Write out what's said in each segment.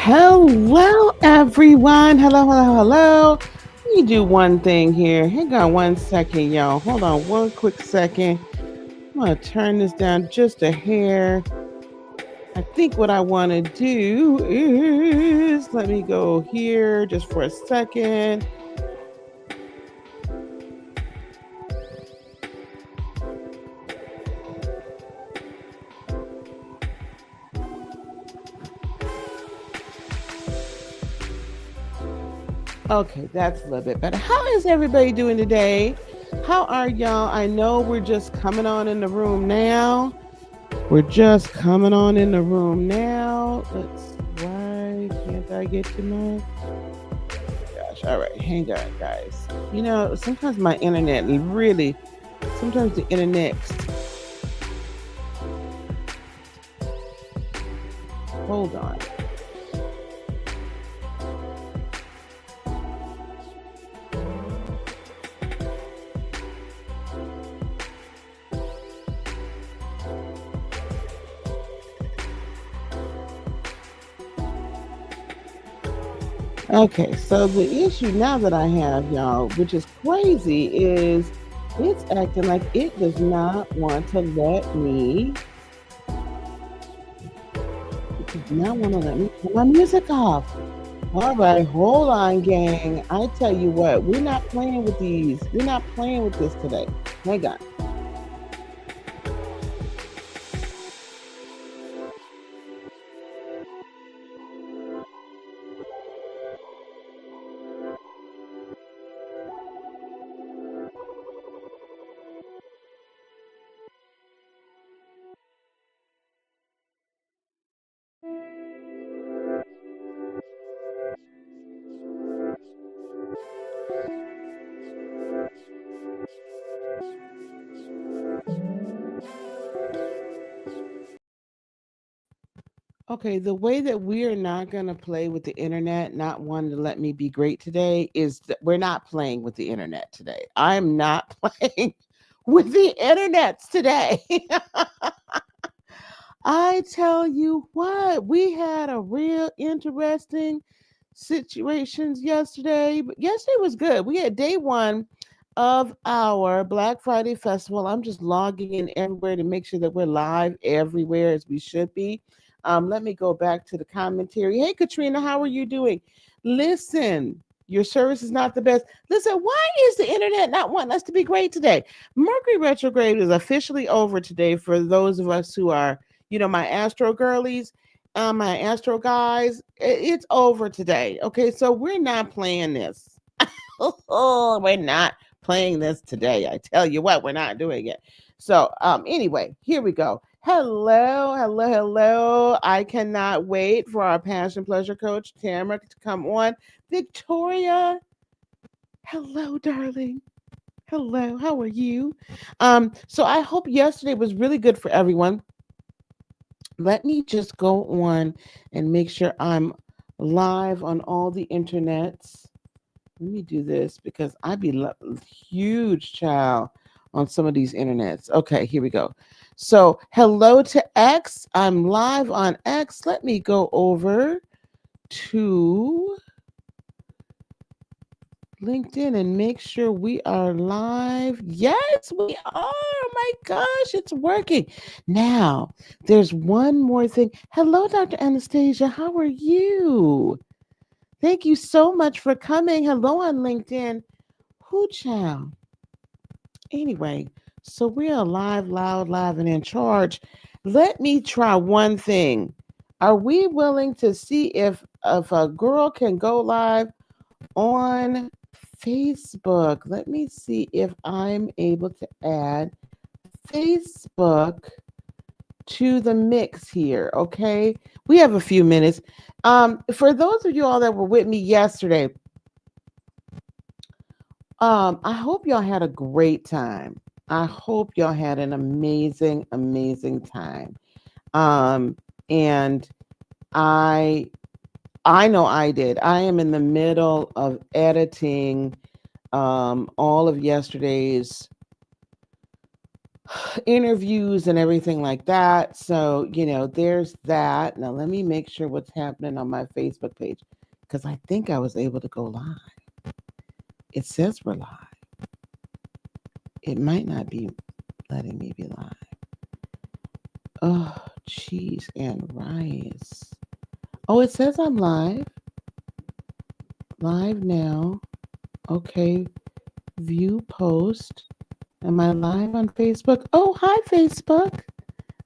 Hello, everyone. Hello. Let me do one thing here. Hang on one second, y'all. Hold on one quick second. I'm going to turn this down just a hair. I think what I want to do is let me go here just for a second. Okay, that's a little bit better. How is everybody doing today? How are y'all? I know we're just coming on in the room now. We're just coming on in the room now. Why can't I get to my gosh? All right, hang on, guys. Sometimes my internet really, sometimes the internet, hold on. Okay, so the issue now that I have, y'all, which is crazy, is it's acting like it does not want to let me. It does not want to let me turn my music off. All right, hold on, gang. I tell you what, we're not playing with these. We're not playing with this today. Hang on. Okay, the way that we are not going to play with the internet, not wanting to let me be great today, is that we're not playing with the internet today. I'm not playing with the internet today. I tell you what, we had a real interesting situations yesterday, but yesterday was good. We had day one of our Black Friday festival. I'm just logging in everywhere to make sure that we're live everywhere as we should be. Let me go back to the commentary. Hey, Katrina, how are you doing? Listen, your service is not the best. Listen, why is the internet not wanting us to be great today? Mercury retrograde is officially over today for those of us who are, my Astro girlies, my Astro guys. It's over today. Okay, so we're not playing this. Oh, we're not playing this today. I tell you what, we're not doing it. So, anyway, here we go. Hello. I cannot wait for our passion pleasure coach Tamara to come on. Victoria, hello, darling. Hello, how are you? So I hope yesterday was really good for everyone. Let me just go on and make sure I'm live on all the internets. Let me do this because I be huge child on some of these internets. Okay, here we go. So, hello to X. I'm live on X. Let me go over to LinkedIn and make sure we are live. Yes, we are. Oh my gosh, it's working. Now, there's one more thing. Hello, Dr. Anastasia. How are you? Thank you so much for coming. Hello on LinkedIn. Who child? Anyway, so we are live, loud, live, and in charge. Let me try one thing. Are we willing to see if a girl can go live on Facebook? Let me see if I'm able to add Facebook to the mix here. Okay, we have a few minutes. For those of you all that were with me yesterday, I hope y'all had a great time. I hope y'all had an amazing time. And I know I did. I am in the middle of editing all of yesterday's interviews and everything like that. So, there's that. Now, let me make sure what's happening on my Facebook page because I think I was able to go live. It says we're live. It might not be letting me be live. Oh, cheese and rice. Oh, it says I'm live. Live now. Okay. View post. Am I live on Facebook? Oh, hi, Facebook.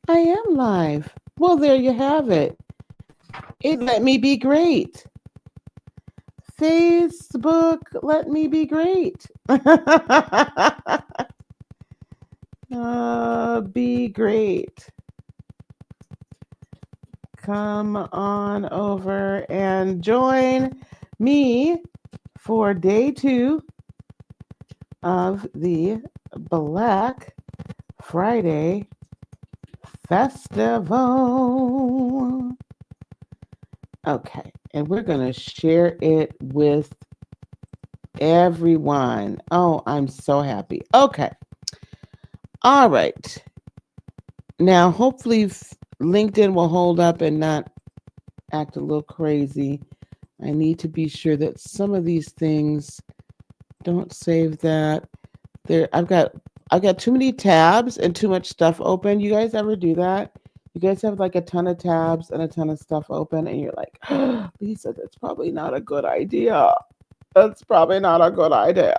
I am live. Well, there you have it. It let me be great. Facebook, let me be great. Be great. Come on over and join me for day 2 of the Black Friday Festival. Okay, and we're going to share it with everyone. Oh, I'm so happy. Okay. All right. Now, hopefully, LinkedIn will hold up and not act a little crazy. I need to be sure that some of these things don't save that. I've got too many tabs and too much stuff open. You guys ever do that? You guys have like a ton of tabs and a ton of stuff open, and you're like, Lisa, that's probably not a good idea. That's probably not a good idea.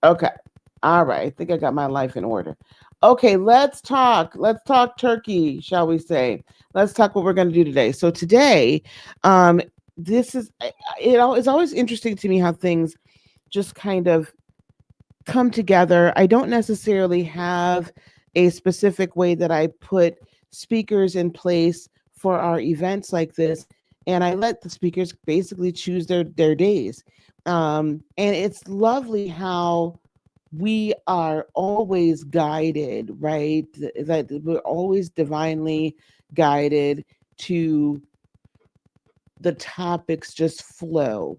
Okay. All right. I think I got my life in order. Okay, let's talk. Let's talk turkey, shall we say? Let's talk what we're going to do today. So today, um, this is it's always interesting to me how things just kind of come together. I don't necessarily have a specific way that I put speakers in place for our events like this, and I let the speakers basically choose their days. And it's lovely how we are always guided, right? That we're always divinely guided to the topics just flow.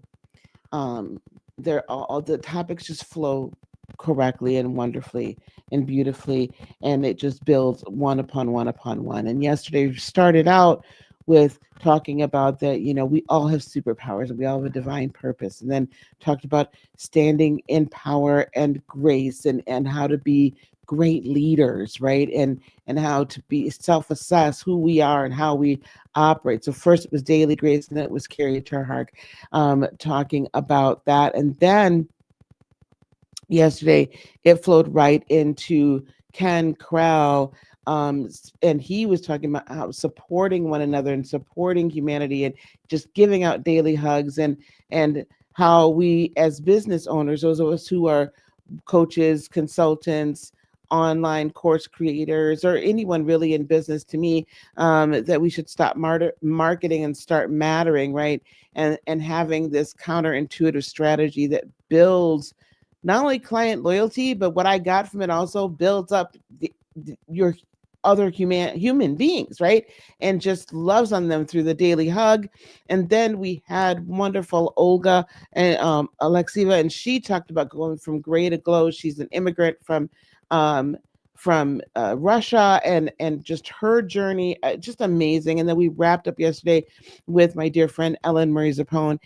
Um, they're all the topics just flow correctly and wonderfully and beautifully, and it just builds one upon one upon one. And yesterday we started out with talking about that, we all have superpowers and we all have a divine purpose, and then talked about standing in power and grace, and how to be great leaders, right? And how to be self-assess who we are and how we operate. So first it was daily grace, and then it was Carrie Terhark talking about that. And then yesterday it flowed right into Ken Crow, and he was talking about how supporting one another and supporting humanity and just giving out daily hugs, and how we as business owners, those of us who are coaches, consultants, online course creators, or anyone really in business, to me, that we should stop marketing and start mattering, right? And having this counterintuitive strategy that builds not only client loyalty, but what I got from it also builds up your other human beings, right? And just loves on them through the daily hug. And then we had wonderful Olga and Alexieva, and she talked about going from gray to glow. She's an immigrant um, from Russia, and just her journey, just amazing. And then we wrapped up yesterday with my dear friend Ellen Marie Zapone,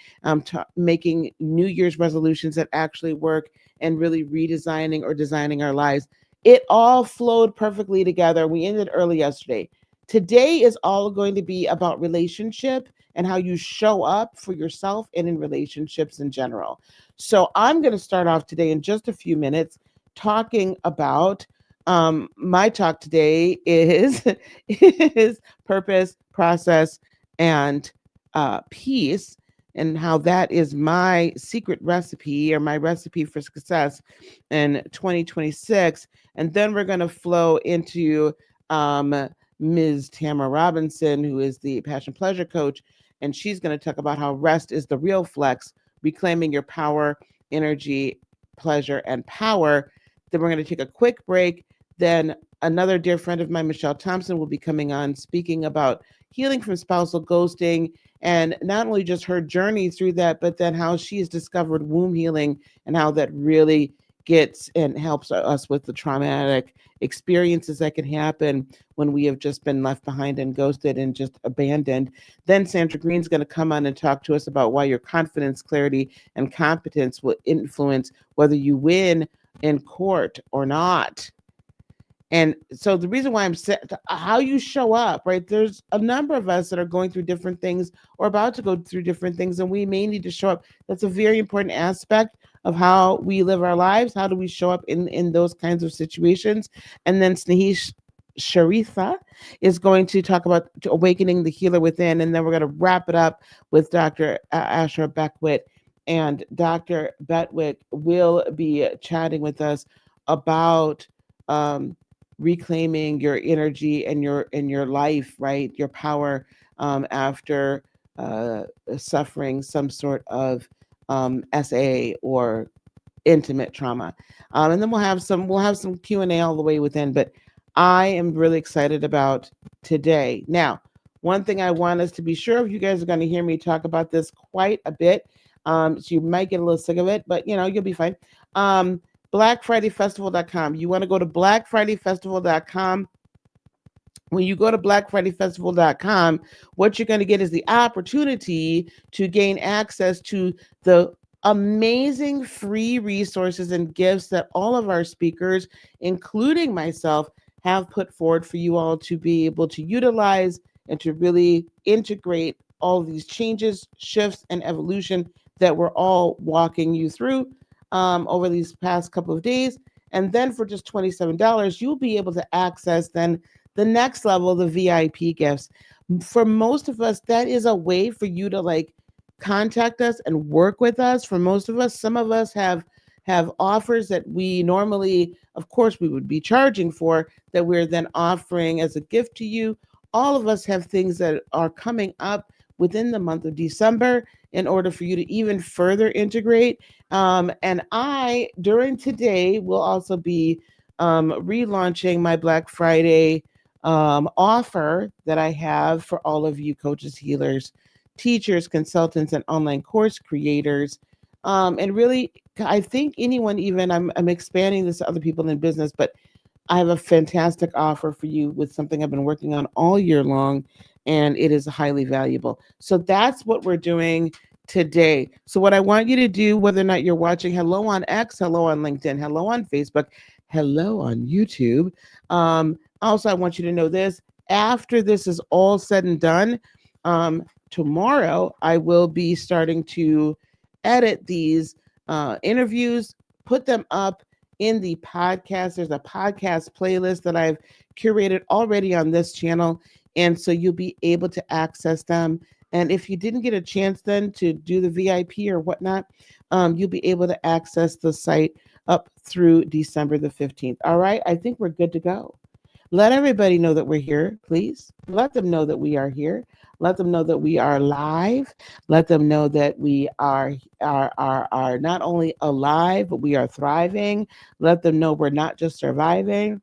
making New Year's resolutions that actually work and really redesigning or designing our lives. It all flowed perfectly together. We ended early yesterday. Today is all going to be about relationship and how you show up for yourself and in relationships in general. So I'm going to start off today in just a few minutes talking about my talk today is is purpose, process, and peace, and how that is my secret recipe or my recipe for success in 2026. And then we're going to flow into Ms. Tamara Robinson, who is the passion pleasure coach, and she's going to talk about how rest is the real flex, reclaiming your power, energy, pleasure, and power. Then we're going to take a quick break. Then another dear friend of mine, Michelle Thompson, will be coming on speaking about healing from spousal ghosting, and not only just her journey through that, but then how she has discovered womb healing and how that really gets and helps us with the traumatic experiences that can happen when we have just been left behind and ghosted and just abandoned. Then Sandra Green's going to come on and talk to us about why your confidence, clarity, and competence will influence whether you win in court or not. And so the reason why I'm how you show up, right? There's a number of us that are going through different things or about to go through different things, and we may need to show up. That's a very important aspect of how we live our lives. How do we show up in those kinds of situations? And then Snehesh Sharifa is going to talk about awakening the healer within, and then we're going to wrap it up with Dr. Asher Beckwith. And Dr. Beckwith will be chatting with us about reclaiming your energy and your life, right? Your power after suffering some sort of SA or intimate trauma. And then we'll have some Q&A all the way within, but I am really excited about today. Now, one thing I want us to be sure of, you guys are going to hear me talk about this quite a bit. So you might get a little sick of it, but you'll be fine. BlackFridayFestival.com. You want to go to BlackFridayFestival.com. When you go to BlackFridayFestival.com, what you're going to get is the opportunity to gain access to the amazing free resources and gifts that all of our speakers, including myself, have put forward for you all to be able to utilize and to really integrate all of these changes, shifts, and evolution that we're all walking you through over these past couple of days. And then for just $27, you'll be able to access then the next level, the VIP gifts. For most of us, that is a way for you to contact us and work with us. For most of us, some of us have offers that we normally, of course, we would be charging for, that we're then offering as a gift to you. All of us have things that are coming up within the month of December in order for you to even further integrate. And I, during today, will also be relaunching my Black Friday offer that I have for all of you coaches, healers, teachers, consultants, and online course creators. And really, I think anyone, even I'm expanding this to other people in business, but I have a fantastic offer for you with something I've been working on all year long, and it is highly valuable. So that's what we're doing today. So what I want you to do, whether or not you're watching, hello on X, hello on LinkedIn, hello on Facebook, hello on YouTube. Also, I want you to know this. After this is all said and done, tomorrow I will be starting to edit these interviews, put them up in the podcast. There's a podcast playlist that I've curated already on this channel. And so you'll be able to access them. And if you didn't get a chance then to do the VIP or whatnot, you'll be able to access the site up through December the 15th. All right. I think we're good to go. Let everybody know that we're here, please. Let them know that we are here. Let them know that we are live. Let them know that we are not only alive, but we are thriving. Let them know we're not just surviving.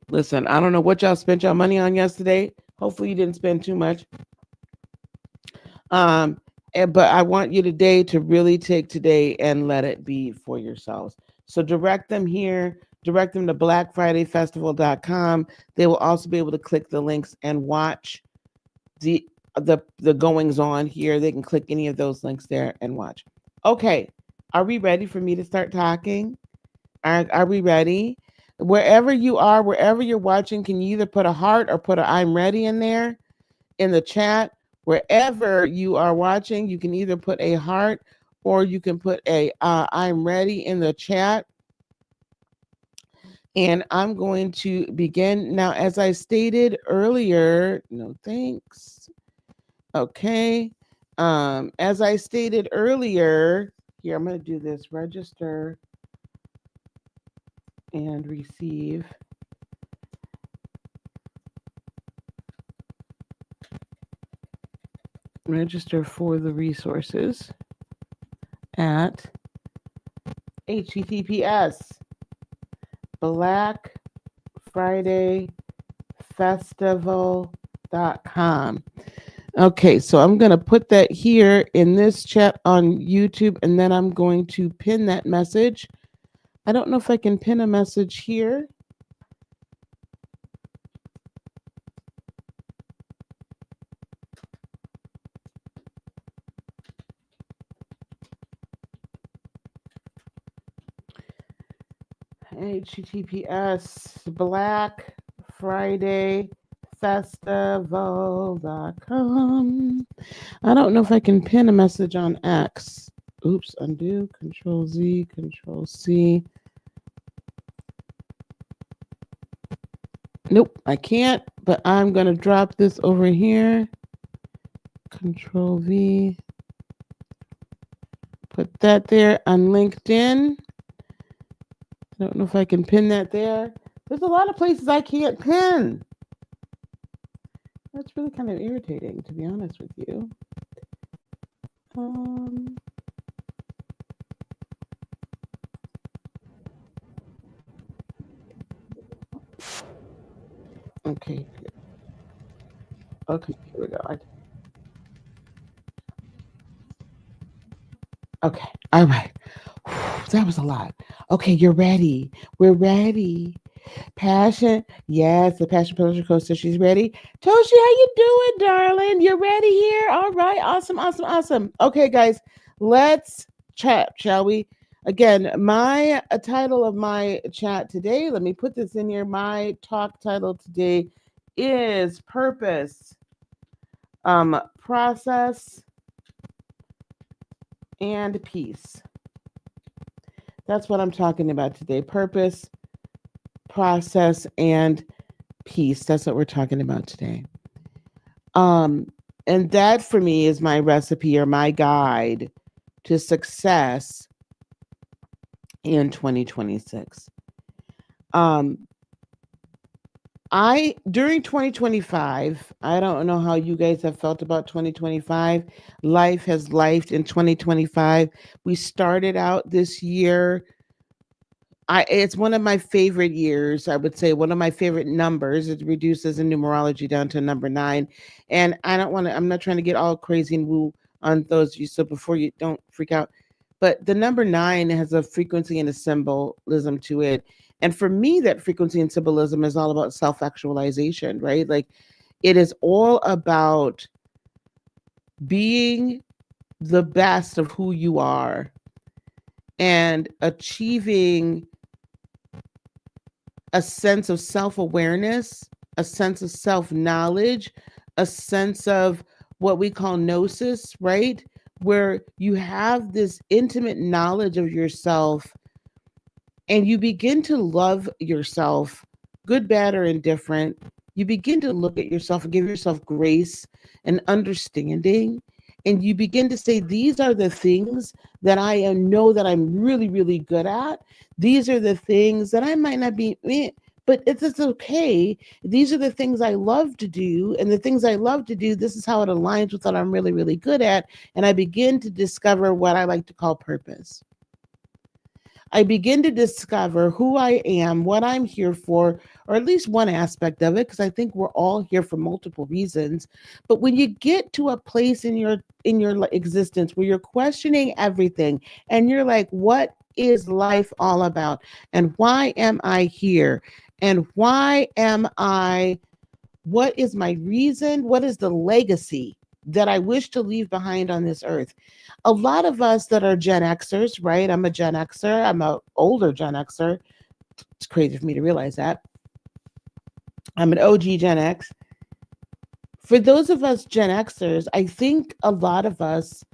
Listen, I don't know what y'all spent your money on yesterday. Hopefully you didn't spend too much. But I want you today to really take today and let it be for yourselves. So direct them here. Direct them to blackfridayfestival.com. They will also be able to click the links and watch the goings on here. They can click any of those links there and watch. Okay, are we ready for me to start talking? Are we ready? Wherever you are, wherever you're watching, can you either put a heart or put a I'm ready in there in the chat? Wherever you are watching, you can either put a heart or you can put a I'm ready in the chat. And I'm going to begin now. As I stated earlier, no thanks. Okay. As I stated earlier, here, I'm going to do this, register and receive. Register for the resources at https blackfridayfestival.com. Okay, so I'm going to put that here in this chat on YouTube, and then I'm going to pin that message. I don't know if I can pin a message here. HTTPS Black Friday Festival.com. I don't know if I can pin a message on X. Oops, undo, Control Z, Control C. Nope, I can't, but I'm going to drop this over here. Control V. Put that there on LinkedIn. I don't know if I can pin that there. There's a lot of places I can't pin. That's really kind of irritating, to be honest with you. Um, okay, okay, here we go. Okay, all right. That was a lot. Okay, you're ready. We're ready. Passion. Yes, the Passion Pleasure Coach says she's ready. Toshi, how you doing, darling? You're ready here? All right. Awesome, awesome, awesome. Okay, guys, let's chat, shall we? Again, my title of my chat today, let me put this in here. My talk title today is Purpose, Process, and Peace. That's what I'm talking about today. Purpose, process, and peace. That's what we're talking about today. Um, and that for me is my recipe or my guide to success in 2026. Um, I during 2025, I don't know how you guys have felt about 2025. Life has lifed in 2025. We started out this year. It's one of my favorite years. I would say one of my favorite numbers. It reduces in numerology down to number 9. And I don't want to, I'm not trying to get all crazy and woo on those of you. So before you don't freak out. But the number 9 has a frequency and a symbolism to it. And for me, that frequency and symbolism is all about self-actualization, right? Like it is all about being the best of who you are and achieving a sense of self awareness, a sense of self knowledge, a sense of what we call gnosis, right? Where you have this intimate knowledge of yourself and you begin to love yourself, good, bad, or indifferent. You begin to look at yourself and give yourself grace and understanding. And you begin to say, these are the things that I know that I'm really, really good at. These are the things that I might not be, but it's okay. These are the things I love to do. And the things I love to do, this is how it aligns with what I'm really, really good at. And I begin to discover what I like to call purpose. I begin to discover who I am, what I'm here for, or at least one aspect of it, because I think we're all here for multiple reasons. But when you get to a place in your existence where you're questioning everything and you're like, what is life all about? And why am I here? And why am I what is my reason? What is the legacy that I wish to leave behind on this earth? A lot of us that are Gen Xers, right? I'm a Gen Xer. I'm an older Gen Xer. It's crazy for me to realize that. I'm an OG Gen X. For those of us Gen Xers, I think a lot of us,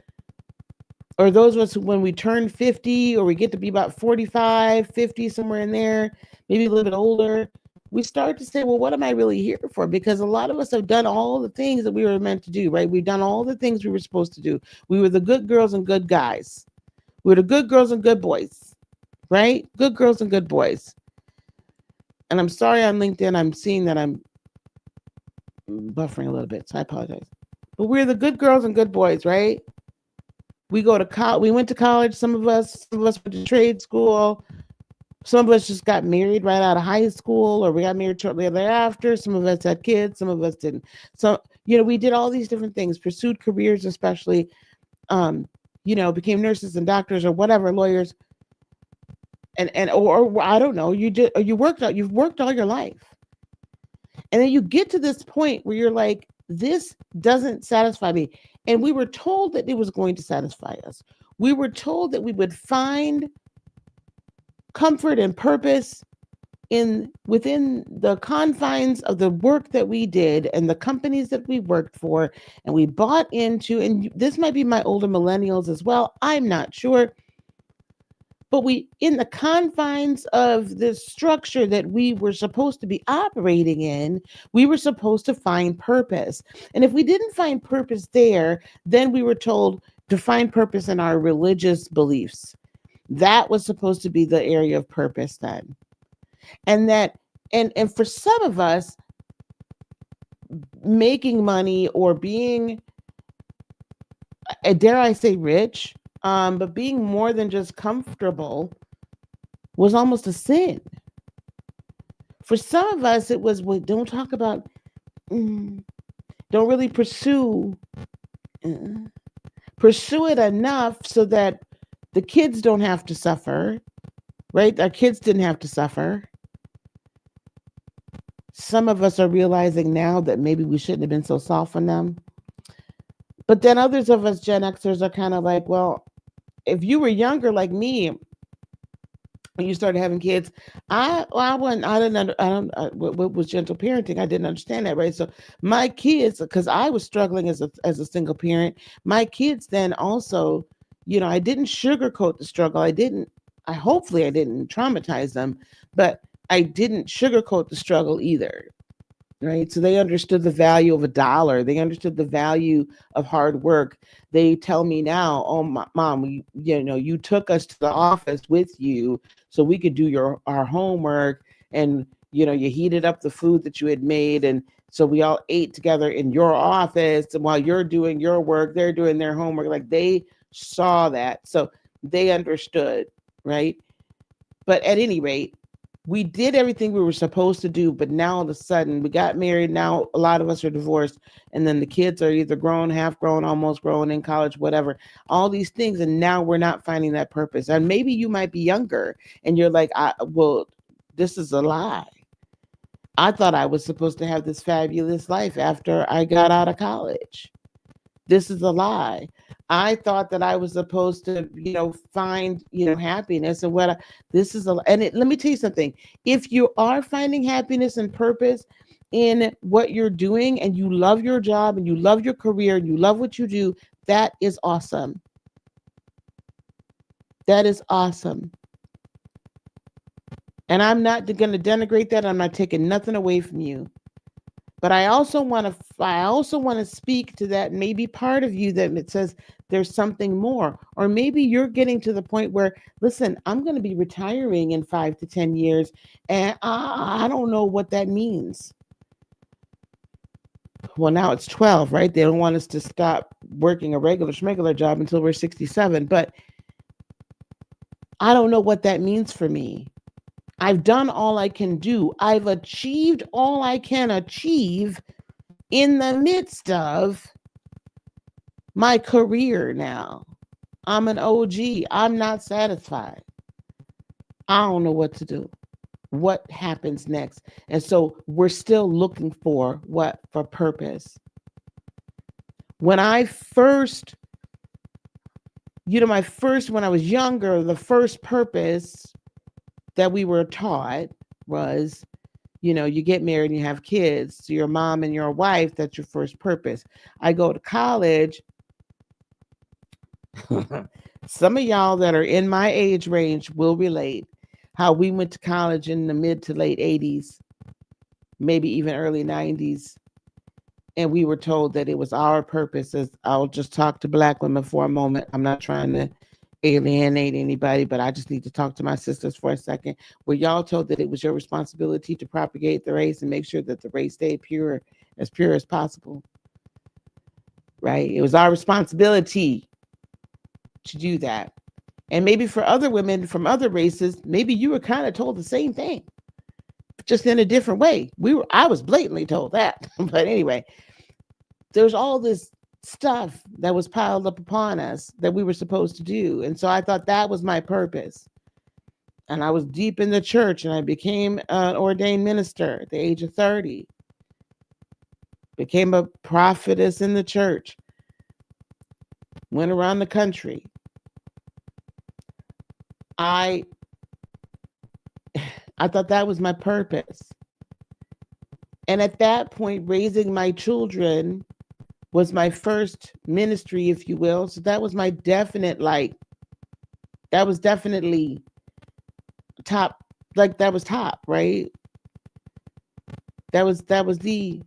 or those of us who, when we turn 50 or we get to be about 45, 50, somewhere in there, maybe a little bit older, we start to say, well, what am I really here for? Because a lot of us have done all the things that we were meant to do, right? We've done all the things we were supposed to do. We were the good girls and good guys. We were the good girls and good boys, right? Good girls and good boys. And I'm sorry on LinkedIn, I'm seeing that I'm buffering a little bit, so I apologize. But we're the good girls and good boys, right? We go to college. We went to college. Some of us went to trade school. Some of us just got married right out of high school, or we got married shortly thereafter. Some of us had kids. Some of us didn't. So We did all these different things, pursued careers, especially, um, became nurses and doctors or whatever, lawyers, or I don't know, you did, or you've worked all your life. And then you get to this point where you're like, this doesn't satisfy me. And we were told that it was going to satisfy us. We were told that we would find comfort and purpose in within the confines of the work that we did and the companies that we worked for and we bought into. And this might be my older millennials as well, I'm not sure, but we, in the confines of the structure that we were supposed to be operating in, we were supposed to find purpose. And if we didn't find purpose there, then we were told to find purpose in our religious beliefs. That was supposed to be the area of purpose then. And that, and for some of us, making money or being, dare I say, rich, but being more than just comfortable was almost a sin. For some of us, it was, well, don't talk about, don't really uh, pursue it enough so that the kids don't have to suffer, right? Our kids didn't have to suffer. Some of us are realizing now that maybe we shouldn't have been so soft on them. But then others of us Gen Xers are kind of like, well, if you were younger like me when you started having kids, I wasn't, I didn't under, I don't what was gentle parenting. I didn't understand that, right? So my kids, because I was struggling as a single parent, my kids then also, I didn't sugarcoat the struggle. I hopefully I didn't traumatize them, but I didn't sugarcoat the struggle either, right? So they understood the value of a dollar. They understood the value of hard work. They tell me now, oh, mom, you took us to the office with you so we could do our homework, and you heated up the food that you had made, and so we all ate together in your office. And while you're doing your work, they're doing their homework. Like, they saw that, so they understood, right? But at any rate, we did everything we were supposed to do, but now all of a sudden we got married. Now a lot of us are divorced, and then the kids are either grown, half grown, almost grown, in college, whatever, all these things. And now we're not finding that purpose. And maybe you might be younger and you're like, well, this is a lie. I thought I was supposed to have this fabulous life after I got out of college. This is a lie. I thought that I was supposed to, find, happiness, and this is let me tell you something. If you are finding happiness and purpose in what you're doing, and you love your job and you love your career and you love what you do, that is awesome. That is awesome. And I'm not going to denigrate that. I'm not taking nothing away from you. But I also want to speak to that maybe part of you that it says there's something more. Or maybe you're getting to the point where, listen, I'm going to be retiring in 5 to 10 years, and I don't know what that means. Well, now it's 12, right? They don't want us to stop working a regular schmegular job until we're 67. But I don't know what that means for me. I've done all I can do. I've achieved all I can achieve in the midst of my career now. I'm an OG. I'm not satisfied. I don't know what to do. What happens next? And so we're still looking for what? For purpose. When I first, when I was younger, the first purpose that we were taught was, you get married and you have kids. So your mom and your wife, that's your first purpose. I go to college. Some of y'all that are in my age range will relate how we went to college in the mid to late 80s, maybe even early 90s. And we were told that it was our purpose. As I'll just talk to Black women for a moment. I'm not trying to alienate anybody, but I just need to talk to my sisters for a second. Were y'all told that it was your responsibility to propagate the race and make sure that the race stayed pure as possible? Right? It was our responsibility to do that. And maybe for other women from other races, maybe you were kind of told the same thing, just in a different way. I was blatantly told that. But anyway, there's all this stuff that was piled up upon us that we were supposed to do. And so I thought that was my purpose. And I was deep in the church, and I became an ordained minister at the age of 30, became a prophetess in the church, went around the country. I I thought that was my purpose. And at that point, raising my children was my first ministry, if you will. So that was my definite, like, that was definitely top, like, that was top, right? That was the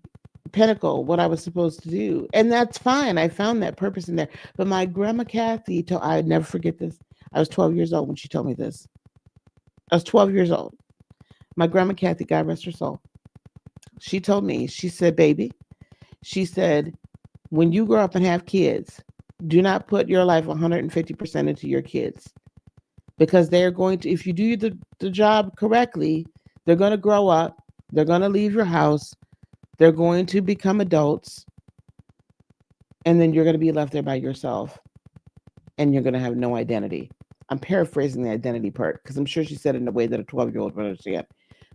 pinnacle, what I was supposed to do. And that's fine. I found that purpose in there. But my grandma Kathy told, I'd never forget this. I was 12 years old when she told me this. I was 12 years old. My grandma Kathy, God rest her soul. She told me, she said, baby, she said, when you grow up and have kids, do not put your life 150% into your kids, because they're going to, if you do the job correctly, they're going to grow up, they're going to leave your house, they're going to become adults, and then you're going to be left there by yourself, and you're going to have no identity. I'm paraphrasing the identity part because I'm sure she said it in a way that a 12-year-old would understand.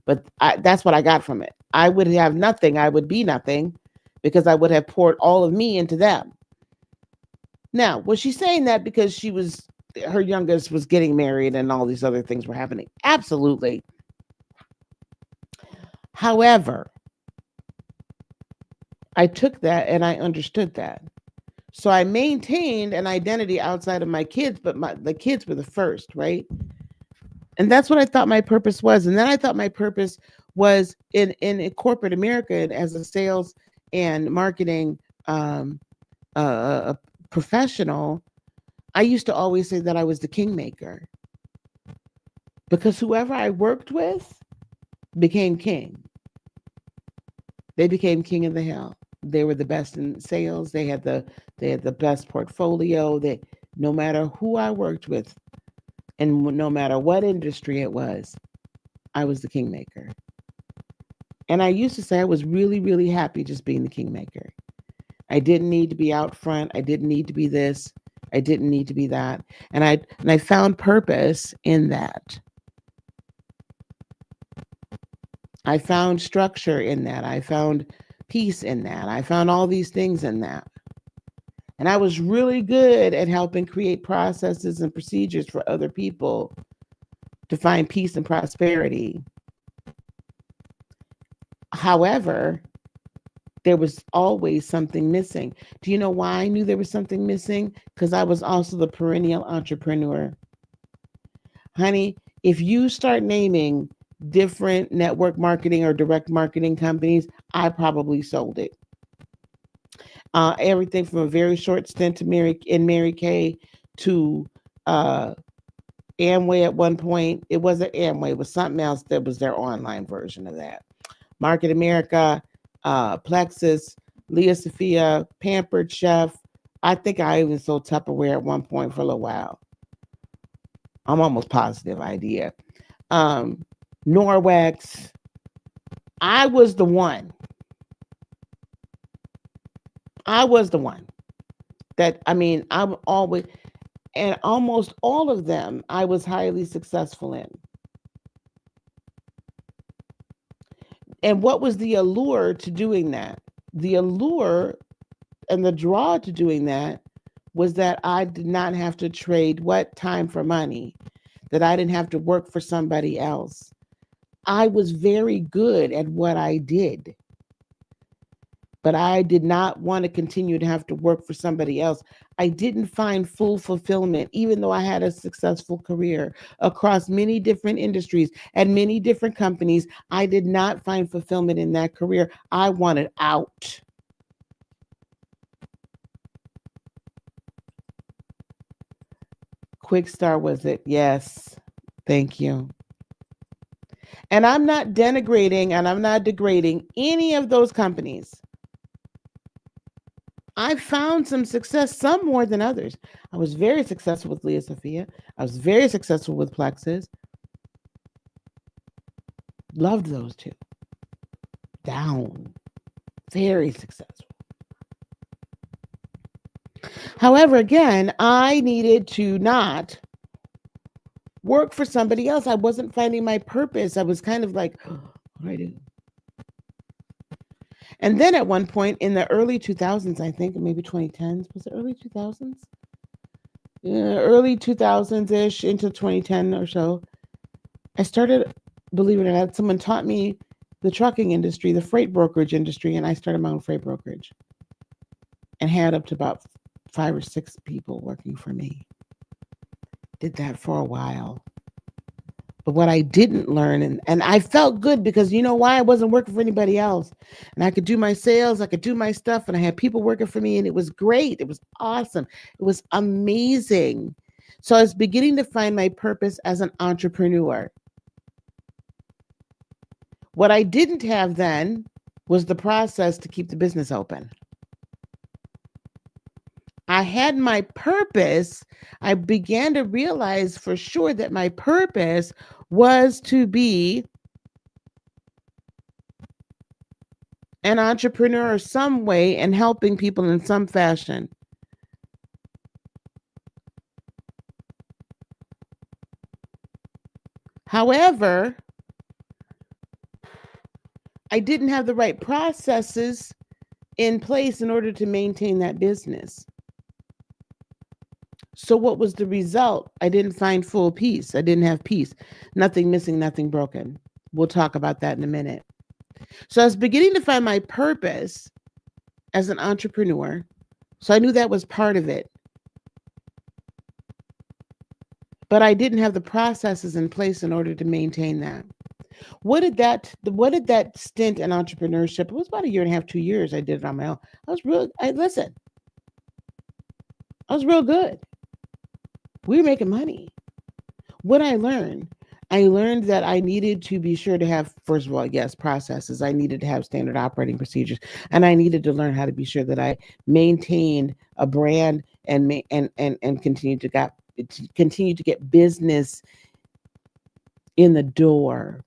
But that's what I got from it. I would have nothing. I would be nothing because I would have poured all of me into them. Now, was she saying that because her youngest was getting married and all these other things were happening? Absolutely. However, I took that and I understood that. So I maintained an identity outside of my kids, but the kids were the first, right? And that's what I thought my purpose was. And then I thought my purpose was in corporate America as a sales and marketing professional. I used to always say that I was the kingmaker, because whoever I worked with became king. They became king of the hill. They were the best in sales. They had the best portfolio. They, no matter who I worked with, and no matter what industry it was, I was the kingmaker. And I used to say I was really, really happy just being the kingmaker. I didn't need to be out front. I didn't need to be this. I didn't need to be that. And I found purpose in that. I found structure in that. I found peace in that. I found all these things in that. And I was really good at helping create processes and procedures for other people to find peace and prosperity. However, there was always something missing. Do you know why I knew there was something missing? Because I was also the perennial entrepreneur. Honey, if you start naming different network marketing or direct marketing companies, I probably sold it. Everything from a very short stint to Mary Kay to Amway at one point. It wasn't Amway, it was something else that was their online version of that. Market America, Plexus, Leah Sophia, Pampered Chef. I think I even sold Tupperware at one point for a little while. I'm almost positive idea. Norwex. I was the one. That, I mean, I'm always, and almost all of them I was highly successful in. And what was the allure to doing that? The allure and the draw to doing that was that I did not have to trade what time for money, that I didn't have to work for somebody else. I was very good at what I did, but I did not want to continue to have to work for somebody else. I didn't find full fulfillment, even though I had a successful career across many different industries and many different companies. I did not find fulfillment in that career. I wanted out. Quick Start was it? Yes. Thank you. And I'm not denigrating and I'm not degrading any of those companies. I found some success, some more than others. I was very successful with Leah Sophia. I was very successful with Plexus. Loved those two. Down. Very successful. However, again, I needed to not work for somebody else. I wasn't finding my purpose. I was kind of like, what do I do? And then at one point in the early 2000s, I think, maybe 2010s, was it early 2000s? Yeah, early 2000s ish into 2010 or so, I started, believe it or not, someone taught me the trucking industry, the freight brokerage industry, and I started my own freight brokerage and had up to about 5 or 6 people working for me. Did that for a while. But what I didn't learn, and I felt good because you know why? I wasn't working for anybody else. And I could do my sales, I could do my stuff, and I had people working for me, and it was great. It was awesome. It was amazing. So I was beginning to find my purpose as an entrepreneur. What I didn't have then was the process to keep the business open. I had my purpose. I began to realize for sure that my purpose was to be an entrepreneur some way and helping people in some fashion. However, I didn't have the right processes in place in order to maintain that business. So, what was the result? I didn't find full peace. I didn't have peace. Nothing missing, nothing broken. We'll talk about that in a minute. So, I was beginning to find my purpose as an entrepreneur. So, I knew that was part of it. But I didn't have the processes in place in order to maintain that. What did that stint in entrepreneurship? It was about a year and a half, 2 years. I did it on my own. I was real. I listen. I was real good. We were making money. What I learned that I needed to be sure to have, first of all, yes, processes. I needed to have standard operating procedures, and I needed to learn how to be sure that I maintained a brand and continue to get business in the door.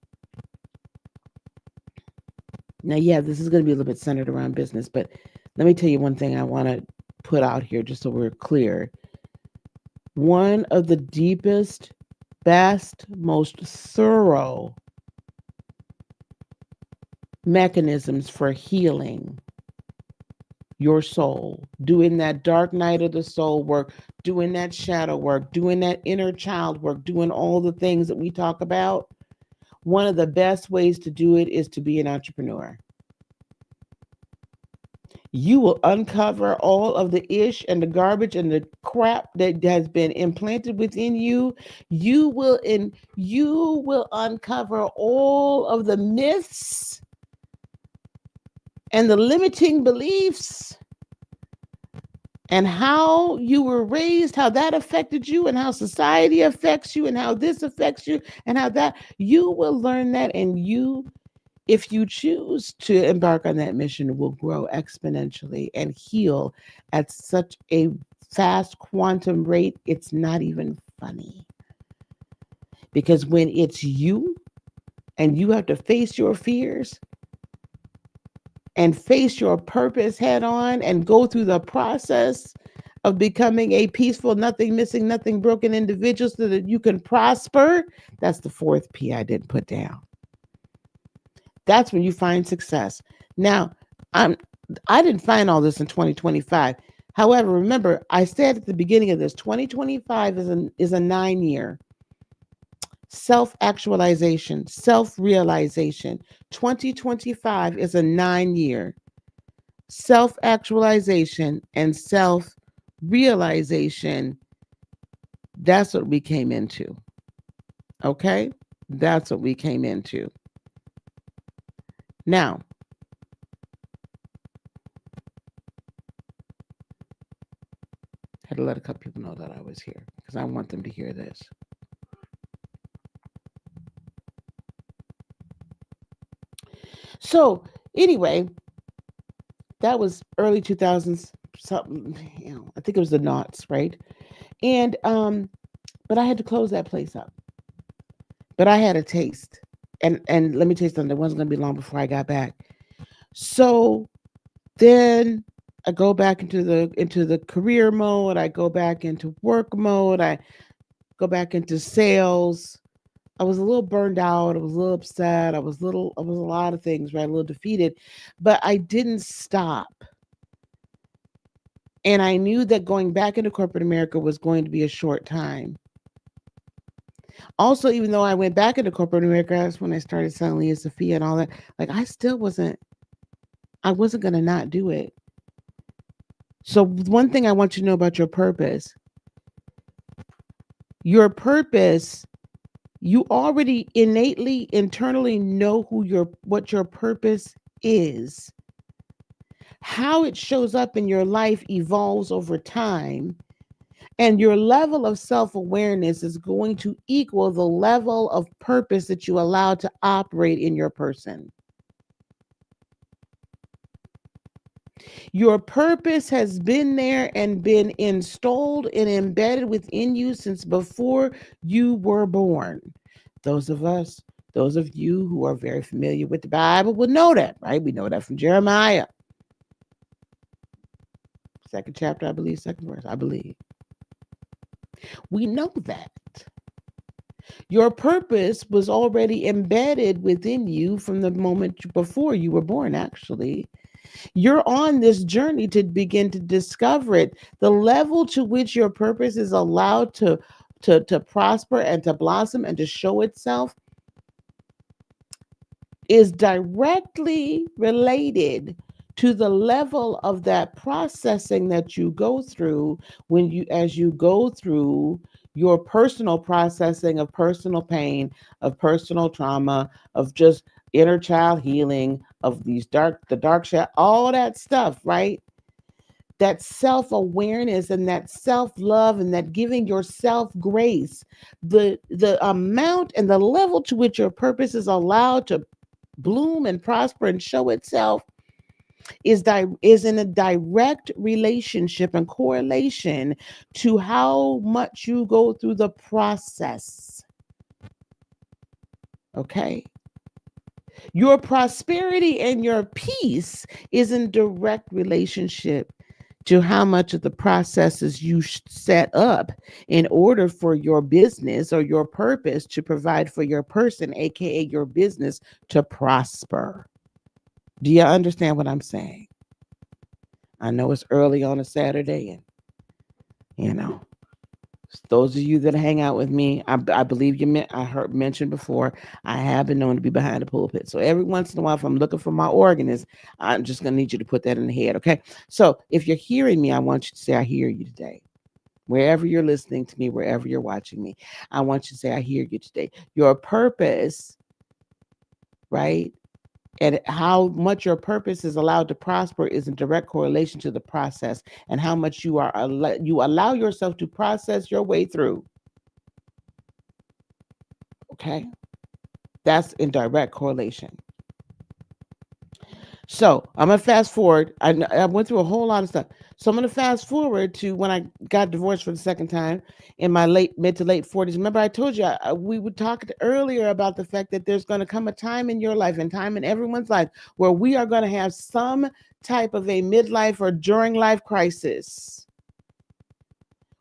Now, yeah, this is going to be a little bit centered around business, but let me tell you one thing I want to put out here just so we're clear. One of the deepest, best, most thorough mechanisms for healing your soul, doing that dark night of the soul work, doing that shadow work, doing that inner child work, doing all the things that we talk about. One of the best ways to do it is to be an entrepreneur. You will uncover all of the ish and the garbage and the crap that has been implanted within you. You will uncover all of the myths and the limiting beliefs and how you were raised, how that affected you, and how society affects you, and how this affects you, and how that. You will learn that, and if you choose to embark on that mission, will grow exponentially and heal at such a fast quantum rate, it's not even funny. Because when it's you and you have to face your fears and face your purpose head on and go through the process of becoming a peaceful, nothing missing, nothing broken individual so that you can prosper, that's the fourth P I didn't put down. That's when you find success. Now, I'm I didn't find all this in 2025. However, remember, I said at the beginning of this, 2025 is a 9 year self-actualization, self-realization. 2025 is a 9 year self-actualization and self-realization. That's what we came into. Okay? That's what we came into. Now, had to let a couple people know that I was here because I want them to hear this. So, anyway, that was early 2000s, something, I think it was the knots, right? And, but I had to close that place up. But I had a taste. And let me tell you something, it wasn't going to be long before I got back. So then I go back into the career mode. I go back into work mode. I go back into sales. I was a little burned out. I was a little upset. I was a lot of things, right? A little defeated, but I didn't stop. And I knew that going back into corporate America was going to be a short time. Also, even though I went back into corporate America, that's when I started selling Leah Sophia and all that. Like I wasn't gonna not do it. So one thing I want you to know about your purpose, you already innately, internally know what your purpose is. How it shows up in your life evolves over time. And your level of self awareness is going to equal the level of purpose that you allow to operate in your person. Your purpose has been there and been installed and embedded within you since before you were born. Those of us, those of you who are very familiar with the Bible will know that, right? We know that from Jeremiah, second chapter, I believe, second verse, I believe. We know that. Your purpose was already embedded within you from the moment before you were born, actually. You're on this journey to begin to discover it. The level to which your purpose is allowed to prosper and to blossom and to show itself is directly related to the level of that processing that you go through as you go through your personal processing of personal pain, of personal trauma, of just inner child healing, of the dark shadow, all that stuff, right? That self awareness and that self love and that giving yourself grace, the amount and the level to which your purpose is allowed to bloom and prosper and show itself is in a direct relationship and correlation to how much you go through the process. Okay. Your prosperity and your peace is in direct relationship to how much of the processes you set up in order for your business or your purpose to provide for your person, aka your business, to prosper. Do you understand what I'm saying? I know it's early on a Saturday, and you know, those of you that hang out with me, I believe I heard mentioned before, I have been known to be behind the pulpit. So every once in a while, if I'm looking for my organist, I'm just going to need you to put that in the head. Okay. So if you're hearing me, I want you to say, I hear you today. Wherever you're listening to me, wherever you're watching me, I want you to say, I hear you today. Your purpose, right? And how much your purpose is allowed to prosper is in direct correlation to the process and how much you allow yourself to process your way through. Okay, that's in direct correlation. So I'm gonna fast forward. I went through a whole lot of stuff. So I'm gonna fast forward to when I got divorced for the second time in my mid to late 40s. Remember, I told you we would talk earlier about the fact that there's gonna come a time in your life and time in everyone's life where we are gonna have some type of a midlife or during life crisis.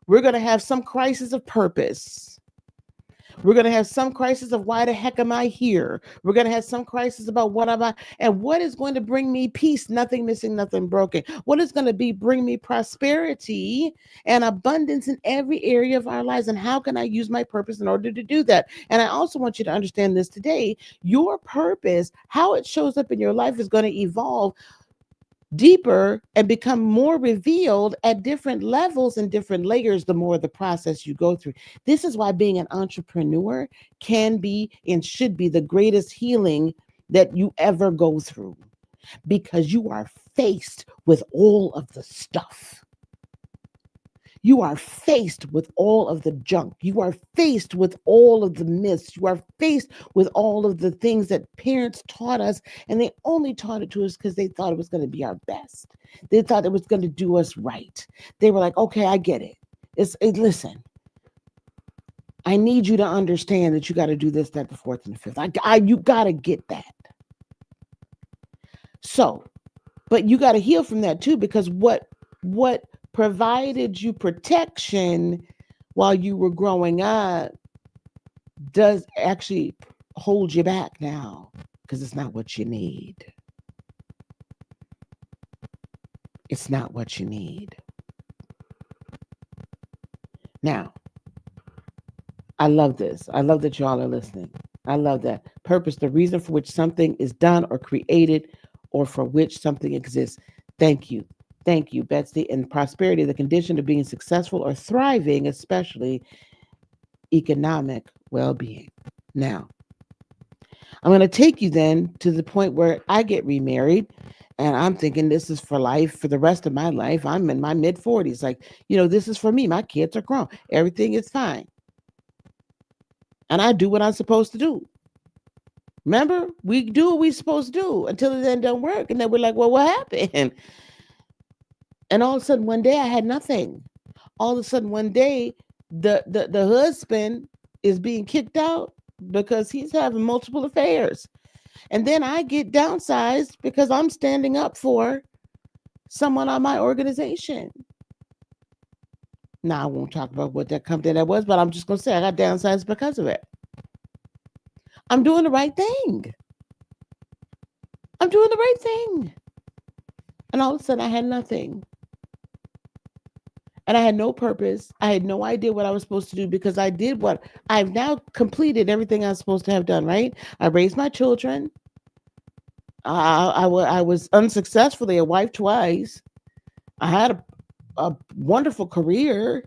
We're gonna have some crisis of purpose. We're going to have some crisis of why the heck am I here? We're going to have some crisis about what am I and what is going to bring me peace, nothing missing, nothing broken. What is going to bring me prosperity and abundance in every area of our lives, and how can I use my purpose in order to do that? And I also want you to understand this today. Your purpose, how it shows up in your life, is going to evolve deeper and become more revealed at different levels and different layers the more the process you go through. This is why being an entrepreneur can be and should be the greatest healing that you ever go through, because you are faced with all of the stuff. You are faced with all of the junk. You are faced with all of the myths. You are faced with all of the things that parents taught us, and they only taught it to us because they thought it was going to be our best. They thought it was going to do us right. They were like, okay, I get it. Listen, I need you to understand that you got to do this, that, the fourth, and the fifth. You got to get that. So But you got to heal from that too, because what provided you protection while you were growing up does actually hold you back now, because it's not what you need. It's not what you need. Now, I love this. I love that y'all are listening. I love that. Purpose, the reason for which something is done or created or for which something exists. Thank you. Thank you, Betsy. And prosperity, the condition of being successful or thriving, especially economic well being. Now, I'm going to take you then to the point where I get remarried. And I'm thinking this is for life, for the rest of my life. I'm in my mid 40s. Like, this is for me. My kids are grown. Everything is fine. And I do what I'm supposed to do. Remember, we do what we're supposed to do until it then don't work. And then we're like, well, what happened? And all of a sudden, one day I had nothing. All of a sudden, one day, the husband is being kicked out because he's having multiple affairs. And then I get downsized because I'm standing up for someone on my organization. Now, I won't talk about what that company that was, but I'm just going to say I got downsized because of it. I'm doing the right thing. I'm doing the right thing. And all of a sudden, I had nothing. And I had no purpose. I had no idea what I was supposed to do, because I did what I've now completed everything I was supposed to have done, right? I raised my children. I was unsuccessfully a wife twice. I had a wonderful career.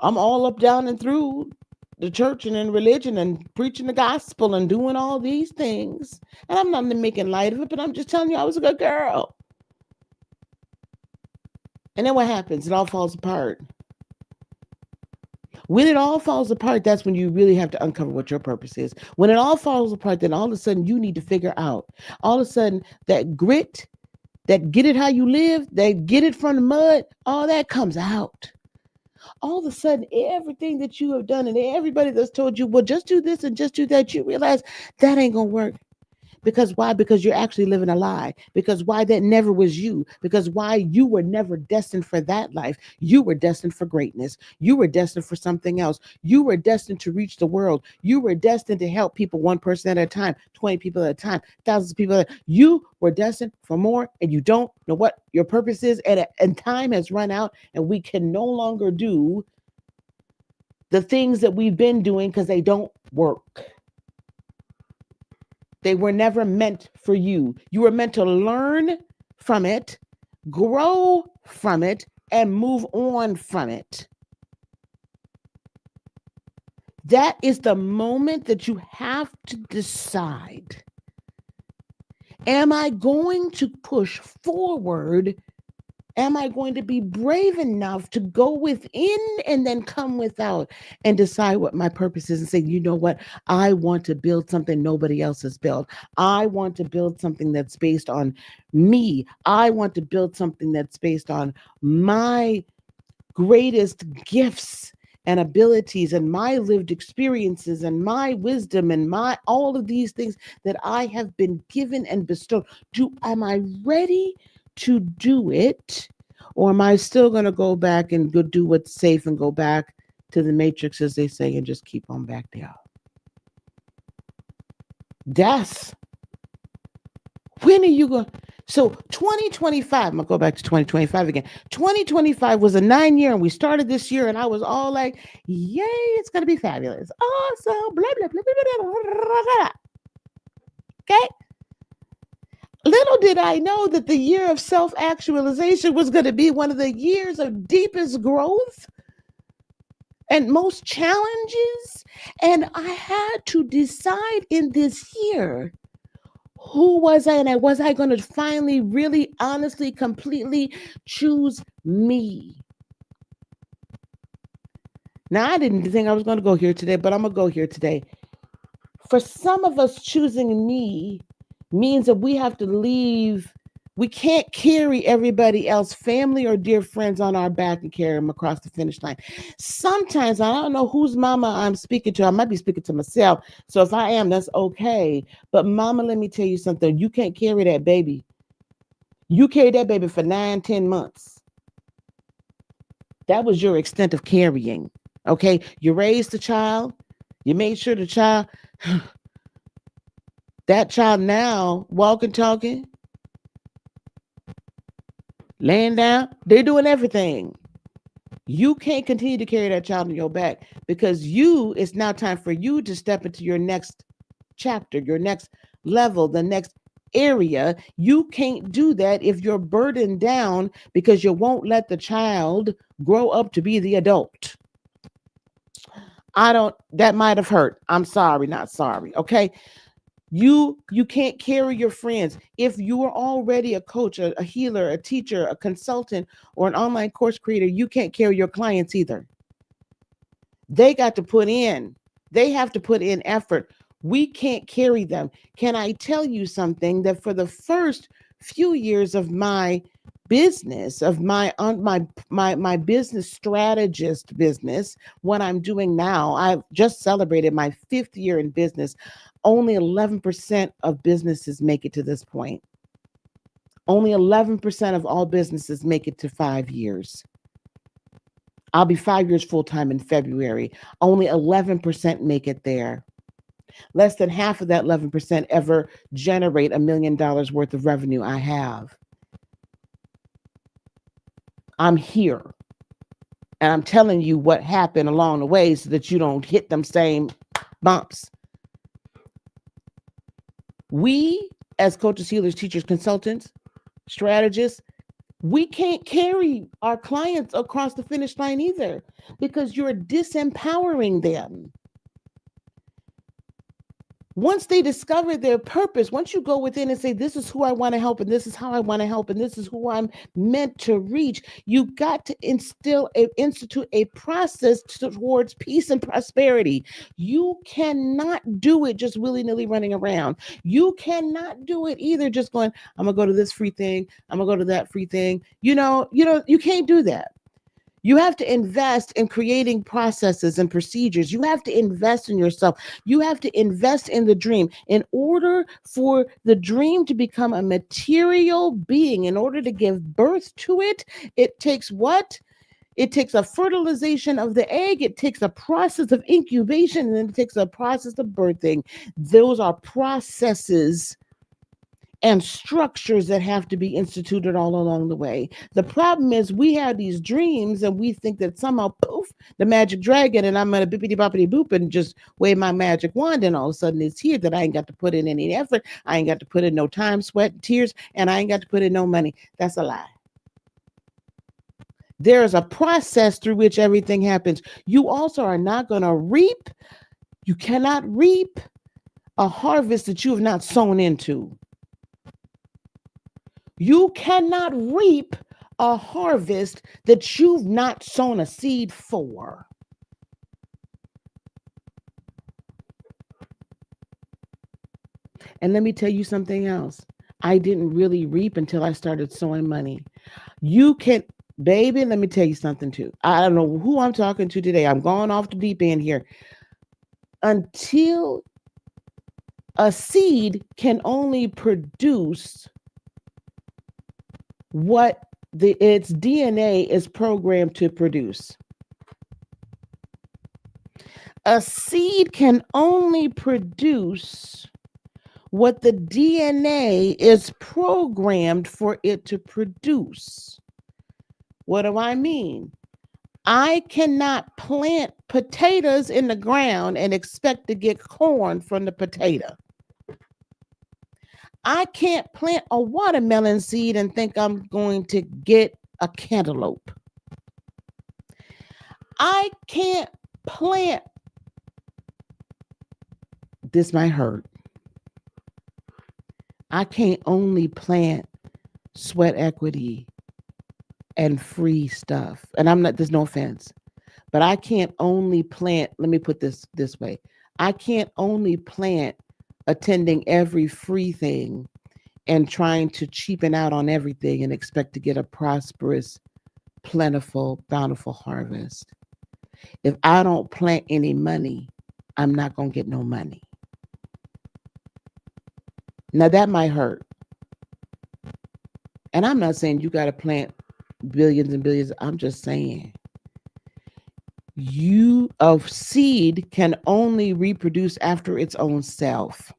I'm all up, down, and through the church and in religion and preaching the gospel and doing all these things. And I'm not making light of it, but I'm just telling you I was a good girl. And then what happens? It all falls apart. When it all falls apart, that's when you really have to uncover what your purpose is. When it all falls apart, then all of a sudden you need to figure out. All of a sudden, that grit, that get it how you live, that get it from the mud, all that comes out. All of a sudden, everything that you have done and everybody that's told you, well, just do this and just do that, you realize that ain't going to work. Because why? Because you're actually living a lie. Because why? That never was you. Because why? You were never destined for that life. You were destined for greatness. You were destined for something else. You were destined to reach the world. You were destined to help people, one person at a time, 20 people at a time, thousands of people. You were destined for more, and you don't know what your purpose is. And time has run out, and we can no longer do the things that we've been doing because they don't work. They were never meant for you. You were meant to learn from it, grow from it, and move on from it. That is the moment that you have to decide. Am I going to push forward? Am I going to be brave enough to go within and then come without and decide what my purpose is and say, you know what? I want to build something nobody else has built. I want to build something that's based on me. I want to build something that's based on my greatest gifts and abilities and my lived experiences and my wisdom and my all of these things that I have been given and bestowed. Am I ready to do it, or am I still going to go back and go do what's safe and go back to the matrix, as they say, and just keep on back there? That's when are you going? So 2025, I'm going to go back to 2025 again. 2025 was a 9-year, and we started this year, and I was all like, yay, it's going to be fabulous. Awesome. Blah, blah, blah, blah, blah, blah, blah. Okay. Little did I know that the year of self-actualization was going to be one of the years of deepest growth and most challenges. And I had to decide in this year, who was I? And was I going to finally, really, honestly, completely choose me? Now, I didn't think I was going to go here today, but I'm going to go here today. For some of us, choosing me means that we have to leave We can't carry everybody else, family or dear friends, on our back and carry them across the finish line. Sometimes I don't know whose mama I'm speaking to. I might be speaking to myself. So if I am, that's okay. But mama, let me tell you something. You can't carry that baby. You carried that baby for 9, 10 months. That was your extent of carrying. Okay. You raised the child. You made sure the child, that child now walking, talking, laying down, they're doing everything. You can't continue to carry that child on your back because it's now time for you to step into your next chapter, your next level, the next area. You can't do that if you're burdened down because you won't let the child grow up to be the adult. That might have hurt. I'm sorry, not sorry. Okay. You can't carry your friends. If you are already a coach, a healer, a teacher, a consultant, or an online course creator, you can't carry your clients either. They got to put in, they have to put in effort. We can't carry them. Can I tell you something that for the first few years of my business, of my business strategist business, what I'm doing now, I've just celebrated my 5th year in business. Only 11% of businesses make it to this point. Only 11% of all businesses make it to 5 years. I'll be 5 years full time in February. Only 11% make it there. Less than half of that 11% ever generate $1 million worth of revenue I have. I'm here. And I'm telling you what happened along the way so that you don't hit them same bumps. We, as coaches, healers, teachers, consultants, strategists, we can't carry our clients across the finish line either because you're disempowering them. Once they discover their purpose, once you go within and say, this is who I want to help, and this is how I want to help, and this is who I'm meant to reach, you got to institute a process towards peace and prosperity. You cannot do it just willy-nilly running around. You cannot do it either just going, I'm going to go to this free thing, I'm going to go to that free thing. You can't do that. You have to invest in creating processes and procedures. You have to invest in yourself. You have to invest in the dream. In order for the dream to become a material being, in order to give birth to it, it takes what? It takes a fertilization of the egg. It takes a process of incubation, and then it takes a process of birthing. Those are processes and structures that have to be instituted all along the way. The problem is we have these dreams and we think that somehow, poof, the magic dragon, and I'm going to bippity boppity boop and just wave my magic wand, and all of a sudden it's here, that I ain't got to put in any effort. I ain't got to put in no time, sweat, tears, and I ain't got to put in no money. That's a lie. There is a process through which everything happens. You also are not going to reap. You cannot reap a harvest that you have not sown into. You cannot reap a harvest that you've not sown a seed for. And let me tell you something else. I didn't really reap until I started sowing money. You can, baby, let me tell you something too. I don't know who I'm talking to today. I'm going off the deep end here. Until a seed can only produce what its DNA is programmed to produce. A seed can only produce what the DNA is programmed for it to produce. What do I mean? I cannot plant potatoes in the ground and expect to get corn from the potato. I can't plant a watermelon seed and think I'm going to get a cantaloupe. I can't plant, this might hurt. I can't only plant sweat equity and free stuff. And I'm not, there's no offense, but I can't only plant, let me put this way. I can't only plant attending every free thing and trying to cheapen out on everything and expect to get a prosperous, plentiful, bountiful harvest. If I don't plant any money, I'm not going to get no money. Now that might hurt. And I'm not saying you got to plant billions and billions. I'm just saying you of seed can only reproduce after its own self.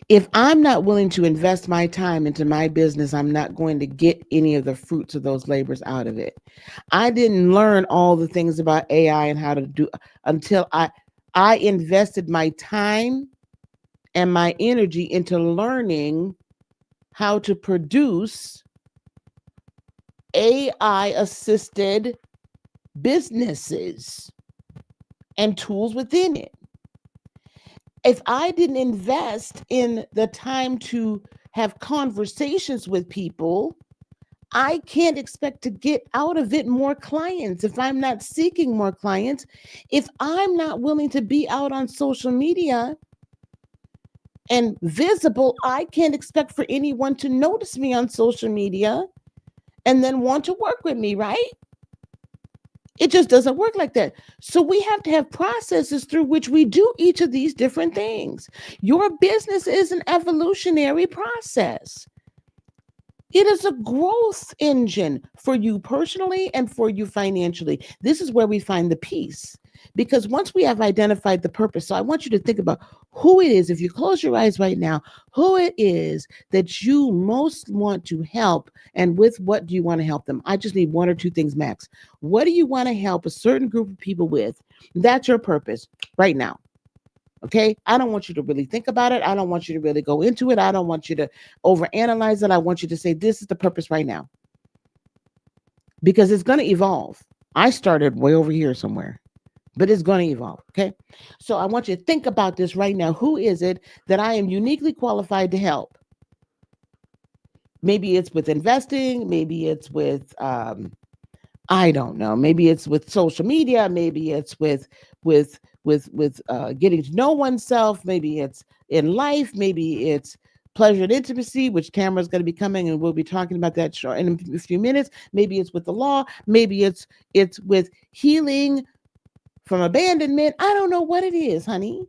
If I'm not willing to invest my time into my business, I'm not going to get any of the fruits of those labors out of it. I didn't learn all the things about AI and how to do until I invested my time and my energy into learning how to produce AI assisted businesses and tools within it. If I didn't invest in the time to have conversations with people, I can't expect to get out of it more clients if I'm not seeking more clients. If I'm not willing to be out on social media and visible, I can't expect for anyone to notice me on social media and then want to work with me, right? It just doesn't work like that. So we have to have processes through which we do each of these different things. Your business is an evolutionary process. It is a growth engine for you personally and for you financially. This is where we find the peace. Because once we have identified the purpose, so I want you to think about who it is, if you close your eyes right now, who it is that you most want to help and with what do you want to help them? I just need one or two things max. What do you want to help a certain group of people with? That's your purpose right now. Okay. I don't want you to really think about it. I don't want you to really go into it. I don't want you to overanalyze it. I want you to say, this is the purpose right now. Because it's going to evolve. I started way over here somewhere, but it's going to evolve. Okay. So I want you to think about this right now. Who is it that I am uniquely qualified to help? Maybe it's with investing. Maybe it's with, I don't know. Maybe it's with social media. Maybe it's with getting to know oneself. Maybe it's in life. Maybe it's pleasure and intimacy, which Tamara's going to be coming, and we'll be talking about that in a few minutes. Maybe it's with the law. Maybe it's with healing from abandonment. I don't know what it is, honey.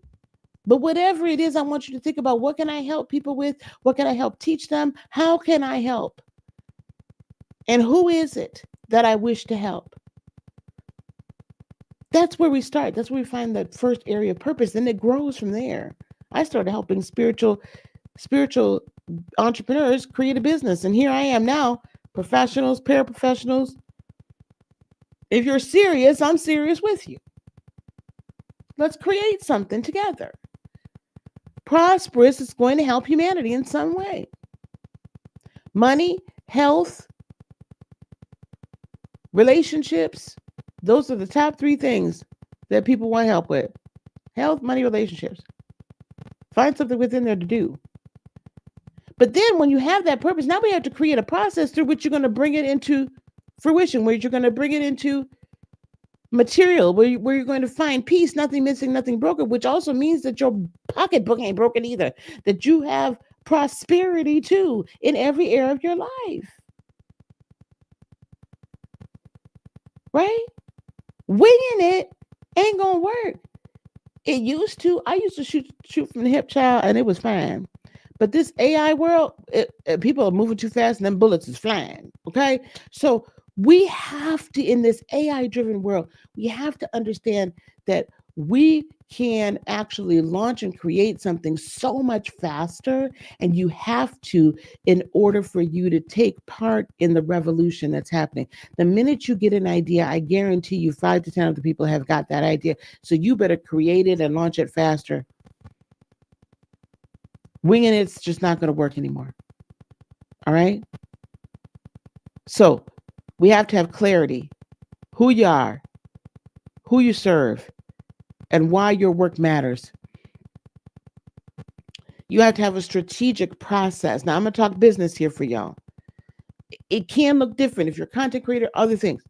But whatever it is, I want you to think about, what can I help people with? What can I help teach them? How can I help? And who is it that I wish to help? That's where we start. That's where we find that first area of purpose, and it grows from there. I started helping spiritual entrepreneurs create a business, and here I am now, professionals, paraprofessionals. If you're serious, I'm serious with you. Let's create something together. Prosperous is going to help humanity in some way. Money, health, relationships, those are the top three things that people want help with. Health, money, relationships. Find something within there to do. But then when you have that purpose, now we have to create a process through which you're going to bring it into fruition, where you're going to bring it into material, where you're going to find peace, nothing missing, nothing broken, which also means that your pocketbook ain't broken either, that you have prosperity too in every area of your life. Right? Winging it ain't gonna work. I used to shoot from the hip, child, and it was fine. But this AI world, people are moving too fast, and then bullets is flying. Okay, so we have to, in this AI-driven world, we have to understand that we can actually launch and create something so much faster, and you have to, in order for you to take part in the revolution that's happening. The minute you get an idea, I guarantee you 5 to 10 of the people have got that idea. So you better create it and launch it faster. Winging it's just not going to work anymore. All right? So we have to have clarity, who you are, who you serve, and why your work matters. You have to have a strategic process. Now, I'm going to talk business here for y'all. It can look different if you're a content creator, other things.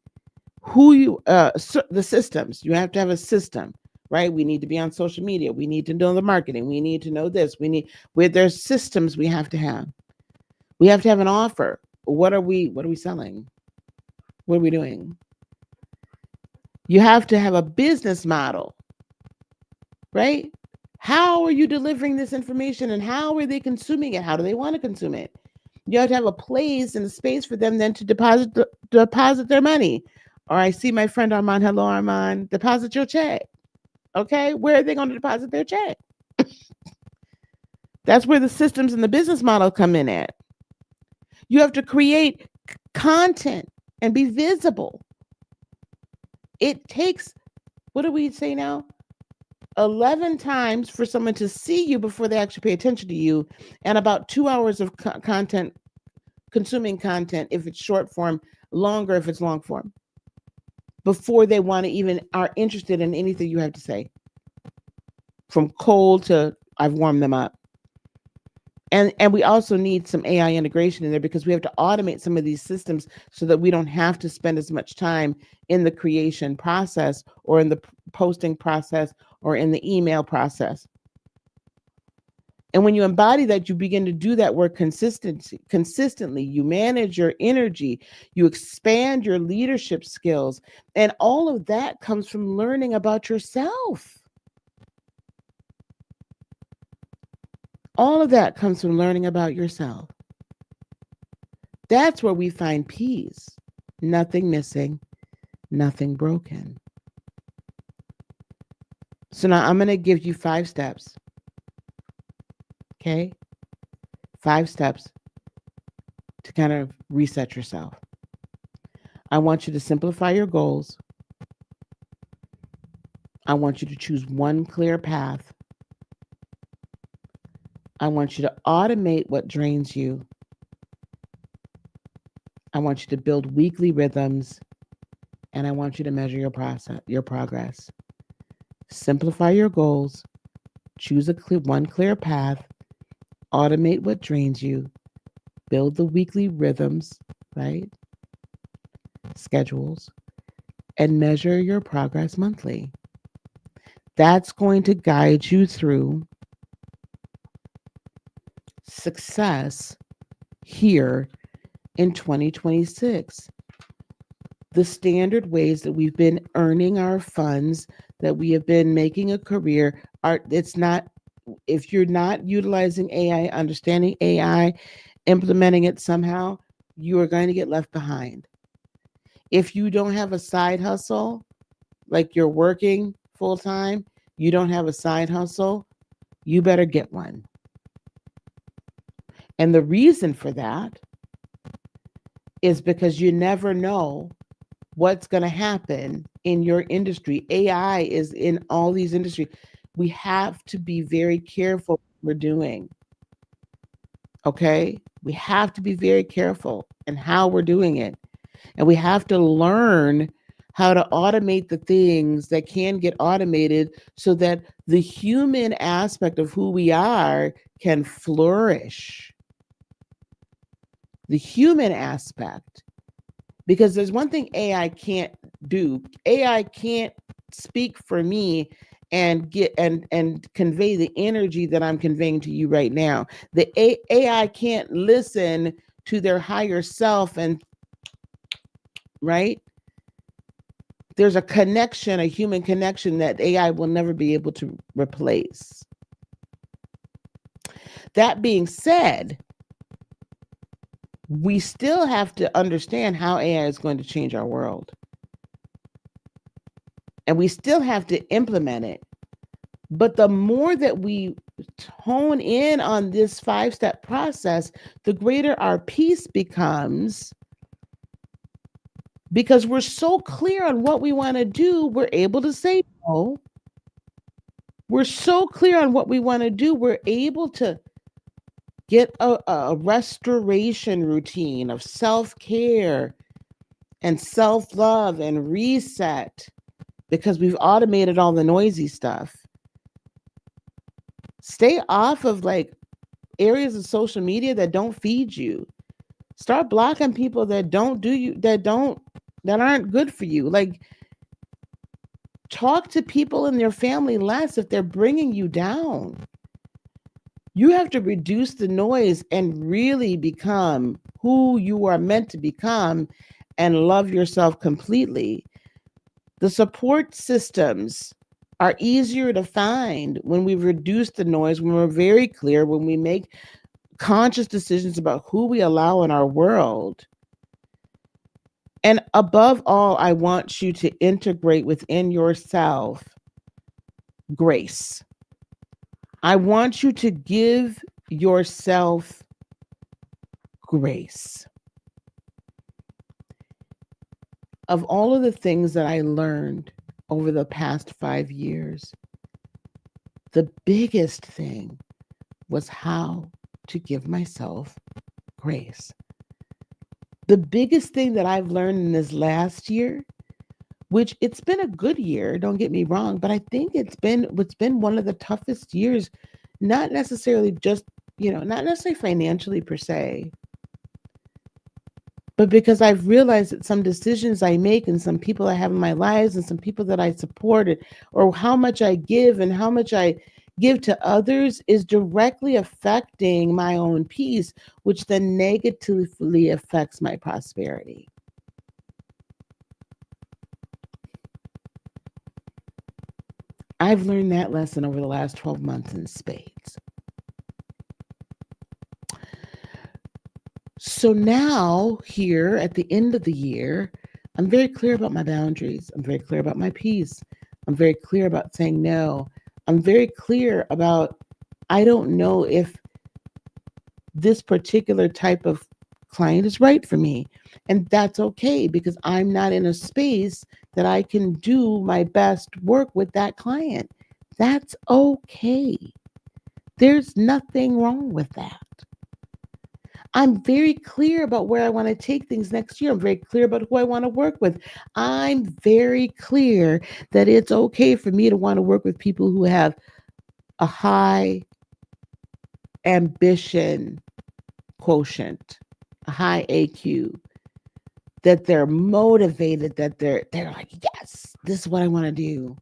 The systems, you have to have a system, right? We need to be on social media. We need to know the marketing. We need to know this. Where there's systems we have to have. We have to have an offer. What are we selling? What are we doing? You have to have a business model, right? How are you delivering this information and how are they consuming it? How do they want to consume it? You have to have a place and a space for them then to deposit their money. Or I see my friend Armand. Hello, Armand. Deposit your check. Okay, where are they going to deposit their check? That's where the systems and the business model come in at. You have to create content and be visible. It takes, what do we say now? 11 times for someone to see you before they actually pay attention to you, and about 2 hours of content, consuming content if it's short form, longer if it's long form, before they want to even are interested in anything you have to say. From cold to I've warmed them up. And we also need some AI integration in there because we have to automate some of these systems so that we don't have to spend as much time in the creation process or in the posting process or in the email process. And when you embody that, you begin to do that work consistently. You manage your energy, you expand your leadership skills, and all of that comes from learning about yourself. All of that comes from learning about yourself. That's where we find peace. Nothing missing, nothing broken. So now I'm going to give you 5 steps. Okay? 5 steps to kind of reset yourself. I want you to simplify your goals. I want you to choose one clear path. I want you to automate what drains you. I want you to build weekly rhythms, and I want you to measure your progress. Simplify your goals, choose one clear path, automate what drains you, build the weekly rhythms, right? Schedules, and measure your progress monthly. That's going to guide you through success here in 2026. The standard ways that we've been earning our funds, that we have been making a career, it's not, if you're not utilizing AI, understanding AI, implementing it somehow, you are going to get left behind. If you don't have a side hustle, like you're working full time, you don't have a side hustle, you better get one. And the reason for that is because you never know what's going to happen in your industry. AI is in all these industries. We have to be very careful what we're doing. Okay? We have to be very careful in how we're doing it. And we have to learn how to automate the things that can get automated so that the human aspect of who we are can flourish. The human aspect. Because there's one thing AI can't do. AI can't speak for me and get and convey the energy that I'm conveying to you right now. The AI can't listen to their higher self, and right? There's a connection, a human connection that AI will never be able to replace. That being said, we still have to understand how AI is going to change our world. And we still have to implement it. But the more that we hone in on this 5-step process, the greater our peace becomes. Because we're so clear on what we want to do, we're able to say no. We're so clear on what we want to do, we're able to get a restoration routine of self-care and self-love and reset because we've automated all the noisy stuff. Stay off of like areas of social media that don't feed you. Start blocking people that don't do you, that aren't good for you. Like, Talk to people in your family less if they're bringing you down. You have to reduce the noise and really become who you are meant to become and love yourself completely. The support systems are easier to find when we reduce the noise, when we're very clear, when we make conscious decisions about who we allow in our world. And above all, I want you to integrate within yourself grace. I want you to give yourself grace. Of all of the things that I learned over the past 5 years, the biggest thing was how to give myself grace. The biggest thing that I've learned in this last year, which it's been a good year, don't get me wrong, but I think it's been one of the toughest years, not necessarily just, not necessarily financially per se, but because I've realized that some decisions I make and some people I have in my lives and some people that I supported, or how much I give and how much I give to others is directly affecting my own peace, which then negatively affects my prosperity. I've learned that lesson over the last 12 months in spades. So now, here at the end of the year, I'm very clear about my boundaries. I'm very clear about my peace. I'm very clear about saying no. I'm very clear about, I don't know if this particular type of client is right for me. And that's okay because I'm not in a space that I can do my best work with that client. That's okay. There's nothing wrong with that. I'm very clear about where I want to take things next year. I'm very clear about who I want to work with. I'm very clear that it's okay for me to want to work with people who have a high ambition quotient, a high AQ, that they're motivated, that they're like, yes, this is what I want to do.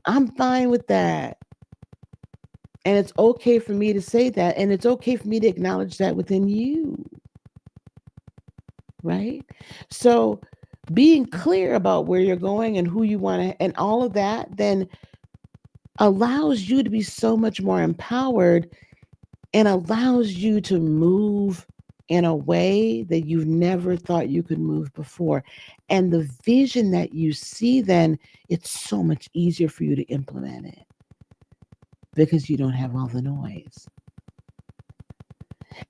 I'm fine with that. And it's okay for me to say that. And it's okay for me to acknowledge that within you. Right? So being clear about where you're going and who you want to, and all of that, then allows you to be so much more empowered and allows you to move in a way that you've never thought you could move before. And the vision that you see, then it's so much easier for you to implement it because you don't have all the noise.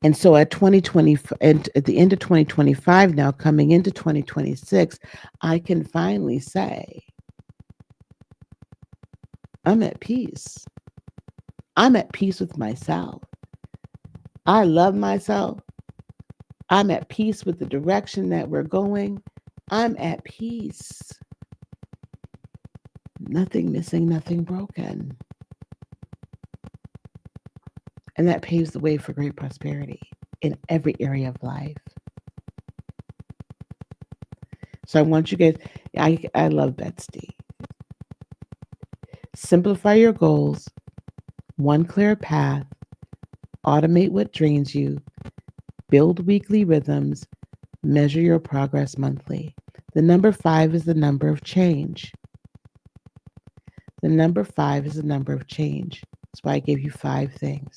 And so at 2020, and at the end of 2025, now coming into 2026, I can finally say, I'm at peace. I'm at peace with myself. I love myself. I'm at peace with the direction that we're going. I'm at peace. Nothing missing, nothing broken. And that paves the way for great prosperity in every area of life. So I want you guys, I love Betsy. Simplify your goals, one clear path, automate what drains you, build weekly rhythms, measure your progress monthly. The number 5 is the number of change. The number 5 is the number of change. That's why I gave you 5 things.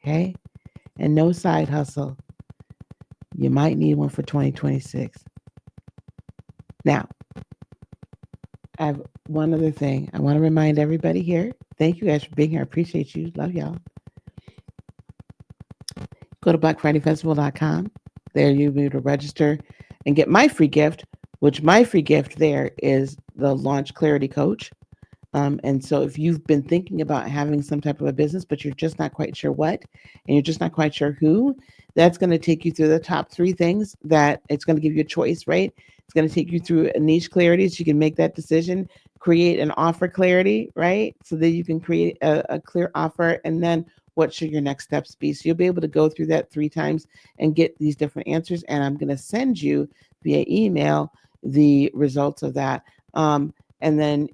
Okay? And no side hustle. You might need one for 2026. Now, I have one other thing. I want to remind everybody here. Thank you guys for being here. I appreciate you. Love y'all. Go to blackfridayfestival.com. There you'll be able to register and get my free gift, which my free gift there is the Launch Clarity Coach. And so if you've been thinking about having some type of a business, but you're just not quite sure what, and you're just not quite sure who, that's going to take you through the top 3 things that it's going to give you a choice, right? It's going to take you through a niche clarity so you can make that decision, create an offer clarity, right? So that you can create a clear offer, and then what should your next steps be? So you'll be able to go through that 3 times and get these different answers. And I'm going to send you via email the results of that. And then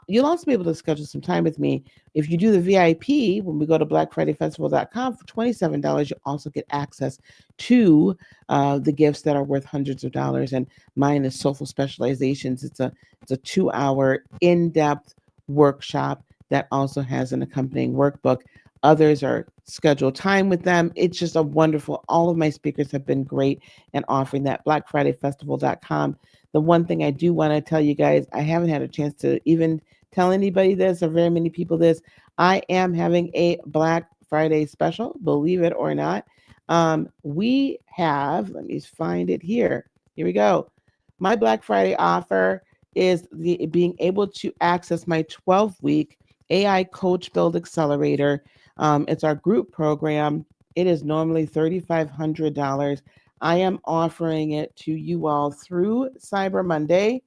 you'll also be able to schedule some time with me. If you do the VIP, when we go to blackfridayfestival.com for $27, you also get access to the gifts that are worth hundreds of dollars. And mine is Soulful Specializations. It's a 2 hour in-depth workshop that also has an accompanying workbook. Others are scheduled time with them. It's just a wonderful, all of my speakers have been great and offering that. blackfridayfestival.com. The one thing I do want to tell you guys, I haven't had a chance to even tell anybody this or very many people this. I am having a Black Friday special, believe it or not. We have, let me find it here. Here we go. My Black Friday offer is being able to access my 12-week AI Coach Build Accelerator. It's our group program. It is normally $3,500. I am offering it to you all through Cyber Monday,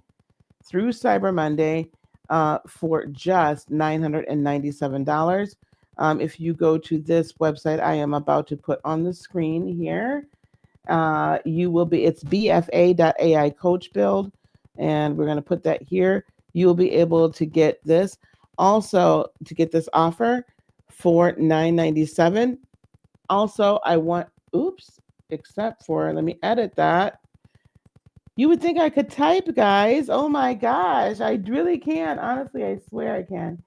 for just $997. If you go to this website, I am about to put on the screen here. It's bfa.ai coach build, and we're going to put that here. You'll be able to get this also, to get this offer for $997. Also, except for, let me edit that. You would think I could type, guys. Oh my gosh, I really can. Honestly, I swear I can.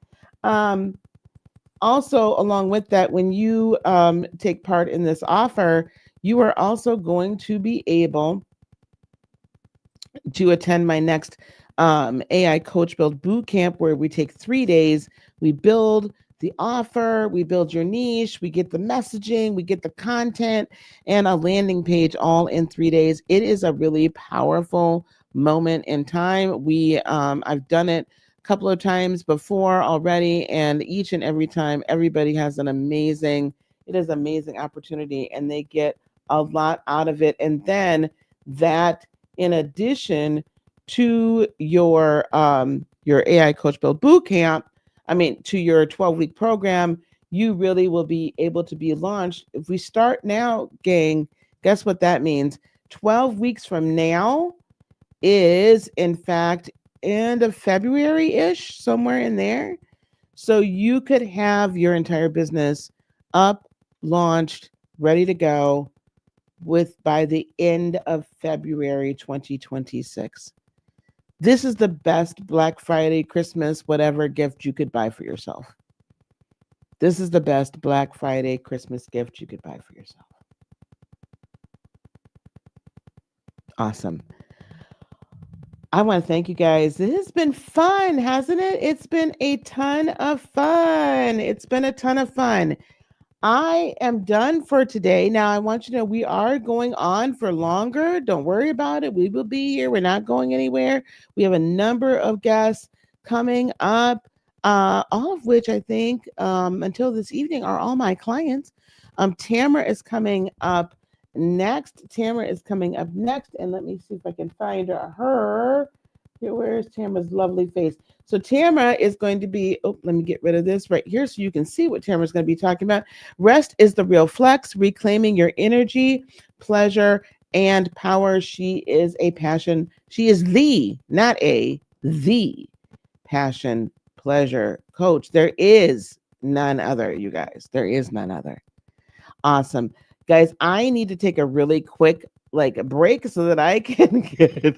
Also, along with that, when you take part in this offer, you are also going to be able to attend my next AI Coach Build Bootcamp, where we take 3 days. We build the offer, we build your niche, we get the messaging, we get the content, and a landing page all in 3 days. It is a really powerful moment in time. I've done it a couple of times before already, and each and every time, everybody has amazing opportunity, and they get a lot out of it. And then that, in addition to your AI Coach Build Bootcamp, to your 12-week program, you really will be able to be launched. If we start now, gang, guess what that means? 12 weeks from now is, in fact, end of February-ish, somewhere in there. So you could have your entire business up, launched, ready to go by the end of February 2026. This is the best Black Friday, Christmas, whatever gift you could buy for yourself. This is the best Black Friday, Christmas gift you could buy for yourself. Awesome. I want to thank you guys. This has been fun, hasn't it? It's been a ton of fun. I am done for today. Now, I want you to know we are going on for longer. Don't worry about it. We will be here. We're not going anywhere. We have a number of guests coming up, all of which I think until this evening are all my clients. Tamara is coming up next. And let me see if I can find her. Here, where's Tamara's lovely face? So Tamara is going to be, let me get rid of this right here so you can see what Tamara's going to be talking about. Rest is the real flex, reclaiming your energy, pleasure, and power. She is a passion. She is the passion pleasure coach. There is none other, you guys. There is none other. Awesome. Guys, I need to take a really quick break so that I can get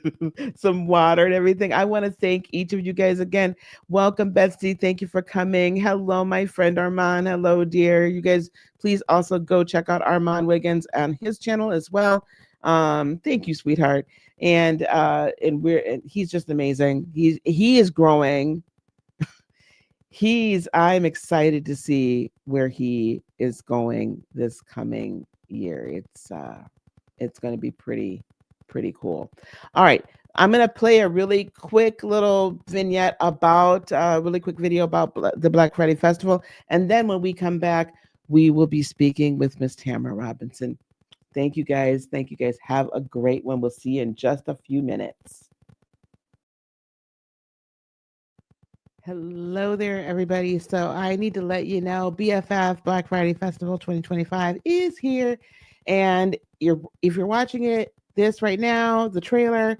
some water and everything. I want to thank each of you guys again. Welcome, Betsy. Thank you for coming. Hello, my friend Armand. Hello, dear. You guys, please also go check out Armand Wiggins on his channel as well. Thank you, sweetheart. And he's just amazing. He is growing. I'm excited to see where he is going this coming year. It's going to be pretty cool. All right. I'm going to play a really quick little vignette about really quick video about the Black Friday Festival. And then when we come back, we will be speaking with Miss Tamara Robinson. Thank you guys. Have a great one. We'll see you in just a few minutes. Hello there, everybody. So I need to let you know BFF Black Friday Festival 2025 is here. And if you're watching this right now, the trailer,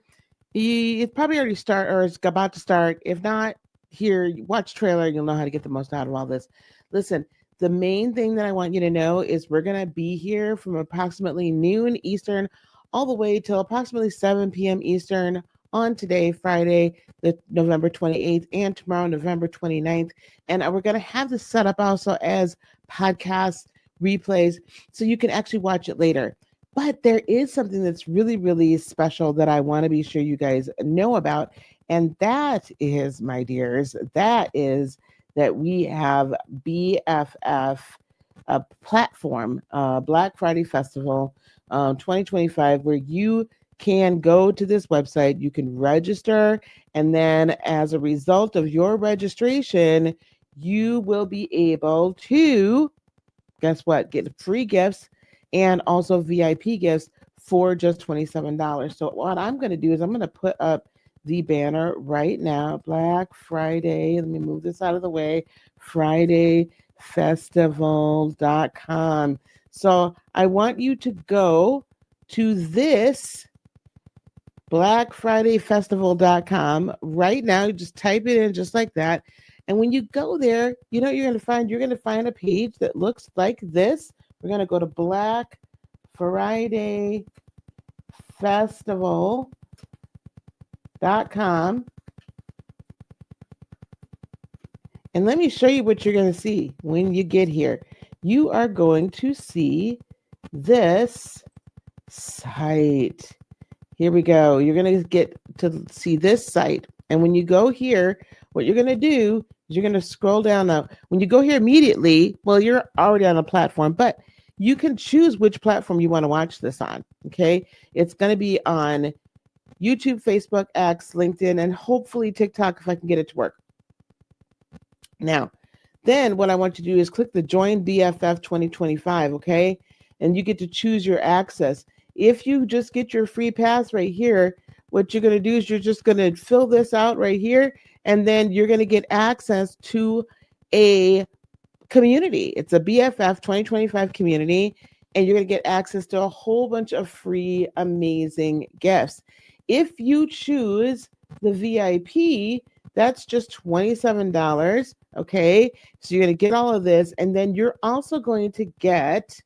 It's probably already start or it's about to start. If not, here, watch trailer and you'll know how to get the most out of all this. Listen, the main thing that I want you to know is we're gonna be here from approximately noon Eastern all the way till approximately 7 p.m. Eastern on today, Friday, the November 28th, and tomorrow, November 29th. And we're gonna have this set up also as podcast replays so you can actually watch it later. But there is something that's really, really special that I want to be sure you guys know about. And that is, my dears, that is that we have BFF, a platform, Black Friday Festival 2025, where you can go to this website, you can register, and then as a result of your registration, you will be able to guess what? Get free gifts and also VIP gifts for just $27. So what I'm going to do is I'm going to put up the banner right now. Black Friday. Let me move this out of the way. FridayFestival.com. So I want you to go to this blackfridayfestival.com right now. You just type it in just like that. And when you go there, you know what you're going to find? You're going to find a page that looks like this. We're going to go to Black Friday Festival.com. And let me show you what you're going to see when you get here. You are going to see this site. Here we go. You're going to get to see this site. And when you go here, what you're going to do is you're going to scroll down. Now, when you go here immediately, well, you're already on a platform, but you can choose which platform you want to watch this on. Okay. It's going to be on YouTube, Facebook, X, LinkedIn, and hopefully TikTok if I can get it to work. Now, then what I want you to do is click the Join BFF 2025. Okay. And you get to choose your access. If you just get your free pass right here, what you're going to do is you're just going to fill this out right here, and then you're going to get access to a community. It's a BFF 2025 community, and you're going to get access to a whole bunch of free, amazing gifts. If you choose the VIP, that's just $27. Okay. So you're going to get all of this, and then you're also going to get,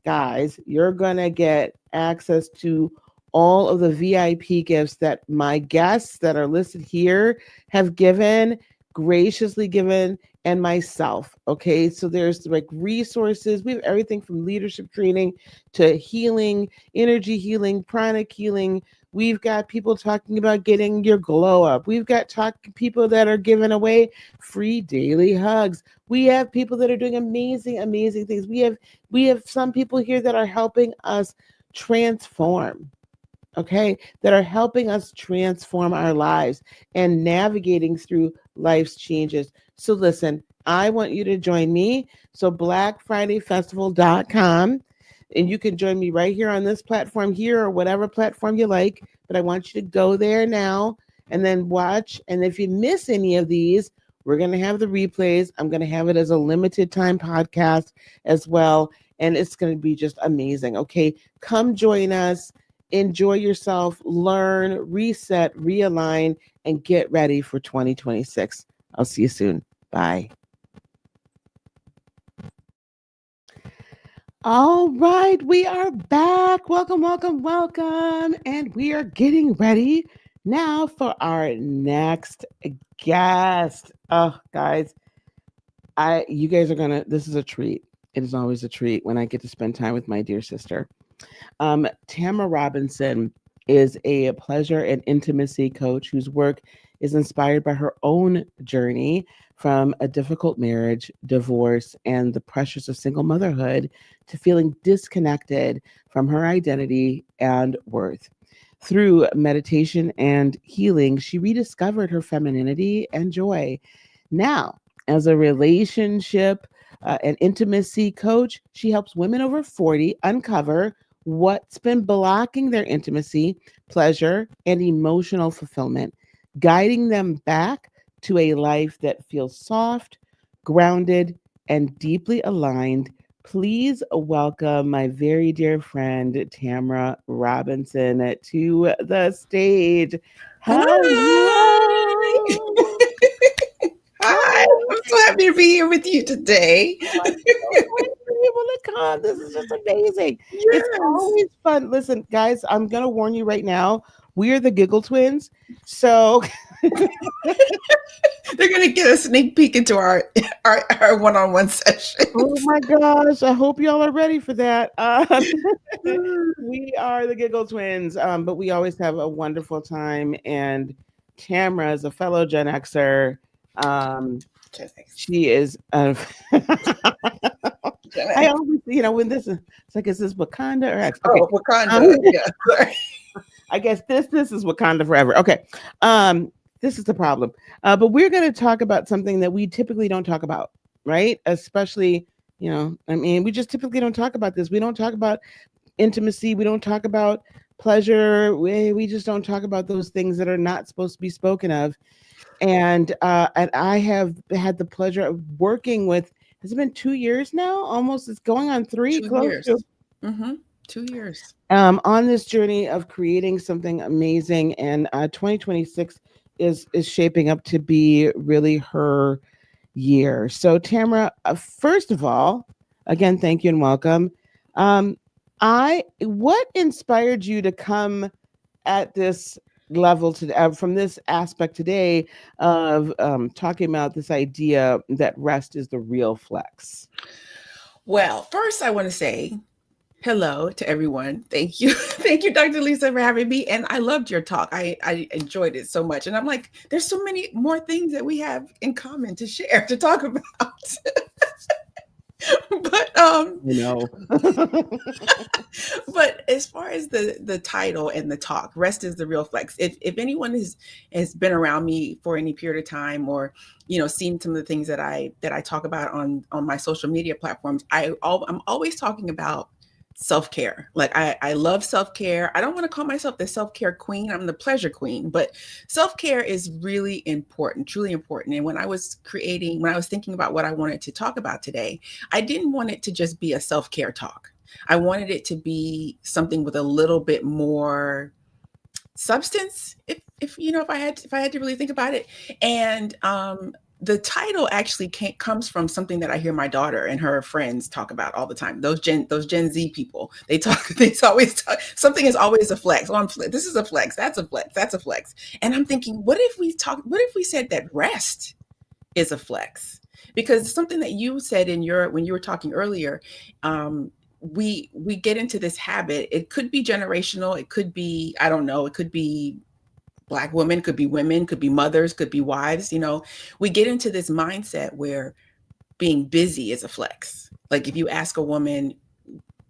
guys, you're going to get access to all of the VIP gifts that my guests that are listed here have graciously given, and myself. Okay. So there's like resources. We have everything from leadership training to healing, energy healing, pranic healing. We've got people talking about getting your glow up. We've got people that are giving away free daily hugs. We have people that are doing amazing, amazing things. We have some people here that are helping us transform, okay, that are helping us transform our lives and navigating through life's changes. So listen, I want you to join me. So blackfridayfestival.com, and you can join me right here on this platform here or whatever platform you like, but I want you to go there now and then watch. And if you miss any of these, we're going to have the replays. I'm going to have it as a limited time podcast as well. And it's going to be just amazing. Okay. Come join us, enjoy yourself, learn, reset, realign, and get ready for 2026. I'll see you soon. Bye. All right, we are back. Welcome, welcome, welcome. And we are getting ready now for our next guest. Oh, guys, you guys are gonna, this is a treat. It is always a treat when I get to spend time with my dear sister. Tamara Robinson is a pleasure and intimacy coach whose work is inspired by her own journey from a difficult marriage, divorce, and the pressures of single motherhood to feeling disconnected from her identity and worth. Through meditation and healing, she rediscovered her femininity and joy. Now, as a relationship and intimacy coach, she helps women over 40 uncover what's been blocking their intimacy, pleasure, and emotional fulfillment, guiding them back to a life that feels soft, grounded, and deeply aligned please welcome my very dear friend Tamara Robinson to the stage. Hi. Hello. Hi. Hi. I'm so happy to be here with you today. Oh, I'm so glad you're able to come. This is just amazing. It's Yes. always fun. Listen, guys, I'm going to warn you right now. We are the Giggle Twins. So, They're gonna get a sneak peek into our one-on-one oh sessions. my gosh, I hope y'all are ready for that. We are the Giggle Twins, but we always have a wonderful time. And Tamara is a fellow Gen Xer. Um, Gen X. she is. Gen I X. always, when this is, it's like, is this Wakanda or X? Okay. Oh, Um, Wakanda. Yeah. Sorry. I guess this is Wakanda forever. Okay. Um, this is the problem. But we're going to talk about something that we typically don't talk about, right? Especially, I mean, we just typically don't talk about this. We don't talk about intimacy. We don't talk about pleasure. We just don't talk about those things that are not supposed to be spoken of. And I have had the pleasure of working with. Has it been 2 years now? Almost. It's going on three, Two close years. to. Mm-hmm. 2 years. On this journey of creating something amazing, and 2026 is shaping up to be really her year. So, Tamara, first of all, again, thank you and welcome. Um, I What inspired you to come at this level to from this aspect today of talking about this idea that rest is the real flex? Well, first I want to say hello to everyone. Thank you. Thank you, Dr. Lisa, for having me. And I loved your talk. I enjoyed it so much. And I'm like, there's so many more things that we have in common to share, to talk about. but You know. but as far as the title and the talk, rest is the real flex. If anyone has been around me for any period of time, or seen some of the things that I talk about on my social media platforms, I'm always talking about self-care. Like I love self-care. I don't want to call myself the self-care queen. I'm the pleasure queen, but self-care is really important, truly important. And when I was thinking about what I wanted to talk about today, I didn't want it to just be a self-care talk. I wanted it to be something with a little bit more substance, if I had to really think about it. And the title actually comes from something that I hear my daughter and her friends talk about all the time. Those Gen Z people, they talk. They always talk, something is always a flex. Oh, this is a flex. That's a flex. That's a flex. And I'm thinking, what if we talk? What if we said that rest is a flex? Because something that you said when you were talking earlier, um, we get into this habit. It could be generational. It could be, I don't know. It could be Black women, could be mothers, could be wives. We get into this mindset where being busy is a flex. Like if you ask a woman,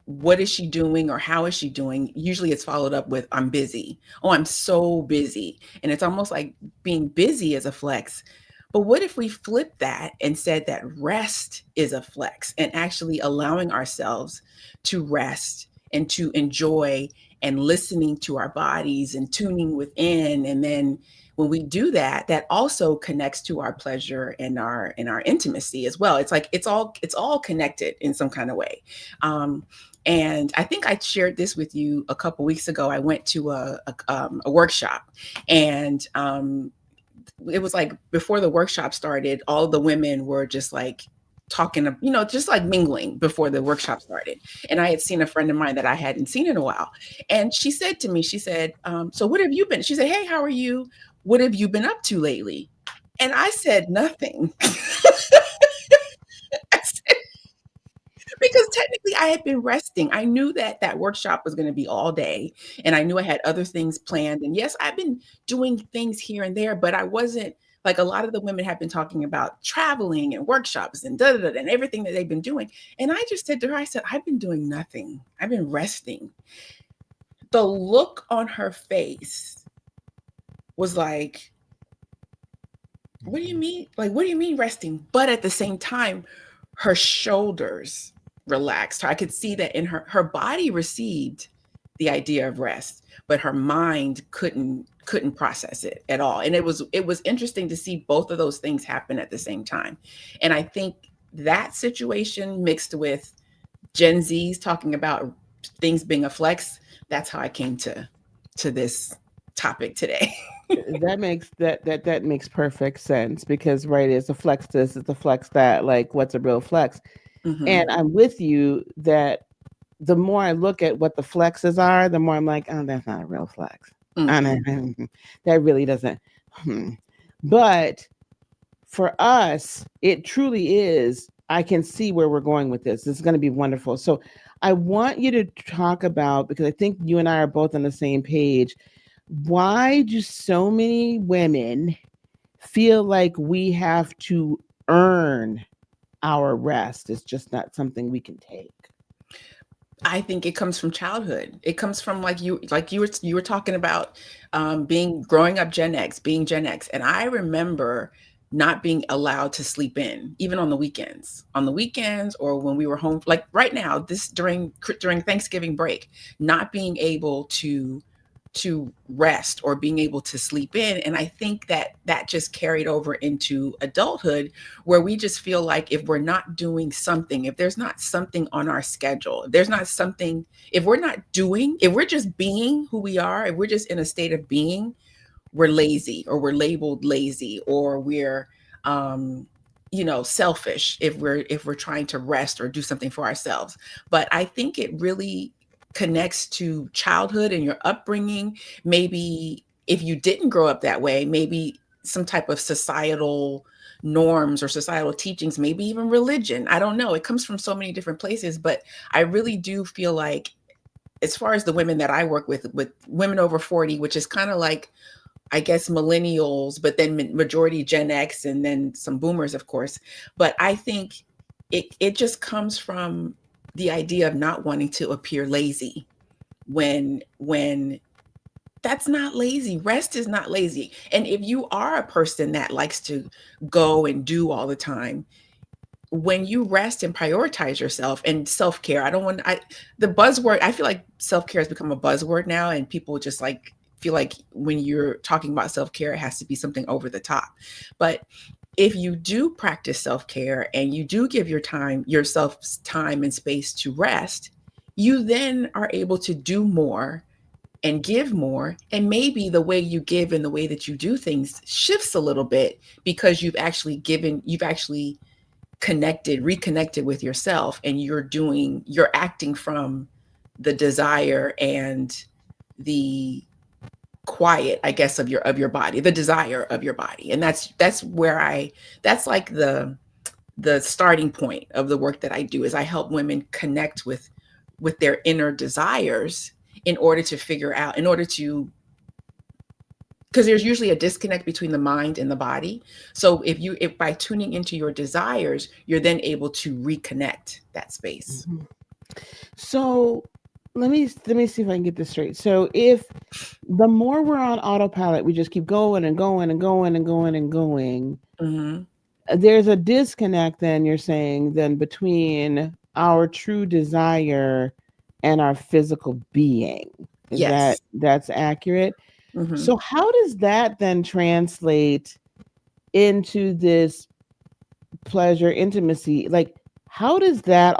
what is she doing or how is she doing, usually it's followed up with, I'm busy. Oh, I'm so busy. And it's almost like being busy is a flex. But what if we flip that and said that rest is a flex, and actually allowing ourselves to rest and to enjoy and listening to our bodies and tuning within? And then when we do that, that also connects to our pleasure and our intimacy as well. It's like it's all connected in some kind of way. um, and I think I shared this with you a couple weeks ago. I went to a workshop, and it was like before the workshop started, all the women were just like talking, just like mingling before the workshop started. And I had seen a friend of mine that I hadn't seen in a while. And she said to me, she said, so what have you been? She said, hey, how are you? What have you been up to lately? And I said, nothing. I said, because technically I had been resting. I knew that that workshop was going to be all day, and I knew I had other things planned. And yes, I've been doing things here and there, but I wasn't like a lot of the women have been talking about traveling and workshops and da da da and everything that they've been doing. And I just said to her, I said, I've been doing nothing. I've been resting. The look on her face was like, what do you mean? Like, what do you mean resting? But at the same time, her shoulders relaxed. I could see that in her body received the idea of rest, but her mind couldn't process it at all. And it was interesting to see both of those things happen at the same time. And I think that situation mixed with Gen Z's talking about things being a flex. That's how I came to this topic today. That makes perfect sense because right, it's a flex this, it's a flex that. Like, what's a real flex? Hmm. And I'm with you that the more I look at what the flexes are, the more I'm like, oh, that's not a real flex. Mm-mm. That really doesn't. Hmm. But for us, it truly is. I can see where we're going with this. This is going to be wonderful. So, I want you to talk about, because I think you and I are both on the same page. Why do so many women feel like we have to earn our rest? It's just not something we can take. I think it comes from childhood. It comes from like you were talking about being growing up Gen X, being Gen X, and I remember not being allowed to sleep in even on the weekends. On the weekends or when we were home, like right now, this during Thanksgiving break, not being able to rest or being able to sleep in. And I think that that just carried over into adulthood, where we just feel like if we're not doing something, if there's not something on our schedule, if there's not something, if we're not doing, if we're just being who we are, if we're just in a state of being, we're lazy, or we're labeled lazy, or we're selfish if we're trying to rest or do something for ourselves. But I think it really connects to childhood and your upbringing. Maybe if you didn't grow up that way, maybe some type of societal norms or societal teachings, maybe even religion. I don't know, it comes from so many different places. But I really do feel like, as far as the women that I work with women over 40, which is kind of like, I guess, millennials, but then majority Gen X, and then some boomers, of course. But I think it just comes from the idea of not wanting to appear lazy, when that's not lazy. Rest is not lazy. And if you are a person that likes to go and do all the time, when you rest and prioritize yourself and self-care, the buzzword, I feel like self-care has become a buzzword now, and people just like feel like when you're talking about self-care, it has to be something over the top. But if you do practice self-care and you do give yourself time and space to rest, you then are able to do more and give more. And maybe the way you give and the way that you do things shifts a little bit, because you've actually reconnected with yourself, and you're acting from the desire and the quiet, I guess, of your body, the desire of your body. And that's like the starting point of the work that I do, is I help women connect with their inner desires, in order to, because there's usually a disconnect between the mind and the body. So if by tuning into your desires, you're then able to reconnect that space. Mhm. So let me see if I can get this straight. So if the more we're on autopilot, we just keep going and going and going and going and going, Hmm. there's a disconnect, then you're saying, then between our true desire and our physical being. Is Yes. that's accurate? Hmm. So how does that then translate into this pleasure, intimacy? Like, how does that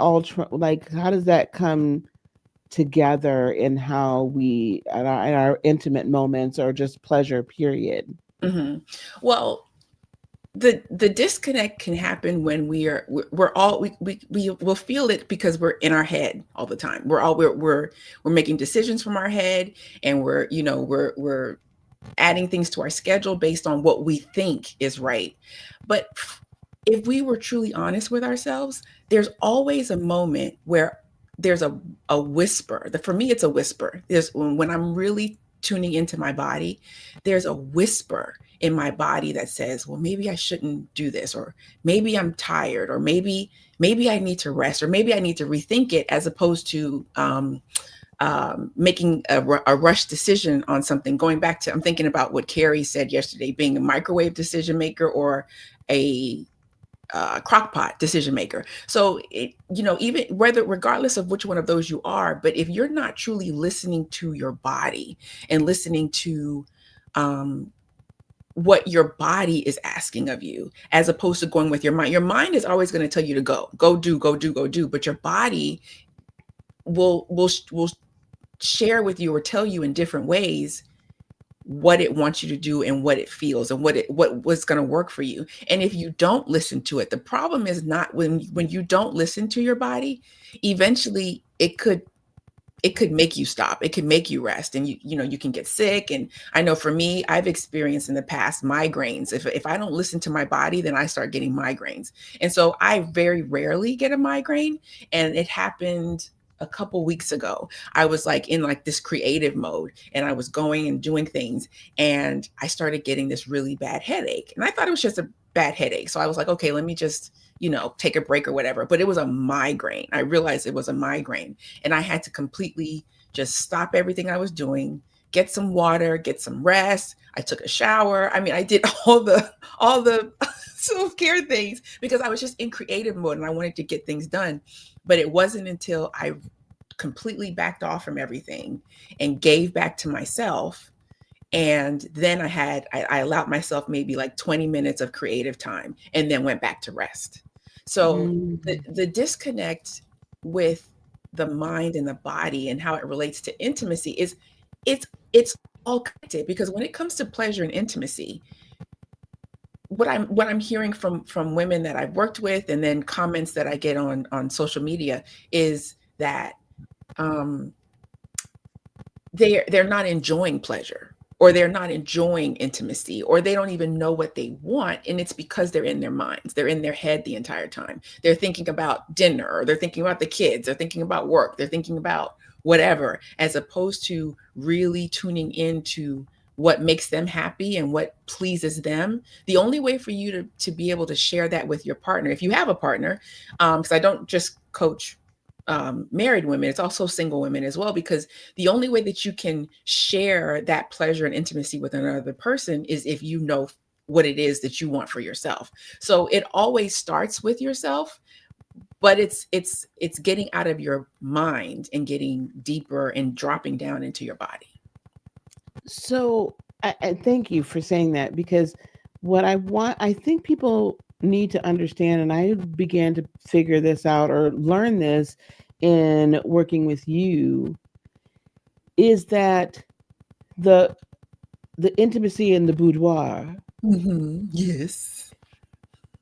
like, how does that come together in how we, in our intimate moments or just pleasure, period? Hmm. Well, the disconnect can happen when we're all we will feel it, because we're in our head all the time. We're making decisions from our head, and we're adding things to our schedule based on what we think is right. But if we were truly honest with ourselves, there's always a moment where there's a whisper. For me, it's a whisper. There's when I'm really tuning into my body, there's a whisper in my body that says, well, maybe I shouldn't do this, or maybe I'm tired, or maybe I need to rest, or maybe I need to rethink it, as opposed to making a rush decision on something. Going back to, I'm thinking about what Carrie said yesterday, being a microwave decision maker, or a crockpot decision maker. So even whether, regardless of which one of those you are, but if you're not truly listening to your body and listening to um, what your body is asking of you, as opposed to going with your mind. Your mind is always going to tell you to go do, go do, go do, but your body will share with you or tell you in different ways what it wants you to do and what it feels and what was going to work for you. And if you don't listen to it, the problem is not when you don't listen to your body, eventually it could make you stop. It could make you rest, and you can get sick. And I know for me, I've experienced in the past migraines. If I don't listen to my body, then I start getting migraines. And so I very rarely get a migraine. And it happened a couple weeks ago. I was like in like this creative mode, and I was going and doing things, and I started getting this really bad headache. And I thought it was just a bad headache. So I was like, okay, let me just take a break or whatever. But it was a migraine. I realized it was a migraine. And I had to completely just stop everything I was doing, get some water, get some rest. I took a shower. I mean, I did all the self-care things because I was just in creative mode and I wanted to get things done. But it wasn't until I completely backed off from everything and gave back to myself, and then I allowed myself maybe like 20 minutes of creative time and then went back to rest. So Mm. the disconnect with the mind and the body and how it relates to intimacy is it's all connected, because when it comes to pleasure and intimacy, what I'm hearing from women that I've worked with, and then comments that I get on social media, is that um they're not enjoying pleasure, or they're not enjoying intimacy, or they don't even know what they want. And it's because they're in their minds, they're in their head the entire time. They're thinking about dinner, or they're thinking about the kids, they're thinking about work, they're thinking about whatever, as opposed to really tuning into what makes them happy and what pleases them. The only way for you to be able to share that with your partner, if you have a partner, because I don't just coach married women, it's also single women as well, because the only way that you can share that pleasure and intimacy with another person is if you know what it is that you want for yourself. So it always starts with yourself, but it's getting out of your mind and getting deeper and dropping down into your body. So I thank you for saying that, because what I think people need to understand, and I began to figure this out or learn this in working with you, is that the the intimacy in the boudoir, Yes.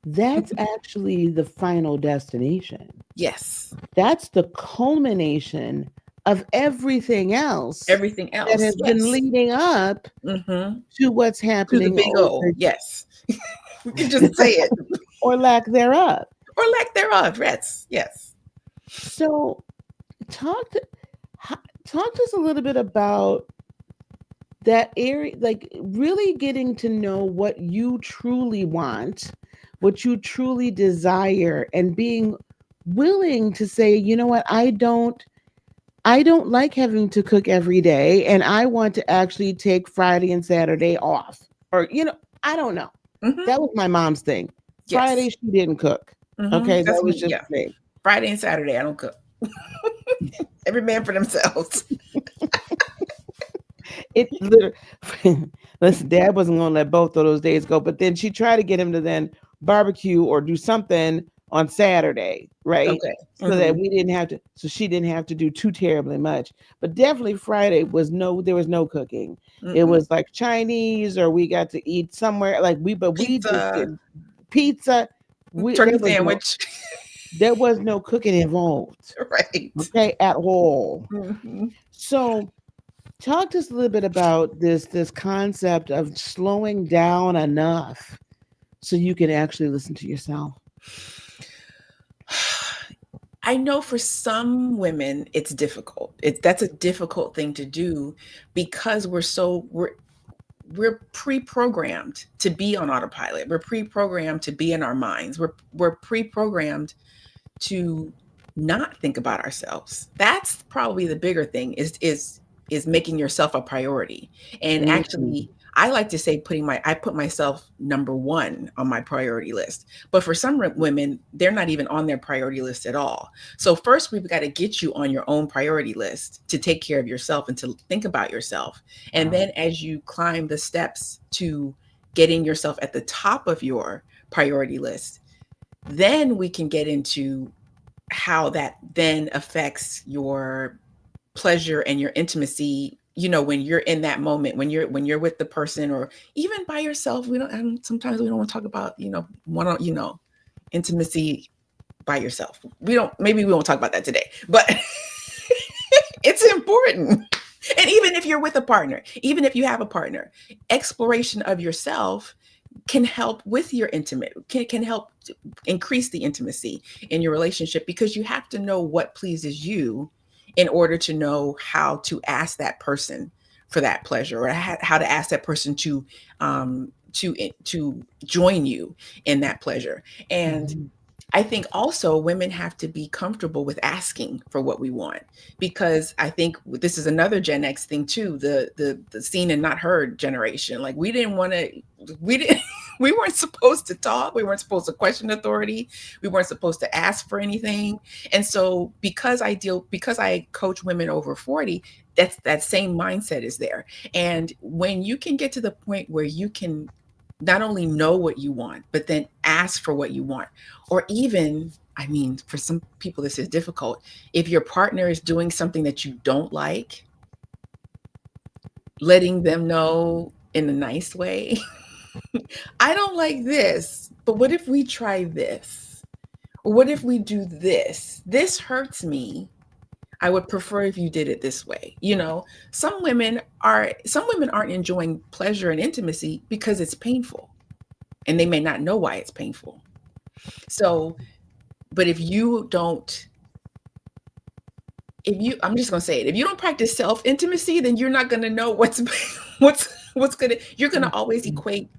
that's actually the final destination. Yes. That's the culmination of everything else Everything that else. has been Yes. leading up Hmm. to what's To the happening big over O. Yes. We can just say it. or lack thereof. Or lack thereof. Yes. Yes. So talk to talk to us a little bit about that area, like really getting to know what you truly want, what you truly desire, and being willing to say, you know what, I don't like having to cook every day, and I want to actually take Friday and Saturday off. Or, I don't know. Hmm. That was my mom's thing. Friday Yes. she didn't cook. Hmm. Okay, that That's was me. just Yeah. the thing. Friday and Saturday, I don't cook. Every man for themselves. It literally listen, dad wasn't gonna let both of those days go, but then she tried to get him to then barbecue or do something on Saturday, right? Okay. So that Hmm. we didn't have to, so she didn't have to do too terribly much. But definitely Friday there was no cooking. It Mm-mm. was like Chinese, or we got to eat somewhere like but we just Pizza, did pizza. turkey sandwich. There was no cooking involved. Right. Okay, at all. Hmm. So talk to us a little bit about this concept of slowing down enough so you can actually listen to yourself. I know for some women it's difficult. That's a difficult thing to do, because we're pre-programmed to be on autopilot. We're pre-programmed to be in our minds. We're pre-programmed to not think about ourselves. That's probably the bigger thing, is making yourself a priority. And Mm. actually, I like to say I put myself number one on my priority list. But for some women, they're not even on their priority list at all. So first we've got to get you on your own priority list to take care of yourself and to think about yourself. And then as you climb the steps to getting yourself at the top of your priority list, then we can get into how that then affects your pleasure and your intimacy, when you're in that moment, when you're with the person, or even by yourself. We don't and sometimes we don't want to talk about, one on, intimacy by yourself. Maybe we won't talk about that today, but it's important. And even if you're with a partner, even if you have a partner, exploration of yourself can help with your intimate, can help increase the intimacy in your relationship, because you have to know what pleases you in order to know how to ask that person for that pleasure, or how to ask that person to join you in that pleasure. And Mhm. I think also women have to be comfortable with asking for what we want, because I think this is another Gen X thing too, the seen and not heard generation. Like, we didn't we weren't supposed to talk, we weren't supposed to question authority, we weren't supposed to ask for anything. And so because I coach women over 40, that same mindset is there. And when you can get to the point where you can not only know what you want, but then ask for what you want, or even, I mean, for some people, this is difficult. If your partner is doing something that you don't like, letting them know in a nice way, I don't like this, but what if we try this? Or what if we do this? This hurts me. I would prefer if you did it this way. Some women aren't enjoying pleasure and intimacy because it's painful, and they may not know why it's painful. So, but I'm just gonna say it. If you don't practice self intimacy, then you're not gonna know you're gonna always Mhm. equate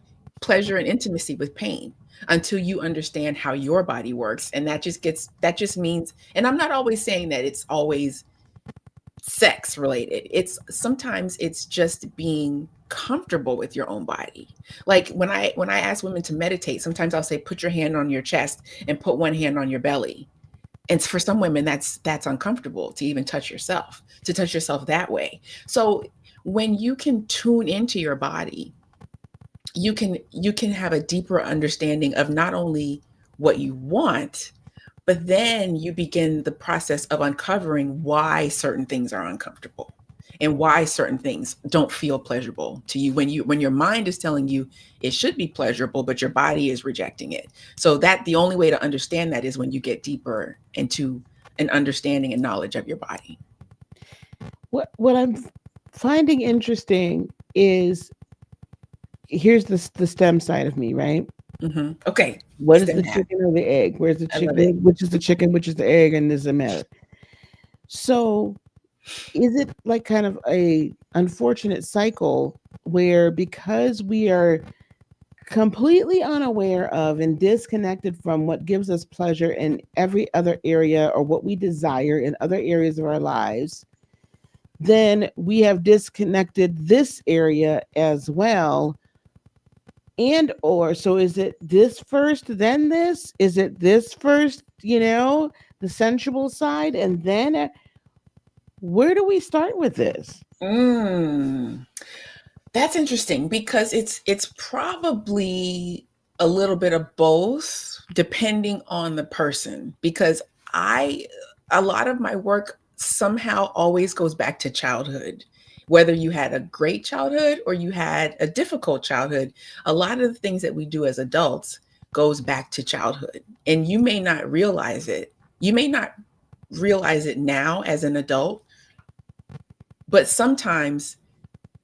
pleasure and intimacy with pain until you understand how your body works. And that just means, and I'm not always saying that it's always sex related. Sometimes it's just being comfortable with your own body. Like, when I ask women to meditate, sometimes I'll say, put your hand on your chest and put one hand on your belly. And for some women, that's uncomfortable to even to touch yourself that way. So when you can tune into your body, you can have a deeper understanding of not only what you want, but then you begin the process of uncovering why certain things are uncomfortable, and why certain things don't feel pleasurable to you, when your mind is telling you it should be pleasurable, but your body is rejecting it. So that the only way to understand that is when you get deeper into an understanding and knowledge of your body. What I'm finding interesting is, here's the STEM side of me, right? Okay. What is Stem the hat. chicken or the egg? Where's the I love it. chicken? Which is the chicken? Which is the egg? And does it matter? So, is it like kind of a unfortunate cycle where, because we are completely unaware of and disconnected from what gives us pleasure in every other area, or what we desire in other areas of our lives, then we have disconnected this area as well? And or so, is it this first, then this? Is it this first, the sensual side, and then where do we start with this? Mm. That's interesting, because it's probably a little bit of both, depending on the person, because I a lot of my work somehow always goes back to childhood. Whether you had a great childhood or you had a difficult childhood, a lot of the things that we do as adults goes back to childhood. And you may not realize it. You may not realize it now as an adult, but sometimes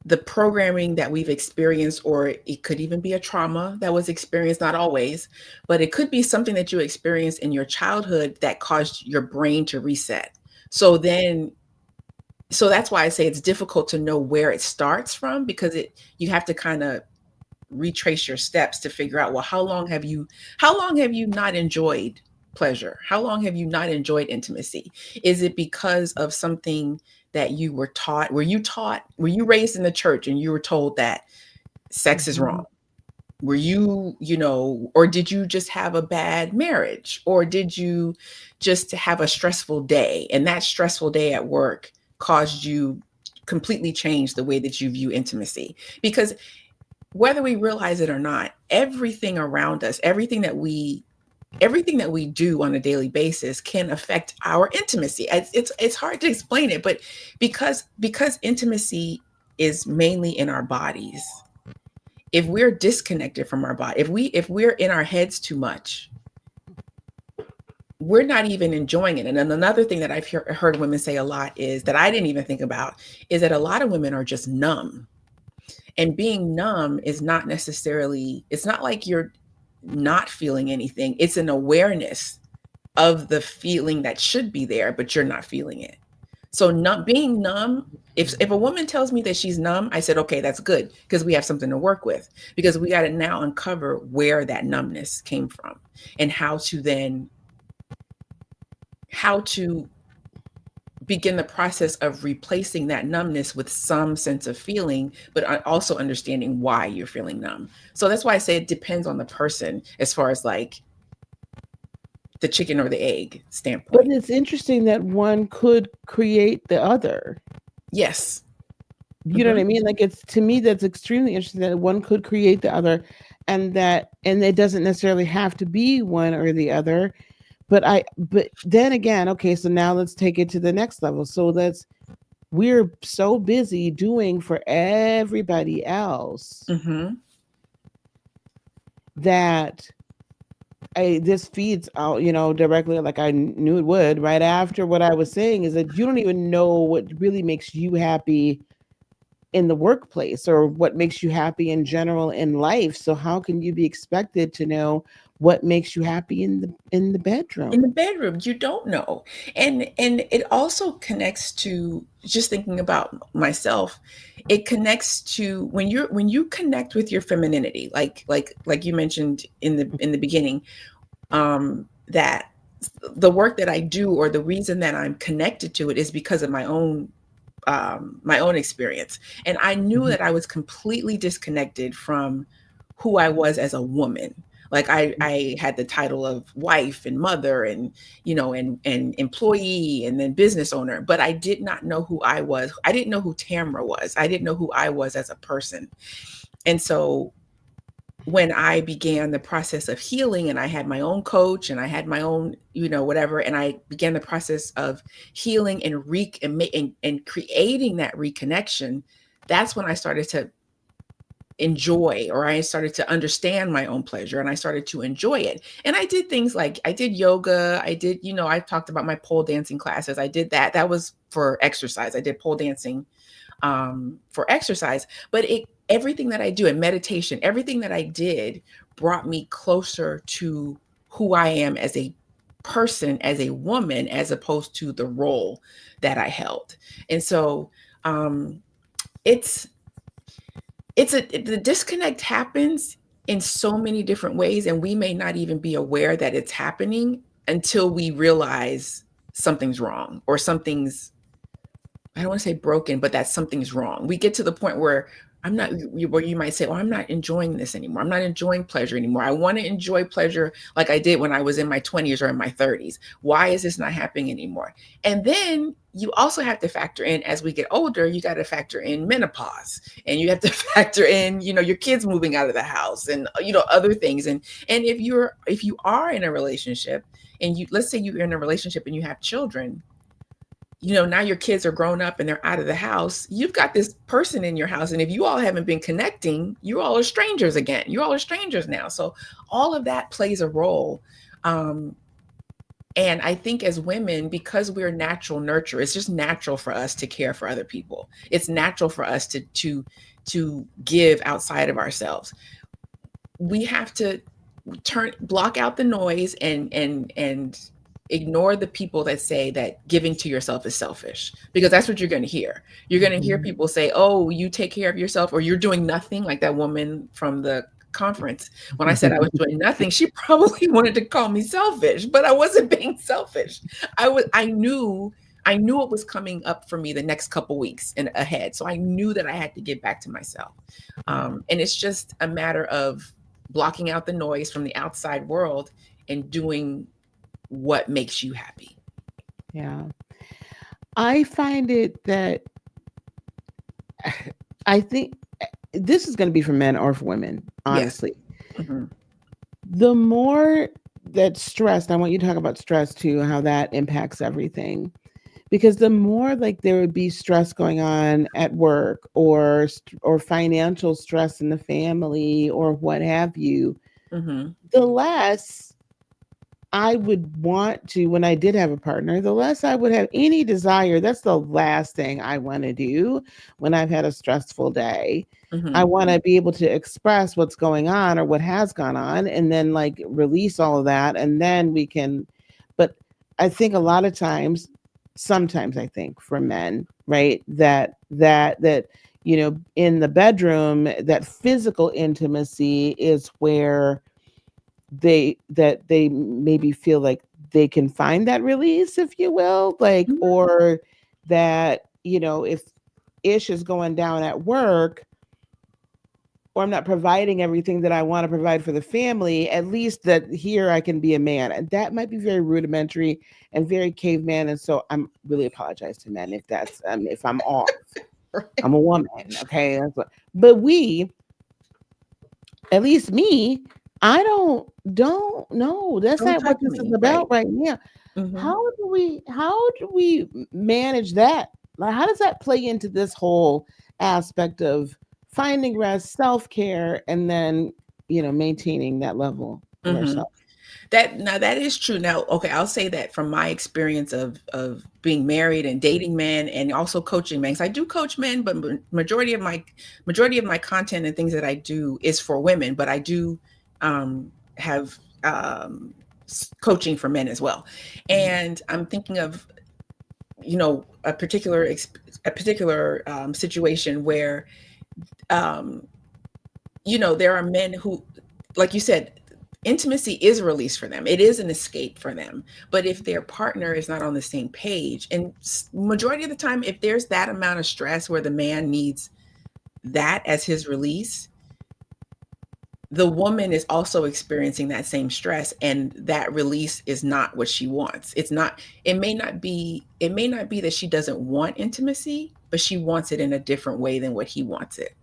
the programming that we've experienced, or it could even be a trauma that was experienced, not always, but it could be something that you experienced in your childhood that caused your brain to reset. So then, so that's why I say it's difficult to know where it starts from, because you have to kind of retrace your steps to figure out, well, how long have you not enjoyed pleasure? How long have you not enjoyed intimacy? Is it because of something that you were taught? Were you raised in the church and you were told that sex is wrong? Mhm. Were or did you just have a bad marriage, or did you just have a stressful day, and that stressful day at work caused you completely change the way that you view intimacy? Because whether we realize it or not, everything around us, everything that we do on a daily basis can affect our intimacy. It's hard to explain it, but because intimacy is mainly in our bodies, if we're disconnected from our body, if we're in our heads too much, we're not even enjoying it. And then another thing that I've heard women say a lot is that I didn't even think about is that a lot of women are just numb. And being numb is not necessarily, it's not like you're not feeling anything. It's an awareness of the feeling that should be there, but you're not feeling it. So not being numb, if a woman tells me that she's numb, I said, okay, that's good because we have something to work with, because we got to now uncover where that numbness came from and how to begin the process of replacing that numbness with some sense of feeling, but also understanding why you're feeling numb. So that's why I say it depends on the person as far as like the chicken or the egg But standpoint. it's interesting that one could create the other. Yes. You know what Hmm. I mean? Like, it's, to me, that's extremely interesting that one could create the other, and it doesn't necessarily have to be one or the other. But then again, okay, so now let's take it to the next level. So we're so busy doing for everybody else Hmm. that this feeds out, directly, like I knew it would, right after what I was saying, is that you don't even know what really makes you happy in the workplace or what makes you happy in general in life. So how can you be expected to know what makes you happy in the In bedroom? the bedroom, you don't know. And it also connects to, just thinking about myself, it connects to when you connect with your femininity, like you mentioned in the beginning, that the work that I do, or the reason that I'm connected to it, is because of my own experience. And I knew Mhm. that I was completely disconnected from who I was as a woman. Like I had the title of wife and mother and, and employee and then business owner, but I did not know who I was. I didn't know who Tamra was. I didn't know who I was as a person. And so when I began the process of healing, and I had my own coach and I had my own, whatever, and I began the process of healing and creating that reconnection, that's when I started to enjoy, or I started to understand my own pleasure, and I started to enjoy it. And I did things like I did yoga, I talked about my pole dancing classes. I did that. That was for exercise. I did pole dancing for exercise, but everything that I do in meditation, everything that I did brought me closer to who I am as a person, as a woman, as opposed to the role that I held. And so um, it's the disconnect happens in so many different ways, and we may not even be aware that it's happening until we realize something's wrong, or something's, I don't want to say broken, but that something's wrong. We get to the point where where you might say, "Oh, I'm not enjoying this anymore. I'm not enjoying pleasure anymore. I want to enjoy pleasure like I did when I was in my 20s or in my 30s. Why is this not happening anymore?" And then you also have to factor in, as we get older, you got to factor in menopause, and you have to factor in, your kids moving out of the house, and other things. And if you are in a relationship, and let's say you're in a relationship and you have children, now your kids are grown up and they're out of the house. You've got this person in your house. And if you all haven't been connecting, you all are strangers again. You all are strangers now. So all of that plays a role. Um, and I think as women, because we're natural nurture, it's just natural for us to care for other people. It's natural for us to give outside of ourselves. We have to block out the noise, and ignore the people that say that giving to yourself is selfish, because that's what you're going to hear. You're going to hear Mhm. people say, "Oh, you take care of yourself," or "You're doing nothing," like that woman from the conference. When I said I was doing nothing, she probably wanted to call me selfish, but I wasn't being selfish. I knew it was coming up for me the next couple weeks and ahead, so I knew that I had to get back to myself. And it's just a matter of blocking out the noise from the outside world and doing what makes you happy. Yeah. I find it that I think this is going to be for men or for women, Yes. honestly. Hmm. The more that stress, I want you to talk about stress too, how that impacts everything. Because the more like there would be stress going on at work or financial stress in the family or what have you, Hmm. the less I would want to, when I did have a partner, the less I would have any desire. That's the last thing I want to do when I've had a stressful day. I Hmm. want to be able to express what's going on or what has gone on and then like release all of that. And then we can, but I think a lot of times, sometimes I think for men, right, that, in the bedroom, that physical intimacy is where they maybe feel like they can find that release, if you will, like, or that, if ish is going down at work or I'm not providing everything that I want to provide for the family, at least that here I can be a man. And that might be very rudimentary and very caveman. And so I'm really apologize to men if that's if I'm off. I'm a woman, okay? But we, at least me, I don't know. That's Don't not what touch this is me. about Right. right now. Hmm. How do we manage that? Like, how does that play into this whole aspect of finding rest, self-care, and then, maintaining that level of Hmm. ourselves? That now that is true. Now, okay, I'll say that from my experience of being married and dating men and also coaching men. 'Cause I do coach men, but majority of my content and things that I do is for women. But I do have coaching for men as well. Mhm. And I'm thinking of a particular situation where um, there are men who, like you said, intimacy is a release for them. It is an escape for them. But if their partner is not on the same page, and majority of the time, if there's that amount of stress where the man needs that as his release, the woman is also experiencing that same stress, and that release is not what she wants. It's not, it may not be that she doesn't want intimacy, but she wants it in a different way than what he wants it.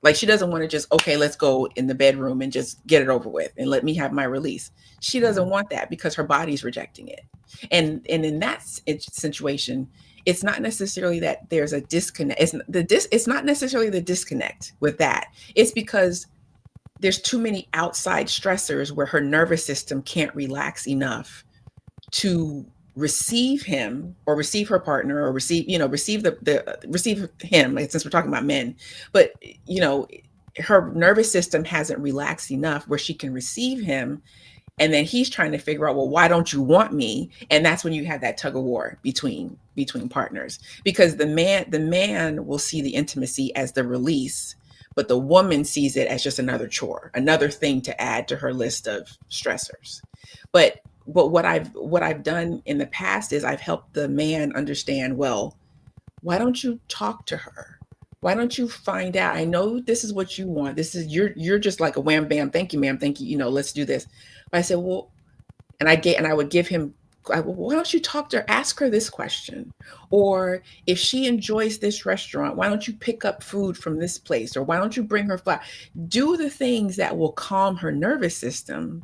Like, she doesn't want to just, okay, let's go in the bedroom and just get it over with and let me have my release. She doesn't want that because her body's rejecting it. And in that situation, it's not necessarily that there's a disconnect. It's not necessarily the disconnect with that. It's because there's too many outside stressors where her nervous system can't relax enough to receive him or receive her partner or receive him, like, since we're talking about men. But you know her nervous system hasn't relaxed enough where she can receive him, and then he's trying to figure out, well, why don't you want me? And that's when you have that tug of war between partners, because the man will see the intimacy as the release, but the woman sees it as just another chore, another thing to add to her list of stressors. But what I've done in the past is I've helped the man understand, well, why don't you talk to her? Why don't you find out? I know this is what you want. This is, you're just like a wham bam, thank you, ma'am, thank you, let's do this. But I said, well, and I would give him, why don't you talk to her, ask her this question? Or if she enjoys this restaurant, why don't you pick up food from this place? Or why don't you bring her flour? Do the things that will calm her nervous system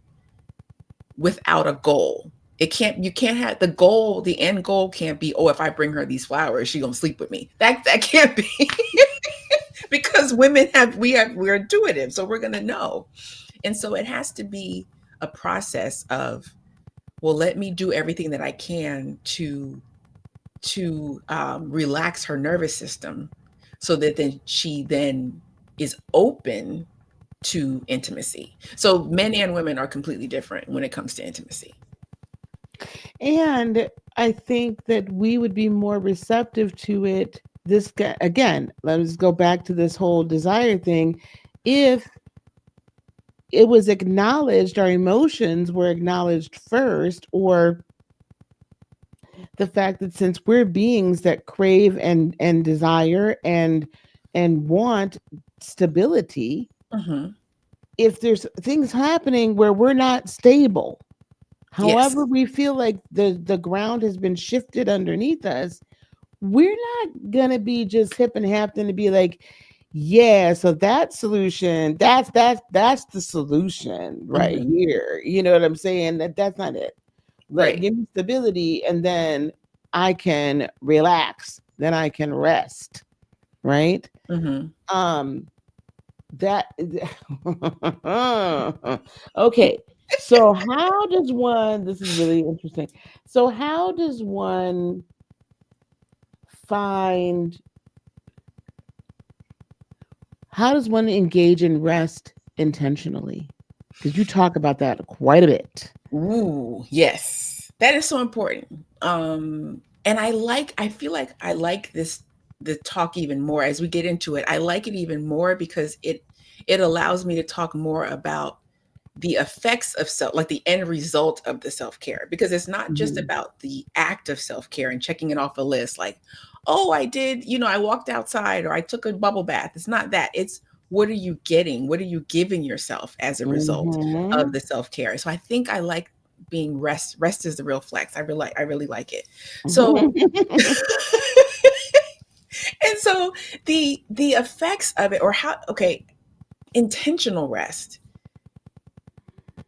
without a goal. You can't have the goal, the end goal can't be, oh, if I bring her these flowers, she gonna sleep with me. That can't be. Because women we're intuitive, so we're gonna know. And so it has to be a process of, well, let me do everything that I can to relax her nervous system, so that then she then is open to intimacy. So men and women are completely different when it comes to intimacy. And I think that we would be more receptive to it. Again, let's go back to this whole desire thing. If it was acknowledged, our emotions were acknowledged first, or the fact that since we're beings that crave and desire and want stability, Hmm. if there's things happening where we're not stable, Yes. however we feel like the ground has been shifted underneath us, we're not gonna be just hip and happen to be like, Yeah, so that solution, that's the solution right Hmm. here. You know what I'm saying? That's not it. Let Right. give me stability and then I can relax. Then I can rest, right? Hmm. Um that okay. So how does one this is really interesting. So find how does one engage in rest intentionally? Because you talk about that quite a bit. Ooh, yes. That is so important. And I feel like I like the talk even more as we get into it. I like it even more because it allows me to talk more about the effects of self, like the end result of the self-care, because it's not just Mhm. about the act of self-care and checking it off a list like, oh, I did, I walked outside or I took a bubble bath. It's not that. It's what are you getting? What are you giving yourself as a result of Mhm. the self-care? So I think I like being rest is the real flex. I really like it. So and so the effects of it, or how, okay, intentional rest,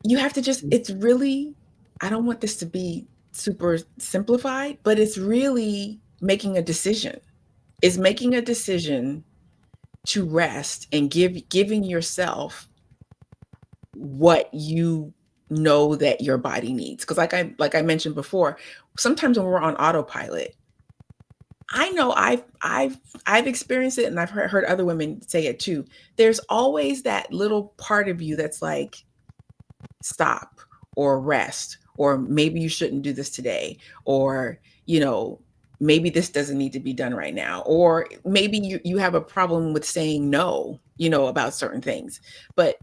you have to just, it's really, I don't want this to be super simplified, but it's really making a decision. It's making a decision to rest and giving yourself what you know that your body needs. Because like I mentioned before, sometimes when we're on autopilot, I know I've experienced it, and I've heard other women say it too. There's always that little part of you that's like, stop or rest, or maybe you shouldn't do this today, or you know maybe this doesn't need to be done right now, or maybe you have a problem with saying no, about certain things. But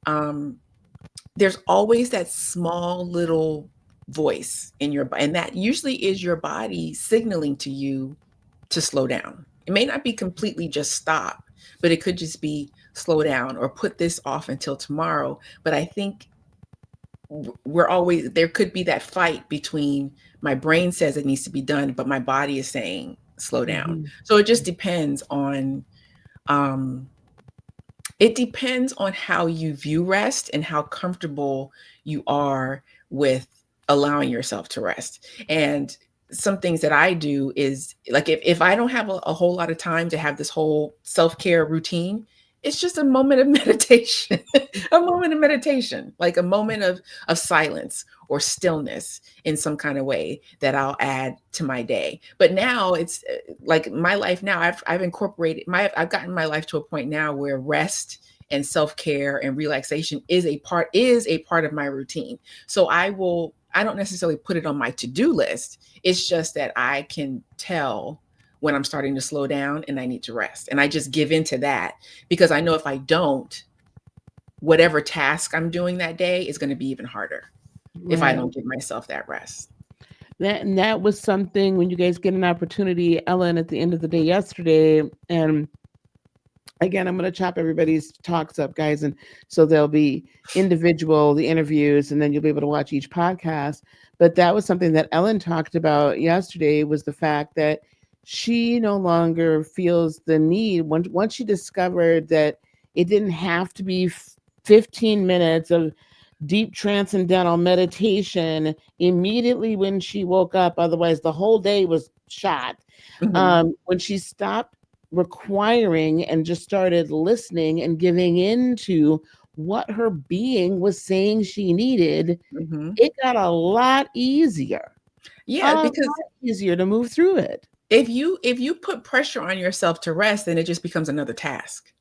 um there's always that small little voice in your and that usually is your body signaling to you to slow down. It may not be completely just stop, but it could just be slow down or put this off until tomorrow. But I think we're always, there could be that fight between my brain says it needs to be done, but my body is saying slow down. Mhm. So it just depends on, um, it depends on how you view rest and how comfortable you are with allowing yourself to rest. And some things that I do is like, if I don't have a whole lot of time to have this whole self-care routine, it's just a moment of meditation, a moment of meditation, like a moment of silence or stillness in some kind of way that I'll add to my day. But now it's like my life now, I've incorporated I've gotten my life to a point now where rest and self-care and relaxation is a part of my routine. So I don't necessarily put it on my to-do list. It's just that I can tell when I'm starting to slow down and I need to rest. And I just give into that, because I know if I don't, whatever task I'm doing that day is going to be even harder if I Right. don't give myself that rest. That was something when you guys get an opportunity, Ellen, at the end of the day yesterday, and again, I'm going to chop everybody's talks up, guys, and so there'll be individual the interviews, and then you'll be able to watch each podcast. But that was something that Ellen talked about yesterday, was the fact that she no longer feels the need, once she discovered that it didn't have to be 15 minutes of deep transcendental meditation immediately when she woke up. Otherwise, the whole day was shot. Hmm. When she stopped requiring and just started listening and giving into what her being was saying she needed, Hmm. it got a Yeah, lot because easier to move through it. if you put pressure on yourself to rest, then it just becomes another task.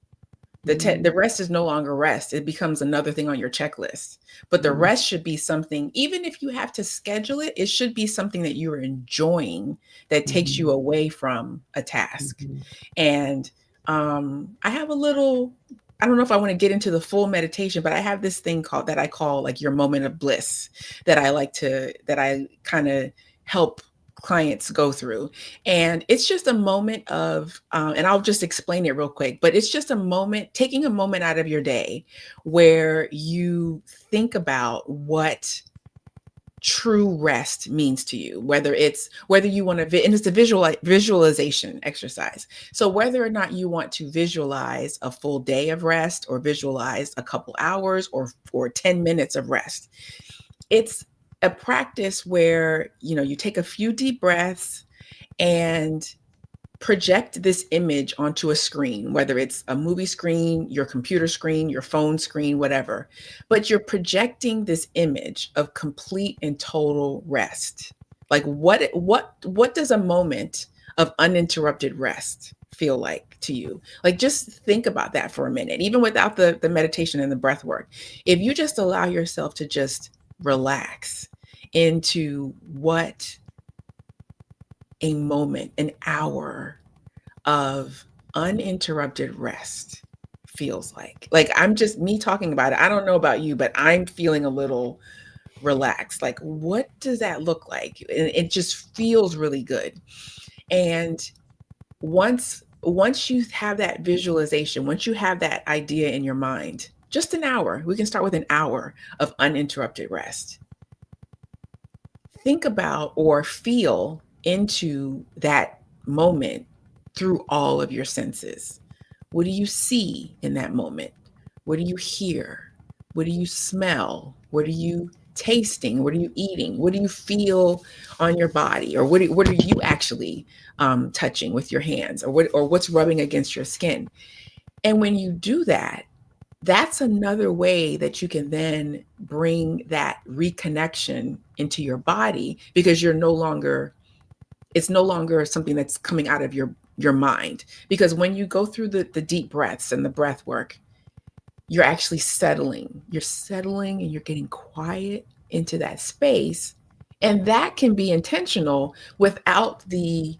The Mhm, rest is no longer rest. It becomes another thing on your checklist. But the mhm, rest should be something, even if you have to schedule it, it should be something that you're enjoying, that takes mhm, you away from a task. mhm. And I have a little, I don't know if I want to get into the full meditation, but I have this thing called, that I call like your moment of bliss, that I kind of help clients go through. And it's just a moment of, and I'll just explain it real quick, but it's just a moment, taking a moment out of your day where you think about what true rest means to you, whether you want to, and it's a visualization exercise. So whether or not you want to visualize a full day of rest, or visualize a couple hours, or 10 minutes of rest, it's a practice where, you take a few deep breaths and project this image onto a screen, whether it's a movie screen, your computer screen, your phone screen, whatever. But you're projecting this image of complete and total rest. Like what does a moment of uninterrupted rest feel like to you? Like, just think about that for a minute, even without the meditation and the breath work. If you just allow yourself to just relax into what a moment, an hour of uninterrupted rest feels like. Like, I'm just me talking about it. I don't know about you, but I'm feeling a little relaxed. Like, what does that look like? And it just feels really good. And once you have that visualization, once you have that idea in your mind, just an hour, we can start with an hour of uninterrupted rest. Think about or feel into that moment through all of your senses. What do you see in that moment? What do you hear? What do you smell? What are you tasting? What are you eating? What do you feel on your body? Or what are you actually touching with your hands? Or what's rubbing against your skin? And when you do that, that's another way that you can then bring that reconnection into your body, because it's no longer something that's coming out of your mind. Because when you go through the deep breaths and the breath work, you're actually settling. You're settling and you're getting quiet into that space. And that can be intentional without the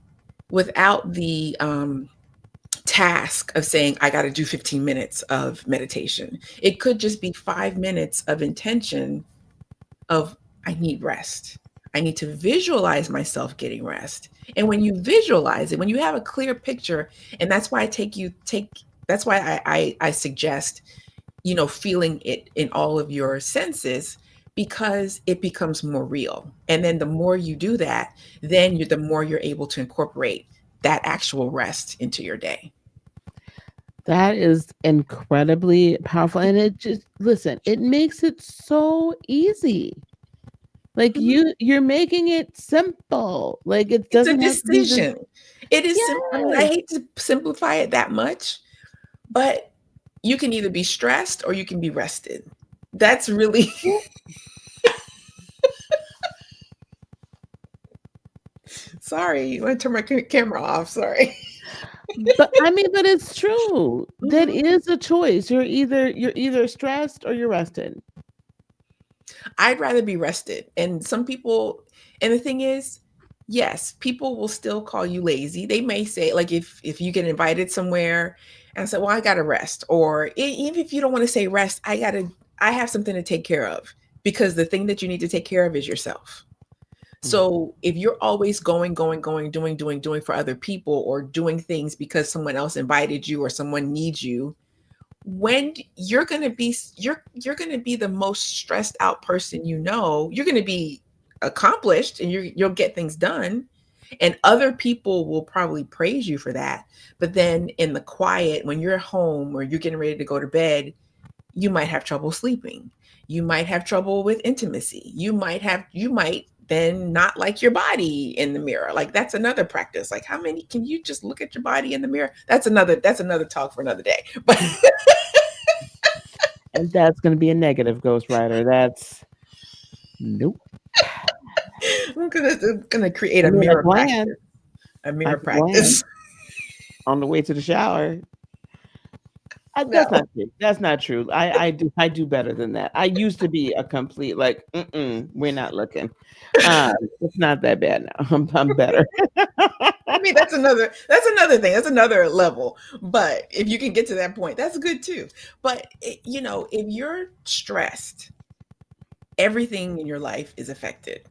task of saying, I got to do 15 minutes of meditation. It could just be 5 minutes of intention of, I need rest. I need to visualize myself getting rest. And when you visualize it, when you have a clear picture, and that's why that's why I suggest, feeling it in all of your senses, because it becomes more real. And then the more you do that, then the more you're able to incorporate that actual rest into your day. That is incredibly powerful. And it just, listen, it makes it so easy. Like, Mhm. you're making it simple. Like, it It's a doesn't have to be this. decision. It is simple. I mean, I Yes. hate to simplify it that much, but you can either be stressed or you can be rested. That's really Yeah. sorry. I want to turn my camera off. Sorry. But I mean, but it's true. That Mhm. is a choice. You're either stressed or you're rested. I'd rather be rested. And some people, and the thing is, yes, people will still call you lazy. They may say, like, if you get invited somewhere and say, well, I gotta rest. Or even if you don't want to say rest, I have something to take care of. Because the thing that you need to take care of is yourself. Mm. So if you're always going, doing for other people, or doing things because someone else invited you or someone needs you, when you're going to be the most stressed out person. You're going to be accomplished, and you'll get things done, and other people will probably praise you for that. But then in the quiet, when you're home or you're getting ready to go to bed, you might have trouble sleeping. You might have trouble with intimacy. You might then not like your body in the mirror. Like, that's another practice. Like, how many can you just look at your body in the mirror? That's another talk for another day. But And that's going to be a negative ghostwriter. That's nope. I'm gonna create I a mean, a mirror glance, practice. A I mirror could glance practice. on the way to the shower. No. That's not true. That's not true. I do better than that. I used to be a complete like, we're not looking. It's not that bad now. I'm better. I mean, that's another thing. That's another level. But if you can get to that point, that's good too. But if you're stressed, everything in your life is affected.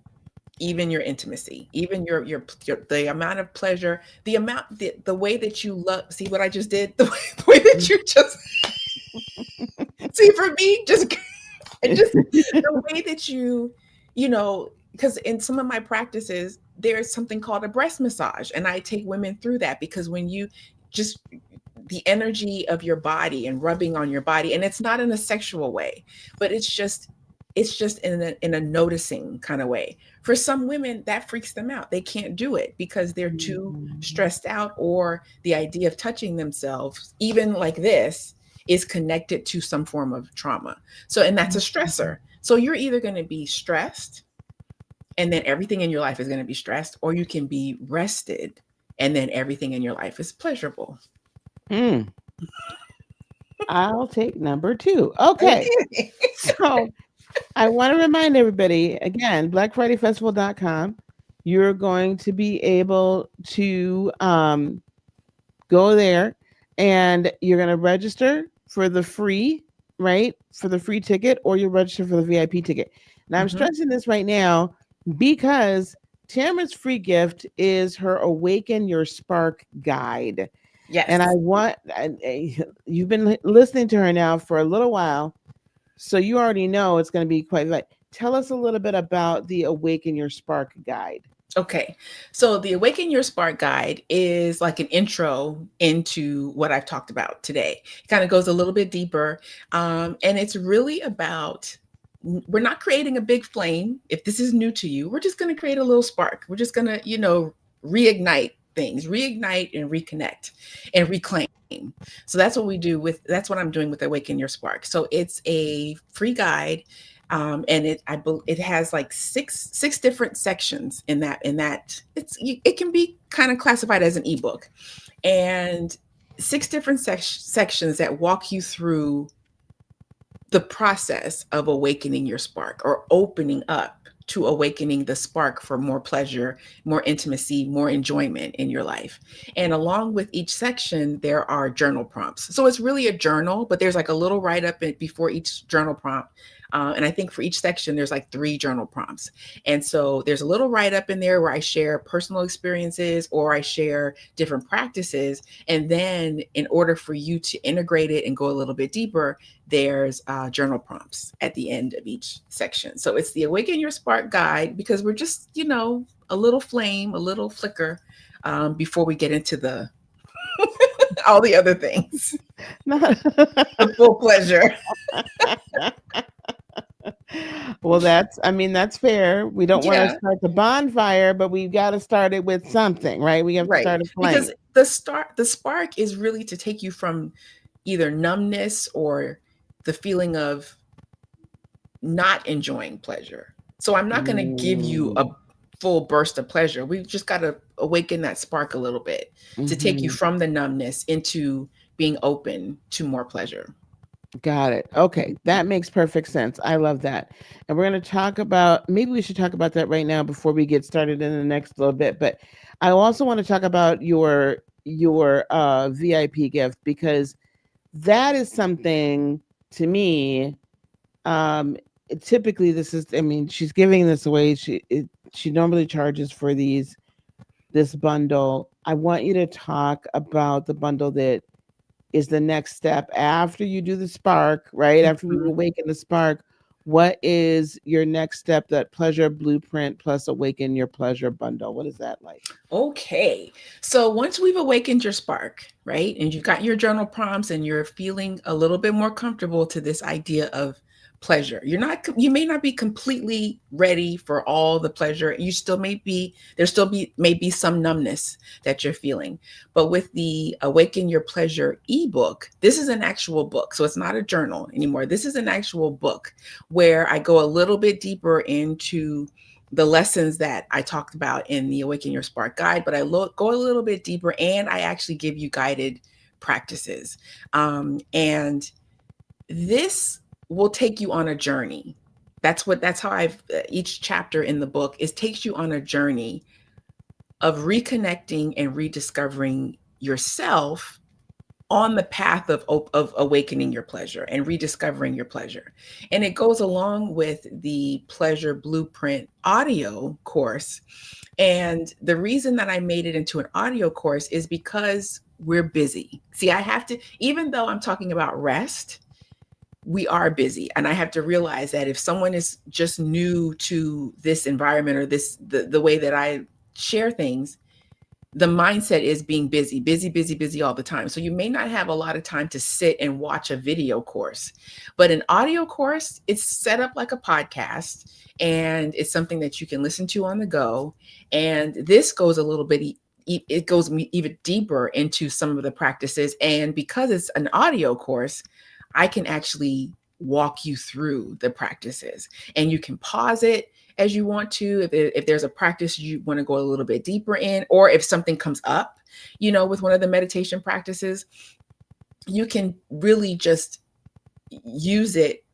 Even your intimacy, even your the amount of pleasure, the way that you love. See what I just did? The way that you just see, for me, just and just the way that you because in some of my practices, there's something called a breast massage, and I take women through that because when you just the energy of your body and rubbing on your body, and it's not in a sexual way, but it's just in a noticing kind of way. For some women that freaks them out, they can't do it because they're too Mhm. stressed out, or the idea of touching themselves even like this is connected to some form of trauma. So, and that's a stressor. So you're either going to be stressed and then everything in your life is going to be stressed, or you can be rested and then everything in your life is pleasurable. Mm, I'll take number two. Okay. Okay. So I want to remind everybody again, blackfridayfestival.com. You're going to be able to go there and you're going to register for the free, right? For the free ticket, or you register for the VIP ticket. Now, I'm Hmm. stressing this right now because Tamara's free gift is her Awaken Your Spark guide. And I Yes. want, you've been listening to her now for a little while. So you already know it's going to be quite like. Tell us a little bit about the Awaken Your Spark guide. Okay. So the Awaken Your Spark guide is like an intro into what I've talked about today. It kind of goes a little bit deeper. And it's really about, we're not creating a big flame. If this is new to you, we're just going to create a little spark. We're just going to, reignite things, reignite and reconnect and reclaim. So that's what we do that's what I'm doing with Awaken Your Spark. So it's a free guide, and it has like six different sections in that it can be kind of classified as an ebook, and six different sections that walk you through the process of awakening your spark, or opening up to awakening the spark for more pleasure, more intimacy, more enjoyment in your life. And along with each section, there are journal prompts. So it's really a journal, but there's like a little write up before each journal prompt. And I think for each section, there's like 3 journal prompts. And so there's a little write up in there where I share personal experiences or I share different practices. And then, in order for you to integrate it and go a little bit deeper, there's journal prompts at the end of each section. So it's the Awaken Your Spark guide, because we're just, a little flame, a little flicker, before we get into the all the other things, Not the full pleasure. well, I mean, that's fair. We don't want to Yeah, start the bonfire, but we've got to start it with something, right? We have to right. start a Because flame. the spark is really to take you from either numbness or the feeling of not enjoying pleasure. So I'm not going to give you a Mm, full burst of pleasure. We've just got to awaken that spark a little bit to take you mhm. from the numbness into being open to more pleasure. Got it. Okay, that makes perfect sense. I love that. And we're going to talk about, maybe we should talk about that right now before we get started in the next little bit. But I also want to talk about your VIP gift, because that is something to me. Um, Typically, this is. I mean, she's giving this away. She normally charges for this bundle. I want you to talk about the bundle that is the next step after you do the spark, right? After we Mhm. awaken the spark, what is your next step? That pleasure blueprint plus awaken your pleasure bundle. What is that like? Okay. So once we've awakened your spark, right, and you've got your journal prompts and you're feeling a little bit more comfortable to this idea of pleasure, you may not be completely ready for all the pleasure. You still may be, there still be maybe some numbness that you're feeling. But with the Awaken Your Pleasure ebook, this is an actual book. So it's not a journal anymore. This is an actual book where I go a little bit deeper into the lessons that I talked about in the Awaken Your Spark guide, but go a little bit deeper, and I actually give you guided practices. And this will take you on a journey. That's how each chapter in the book is takes you on a journey of reconnecting and rediscovering yourself on the path of awakening your pleasure and rediscovering your pleasure. And it goes along with the Pleasure Blueprint audio course. And the reason that I made it into an audio course is because we're busy. See, I have to, even though I'm talking about rest, we are busy, and I have to realize that if someone is just new to this environment or the way that I share things, the mindset is being busy, busy, busy, busy all the time. So you may not have a lot of time to sit and watch a video course, but an audio course, it's set up like a podcast, and it's something that you can listen to on the go. And this goes a little bit, it goes even deeper into some of the practices. And because it's an audio course, I can actually walk you through the practices, and you can pause it as you want to. If there's a practice you want to go a little bit deeper in, or if something comes up, with one of the meditation practices, you can really just use it.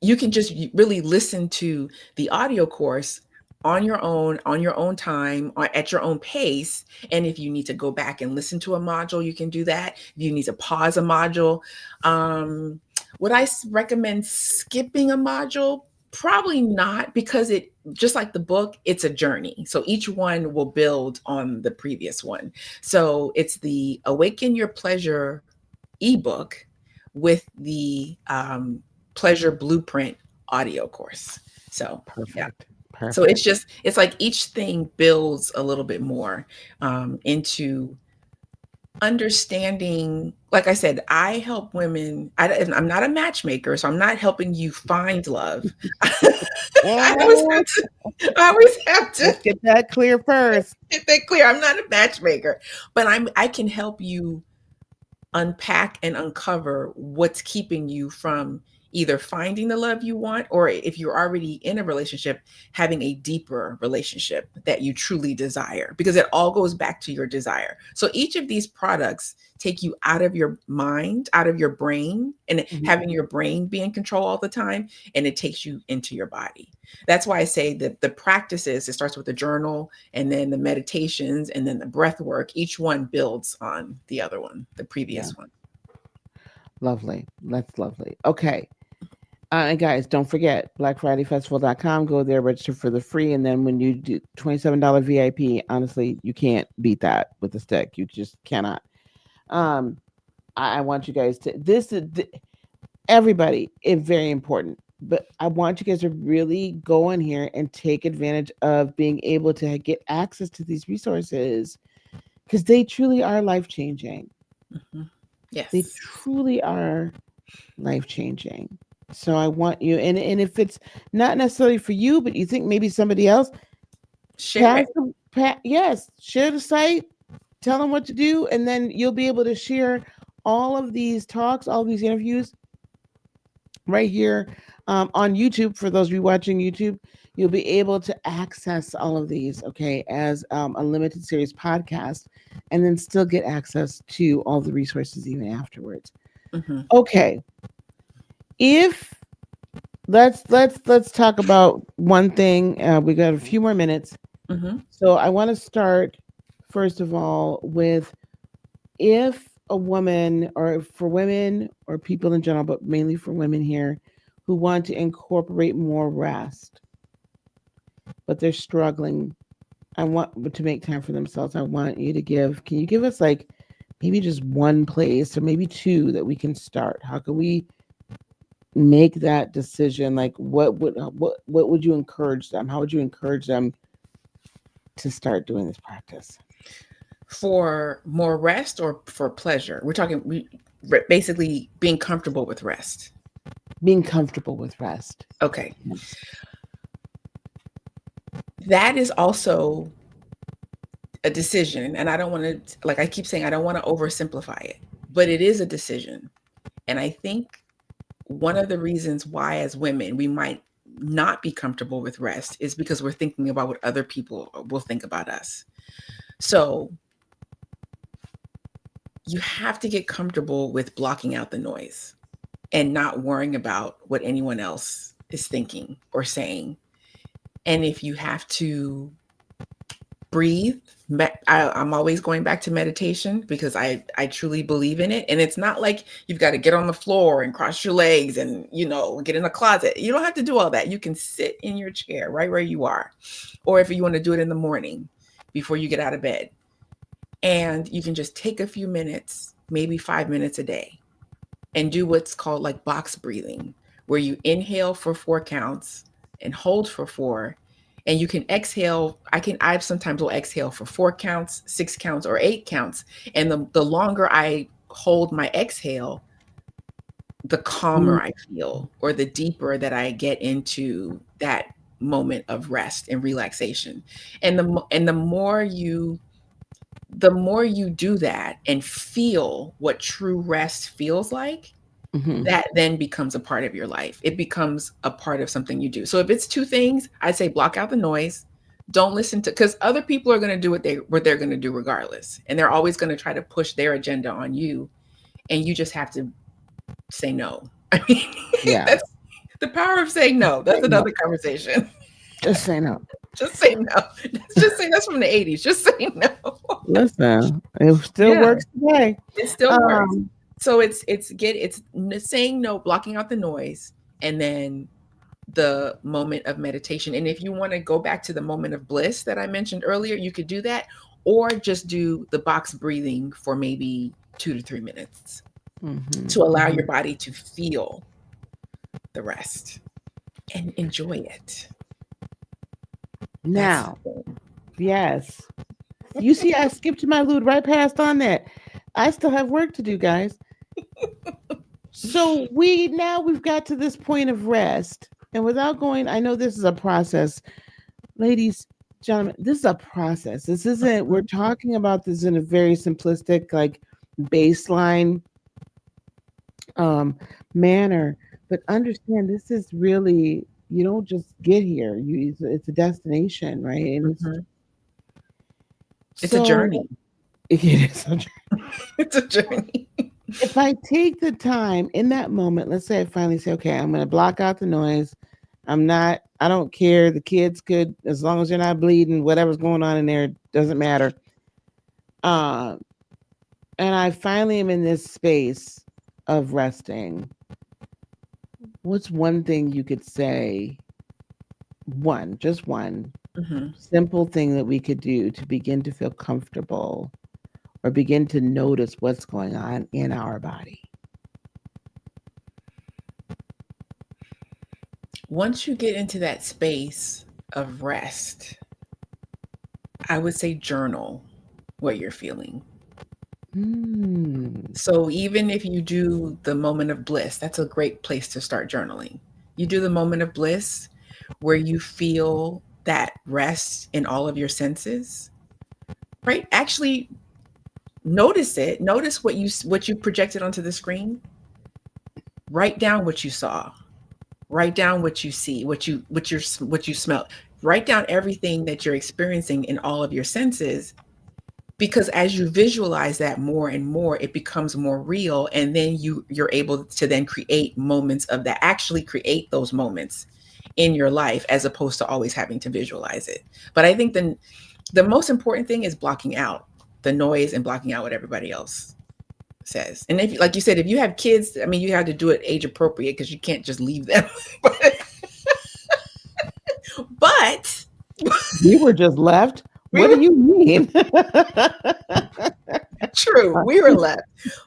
You can just really listen to the audio course on your own time, or at your own pace. And if you need to go back and listen to a module, you can do that. If you need to pause a module, would I recommend skipping a module? Probably not, because it, just like the book, it's a journey. So each one will build on the previous one. So it's the Awaken Your Pleasure ebook with the Pleasure Blueprint audio course. So yeah. Perfect. So Perfect. it's like each thing builds a little bit more into understanding. Like I said, I help women. I'm not a matchmaker, so I'm not helping you find love. I always Oh, have to, I always have to let's get that clear first. get that clear. I'm not a matchmaker, but I can help you unpack and uncover what's keeping you from either finding the love you want, or if you're already in a relationship, having a deeper relationship that you truly desire, because it all goes back to your desire. So each of these products take you out of your mind, out of your brain, and Mhm. having your brain be in control all the time, and it takes you into your body. That's why I say that the practices, it starts with the journal, and then the meditations, and then the breath work. Each one builds on the other one, the Yeah, previous one. lovely. That's lovely. Okay. And guys, don't forget blackfridayfestival.com. Go there, register for the free, and then when you do $27 VIP, honestly, you can't beat that with a stick. You just cannot. Um, I want you guys to this is everybody is very important, but I want you guys to really go in here and take advantage of being able to get access to these resources, because they truly are life changing. Mhm. They Yes. truly are life changing. So I want you, and if it's not necessarily for you, but you think maybe somebody else, Share it. yes, share the site, tell them what to do, and then you'll be able to share all of these talks, all of these interviews right here on YouTube. For those of you watching YouTube, you'll be able to access all of these, okay, as a limited series podcast, and then still get access to all the resources even afterwards. Mhm. Okay, if let's talk about one thing. We got a few more minutes, Mhm. so I want to start first of all with, if a woman, or for women or people in general, but mainly for women here, who want to incorporate more rest, but they're struggling, I want to make time for themselves. I want you to can you give us like maybe just one place or maybe two that we can start? How can we make that decision? Like what would you encourage them? How would you encourage them to start doing this practice? For more rest or for pleasure? We're talking basically being comfortable with rest. Being comfortable with rest. Okay. Yes. That is also a decision. And I don't want to, like I keep saying, I don't want to oversimplify it, but it is a decision. And I think one of the reasons why, as women, we might not be comfortable with rest is because we're thinking about what other people will think about us. So you have to get comfortable with blocking out the noise and not worrying about what anyone else is thinking or saying. And if you have to breathe, I'm always going back to meditation, because I truly believe in it. And it's not like you've got to get on the floor and cross your legs and, get in a closet. You don't have to do all that. You can sit in your chair right where you are. Or if you want to do it in the morning before you get out of bed, and you can just take a few minutes, maybe 5 minutes a day, and do what's called like box breathing, where you inhale for 4 counts and hold for 4. And you can exhale. I sometimes will exhale for 4 counts, 6 counts, or 8 counts. And the longer I hold my exhale, the calmer I feel, or the deeper that I get into that moment of rest and relaxation. And the more you do that and feel what true rest feels like, Mm-hmm. that then becomes a part of your life. It becomes a part of something you do. So if it's two things, I'd say block out the noise. Don't listen to, because other people are going to do what they're going to do regardless, and they're always going to try to push their agenda on you, and you just have to say no. I mean, Yeah. that's the power of saying no. That's Say no. another conversation. Just say no. Just say no. Just say that's from the 80s. Just say no. Listen, it still Yeah, works today. it still works. Um, So it's saying no, blocking out the noise, and then the moment of meditation. And if you want to go back to the moment of bliss that I mentioned earlier, you could do that, or just do the box breathing for maybe 2 to 3 minutes mhm, to allow your mhm. body to feel the rest and enjoy it. That's Now, the thing. yes. You see, I skipped my loot right past on that. I still have work to do, guys. So we've got to this point of rest. And without going, I know this is a process. Ladies, gentlemen, this is a process. This isn't, we're Mhm, talking about this in a very simplistic, like baseline um manner. But understand this is really, you don't just get here. It's a destination, right? And it's mhm. It's a so journey. it is a It's a journey. if I take the time in that moment, let's say I finally say, okay, I'm going to block out the noise. I don't care. The kids could, as long as they're not bleeding, whatever's going on in there doesn't matter. Uh, and I finally am in this space of resting. What's one thing you could say? Just one Mhm. simple thing that we could do to begin to feel comfortable or begin to notice what's going on in our body. Once you get into that space of rest, I would say journal what you're feeling. Hmm. So even if you do the moment of bliss, that's a great place to start journaling. You do the moment of bliss where you feel that rest in all of your senses, right? Actually notice it. Notice what you projected onto the screen. Write down what you saw. Write down what you see, what you smell. Write down everything that you're experiencing in all of your senses, because as you visualize that more and more, it becomes more real, and then you're able to then create moments of that, actually create those moments in your life, as opposed to always having to visualize it. But I think the most important thing is blocking out the noise and blocking out what everybody else says. And if, like you said, if you have kids, I mean, you have to do it age appropriate, because you can't just leave them. But We were just left. we What were do you mean? true, we were left.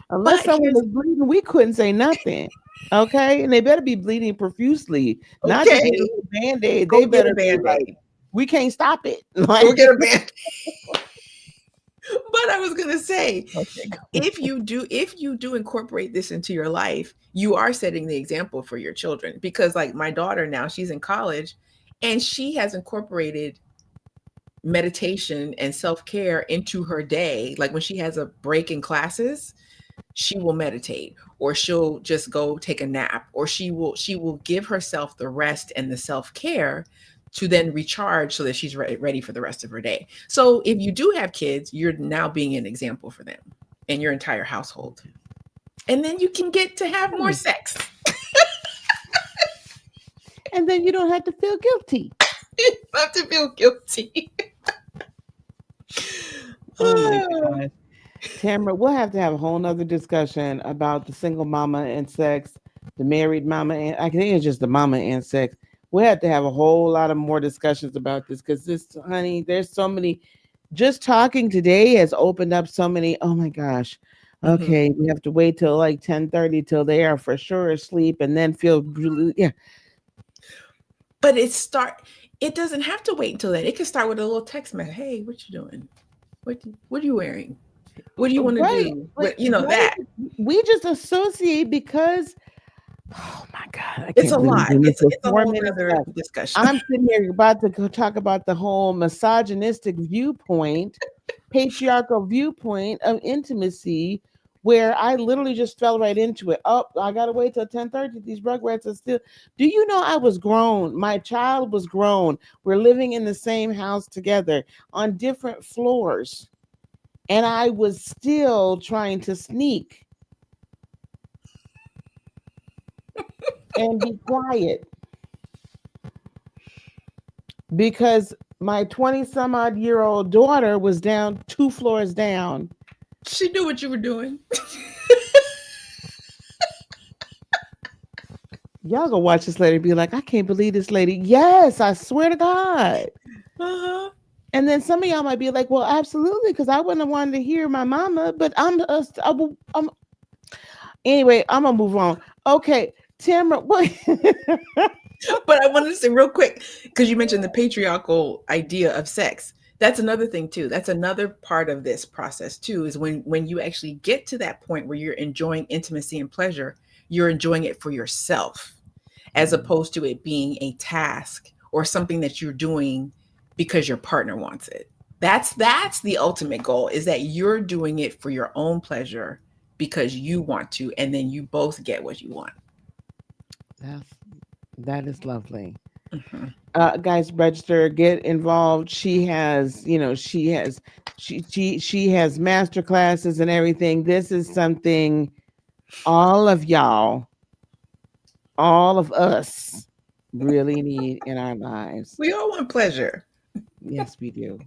Unless But someone here's is bleeding, we couldn't say nothing. Okay. And they better be bleeding profusely, not just need a okay, little band aid. They go get a better be like, band-aid. we can't stop it. Go Like, get a band. But I was gonna say, okay, go. if you do incorporate this into your life, you are setting the example for your children. Because like my daughter now, she's in college, and she has incorporated meditation and self-care into her day. Like when she has a break in classes, she will meditate, or she'll just go take a nap, or she will give herself the rest and the self-care to then recharge, so that she's ready for the rest of her day. So if you do have kids, you're now being an example for them and your entire household, and then you can get to have more Hmm. sex. And then you don't have to feel guilty. Not to feel guilty. Oh my God. Tamara, we'll have to have a whole nother discussion about the single mama and sex, the married mama, and I think it's just the mama and sex. We'll have to have a whole lot of more discussions about this because this, honey, there's so many. Just talking today has opened up so many. Oh my gosh. Hmm. Okay, we have to wait till like 10:30 till they are for sure asleep and then feel really, yeah. But it doesn't have to wait until then. It can start with a little text message. Hey, what you doing? What are you wearing? What do you want to Right. do? Like, What, you know, what is that. it? We just associate because, oh my God, I It's can't a believe we're lot. doing this for It's a 4 minutes other left. discussion. I'm sitting here about to go talk about the whole misogynistic viewpoint, patriarchal viewpoint of intimacy, where I literally just fell right into it. Oh, I gotta wait till 10:30. These rugrats are still. Do you know I was grown? My child was grown. We're living in the same house together on different floors, and I was still trying to sneak and be quiet because my 20 some odd year old daughter was down 2 floors down. She knew what you were doing. Y'all go watch this lady and be like, I can't believe this lady. Yes, I swear to God. Uh-huh. And then some of y'all might be like, well, absolutely, because I wouldn't have wanted to hear my mama, but I'm anyway, I'm gonna move on. Okay, Tamara, what? But I wanted to say real quick, because you mentioned the patriarchal idea of sex. That's another thing too. That's another part of this process too, is when you actually get to that point where you're enjoying intimacy and pleasure, you're enjoying it for yourself, as opposed to it being a task or something that you're doing because your partner wants it. That's the ultimate goal, is that you're doing it for your own pleasure because you want to, and then you both get what you want. That's, that is lovely. Hmm. Guys, register, get involved. She has, she has master classes and everything. This is something all of y'all, all of us really need in our lives. We all want pleasure. Yes, we do.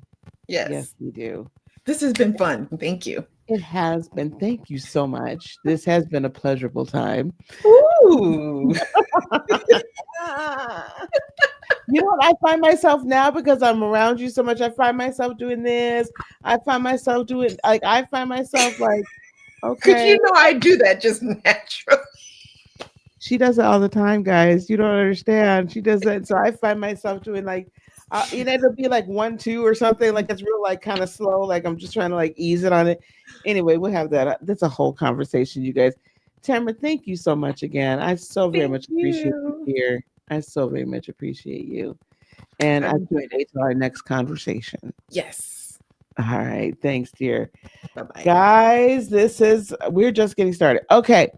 Yes, Yes. we do. This has been fun. Thank you. It has been. Thank you so much. This has been a pleasurable time. Ooh. You know what? I find myself now because I'm around you so much. I find myself doing this. I find myself doing like I find myself like, Because okay, you know I do that just naturally. she does it all the time, guys. You don't understand. She does it. So I find myself doing like, it'll be like 1, 2 or something. Like it's real, like kind of slow. Like I'm just trying to like ease it on it. Anyway, we'll have that. That's a whole conversation, you guys. Tamara, thank you so much again. I so very Thank much appreciate you you. here. I so very much appreciate you. And I've I can't enjoyed it. wait till our next conversation. Yes. All right. Thanks, dear. Bye bye. Guys, we're just getting started. Okay.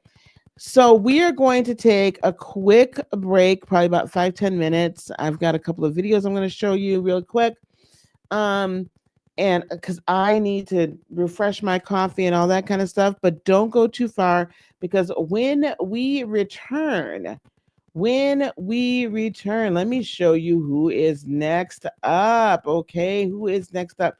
So we are going to take a quick break, probably about 5-10 minutes. I've got a couple of videos I'm going to show you real quick. Um, and because I need to refresh my coffee and all that kind of stuff, but don't go too far because when we return, let me show you who is next up. Okay, who is next up?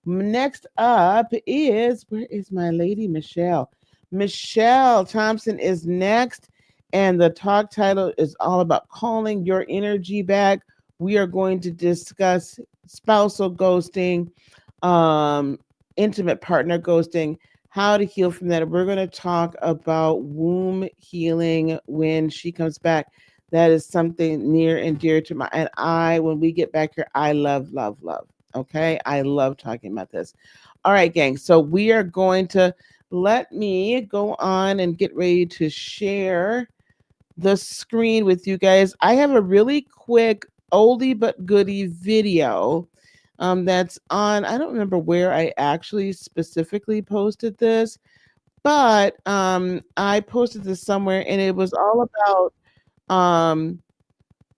Next up is, where is my lady Michelle? Michelle Thompson is next, and the talk title is all about calling your energy back. We are going to discuss spousal ghosting, um, intimate partner ghosting, how to heal from that. We're going to talk about womb healing when she comes back. That is something near and dear to my, and when we get back here, I love, love, love. Okay. I love talking about this. All right, gang. So we are going to let me go on and get ready to share the screen with you guys. I have a really quick oldie but goodie video that's on. I don't remember where I actually specifically posted this, but I posted this somewhere and it was all about um,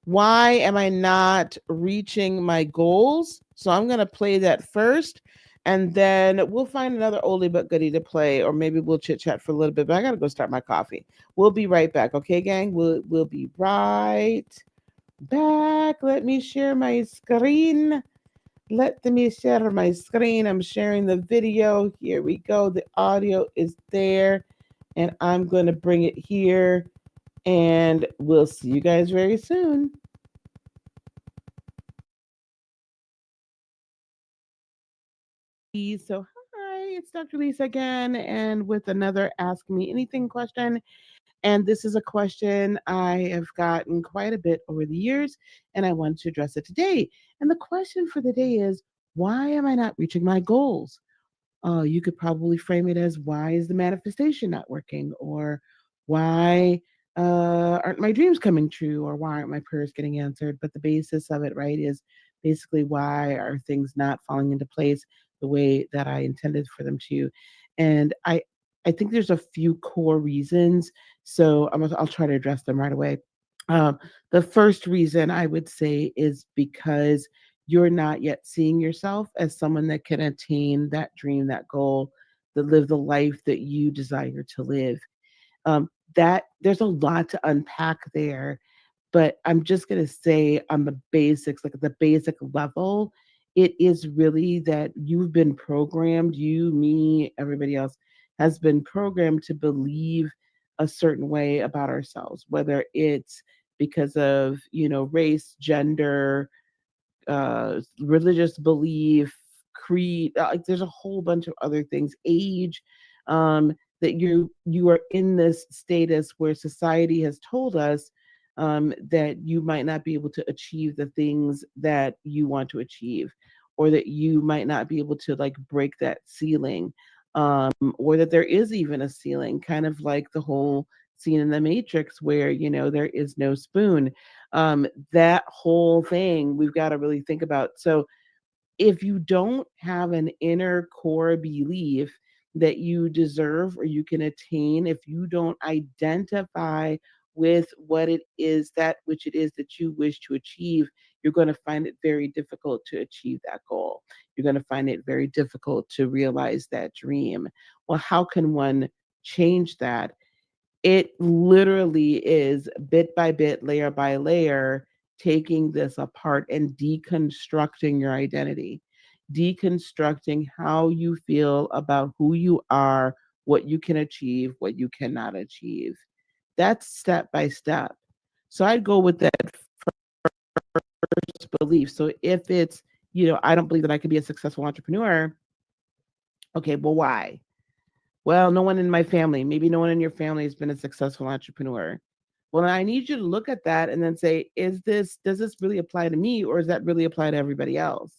why am I not reaching my goals? So I'm going to play that first. And then we'll find another oldie but goodie to play, or maybe we'll chit chat for a little bit. But I gotta go start my coffee. We'll be right back, okay, gang? We'll be right back. Let me share my screen. Let me share my screen. I'm sharing the video. Here we go. The audio is there, and I'm gonna bring it here, and we'll see you guys very soon. So Hi, it's Dr. Lisa again, and with another Ask Me Anything question. And this is a question I have gotten quite a bit over the years, and I want to address it today. And the question for the day is, why am I not reaching my goals? You could probably frame it as, why is the manifestation not working? Or why aren't my dreams coming true? Or why aren't my prayers getting answered? But the basis of it, right, is basically, why are things not falling into place the way that I intended for them to? And I think there's a few core reasons. So I'll try to address them right away. The first reason I would say is because you're not yet seeing yourself as someone that can attain that dream, that goal, that live the life that you desire to live. That there's a lot to unpack there, but I'm just going to say on the basics, like at the basic level, it is really that you've been programmed, you, me, everybody else has been programmed to believe a certain way about ourselves, whether it's because of, race, gender, religious belief, creed. Like there's a whole bunch of other things, age, that you are in this status where society has told us that you might not be able to achieve the things that you want to achieve, or that you might not be able to like break that ceiling, or that there is even a ceiling, kind of like the whole scene in the Matrix where there is no spoon. That whole thing we've got to really think about. So if you don't have an inner core belief that you deserve or you can attain, if you don't identify with what it is, that which it is that you wish to achieve, you're going to find it very difficult to achieve that goal. You're going to find it very difficult to realize that dream. Well, how can one change that? It literally is bit by bit, layer by layer, taking this apart and deconstructing your identity, deconstructing how you feel about who you are, what you can achieve, what you cannot achieve. That's step by step. So I'd go with that first belief. So if it's, I don't believe that I could be a successful entrepreneur, okay, well, why? Well, no one in my family, maybe no one in your family has been a successful entrepreneur. Well, I need you to look at that and then say, does this really apply to me, or does that really apply to everybody else?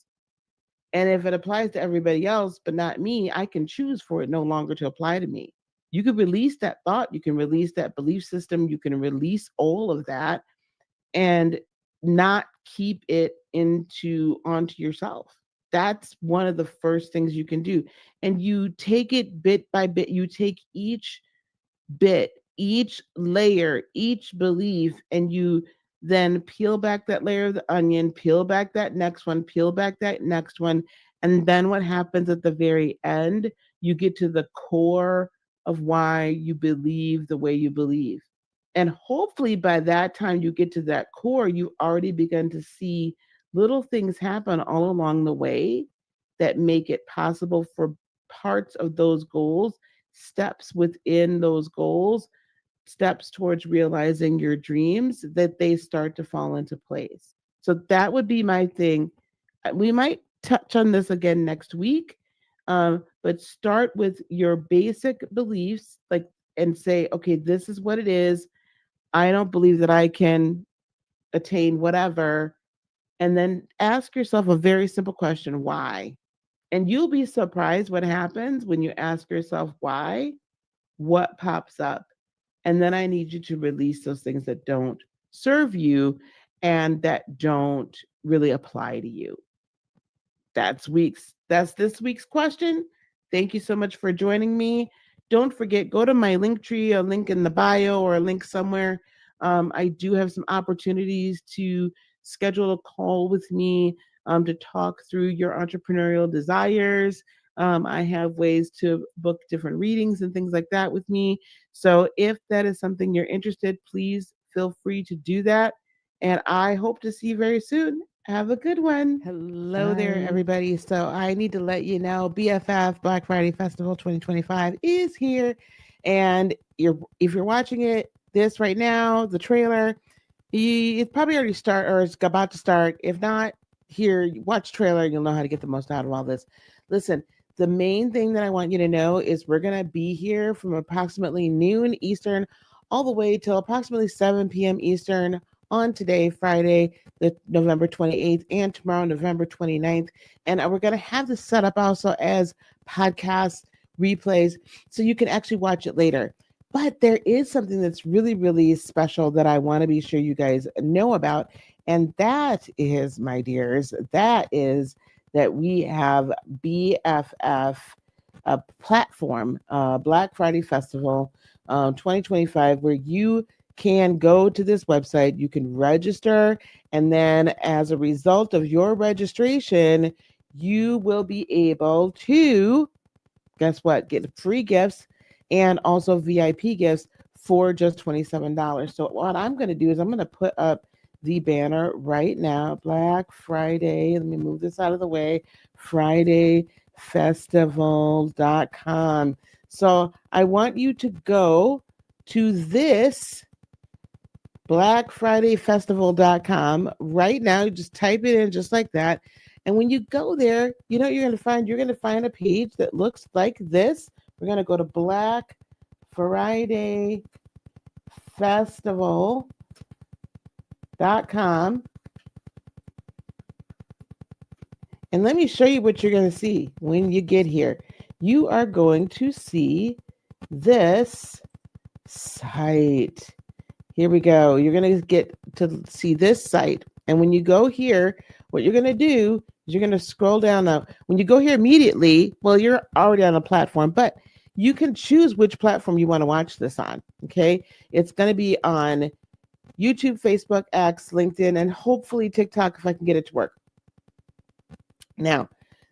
And if it applies to everybody else, but not me, I can choose for it no longer to apply to me. You can release that thought, you can release that belief system, you can release all of that and not keep it into onto yourself. That's one of the first things you can do. And you take it bit by bit. You take each bit, each layer, each belief, and you then peel back that layer of the onion, peel back that next one, peel back that next one. And then what happens at the very end? You get to the core of why you believe the way you believe. And hopefully by that time you get to that core, you already begun to see little things happen all along the way that make it possible for parts of those goals, steps within those goals, steps towards realizing your dreams, that they start to fall into place. So that would be my thing. We might touch on this again next week, but start with your basic beliefs, like, and say, okay, this is what it is. I don't believe that I can attain whatever. And then ask yourself a very simple question: why? And you'll be surprised what happens when you ask yourself why, what pops up. And then I need you to release those things that don't serve you and that don't really apply to you. That's this week's question. Thank you so much for joining me. Don't forget, go to my link tree, a link in the bio or a link somewhere. I do have some opportunities to schedule a call with me to talk through your entrepreneurial desires. I have ways to book different readings and things like that with me. So if that is something you're interested, please feel free to do that. And I hope to see you very soon. Have a good one. Hello there, Bye. everybody. So I need to let you know BFF Black Friday Festival 2025 is here. And if you're watching this right now, the trailer, it's probably already start or it's about to start. If not, here, watch trailer and you'll know how to get the most out of all this. Listen, the main thing that I want you to know is we're going to be here from approximately noon Eastern all the way till approximately 7 p.m. Eastern on today, Friday, the November 28th, and tomorrow, November 29th. And we're going to have this set up also as podcast replays so you can actually watch it later. But there is something that's really, really special that I want to be sure you guys know about. And that is, my dears, that is that we have BFF, a platform, Black Friday Festival 2025, where you can go to this website, you can register, and then as a result of your registration, you will be able to, guess what, get free gifts and also VIP gifts for just $27. So what I'm going to do is I'm going to put up the banner right now. Black Friday, let me move this out of the way, fridayfestival.com. So I want you to go to this blackfridayfestival.com right now. You just type it in just like that. And when you go there, you know what you're going to find? You're going to find a page that looks like this. We're going to go to Black Friday Festival.com. And let me show you what you're going to see when you get here. You are going to see this site. Here we go. You're going to get to see this site. And when you go here, what you're going to do is you're going to scroll down. Now, when you go here immediately, well, you're already on a platform, but you can choose which platform you want to watch this on. Okay. It's going to be on YouTube, Facebook, X, LinkedIn, and hopefully TikTok if I can get it to work. Now,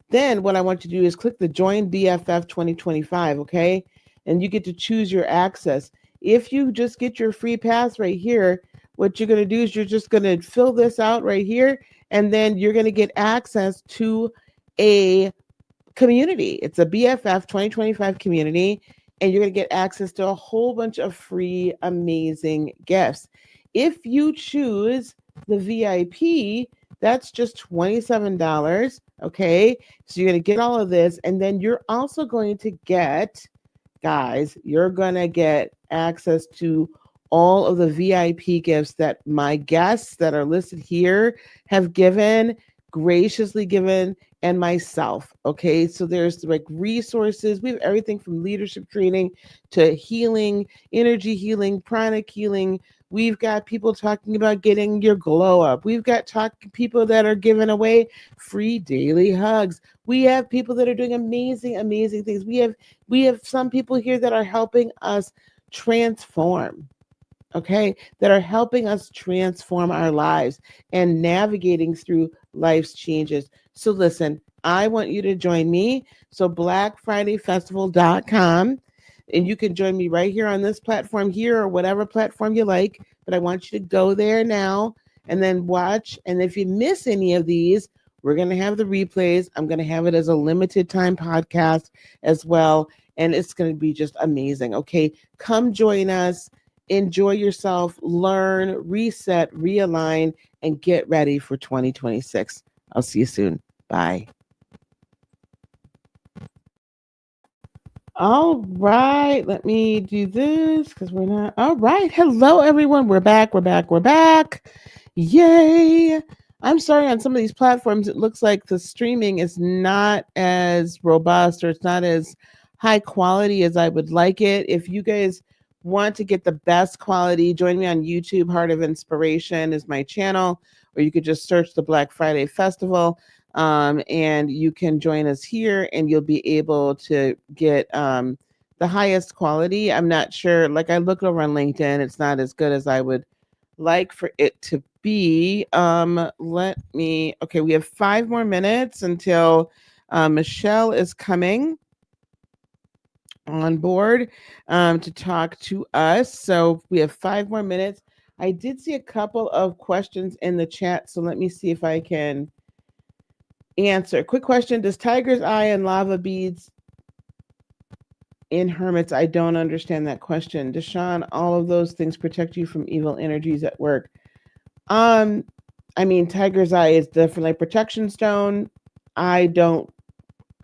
then what I want you to do is click the Join BFF 2025, okay? And you get to choose your access. If you just get your free pass right here, what you're going to do is you're just going to fill this out right here, and then you're going to get access to a community. It's a BFF 2025 community, and you're going to get access to a whole bunch of free, amazing gifts. If you choose the VIP, that's just $27. Okay. So you're going to get all of this. And then you're also going to get, guys, you're going to get access to all of the VIP gifts that my guests that are listed here have given, graciously given, and myself. Okay. So there's like resources. We have everything from leadership training to healing, energy healing, pranic healing. We've got people talking about getting your glow up. We've got people that are giving away free daily hugs. We have people that are doing amazing, amazing things. We have some people here that are helping us transform. Okay, that are helping us transform our lives and navigating through life's changes. So listen, I want you to join me. So blackfridayfestival.com. And you can join me right here on this platform here or whatever platform you like. But I want you to go there now and then watch. And if you miss any of these, we're going to have the replays. I'm going to have it as a limited time podcast as well. And it's going to be just amazing. Okay, come join us. Enjoy yourself, learn, reset, realign, and get ready for 2026. I'll see you soon. Bye. All right, let me do this because we're not. All right, hello everyone. We're back. Yay. I'm sorry, on some of these platforms, it looks like the streaming is not as robust or it's not as high quality as I would like it. If you guys want to get the best quality, join me on YouTube. Heart of Inspiration is my channel, or you could just search the Black Friday Festival. And you can join us here and you'll be able to get the highest quality. I'm not sure, like I looked over on LinkedIn, it's not as good as I would like for it to be. Okay, we have 5 more minutes until Michelle is coming on board to talk to us. So we have 5 more minutes. I did see a couple of questions in the chat, so let me see if I can answer. Quick question. Does tiger's eye and lava beads in hermits? I don't understand that question. Deshaun, all of those things protect you from evil energies at work. I mean, tiger's eye is definitely a protection stone. I don't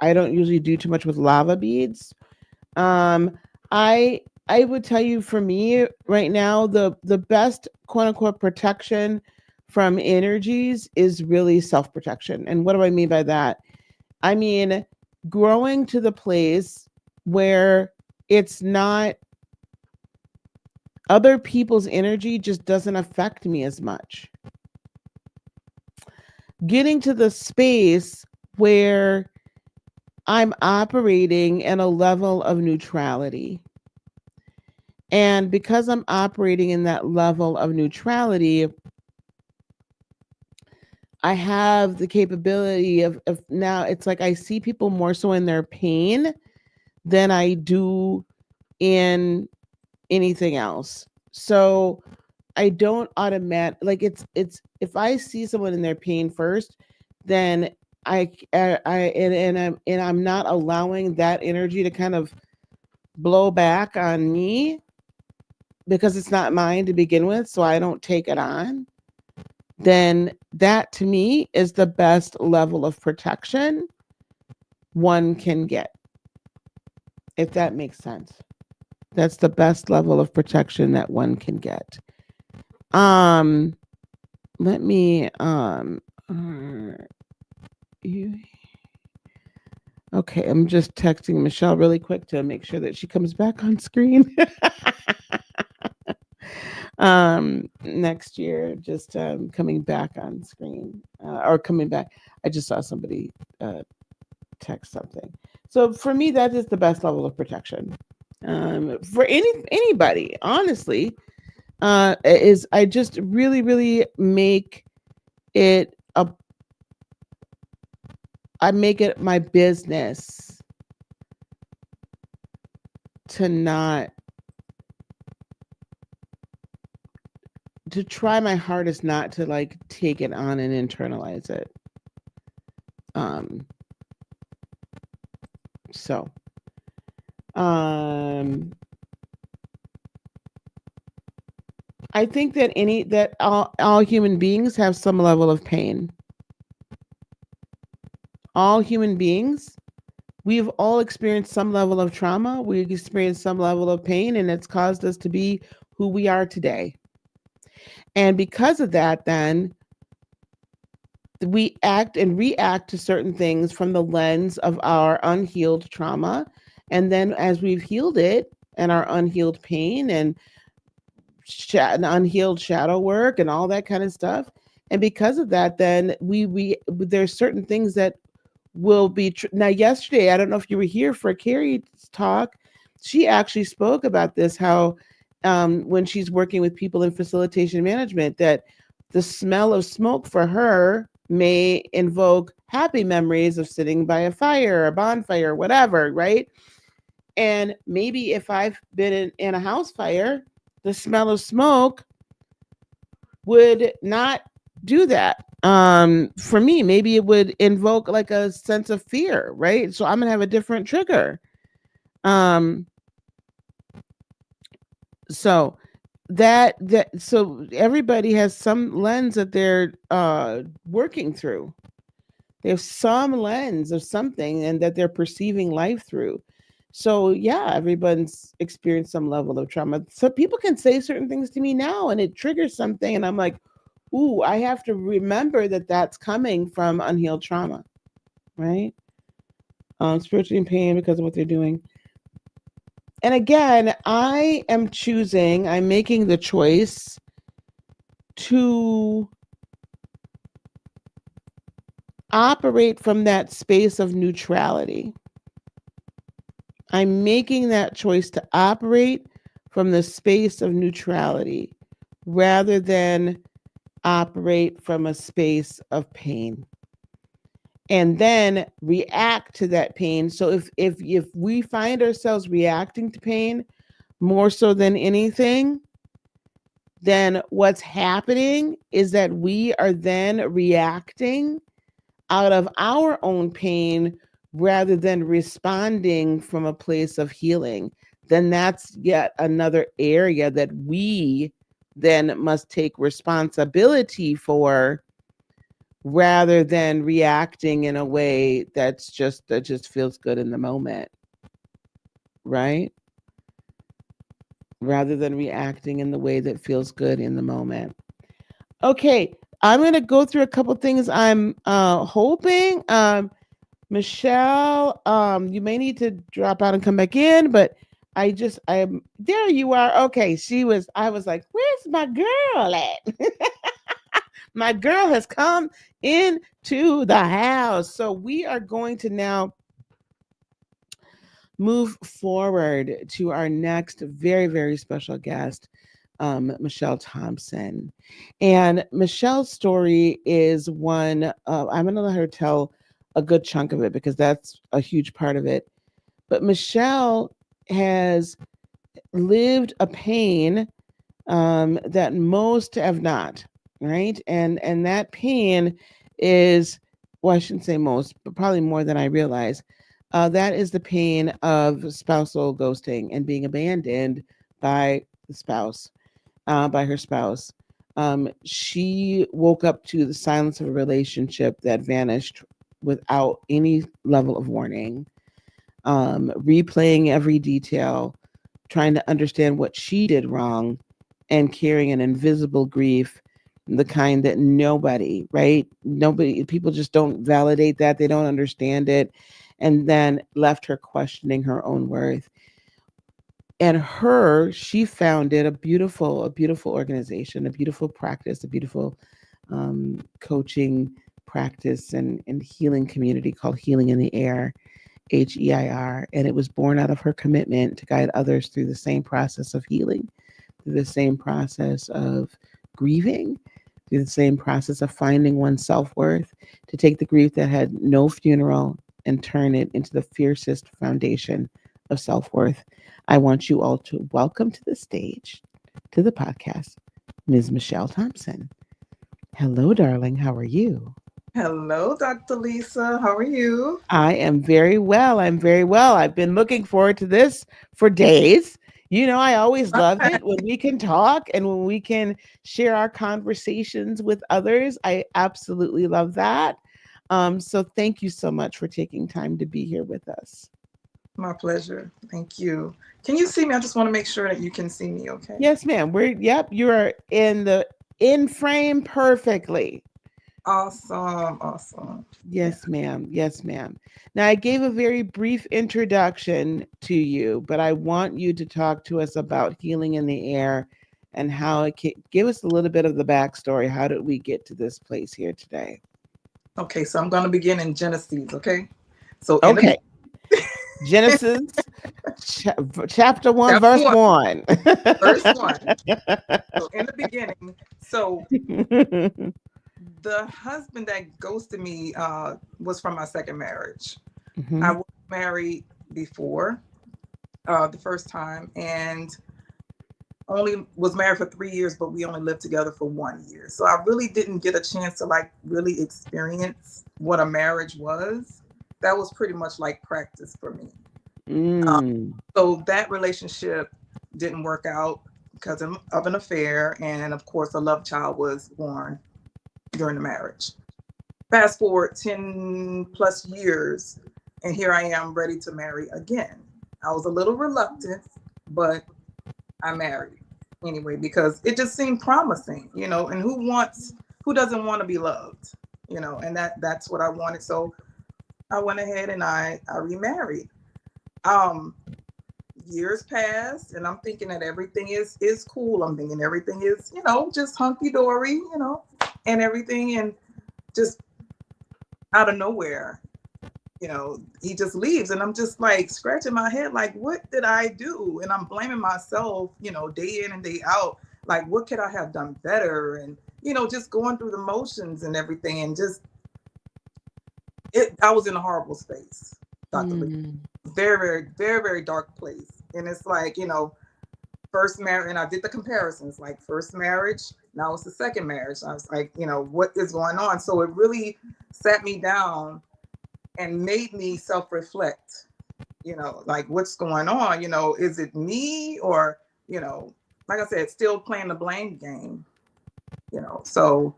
I don't usually do too much with lava beads. Um, I would tell you, for me right now, the best quote unquote protection from energies is really self protection. And what do I mean by that? I mean growing to the place where it's not, other people's energy just doesn't affect me as much. Getting to the space where I'm operating in a level of neutrality. And because I'm operating in that level of neutrality, I have the capability of now, it's like I see people more so in their pain than I do in anything else. So I don't automatic, like it's if I see someone in their pain first, then I'm not allowing that energy to kind of blow back on me because it's not mine to begin with, so I don't take it on. Then that to me is the best level of protection one can get, if that makes sense. That's the best level of protection that one can get. Um, let me you, okay, I'm just texting Michelle really quick to make sure that she comes back on screen. Next year, just coming back on screen, or coming back. I just saw somebody text something. So for me, that is the best level of protection. For anybody, honestly, is I just really make it a, I make it my business to not, to try my hardest not to like take it on and internalize it. Um, so, um, I think that all human beings have some level of pain. All human beings, we've all experienced some level of trauma. We've experienced some level of pain, and it's caused us to be who we are today. And because of that, then we act and react to certain things from the lens of our unhealed trauma. And then as we've healed it and our unhealed pain and unhealed shadow work and all that kind of stuff. And because of that, then we there's certain things that will be now. Yesterday, I don't know if you were here for Carrie's talk. She actually spoke about this, how when she's working with people in facilitation management, that the smell of smoke for her may invoke happy memories of sitting by a fire, a bonfire, whatever, right? And maybe if I've been in a house fire, the smell of smoke would not do that. For me, maybe it would invoke like a sense of fear, right? So I'm gonna have a different trigger. Um, so so everybody has some lens that they're working through. They have some lens of something and that they're perceiving life through. So yeah, everyone's experienced some level of trauma. So people can say certain things to me now and it triggers something and I'm like, ooh, I have to remember that that's coming from unhealed trauma, right? Spiritually in pain because of what they're doing. And again, I'm making the choice to operate from that space of neutrality. I'm making that choice to operate from the space of neutrality rather than operate from a space of pain and then react to that pain. So if we find ourselves reacting to pain more so than anything, then what's happening is that we are then reacting out of our own pain rather than responding from a place of healing. Then that's yet another area that we then must take responsibility for rather than reacting in a way that just feels good in the moment, right? Rather than reacting in the way that feels good in the moment. Okay, I'm going to go through a couple things I'm hoping. Michelle, you may need to drop out and come back in, but I'm there. You are. Okay, I was like, where's my girl at? My girl has come into the house. So we are going to now move forward to our next very, very special guest, Michelle Thompson. And Michelle's story is one, I'm going to let her tell a good chunk of it because that's a huge part of it. But Michelle has lived a pain that most have not, right? And that pain is, well, I shouldn't say most, but probably more than I realize. That is the pain of spousal ghosting and being abandoned by the spouse, by her spouse. She woke up to the silence of a relationship that vanished without any level of warning, replaying every detail, trying to understand what she did wrong, and carrying an invisible grief, the kind that nobody, right? Nobody, people just don't validate that. They don't understand it. And then left her questioning her own worth. And she founded a beautiful organization, a beautiful practice, a beautiful coaching practice and healing community called Healing in the Air, HEIR. And it was born out of her commitment to guide others through the same process of healing, through the same process of grieving, through the same process of finding one's self worth, to take the grief that had no funeral and turn it into the fiercest foundation of self worth. I want you all to welcome to the stage, to the podcast, Ms. Michelle Thompson. Hello, darling. How are you? Hello, Dr. Lisa. How are you? I am very well. I'm very well. I've been looking forward to this for days. You know, I always love Hi. it when we can talk and when we can share our conversations with others. I absolutely love that. So thank you so much for taking time to be here with us. My pleasure. Thank you. Can you see me? I just want to make sure that you can see me okay. Yes, ma'am. Yep, you are in frame perfectly. Awesome. Awesome. Yeah. Yes, ma'am. Yes, ma'am. Now, I gave a very brief introduction to you, but I want you to talk to us about healing in the air and how it can give us a little bit of the backstory. How did we get to this place here today? Okay, so I'm going to begin in Genesis, okay? So in the Okay. Genesis chapter 1, chapter verse 1, 1. verse 1. So in the beginning, so the husband that ghosted me was from my second marriage. I Mhm. was married before the first time, and only was married for 3 years, but we only lived together for 1 year. So I really didn't get a chance to like really experience what a marriage was. That was pretty much like practice for me. Uh, Mm. so that relationship didn't work out because of an affair. And of course, a love child was born during the marriage. Fast forward 10 plus years, and here I am ready to marry again. I was a little reluctant, but I married anyway because it just seemed promising, and who doesn't want to be loved, and that's what I wanted. So I went ahead and I remarried. Um Years passed and I'm thinking that everything is cool. I'm thinking everything is, just hunky dory, and everything, and just out of nowhere, he just leaves. And I'm just like scratching my head, like, what did I do? And I'm blaming myself, day in and day out. Like, what could I have done better? And, just going through the motions and everything. And just, I was in a horrible space, Dr. Lee. Mm. Very, very, very, very dark place. And it's like, first marriage, and I did the comparisons, like first marriage, now it's the second marriage. I was like, what is going on? So it really sat me down and made me self-reflect, like what's going on, is it me or, like I said, still playing the blame game, so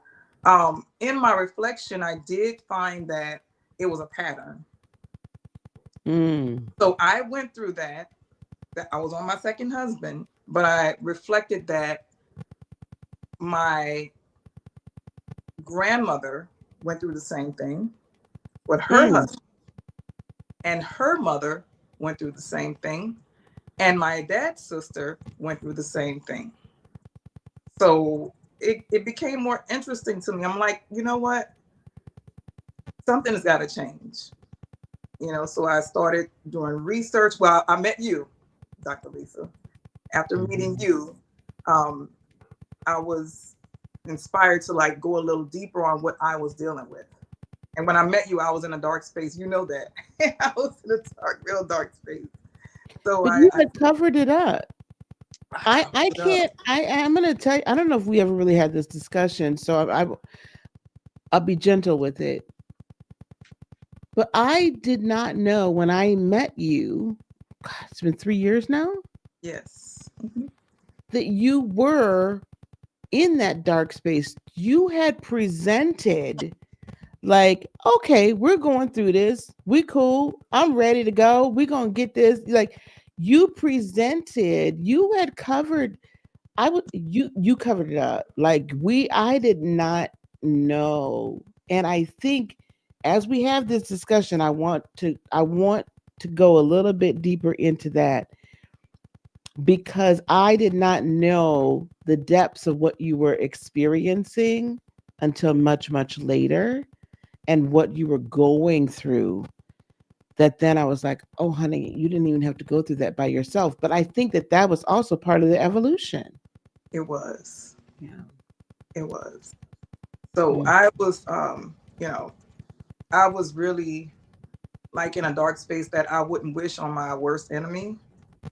In my reflection, I did find that it was a pattern. Mm. So I went through that I was on my second husband, but I reflected that my grandmother went through the same thing with her Mm. husband, and her mother went through the same thing, and my dad's sister went through the same thing. So it became more interesting to me. I'm like, you know what? Something's got to change. So I started doing research. Well, I met you, Dr. Lisa. After meeting Mhm. you, um, I was inspired to like go a little deeper on what I was dealing with. And when I met you, I was in a dark space. You know that. I was in a real dark space. So But you had covered it up. I I covered up. can't. I'm gonna tell you. I don't know if we ever really had this discussion, so I'll be gentle with it. But I did not know when I met you. God, it's been 3 years now Yes. Mhm. that you were in that dark space. You had presented like, okay, we're going through this. We cool. I'm ready to go. We're gonna get this. Like you presented, you had covered. I would you covered it up. Like I did not know. And I think as we have this discussion, I want to go a little bit deeper into that because I did not know the depths of what you were experiencing until much, much later and what you were going through. That then I was like, oh, honey, you didn't even have to go through that by yourself. But I think that that was also part of the evolution. It was. Yeah. It was. So Mm. I was, I was really like in a dark space that I wouldn't wish on my worst enemy.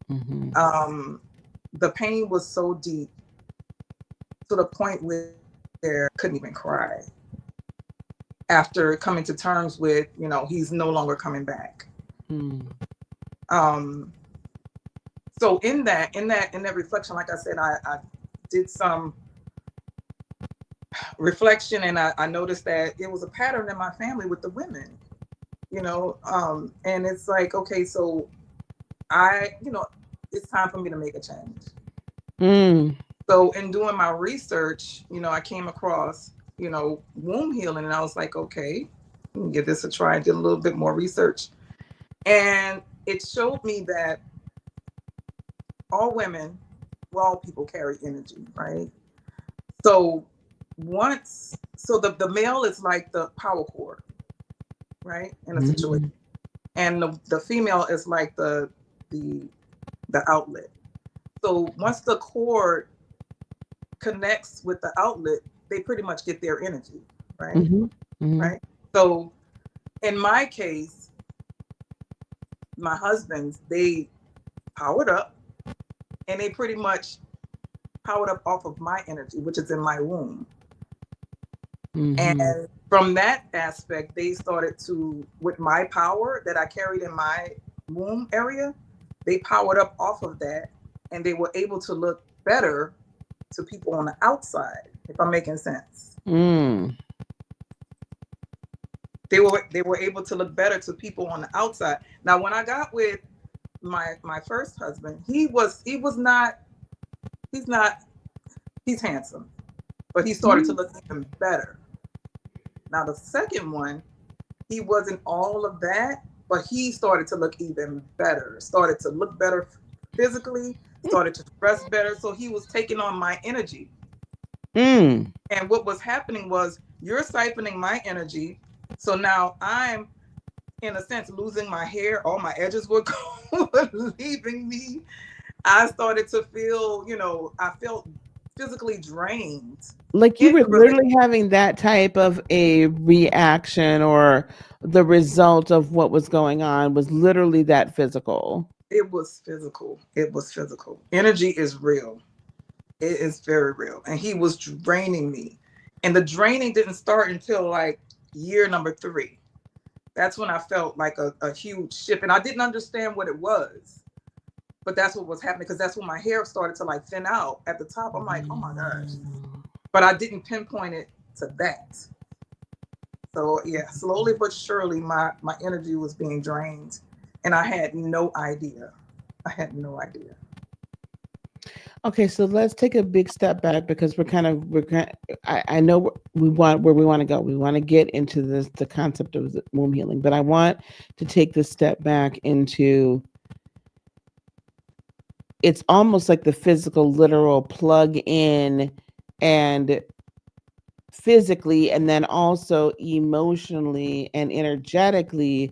Mm-hmm. The pain was so deep to the point where I couldn't even cry after coming to terms with, he's no longer coming back. Mm. Um, so in that reflection, like I said, I did some reflection, and I noticed that it was a pattern in my family with the women, and it's like, okay, so it's time for me to make a change. Mm. So in doing my research, I came across, womb healing, and I was like, okay, let me give this a try. I did a little bit more research, and it showed me that all women, well, all people carry energy, right? So the male is like the power cord, right, in a situation, Mm. and the female is like the outlet. So once the cord connects with the outlet, they pretty much get their energy, right? Mm-hmm. Mm-hmm. Right. So in my case, my husband's, they powered up, and they pretty much powered up off of my energy, which is in my womb. Mm-hmm. And from that aspect, they started to, with my power that I carried in my womb area, they powered up off of that, and they were able to look better to people on the outside, if I'm making sense. Mm. They were able to look better to people on the outside. Now, when I got with my first husband, he's not he's handsome, but he started to Mm. look even better. Now, the second one, he wasn't all of that, but he started to look even better, started to look better physically, started to dress better. So he was taking on my energy. Mm. And what was happening was, you're siphoning my energy. So now I'm, in a sense, losing my hair. All my edges were leaving me. I started to feel, I felt physically drained Like you in were the relationship. literally having that type of a reaction or the result of what was going on was literally that physical. It was physical. It was physical. Energy is real. It is very real. And he was draining me. And the draining didn't start until like year number 3. That's when I felt like a huge shift. And I didn't understand what it was. But that's what was happening, because that's when my hair started to like thin out at the top. I'm like, oh my gosh. Mm. But I didn't pinpoint it to that. So yeah, slowly but surely my energy was being drained, and I had no idea. I had no idea. Okay, so let's take a big step back because I know we want where we want to go. We want to get into this the concept of the womb healing, but I want to take this step back into it's almost like the physical, literal plug in and physically, and then also emotionally and energetically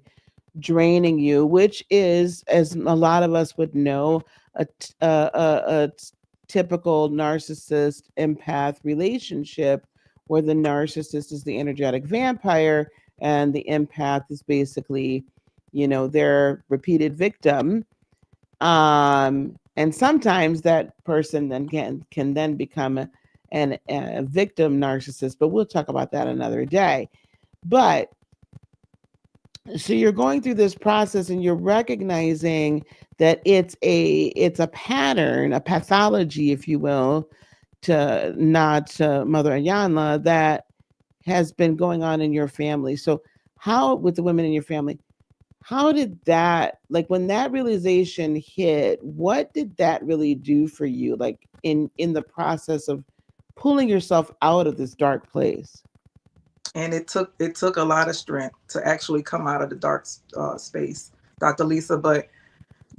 draining you, which is, as a lot of us would know, a typical narcissist empath relationship where the narcissist is the energetic vampire and the empath is basically, their repeated victim. And sometimes that person then can then become a victim narcissist, but we'll talk about that another day. But so you're going through this process and you're recognizing that it's a pattern, a pathology, if you will, to nod to Mother Ayanla, that has been going on in your family. So how, with the women in your family, how did that, like, when that realization hit, what did that really do for you, like in the process of pulling yourself out of this dark place? And it took a lot of strength to actually come out of the dark space, Dr. Lisa. But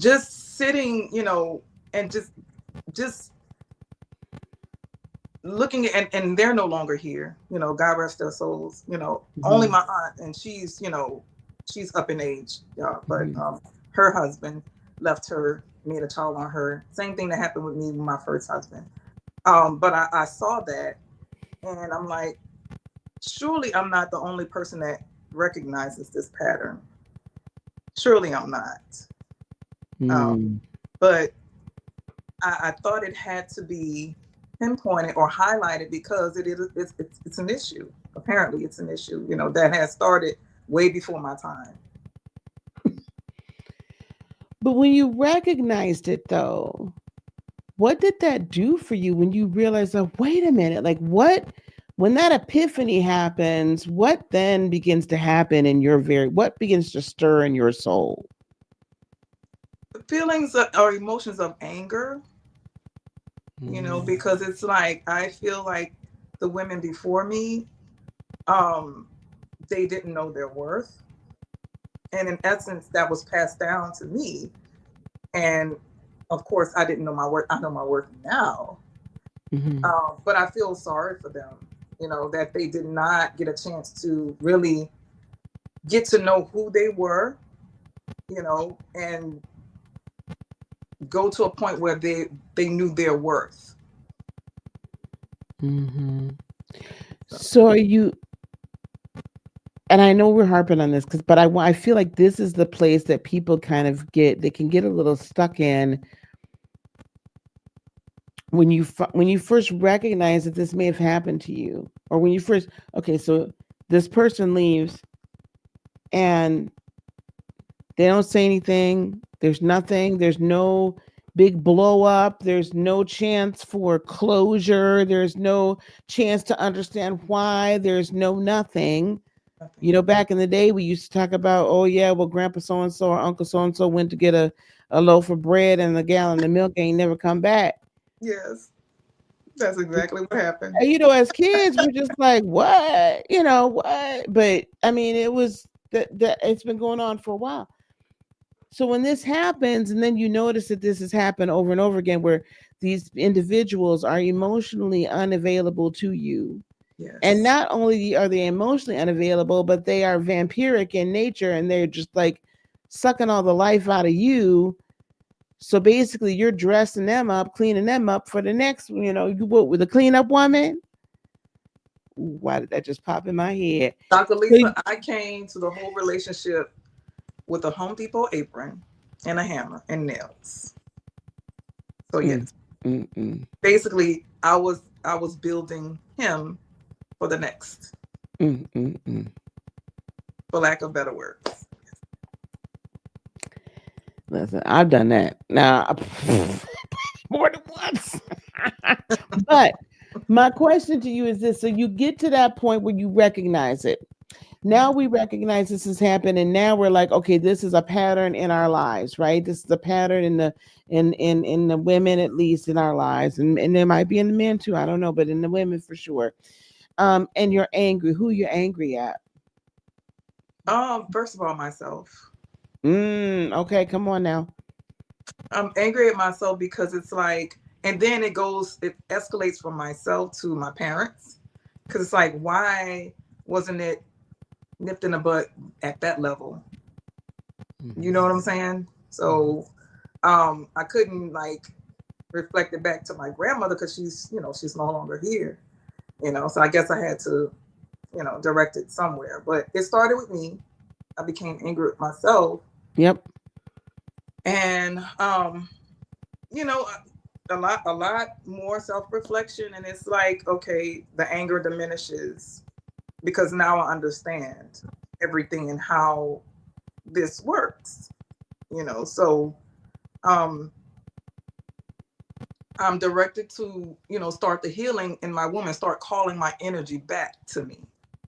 just sitting, and just looking at, and they're no longer here. God rest their souls. Only my aunt, and she's up in age, but her husband left her, made a child on her. Same thing that happened with me with my first husband. But I saw that, and I'm like, surely I'm not the only person that recognizes this pattern. Surely I'm not. But I thought it had to be pinpointed or highlighted because it's an issue. Apparently, it's an issue, that has started way before my time. But when you recognized it, though, what did that do for you when you realized, oh, wait a minute, like when that epiphany happens, what then begins to happen in what begins to stir in your soul? Feelings or emotions of anger, because it's like, I feel like the women before me, they didn't know their worth. And in essence, that was passed down to me. And of course, I didn't know my worth. I know my worth now. But I feel sorry for them, that they did not get a chance to really get to know who they were, and go to a point where they knew their worth. So are you, and I know we're harping on this but I feel like this is the place that people kind of they can get a little stuck in when you first recognize that this may have happened to you, or when you first, okay, so this person leaves and they don't say anything, there's nothing, there's no big blow up, there's no chance for closure, there's no chance to understand why, there's no nothing. Back in the day, we used to talk about, oh yeah, well, grandpa so and so or uncle so and so went to get a loaf of bread and a gallon of milk, ain't never come back. Yes, that's exactly what happened. As kids, we're just like, what, what? But I mean, it was that it's been going on for a while. So when this happens, and then you notice that this has happened over and over again, where these individuals are emotionally unavailable to you. Yes. And not only are they emotionally unavailable, but they are vampiric in nature, and they're just like sucking all the life out of you. So basically, you're dressing them up, cleaning them up for the next, you what, with a cleanup woman. Why did that just pop in my head? Dr. Lisa, I came to the whole relationship with a Home Depot apron and a hammer and nails. So yes, basically, I was building him for the next, for lack of better words. Listen, I've done that now more than once. But My question to you is this: so you get to that point where you recognize it. Now we recognize this has happened, and now we're like, okay, this is a pattern in our lives, right? This is a pattern in the women, at least in our lives, and there might be in the men too. I don't know, but in the women for sure. And you're angry. Who you're angry at? First of all, myself. Okay, come on now. I'm angry at myself because it's like, and then it escalates from myself to my parents. Because it's like, why wasn't it nipped in the butt at that level? You know what I'm saying? So I couldn't like reflect it back to my grandmother because she's no longer here. So I guess I had to, direct it somewhere. But it started with me. I became angry with myself. Yep. And you know, a lot more self-reflection, and it's like, okay, the anger diminishes because now I understand everything and how this works. So um I'm directed to, start the healing in my woman, start calling my energy back to me.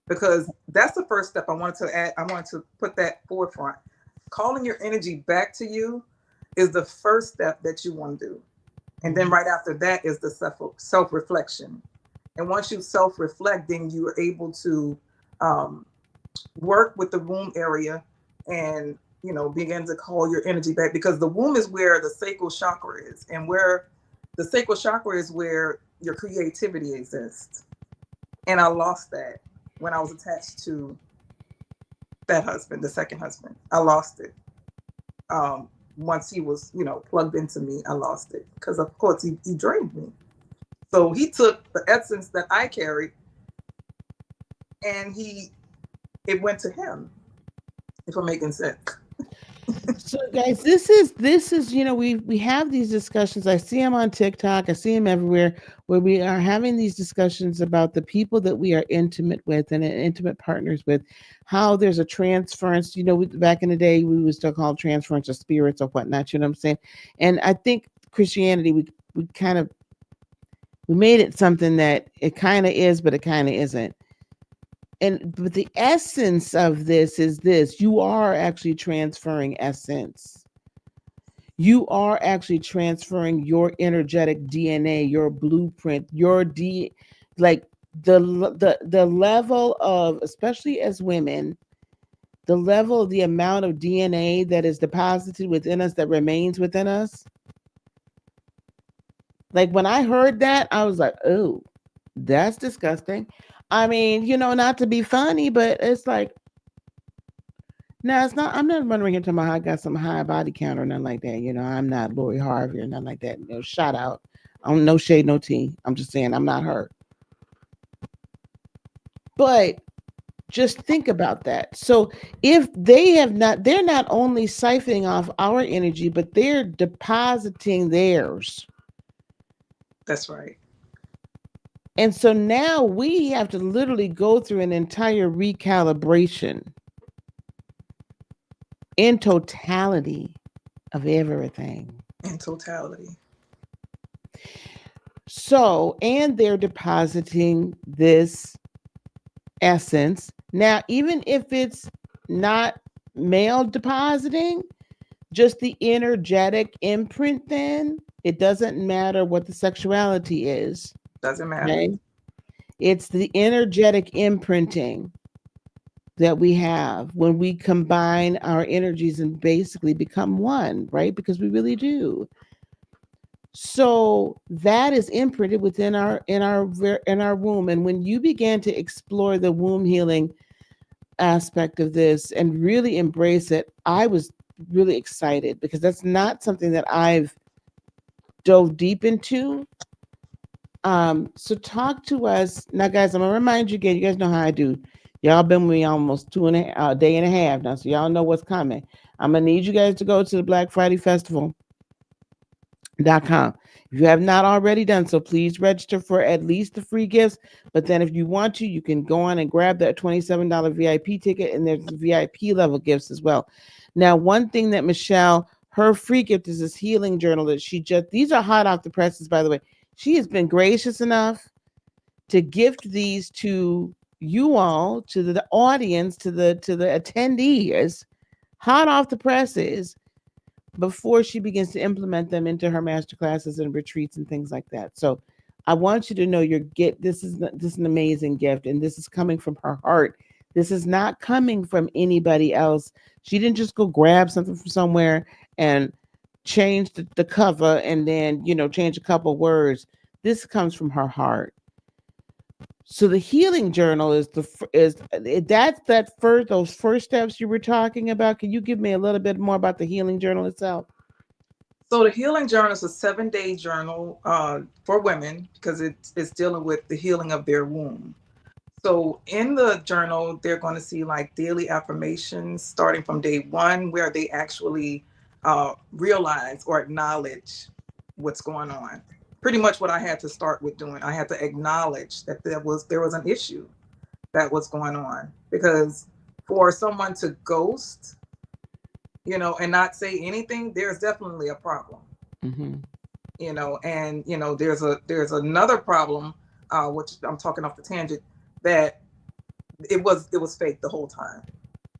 Because that's the first step I wanted to add. I wanted to put that forefront. Calling your energy back to you is the first step that you want to do. And then right after that is the self-reflection. And once you self-reflect, then you are able to work with the womb area and, begin to call your energy back, because the womb is where the sacral chakra is, and where the sacral chakra is where your creativity exists. And I lost that when I was attached to that husband, the second husband. I lost it. Once he was, plugged into me, I lost it because, of course, he drained me. So he took the essence that I carried, and it went to him. If I'm making sense. So guys, this is we have these discussions. I see them on TikTok. I see them everywhere where we are having these discussions about the people that we are intimate with and intimate partners with. How there's a transference. Back in the day we used to call transference of spirits or whatnot. You know what I'm saying? And I think Christianity we kind of we made it something that it kind of is, but it kind of isn't. But the essence of this is this: you are actually transferring essence. You are actually transferring your energetic DNA, your blueprint, like the level of, especially as women, the level of the amount of DNA that is deposited within us, that remains within us. Like when I heard that, I was like, oh, that's disgusting. I mean, not to be funny, but it's like, no, it's not. I'm not running into my I got some high body count or nothing like that. I'm not Lori Harvey or nothing like that. Shout out. I'm no shade, no tea. I'm just saying I'm not her. But just think about that. So if they're not only siphoning off our energy, but they're depositing theirs. That's right. And so now we have to literally go through an entire recalibration in totality of everything. In totality. So, and they're depositing this essence. Now, even if it's not male depositing, just the energetic imprint, then it doesn't matter what the sexuality is. Doesn't matter. Okay? It's the energetic imprinting that we have when we combine our energies and basically become one, right? Because we really do. So that is imprinted within our womb. And when you began to explore the womb healing aspect of this and really embrace it, I was really excited because that's not something that I've dove deep into. So talk to us now, guys. I'm gonna remind you again. You guys know how I do. Y'all been with me almost a day and a half now, so y'all know what's coming. I'm gonna need you guys to go to the Black Friday Festival.com. If you have not already done so, please register for at least the free gifts. But then if you want to, you can go on and grab that $27 VIP ticket, and there's VIP level gifts as well. Now, one thing that Michelle, her free gift is this healing journal that these are hot off the presses, by the way. She has been gracious enough to gift these to you all, to the audience, to the attendees, hot off the presses, before she begins to implement them into her master classes and retreats and things like that. So I want you to know this is an amazing gift, and this is coming from her heart. This is not coming from anybody else. She didn't just go grab something from somewhere and change the cover and then, change a couple words. This comes from her heart. So the healing journal that's those first steps you were talking about. Can you give me a little bit more about the healing journal itself? So the healing journal is a 7-day journal for women because it's dealing with the healing of their womb. So in the journal, they're going to see like daily affirmations starting from day 1, where they actually realize or acknowledge what's going on. Pretty much what I had to start with doing. I had to acknowledge that there was an issue that was going on, because for someone to ghost, and not say anything, there's definitely a problem. Mm-hmm. And there's another problem, which I'm talking off the tangent, that it was fake the whole time.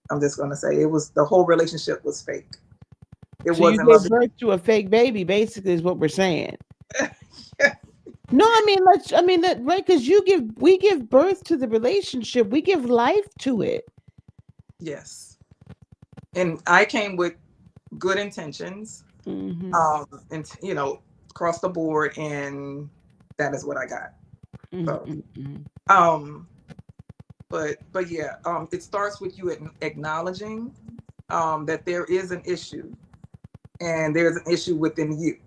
I'm just gonna say the whole relationship was fake. It So you wasn't gave loving. birth to a fake baby, basically, is what we're saying. No, that right, because we give birth to the relationship, we give life to it. Yes, and I came with good intentions, Mm-hmm. and across the board, and that is what I got. So, but yeah, it starts with you acknowledging that there is an issue, and there's an issue within you.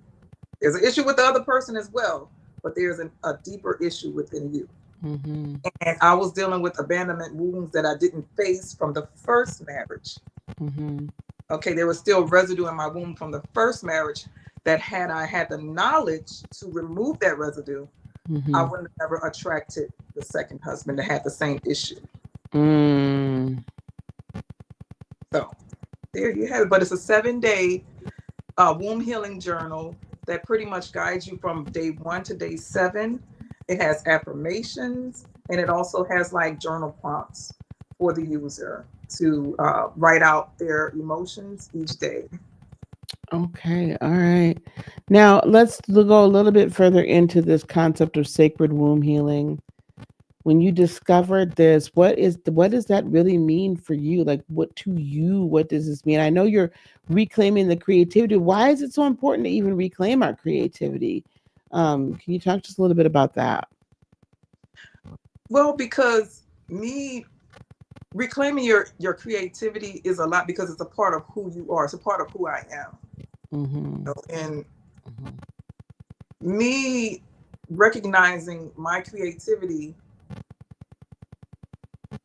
There's an issue with the other person as well, but there's a deeper issue within you. Mm-hmm. And I was dealing with abandonment wounds that I didn't face from the first marriage. Mm-hmm. Okay, there was still residue in my womb from the first marriage that, had I had the knowledge to remove that residue, Mm-hmm. I would have never attracted the second husband that had the same issue. Mm. So there you have it. But it's a 7-day womb healing journal that pretty much guides you from day 1 to day 7. It has affirmations, and it also has like journal prompts for the user to write out their emotions each day. Okay, all right. Now let's go a little bit further into this concept of sacred womb healing. When you discovered this, what does that really mean for you? Like, what does this mean? I know you're reclaiming the creativity. Why is it so important to even reclaim our creativity? Can you talk just a little bit about that? Well, because me reclaiming your creativity is a lot, because it's a part of who you are. It's a part of who I am. Mm-hmm. And Mm-hmm. me recognizing my creativity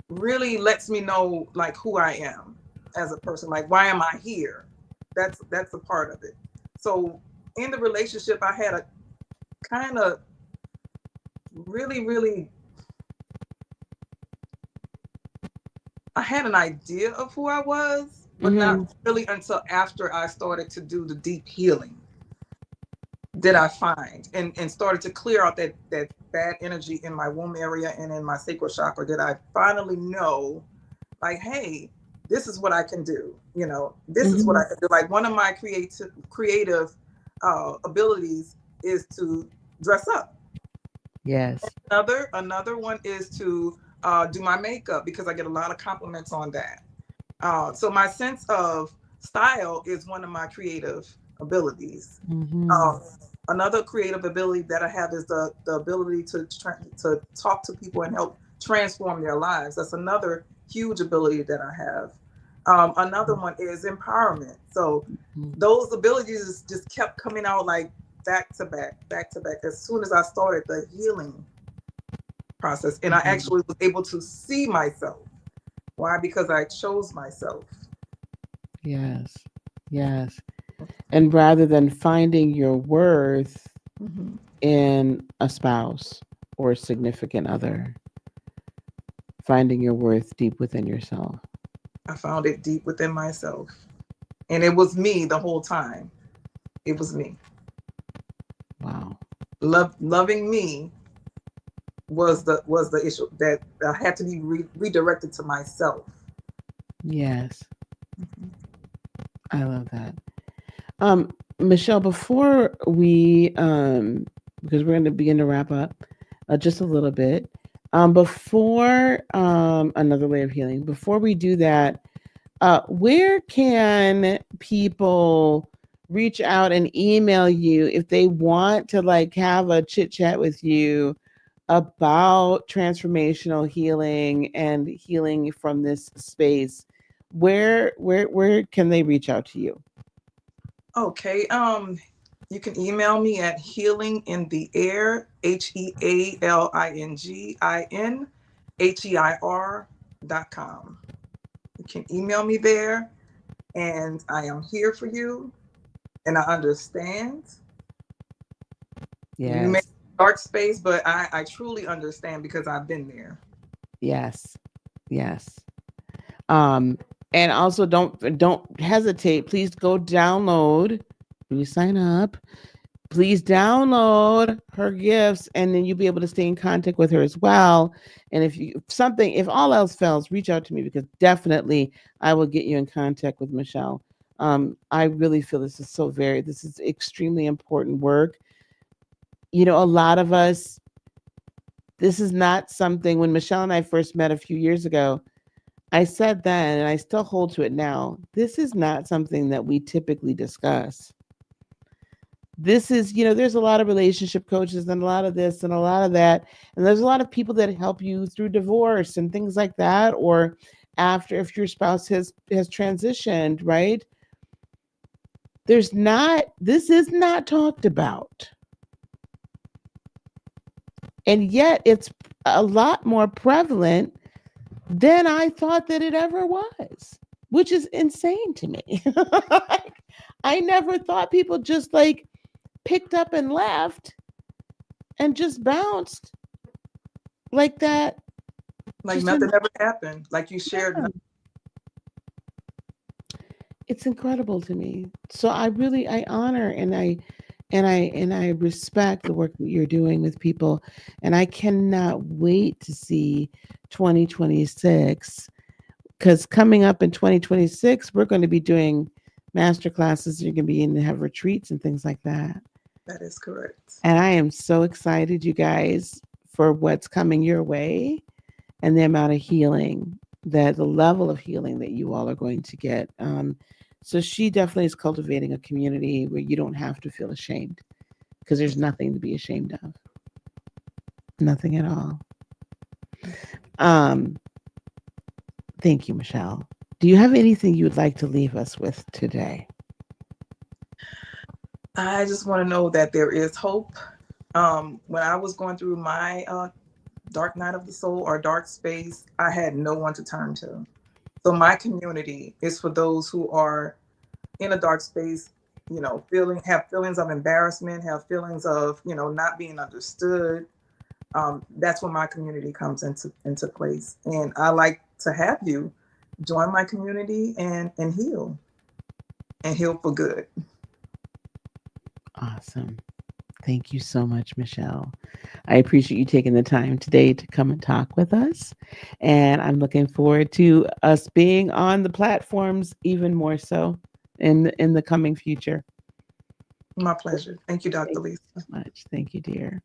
really lets me know like who I am as a person. Like, why am I here? That's a part of it. So in the relationship, I had a kind of really I had an idea of who I was, but Mm-hmm. not really until after I started to do the deep healing did I find and started to clear out that bad energy in my womb area and in my sacral chakra. Did I finally know, like, hey, this is what I can do. This is what I can do. Like, one of my creative abilities is to dress up. Yes. Another one is to do my makeup, because I get a lot of compliments on that. So my sense of style is one of my creative abilities. Mm-hmm. Another creative ability that I have is the ability to talk to people and help transform their lives. That's another huge ability that I have. Another one is empowerment. So those abilities just kept coming out like back to back. As soon as I started the healing process, and I actually was able to see myself. Why? Because I chose myself. Yes. Yes. And rather than finding your worth in a spouse or a significant other, finding your worth deep within yourself. I found it deep within myself. And it was me the whole time. It was me. Wow. Loving me was the issue, that I had to be redirected to myself. Yes, Mhm. I love that. Michelle, before we because we're going to begin to wrap up just a little bit. Before another way of healing. Before we do that, where can people reach out and email you if they want to like have a chit chat with you about transformational healing and healing from this space? Where can they reach out to you? Okay. You can email me at healingintheair, HealingInHeir.com. You can email me there, and I am here for you, and I understand. You may Yes. dark space, but I truly understand because I've been there. Yes. Yes. Um, and also don't hesitate. Please go download. When you sign up, please download her gifts, and then you'll be able to stay in contact with her as well. And if all else fails, reach out to me because definitely I will get you in contact with Michelle. I really feel this is extremely important work. A lot of us, this is not something. When Michelle and I first met a few years ago, I said then, and I still hold to it now, this is not something that we typically discuss. This is, there's a lot of relationship coaches and a lot of this and a lot of that. And there's a lot of people that help you through divorce and things like that, or after if your spouse has transitioned, right? This is not talked about. And yet it's a lot more prevalent than I thought that it ever was, which is insane to me. I never thought people just like picked up and left and just bounced like that. Like Just nothing ever happened. Like you shared. yeah, it's incredible to me. So I honor and I respect the work that you're doing with people, and I cannot wait to see 2026, because coming up in 2026 we're going to be doing master classes. You're going to be in to have retreats and things like that. That is correct. And I am so excited, you guys, for what's coming your way and the amount of healing, that the level of healing that you all are going to get. So she definitely is cultivating a community where you don't have to feel ashamed, because there's nothing to be ashamed of, nothing at all. Um, thank you, Michelle. Do you have anything you would like to leave us with today? I just want to know that there is hope. When I was going through my dark night of the soul or dark space, I had no one to turn to. So my community is for those who are in a dark space, have feelings of embarrassment, have feelings of, not being understood. That's when my community comes into place. And I like to have you join my community and heal for good. Awesome. Thank you so much, Michelle. I appreciate you taking the time today to come and talk with us. And I'm looking forward to us being on the platforms even more so in the coming future. My pleasure. Thank you, Dr. Thank Lisa. you so much. Thank you, dear.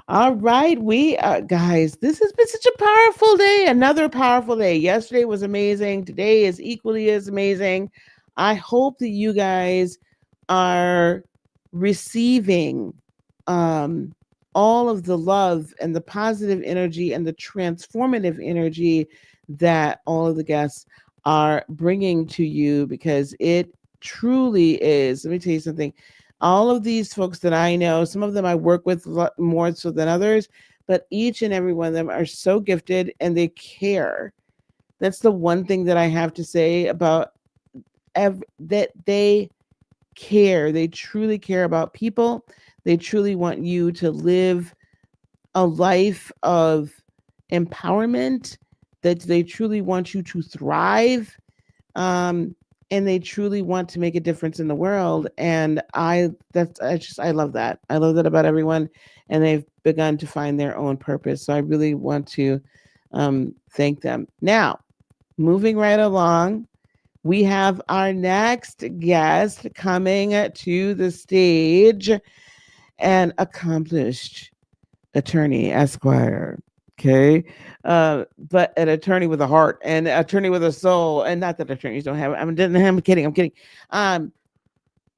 All right, we guys, this has been such a powerful day. Another powerful day. Yesterday was amazing. Today is equally as amazing. I hope that you guys are receiving um all of the love and the positive energy and the transformative energy that all of the guests are bringing to you, because it truly is. Let me tell you something. All of these folks that I know, some of them I work with more so than others, but each and every one of them are so gifted and they care. That's the one thing that I have to say about that they care. They truly care about people. They truly want you to live a life of empowerment, that they truly want you to thrive. and they truly want to make a difference in the world. And I love that. I love that about everyone, and they've begun to find their own purpose. So I really want to thank them. Now, moving right along, we have our next guest coming to the stage, an accomplished attorney, Esquire. Okay. But an attorney with a heart and an attorney with a soul. And not that attorneys don't have it. I'm kidding. I'm kidding. Um,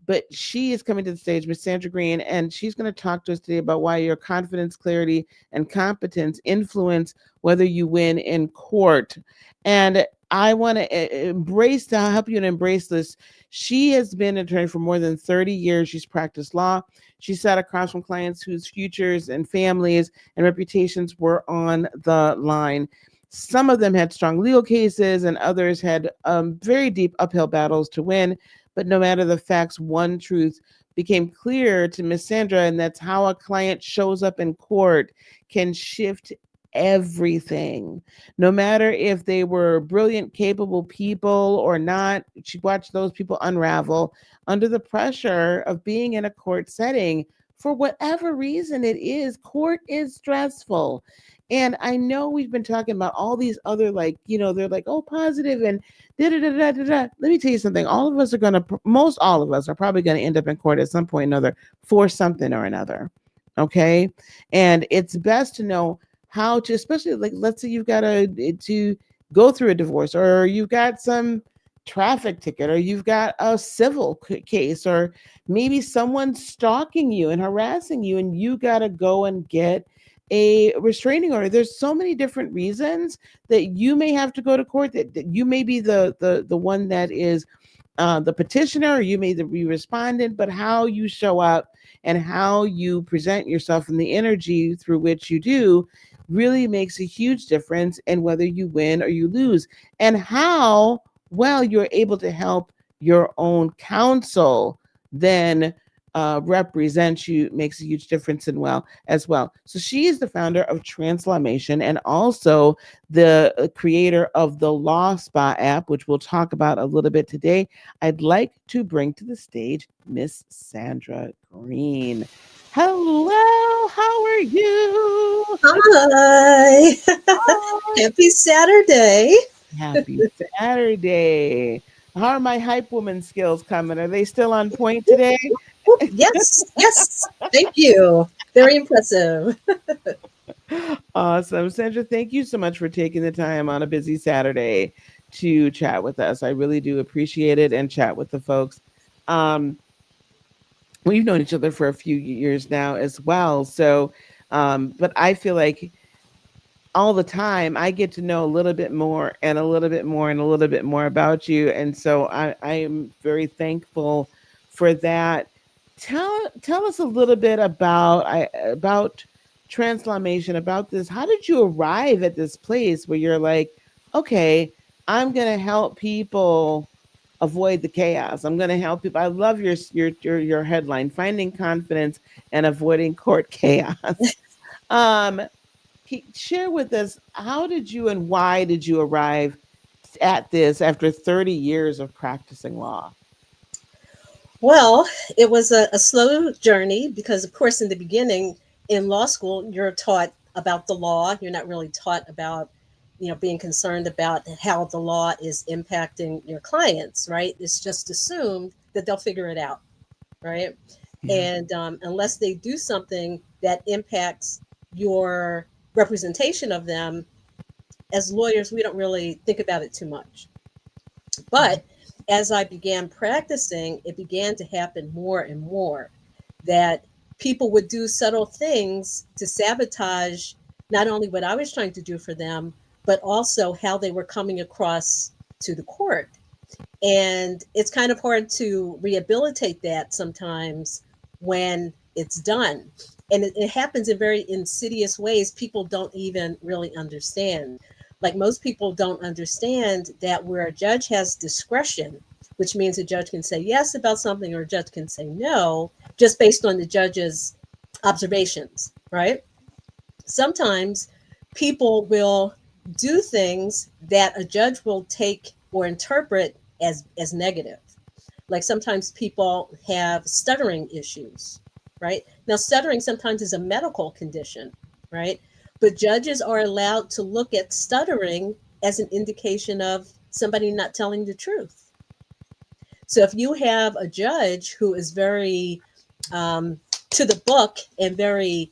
but she is coming to the stage, Miss Sandra Green, and she's going to talk to us today about why your confidence, clarity, and competence influence whether you win in court. And I want to embrace to help you to embrace this. She has been an attorney for more than 30 years. She's practiced law. She sat across from clients whose futures and families and reputations were on the line. Some of them had strong legal cases, and others had very deep uphill battles to win. But no matter the facts, one truth became clear to Miss Sandra, and that's how a client shows up in court can shift everything. No matter if they were brilliant, capable people or not, she watched those people unravel under the pressure of being in a court setting. For whatever reason it is, court is stressful. And I know we've been talking about all these other, like, they're like, oh, positive and da da da da da. Let me tell you something. All of us are going to, most all of us are probably going to end up in court at some point or another for something or another. Okay. And it's best to know how to, especially like, let's say you've got to go through a divorce, or you've got some traffic ticket, or you've got a civil case, or maybe someone's stalking you and harassing you, and you got to go and get a restraining order. There's so many different reasons that you may have to go to court, that you may be the one that is the petitioner, or you may be respondent. But how you show up and how you present yourself and the energy through which you do really makes a huge difference in whether you win or you lose, and how well you're able to help your own counsel then represent you makes a huge difference in as well. So she is the founder of Translamation and also the creator of the Law Spa app, which we'll talk about a little bit today. I'd like to bring to the stage Miss Sandra Green. Hello, how are you? Hi. Hi. Happy Saturday. Happy Saturday. How are my hype woman skills coming? Are they still on point today? Yes, yes. Thank you. Very impressive. Awesome. Sandra, thank you so much for taking the time on a busy Saturday to chat with us. I really do appreciate it, and chat with the folks. Um, we've known each other for a few years now as well. So, but I feel like all the time I get to know a little bit more and a little bit more and a little bit more about you. And so I am very thankful for that. Tell us a little bit about transformation, about this. How did you arrive at this place where you're like, okay, I'm gonna help people avoid the chaos. I'm gonna help people. I love your headline, finding confidence and avoiding court chaos. Um, share with us, how did you and why did you arrive at this after 30 years of practicing law? Well, it was a slow journey because, of course, in the beginning in law school, you're taught about the law. You're not really taught about, being concerned about how the law is impacting your clients, right? It's just assumed that they'll figure it out, right? Yeah. And unless they do something that impacts your representation of them, as lawyers, we don't really think about it too much. But as I began practicing, it began to happen more and more that people would do subtle things to sabotage not only what I was trying to do for them, but also how they were coming across to the court. And it's kind of hard to rehabilitate that sometimes when it's done. And it happens in very insidious ways people don't even really understand. Like most people don't understand that where a judge has discretion, which means a judge can say yes about something or a judge can say no, just based on the judge's observations, right? Sometimes people will do things that a judge will take or interpret as negative. Like sometimes people have stuttering issues, right? Now, stuttering sometimes is a medical condition, right? But judges are allowed to look at stuttering as an indication of somebody not telling the truth. So if you have a judge who is very um, to the book and very,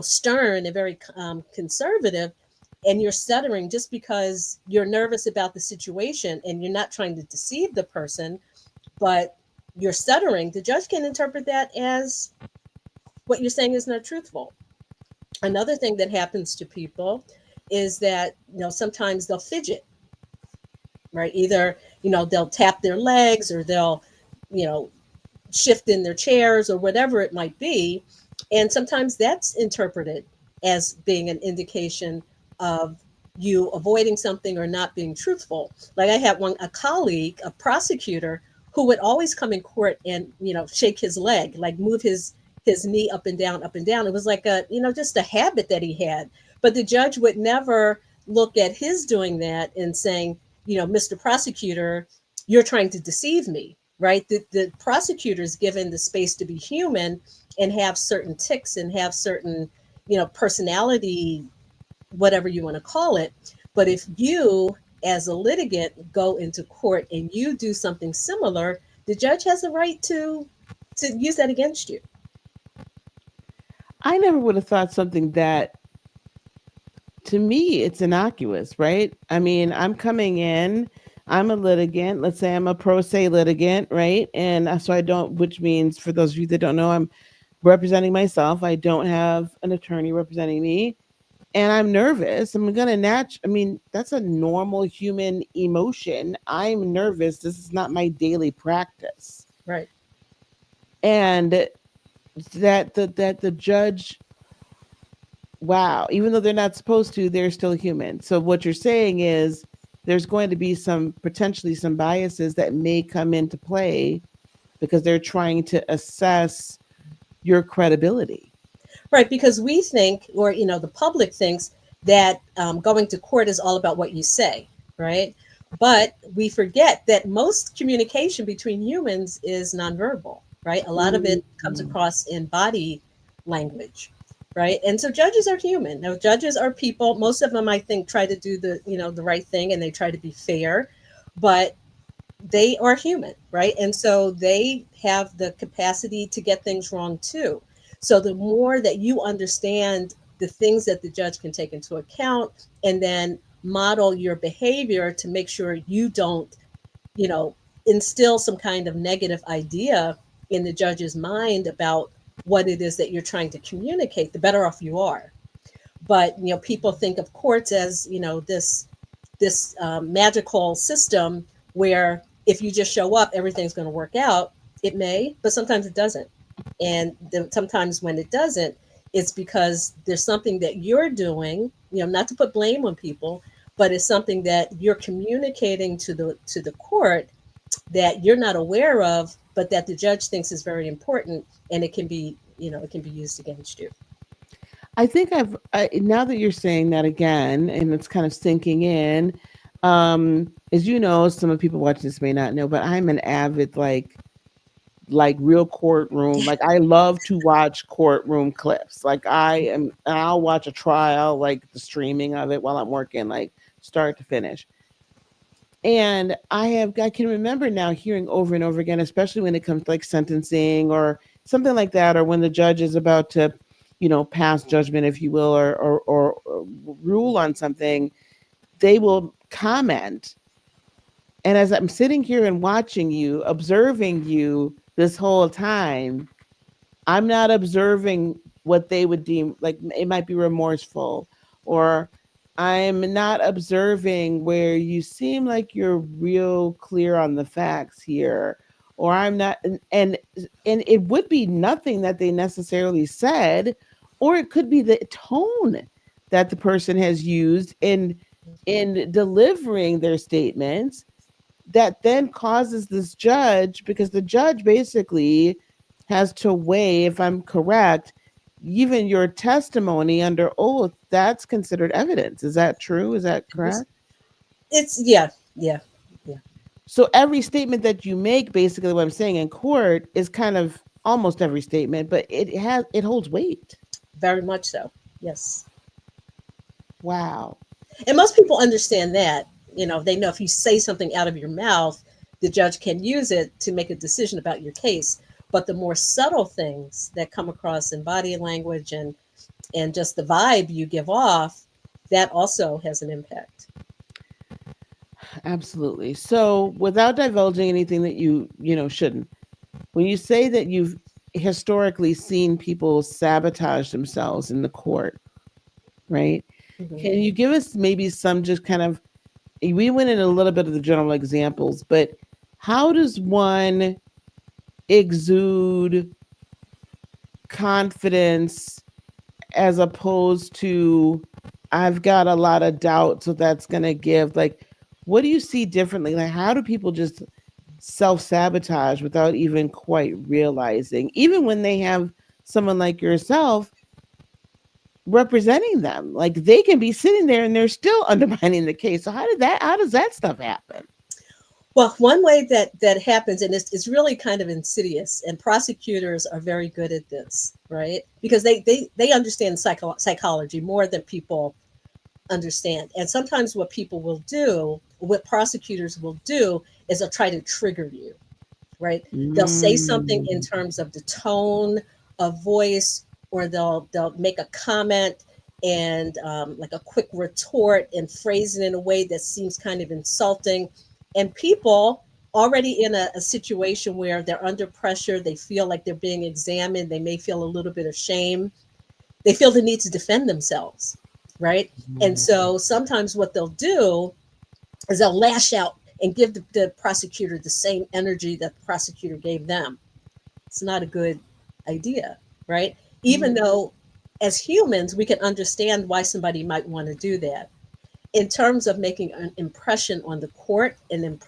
stern and very conservative, and you're stuttering just because you're nervous about the situation and you're not trying to deceive the person, but you're stuttering, the judge can interpret that as what you're saying is not truthful. Another thing that happens to people is that, sometimes they'll fidget, right? Either, they'll tap their legs, or they'll, you know, shift in their chairs, or whatever it might be. And sometimes that's interpreted as being an indication of you avoiding something or not being truthful. Like I had a colleague, a prosecutor, who would always come in court and, shake his leg, like move his knee up and down, up and down. It was like just a habit that he had. But the judge would never look at his doing that and saying, Mr. Prosecutor, you're trying to deceive me, right? The prosecutor is given the space to be human and have certain ticks and have certain, personality, whatever you want to call it. But if you, as a litigant, go into court and you do something similar, the judge has a right to use that against you. I never would have thought something that, to me, it's innocuous, right? I mean, I'm coming in, I'm a litigant. Let's say I'm a pro se litigant, right? And so I don't, which means for those of you that don't know, I'm representing myself. I don't have an attorney representing me. And I'm nervous. I'm going to I mean, that's a normal human emotion. I'm nervous. This is not my daily practice. Right. And that the judge, wow, even though they're not supposed to, they're still human. So what you're saying is there's going to be some potentially some biases that may come into play because they're trying to assess your credibility. Right, because we think, or the public thinks that going to court is all about what you say, right? But we forget that most communication between humans is nonverbal, right? A lot of it comes Mhm. across in body language, right? And so judges are human. Now, judges are people. Most of them, I think, try to do the right thing, and they try to be fair, but they are human, right? And so they have the capacity to get things wrong too. So the more that you understand the things that the judge can take into account, and then model your behavior to make sure you don't, you know, instill some kind of negative idea in the judge's mind about what it is that you're trying to communicate, the better off you are. But people think of courts as this magical system where if you just show up, everything's going to work out. It may, but sometimes it doesn't. And sometimes when it doesn't, it's because there's something that you're doing, not to put blame on people, but it's something that you're communicating to the court that you're not aware of, but that the judge thinks is very important, and it can be used against you. I think now that you're saying that again, and it's kind of sinking in. As you know, some of the people watching this may not know, but I'm an avid like real courtroom. Like I love to watch courtroom clips. Like I'll watch a trial, like the streaming of it while I'm working, like start to finish. And I can remember now hearing over and over again, especially when it comes to like sentencing or something like that, or when the judge is about to, pass judgment, if you will, or rule on something, they will comment. And as I'm sitting here and watching you, observing you this whole time, I'm not observing what they would deem like it might be remorseful, or I'm not observing where you seem like you're real clear on the facts here, or I'm not, and it would be nothing that they necessarily said, or it could be the tone that the person has used in delivering their statements that then causes this judge, because the judge basically has to weigh, if I'm correct, even your testimony under oath, that's considered evidence. Is that true? Is that It's, correct? it's yeah, yeah, yeah. So every statement that you make, basically what I'm saying in court is kind of almost every statement, but it holds weight. Very much so. Yes. Wow. And most people understand that. They know if you say something out of your mouth, the judge can use it to make a decision about your case. But the more subtle things that come across in body language and just the vibe you give off, that also has an impact. Absolutely. So without divulging anything that shouldn't, when you say that you've historically seen people sabotage themselves in the court, right? Mhm. Can you give us maybe some just kind of, we went in a little bit of the general examples, but how does one exude confidence as opposed to I've got a lot of doubt, so that's gonna give like what do you see differently? Like how do people just self-sabotage without even quite realizing, even when they have someone like yourself representing them? Like they can be sitting there and they're still undermining the case. So how does that stuff happen? Well, one way that happens, and it's really kind of insidious, and prosecutors are very good at this, right? Because they understand psychology more than people understand. And sometimes what people will do, what prosecutors will do, is they'll try to trigger you, right? They'll say something in Mm. terms of the tone of voice, or they'll make a comment and like a quick retort and phrase it in a way that seems kind of insulting. And people already in a situation where they're under pressure, they feel like they're being examined, they may feel a little bit of shame, they feel the need to defend themselves, right? And so sometimes what they'll do is they'll lash out and give the prosecutor the same energy that the prosecutor gave them. It's not a good idea, right? Even Mm. though as humans, we can understand why somebody might want to do that. In terms of making an impression on the court and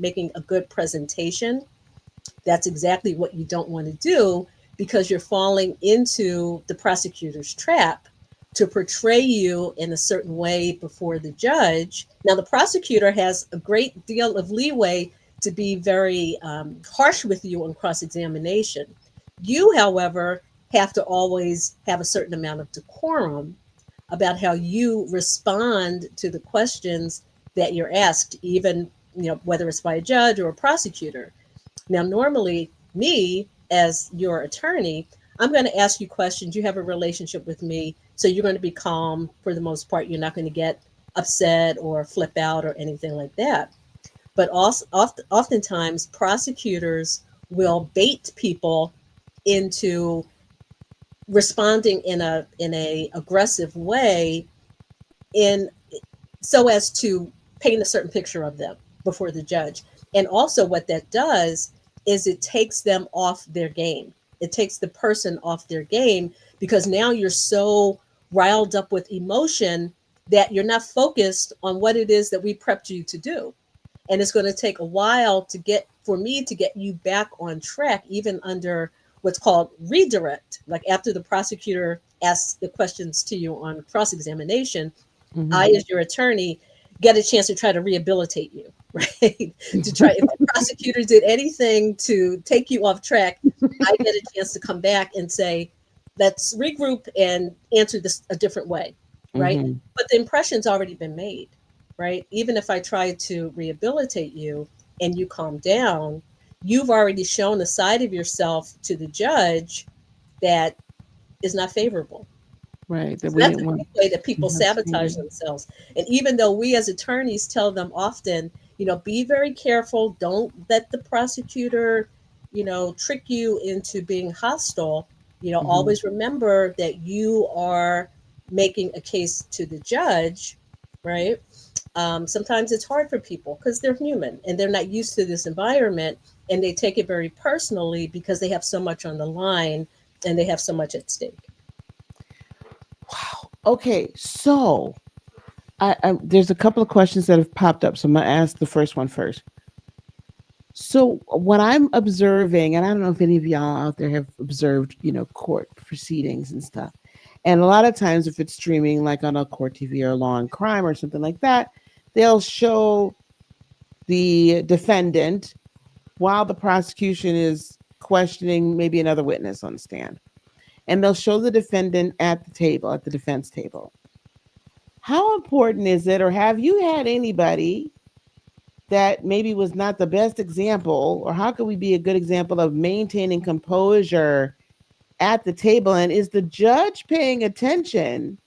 making a good presentation, that's exactly what you don't want to do, because you're falling into the prosecutor's trap to portray you in a certain way before the judge. Now, the prosecutor has a great deal of leeway to be very harsh with you on cross examination. You, however, have to always have a certain amount of decorum about how you respond to the questions that you're asked, even whether it's by a judge or a prosecutor. Now, normally, me as your attorney, I'm going to ask you questions. You have a relationship with me, so you're going to be calm for the most part. You're not going to get upset or flip out or anything like that. But also, oftentimes, prosecutors will bait people into responding in a aggressive way, in so as to paint a certain picture of them before the judge. And also, what that does is it takes them off their game. It takes the person off their game, because now you're so riled up with emotion that you're not focused on what it is that we prepped you to do. And it's going to take a while for me to get you back on track, even under what's called redirect. Like after the prosecutor asks the questions to you on cross examination, I, Mhm. as your attorney, get a chance to try to rehabilitate you, right? To try, if the prosecutor did anything to take you off track, I get a chance to come back and say, let's regroup and answer this a different way, right? Mhm. But the impression's already been made, right? Even if I try to rehabilitate you and you calm down, you've already shown a side of yourself to the judge that is not favorable. Right. That So we that's didn't a want big way that people to sabotage see. themselves. And even though we as attorneys tell them often, be very careful, don't let the prosecutor, trick you into being hostile, Mhm. always remember that you are making a case to the judge, right? Sometimes it's hard for people because they're human and they're not used to this environment, and they take it very personally because they have so much on the line and they have so much at stake. Wow. Okay. So there's a couple of questions that have popped up. So I'm gonna ask the first one first. So what I'm observing, and I don't know if any of y'all out there have observed, court proceedings and stuff. And a lot of times, if it's streaming like on a court TV or Law and Crime or something like that, they'll show the defendant while the prosecution is questioning maybe another witness on the stand. And they'll show the defendant at the table, at the defense table. How important is it, or have you had anybody that maybe was not the best example, or how could we be a good example of maintaining composure at the table? And is the judge paying attention,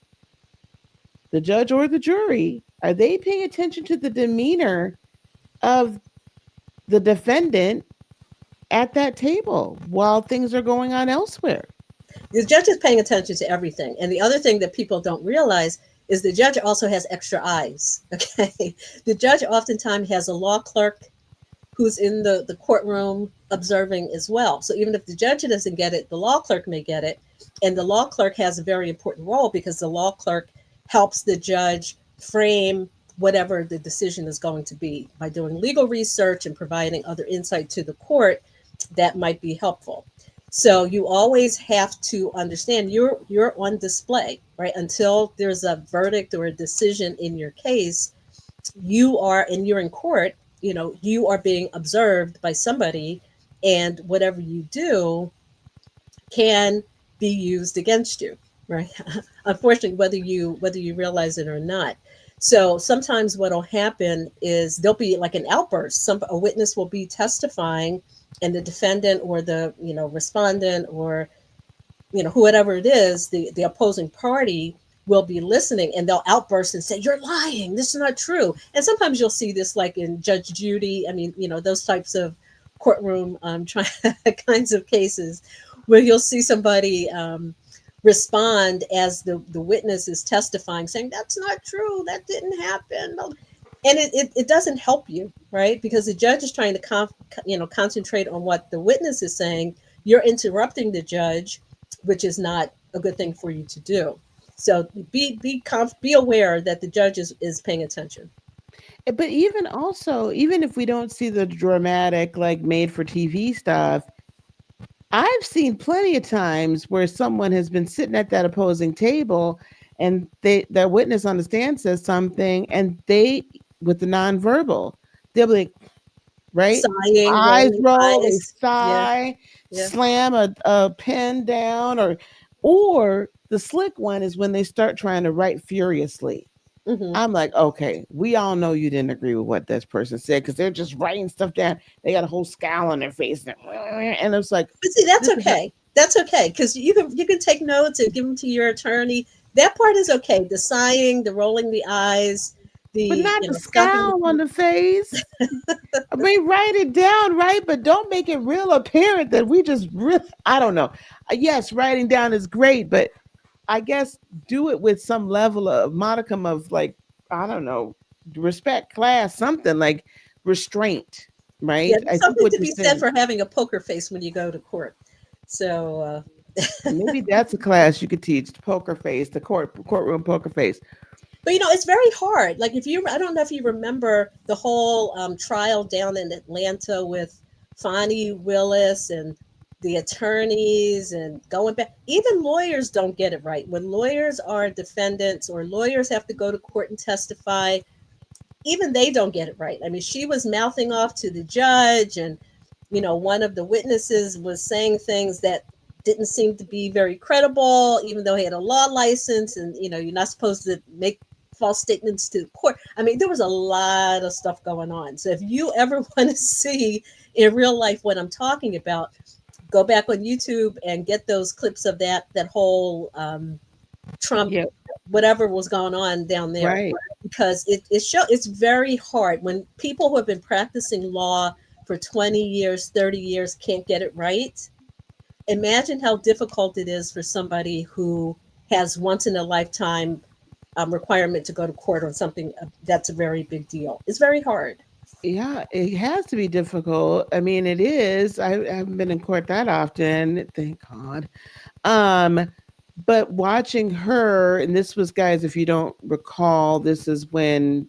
the judge or the jury, are they paying attention to the demeanor of the defendant at that table while things are going on elsewhere? The judge is paying attention to everything. And the other thing that people don't realize is the judge also has extra eyes. Okay. The judge oftentimes has a law clerk who's in the courtroom observing as well. So even if the judge doesn't get it, the law clerk may get it. And the law clerk has a very important role because the law clerk helps the judge frame whatever the decision is going to be by doing legal research and providing other insight to the court that might be helpful. So you always have to understand you're on display, right? Until there's a verdict or a decision in your case, you're in court, you are being observed by somebody, and whatever you do can be used against you, right? Unfortunately, whether you realize it or not. So sometimes what'll happen is there'll be like an outburst. A witness will be testifying, and the defendant or the respondent or whoever it is, the opposing party will be listening, and they'll outburst and say, "You're lying. This is not true." And sometimes you'll see this like in Judge Judy. I mean, those types of courtroom kinds of cases where you'll see somebody respond as the witness is testifying, saying, "That's not true. That didn't happen." And it doesn't help you, right? Because the judge is trying to concentrate on what the witness is saying. You're interrupting the judge, which is not a good thing for you to do. So be aware that the judge is paying attention. But even if we don't see the dramatic, like made for TV stuff, I've seen plenty of times where someone has been sitting at that opposing table and the witness on the stand says something, and they, with the nonverbal, they'll be like, right? Sighing, Eyes rolling roll, they eyes. Yeah, sigh, yeah. slam a pen down, or the slick one is when they start trying to write furiously. Mm-hmm. I'm like, okay, we all know you didn't agree with what this person said because they're just writing stuff down. They got a whole scowl on their face, and it's like, But see, that's this is okay. That's okay because you can take notes and give them to your attorney. That part is okay. The sighing, the rolling the eyes, but the not the stopping scowl on the. the face. I mean, write it down, right? But don't make it real apparent that we just really, I don't know. Yes, writing down is great, but I guess do it with some level of modicum of, like, I don't know, respect, class, something like restraint, Yeah, right? there's I think something what to you're be said saying, for having a poker face when you go to court. So, maybe that's a class you could teach, the poker face, the courtroom poker face. but it's very hard. Like I don't know if you remember the whole trial down in Atlanta with Fonnie Willis and the attorneys and going back. Even lawyers don't get it right. When lawyers are defendants or lawyers have to go to court and testify, even they don't get it right. I mean, she was mouthing off to the judge, and one of the witnesses was saying things that didn't seem to be very credible, even though he had a law license, and you're not supposed to make false statements to the court. I mean, there was a lot of stuff going on. So if you ever want to see in real life what I'm talking about, go back on YouTube and get those clips of that whole Trump, Yeah, whatever was going on down there, right. because it's very hard when people who have been practicing law for 20 years, 30 years can't get it right. Imagine how difficult it is for somebody who has once in a lifetime requirement to go to court on something that's a very big deal. It's very hard. Yeah, it has to be difficult. I mean, it is. I haven't been in court that often, thank God. Um, but watching her, and this was, guys, if you don't recall, this is when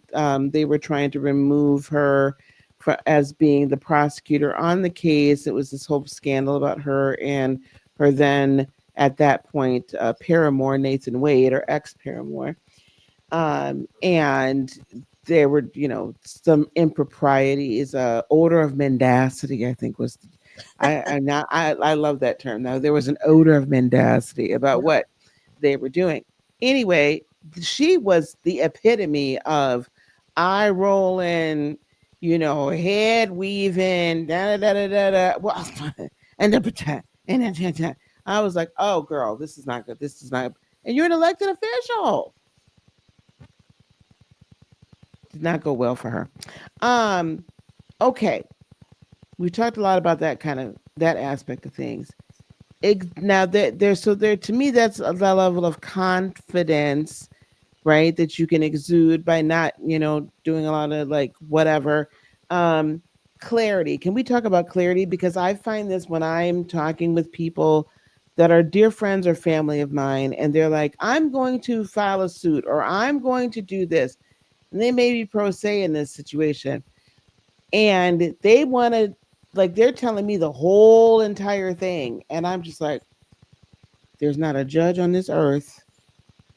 they were trying to remove her as being the prosecutor on the case. It was this whole scandal about her and her then, at that point, paramour, Nathan Wade, or ex paramour. And there were, some improprieties. Odor of mendacity, I think was. I love that term. Now there was an odor of mendacity about what they were doing. Anyway, she was the epitome of eye rolling, head weaving, da da da da da. Well, and then I was like, oh girl, this is not good. This is not. And you're an elected official. Did not go well for her. Um, okay, we talked a lot about that aspect of things. Now there to me that's a level of confidence, right, that you can exude by not doing a lot of like whatever. um Clarity, can we talk about clarity? Because I find this when I'm talking with people that are dear friends or family of mine, and they're like, I'm going to file a suit or I'm going to do this, and they may be pro se in this situation, and they want to, like, they're telling me the whole entire thing, and I'm just like, there's not a judge on this earth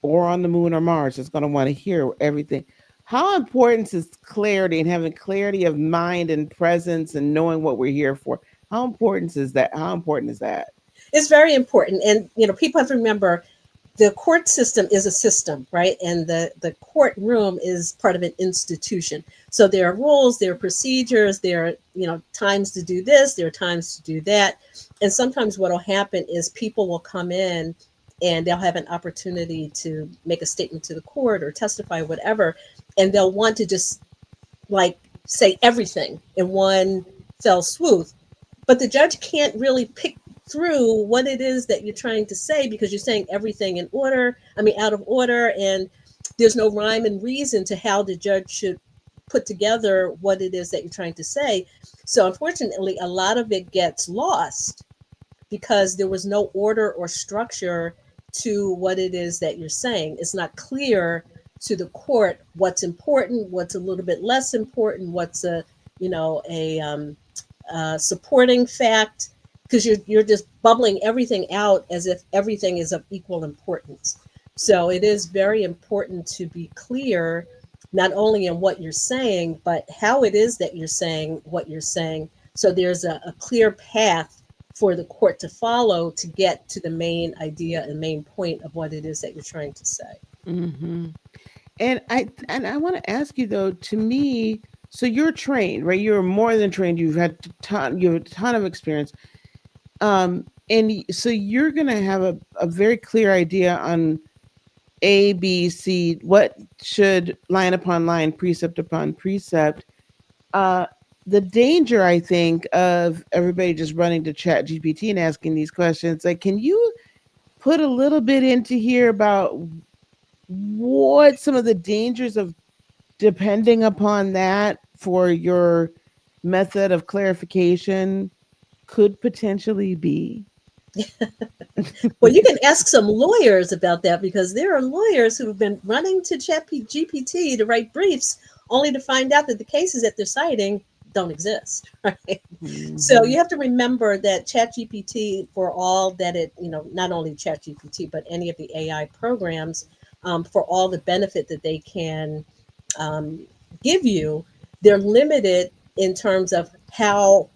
or on the moon or Mars that's going to want to hear everything. How important is clarity and having clarity of mind and presence and knowing what we're here for? How important is that? How important is that? It's very important. And, people have to remember the court system is a system, right? And the courtroom is part of an institution. So there are rules, there are procedures, there are, times to do this, there are times to do that. And sometimes what will happen is people will come in and they'll have an opportunity to make a statement to the court or testify, whatever. And they'll want to just like say everything in one fell swoop. But the judge can't really pick through what it is that you're trying to say, because you're saying everything out of order, and there's no rhyme and reason to how the judge should put together what it is that you're trying to say. So unfortunately, a lot of it gets lost because there was no order or structure to what it is that you're saying. It's not clear to the court what's important, what's a little bit less important, what's a supporting fact, because you're just bubbling everything out as if everything is of equal importance. So it is very important to be clear, not only in what you're saying, but how it is that you're saying what you're saying. So there's a clear path for the court to follow to get to the main idea and main point of what it is that you're trying to say. Mm-hmm. And I want to ask you though. To me, so you're trained, right? You're more than trained. You have a ton of experience. So you're gonna have a very clear idea on A, B, C, what should line upon line, precept upon precept. Uh, the danger, I think, of everybody just running to Chat GPT and asking these questions, like, can you put a little bit into here about what some of the dangers of depending upon that for your method of clarification could potentially be? Well, you can ask some lawyers about that, because there are lawyers who have been running to GPT to write briefs only to find out that the cases that they're citing don't exist. Right? Mm-hmm. So you have to remember that ChatGPT, for all that it, not only ChatGPT, but any of the AI programs, for all the benefit that they can give you, they're limited in terms of how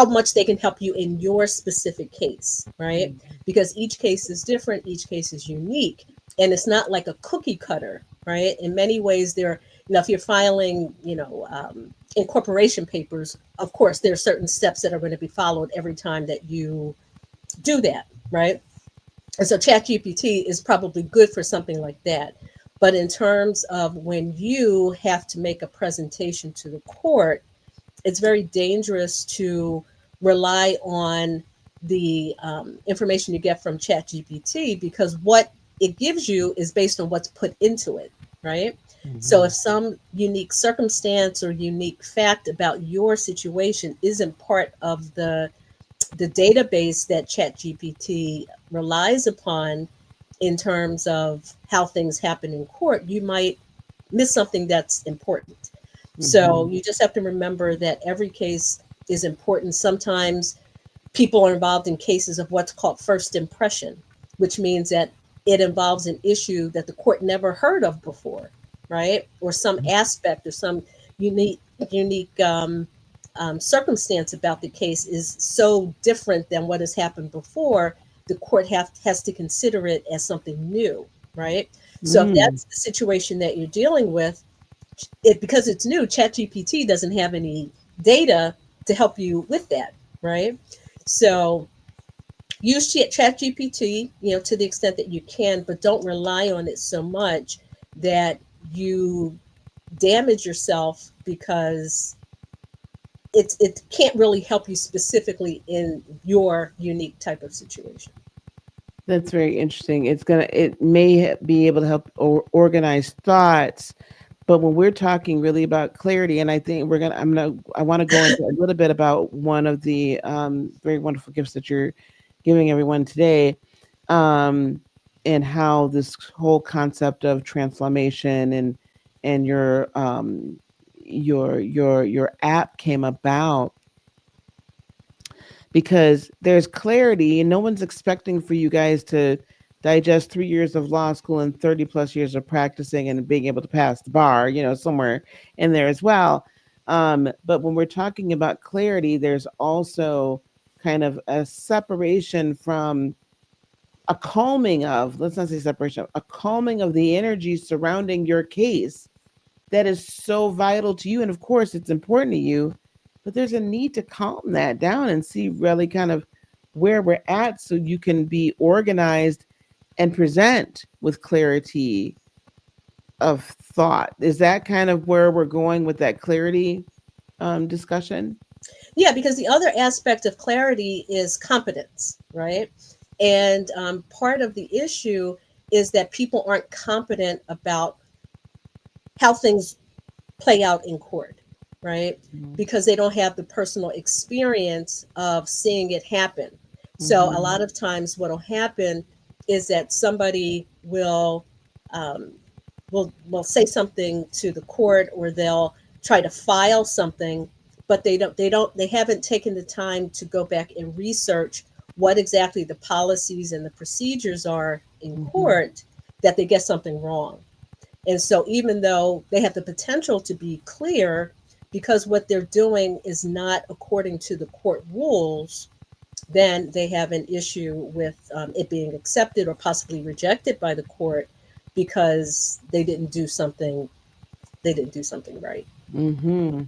much they can help you in your specific case, right? Because each case is different, each case is unique, and it's not like a cookie cutter, right? In many ways, if you're filing, incorporation papers, of course, there are certain steps that are going to be followed every time that you do that, right? And so ChatGPT is probably good for something like that. But in terms of when you have to make a presentation to the court, it's very dangerous to rely on the information you get from ChatGPT, because what it gives you is based on what's put into it, right? Mm-hmm. So if some unique circumstance or unique fact about your situation isn't part of the database that ChatGPT relies upon in terms of how things happen in court, you might miss something that's important. So you just have to remember that every case is important. Sometimes people are involved in cases of what's called first impression, which means that it involves an issue that the court never heard of before. right? Or some aspect or some unique circumstance about the case is so different than what has happened before, the court has to consider it as something new, right? So if Mm, that's the situation that you're dealing with, it because it's new, ChatGPT doesn't have any data to help you with that, right? So use ChatGPT, to the extent that you can, but don't rely on it so much that you damage yourself, because it can't really help you specifically in your unique type of situation. that's very interesting. It may be able to help organize thoughts, but when we're talking really about clarity, and I think I want to go into a little bit about one of the very wonderful gifts that you're giving everyone today, um, and how this whole concept of transformation and your app came about, because there's clarity and no one's expecting for you guys to digest 3 years of law school and 30 plus years of practicing and being able to pass the bar, somewhere in there as well. But when we're talking about clarity, there's also kind of a separation from a calming of, let's not say separation, a calming of the energy surrounding your case that is so vital to you. And of course, it's important to you, but there's a need to calm that down and see really kind of where we're at so you can be organized and present with clarity of thought. Is that kind of where we're going with that clarity discussion? Yeah, because the other aspect of clarity is competence, right? And part of the issue is that people aren't competent about how things play out in court, right? Because they don't have the personal experience of seeing it happen. So a Mm-hmm. lot of times what'll happen is that somebody um, will say something to the court, or they'll try to file something, but they haven't taken the time to go back and research what exactly the policies and the procedures are in Mm-hmm. court, that they get something wrong. And so, even though they have the potential to be clear, because what they're doing is not according to the court rules, then they have an issue with it being accepted or possibly rejected by the court, because they didn't do something right. Mm-hmm.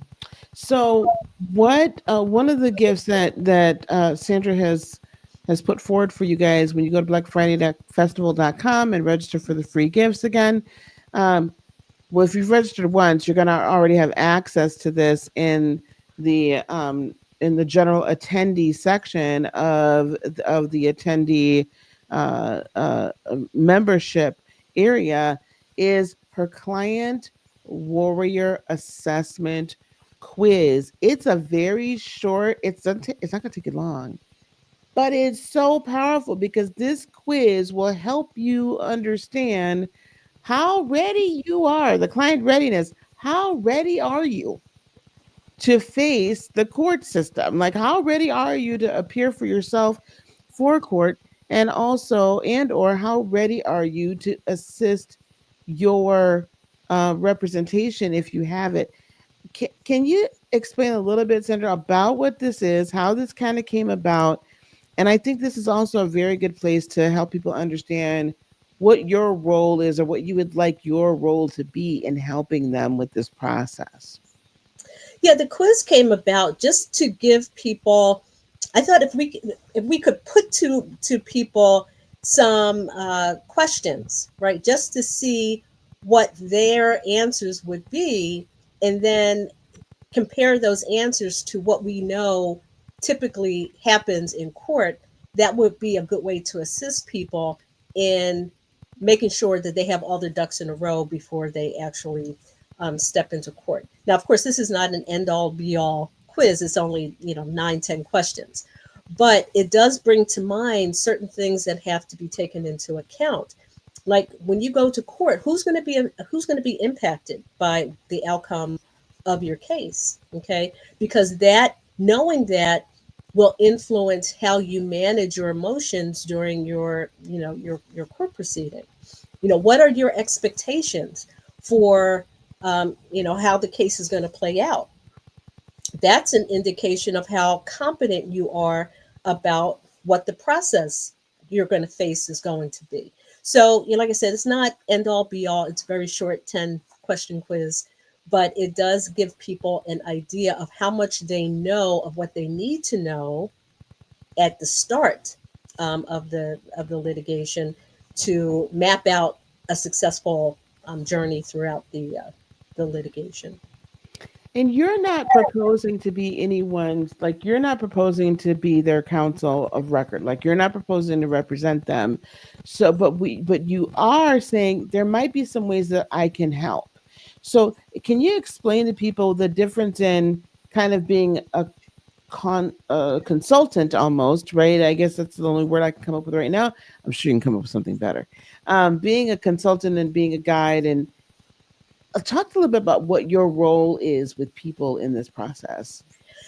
So, what one of the gifts that Sandra has put forward for you guys when you go to blackfriday.festival.com and register for the free gifts again. Um, well, if you've registered once, you're going to already have access to this in the general attendee section of the attendee membership area. Is her client warrior assessment quiz. It's a very short. It's not going to take you long, but it's so powerful because this quiz will help you understand how ready you are, the client readiness. How ready are you to face the court system? Like, how ready are you to appear for yourself for court? And also, and or how ready are you to assist your representation if you have it? Can you explain a little bit, Sandra, about what this is, how this kind of came about? And I think this is also a very good place to help people understand what your role is or what you would like your role to be in helping them with this process. Yeah, the quiz came about just to give people. I thought if we could put to people some questions, right, just to see what their answers would be, and then compare those answers to what we know typically happens in court, that would be a good way to assist people in making sure that they have all their ducks in a row before they actually step into court. Now, of course, this is not an end all be all quiz. It's only, 9, 10 questions, but it does bring to mind certain things that have to be taken into account. Like when you go to court, who's going to be impacted by the outcome of your case? Okay, because that knowing that will influence how you manage your emotions during your court proceeding. What are your expectations for how the case is going to play out. That's an indication of how competent you are about what the process you're going to face is going to be. So, like I said, it's not end all be all. It's a very short 10-question quiz, but it does give people an idea of how much they know of what they need to know at the start of the litigation to map out a successful journey throughout the litigation. And you're not proposing to be anyone's, like, you're not proposing to be their counsel of record. Like, you're not proposing to represent them. So, but you are saying there might be some ways that I can help. So, can you explain to people the difference in kind of being a consultant almost, right? I guess that's the only word I can come up with right now. I'm sure you can come up with something better. Being a consultant and being a guide, and talk a little bit about what your role is with people in this process.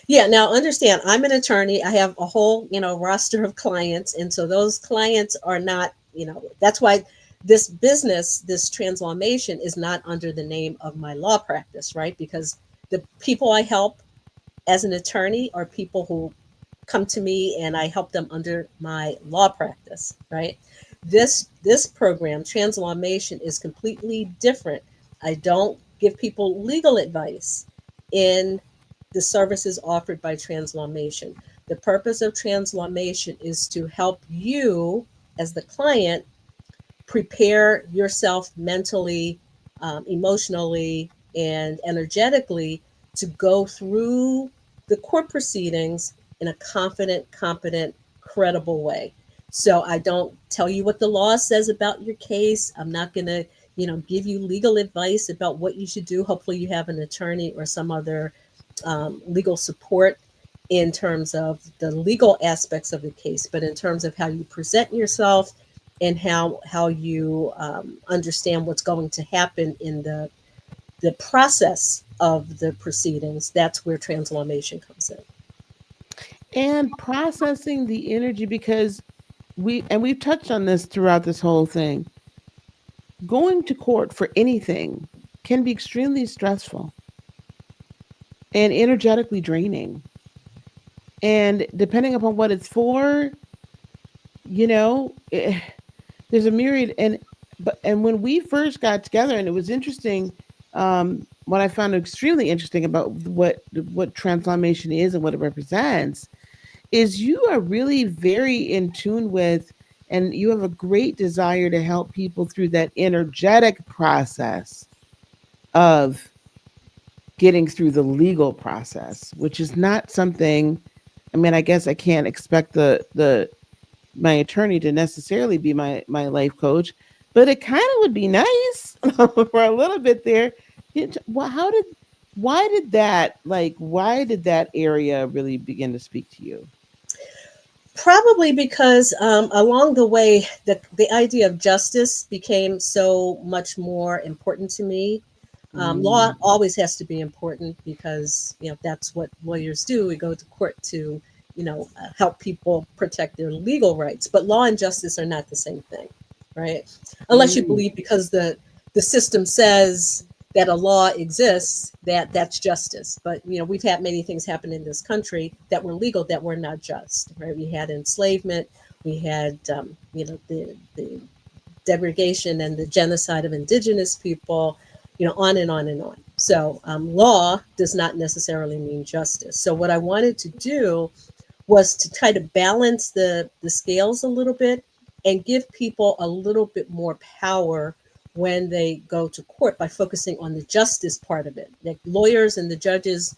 Yeah, now understand, I'm an attorney. I have a whole, roster of clients. And so those clients are not, that's why this business, this transformation is not under the name of my law practice, right? Because the people I help as an attorney are people who come to me and I help them under my law practice, right? This program, Transformation, is completely different. I don't give people legal advice in the services offered by Transformation. The purpose of Transformation is to help you as the client prepare yourself mentally, emotionally, and energetically to go through the court proceedings in a confident, competent, credible way. So I don't tell you what the law says about your case. I'm not going to, give you legal advice about what you should do. Hopefully, you have an attorney or some other legal support in terms of the legal aspects of the case, but in terms of how you present yourself and how you understand what's going to happen in the process of the proceedings, that's where Transformation comes in. And processing the energy, because we've touched on this throughout this whole thing. Going to court for anything can be extremely stressful and energetically draining. And depending upon what it's for, you know, there's a myriad. And when we first got together, and it was interesting, what I found extremely interesting about what transformation is and what it represents is you are really very in tune with, and you have a great desire to help people through that energetic process of getting through the legal process, which is not something. I mean, I guess I can't expect the my attorney to necessarily be my life coach, but it kind of would be nice for a little bit there. Well, why did that area really begin to speak to you? Probably because along the way, the idea of justice became so much more important to me. Law Mm, always has to be important because that's what lawyers do. We go to court to help people protect their legal rights. But law and justice are not the same thing, right? Unless you mm, believe because the system says that a law exists, that's justice. But we've had many things happen in this country that were legal that were not just, right? We had enslavement, we had the degradation and the genocide of indigenous people, on and on and on. So law does not necessarily mean justice. So what I wanted to do was to try to balance the scales a little bit and give people a little bit more power when they go to court by focusing on the justice part of it. Like lawyers and the judges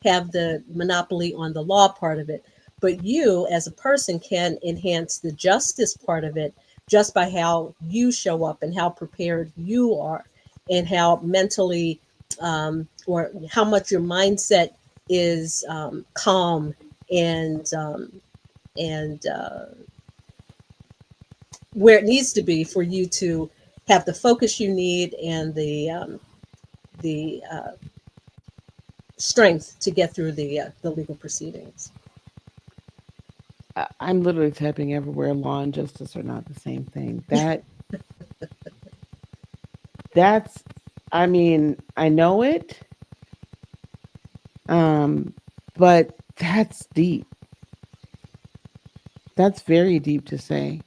have the monopoly on the law part of it, but you as a person can enhance the justice part of it just by how you show up and how prepared you are and how mentally or how much your mindset is calm and where it needs to be for you to have the focus you need and the strength to get through the legal proceedings. I'm literally typing everywhere. Law and justice are not the same thing. That's I mean, I know it, um, but that's deep. That's very deep to say.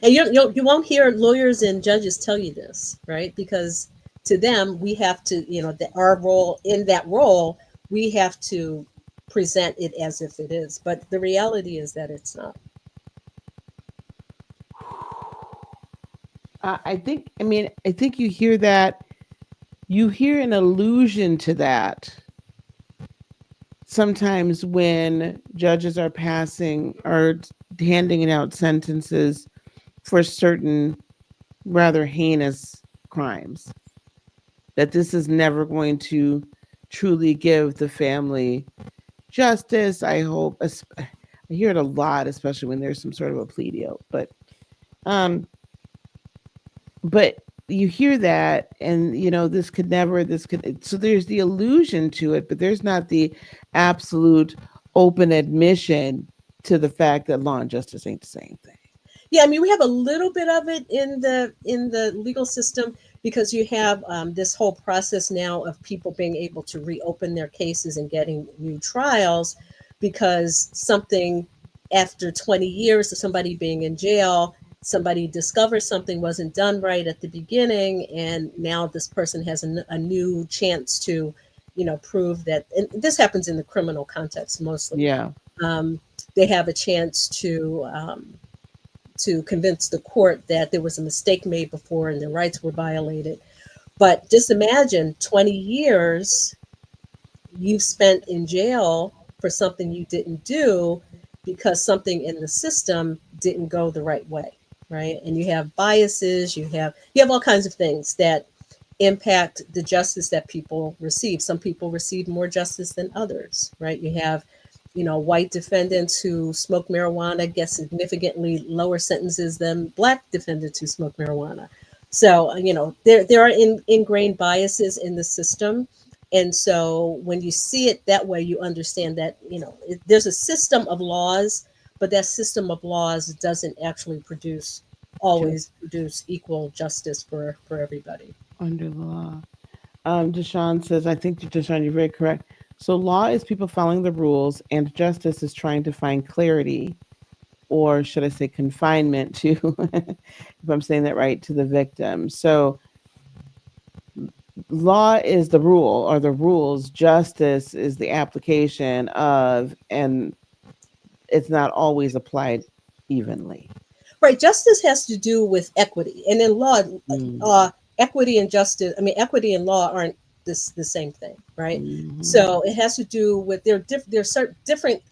And you won't hear lawyers and judges tell you this, right? Because to them, we have to, our role in that role, we have to present it as if it is. But the reality is that it's not. I think, I mean, I think you hear that, you hear an allusion to that sometimes when judges are passing or handing out sentences for certain rather heinous crimes, that this is never going to truly give the family justice. I hope. I hear it a lot, especially when there's some sort of a plea deal. Um, but you hear that, and this could never. This could. So there's the allusion to it, but there's not the absolute open admission to the fact that law and justice ain't the same thing. Yeah, I mean, we have a little bit of it in the legal system because you have this whole process now of people being able to reopen their cases and getting new trials because something after 20 years of somebody being in jail, somebody discovers something wasn't done right at the beginning, and now this person has a new chance to, prove that. And this happens in the criminal context mostly. Yeah. Um, they have a chance to convince the court that there was a mistake made before and their rights were violated. But just imagine 20 years you've spent in jail for something you didn't do because something in the system didn't go the right way, right? And you have biases, you have all kinds of things that impact the justice that people receive. Some people receive more justice than others, right? You have white defendants who smoke marijuana get significantly lower sentences than black defendants who smoke marijuana. So, there are ingrained biases in the system. And so when you see it that way, you understand that, there's a system of laws, but that system of laws doesn't actually always produce equal justice for everybody. Under the law. Deshaun says, I think, Deshaun, you're very correct. So, law is people following the rules, and justice is trying to find clarity, or should I say, confinement to, if I'm saying that right, to the victim. So, law is the rule or the rules, justice is the application of, and it's not always applied evenly. Right. Justice has to do with equity. And in law, equity and justice, I mean, equity and law aren't the same thing, right? Mhm. So it has to do with there's certain different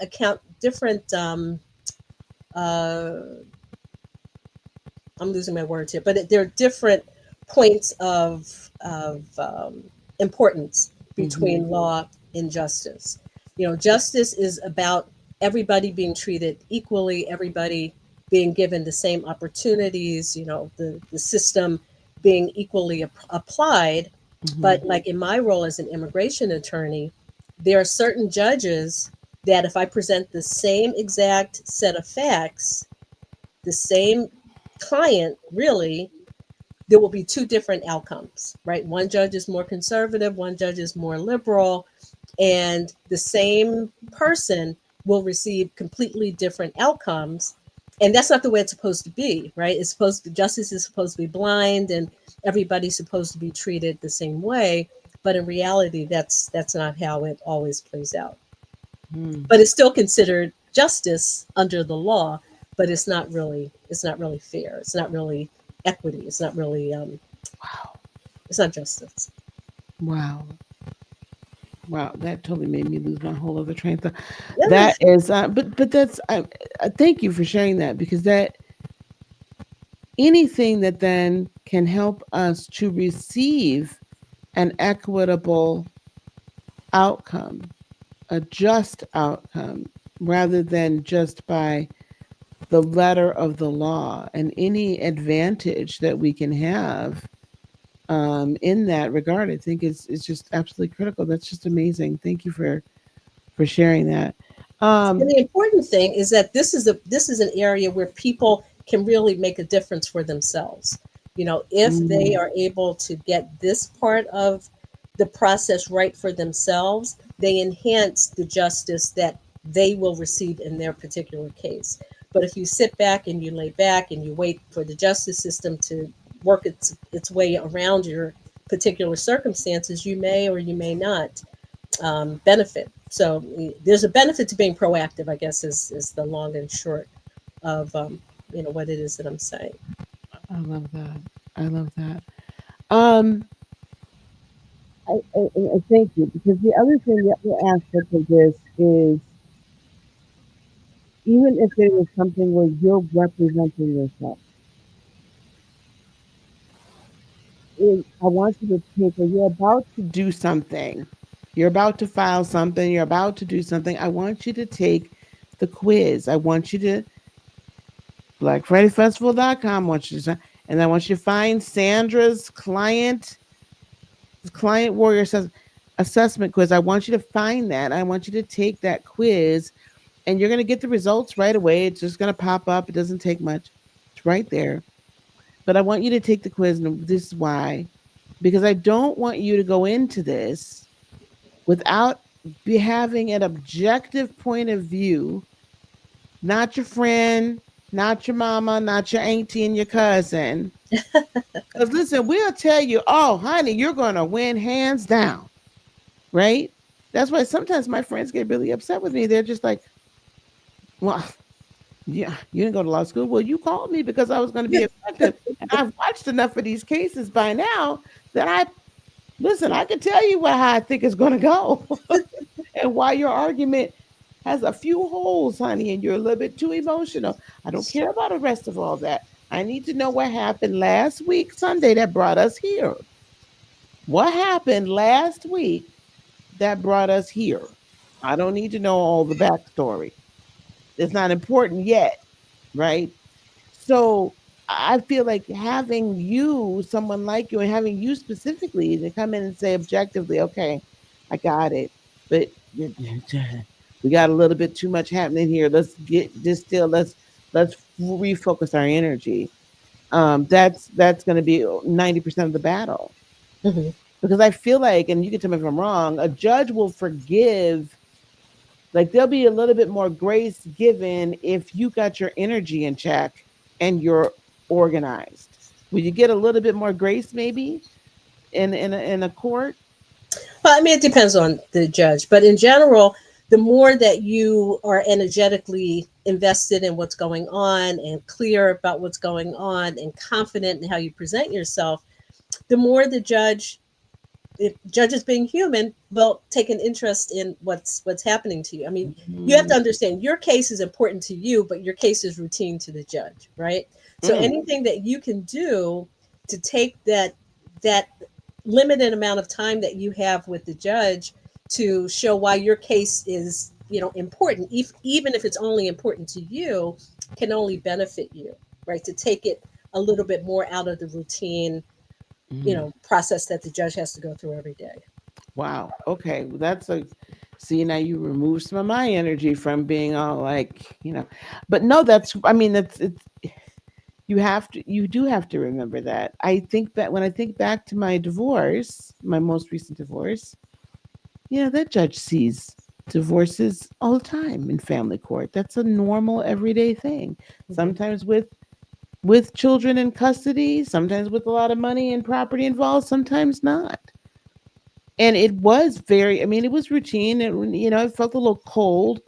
uh I'm losing my words here, but there are different points of importance between law and justice. Justice is about everybody being treated equally, everybody being given the same opportunities, the system being equally applied. But like in my role as an immigration attorney, there are certain judges that if I present the same exact set of facts, the same client, really, there will be two different outcomes, right? One judge is more conservative, one judge is more liberal, and the same person will receive completely different outcomes. And that's not the way it's supposed to be, right? Justice is supposed to be blind and everybody's supposed to be treated the same way. But in reality, that's not how it always plays out. But it's still considered justice under the law, but it's not really fair. It's not really equity. It's not really Wow. it's not justice. Wow. Wow, that totally made me lose my whole other train of thought. Yeah, That is, but that's, thank you for sharing that, because that, anything that then can help us to receive an equitable outcome, a just outcome, rather than just by the letter of the law, and any advantage that we can have in that regard, I think is just absolutely critical. That's just amazing. Thank you for sharing that. and the important thing is that this is an area where people can really make a difference for themselves. If they Mm. are able to get this part of the process right for themselves, they enhance the justice that they will receive in their particular case. But if you sit back and you lay back and you wait for the justice system to work its way around your particular circumstances, you may or you may not benefit. So there's a benefit to being proactive, I guess, is the long and short of what it is that I'm saying. I love that. I love that. Um, I thank you because the other thing, the other aspect of this is even if there was something where you're representing yourself, I want you to take, or you're about to do something, you're about to file something, you're about to do something. I want you to take the quiz. I want you to blackfridayfestival.com. I want you to, and I want you to find Sandra's client warrior assessment quiz. I want you to find that. I want you to take that quiz and you're going to get the results right away. It's just going to pop up. It doesn't take much. It's right there. But I want you to take the quiz. And this is why, because I don't want you to go into this without having an objective point of view, not your friend, not your mama, not your auntie and your cousin. Because listen, we'll tell you, oh, honey, you're going to win hands down, right? That's why sometimes my friends get really upset with me. They're just like, well, yeah, you didn't go to law school. Well, you called me because I was going to be effective. And I've watched enough of these cases by now that listen, I can tell you how I think it's going to go and why your argument has a few holes, honey, and you're a little bit too emotional. I don't care about the rest of all that. I need to know what happened last week, Sunday, that brought us here. What happened last week that brought us here? I don't need to know all the backstory. It's not important yet, right? So I feel like having you, someone like you, and having you specifically to come in and say objectively, okay, I got it, but we got a little bit too much happening here. Let's get distill. Let's refocus our energy. That's going to be 90% of the battle Hmm. because I feel like, and you can tell me if I'm wrong, a judge will forgive. Like there'll be a little bit more grace given if you got your energy in check and you're organized. Will you get a little bit more grace maybe in a court? Well, I mean, it depends on the judge, but in general, the more that you are energetically invested in what's going on and clear about what's going on and confident in how you present yourself, the more the judge, if judges being human, will take an interest in what's happening to you. I mean, you have Mm, to understand your case is important to you, but your case is routine to the judge, right? So mm, anything that you can do to take that limited amount of time that you have with the judge to show why your case is important, even if it's only important to you, can only benefit you, right? To take it a little bit more out of the routine mm. process that the judge has to go through every day. Wow. Okay. Well, that's a see now you remove some of my energy from being all like. But no, that's I mean that's it's you do have to remember that. I think that when I think back to my divorce, my most recent divorce, yeah, that judge sees divorces all the time in family court. That's a normal everyday thing. Mhm. Sometimes with children in custody, sometimes with a lot of money and property involved, sometimes not. And it was very I mean, it was routine. It felt a little cold,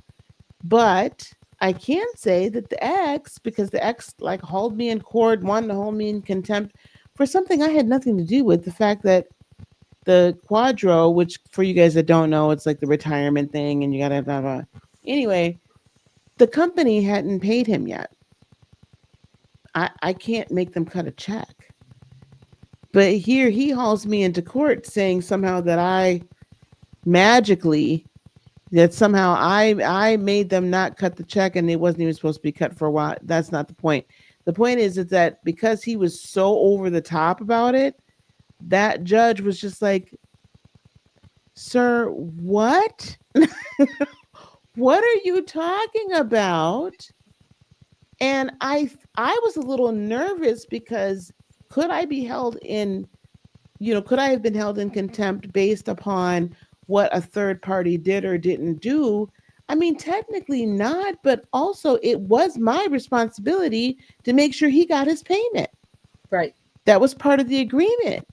but I can say that the ex, because the ex like hauled me in court, wanted to hold me in contempt for something I had nothing to do with. The fact that the quadro, which for you guys that don't know, it's like the retirement thing, and you gotta blah blah. Anyway, the company hadn't paid him yet. I can't make them cut a check. But here he hauls me into court saying somehow that I magically that somehow I made them not cut the check and it wasn't even supposed to be cut for a while. That's not the point. The point is that because he was so over the top about it, that judge was just like, "Sir, what? What are you talking about?" And I was a little nervous because could I be held in, could I have been held in contempt based upon what a third party did or didn't do? I mean, technically not, but also it was my responsibility to make sure he got his payment. Right. That was part of the agreement.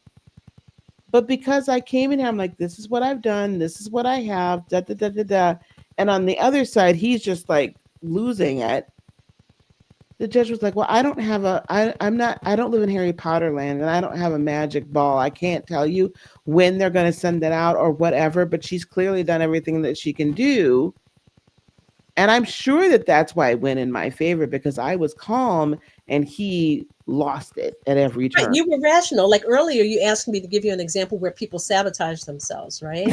But because I came in here, I'm like, this is what I've done, this is what I have, da da da da da. And on the other side, he's just like losing it. The judge was like, well, I don't live in Harry Potter land and I don't have a magic ball. I can't tell you when they're going to send it out or whatever, but she's clearly done everything that she can do. And I'm sure that that's why it went in my favor, because I was calm and he lost it at every Right. turn. You were rational. Like earlier, you asked me to give you an example where people sabotage themselves, right?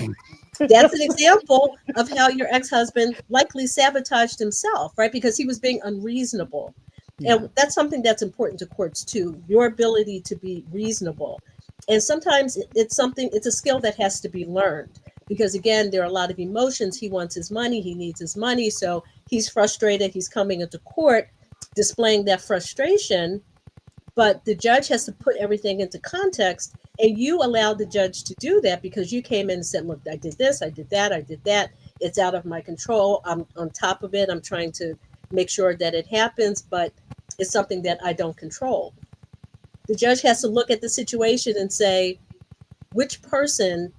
That's an example of how your ex-husband likely sabotaged himself, right? Because he was being unreasonable. Yeah. And that's something that's important to courts too, your ability to be reasonable. And sometimes it's a skill that has to be learned because, again, there are a lot of emotions. He wants his money, he needs his money. So he's frustrated, he's coming into court displaying that frustration. But the judge has to put everything into context. And you allowed the judge to do that because you came in and said, look, I did this, I did that, I did that. It's out of my control. I'm on top of it. I'm trying to make sure that it happens, but it's something that I don't control. The judge has to look at the situation and say, which person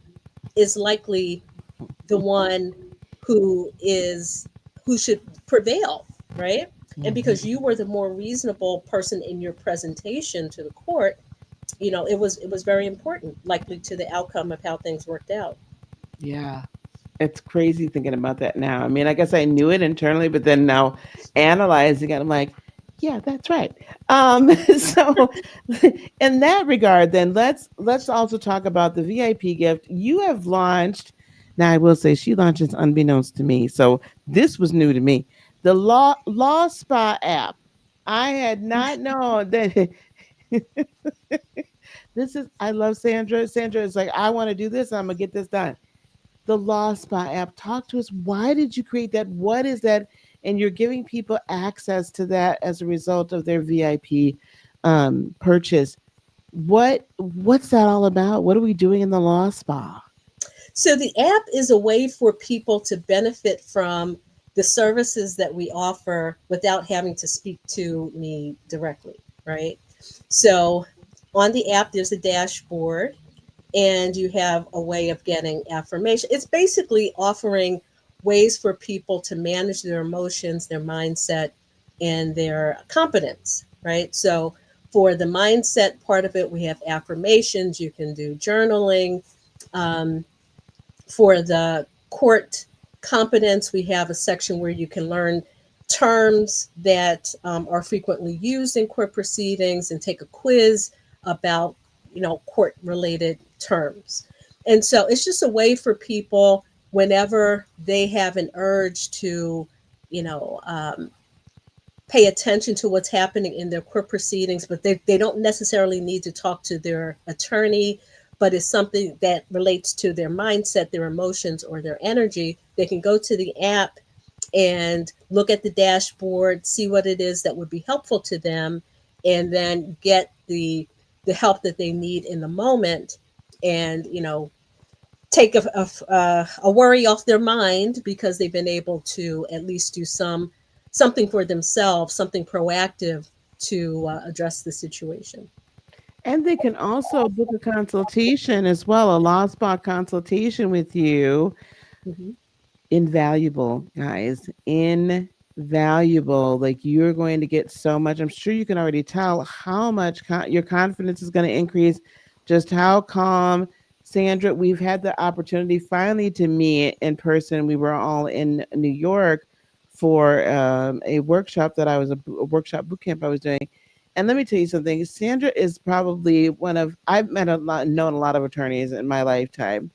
is likely the one who should prevail, right? And because you were the more reasonable person in your presentation to the court, it was very important, likely to the outcome of how things worked out. Yeah. It's crazy thinking about that now. I mean, I guess I knew it internally, but then now analyzing it, I'm like, yeah, that's right. So in that regard, then let's also talk about the VIP gift you have launched. Now I will say she launches unbeknownst to me. So this was new to me. The Law Spa app. I had not known that this is I love Sandra. Sandra is like, I want to do this, I'm gonna get this done. The Law Spa app. Talk to us. Why did you create that? What is that? And you're giving people access to that as a result of their VIP purchase. What's that all about? What are we doing in the Law Spa? So the app is a way for people to benefit from the services that we offer without having to speak to me directly, right? So on the app, there's a dashboard and you have a way of getting affirmation. It's basically offering ways for people to manage their emotions, their mindset, and their competence, right? So for the mindset part of it, we have affirmations. You can do journaling. Um, for the court competence, we have a section where you can learn terms that are frequently used in court proceedings and take a quiz about, court related terms. And so it's just a way for people whenever they have an urge to, you know, um, pay attention to what's happening in their court proceedings, but they don't necessarily need to talk to their attorney, but it's something that relates to their mindset, their emotions, or their energy. They can go to the app and look at the dashboard, see what it is that would be helpful to them, and then get the help that they need in the moment, and take a worry off their mind because they've been able to at least do something for themselves, something proactive to address the situation. And they can also book a consultation as well, a law spa consultation with you. Mhm. Invaluable, guys. Invaluable. Like you're going to get so much. I'm sure you can already tell how much your confidence is going to increase, just how calm. Sandra, we've had the opportunity finally to meet in person. We were all in New York for a workshop a workshop boot camp I was doing. And let me tell you something. Sandra is probably I've met known a lot of attorneys in my lifetime.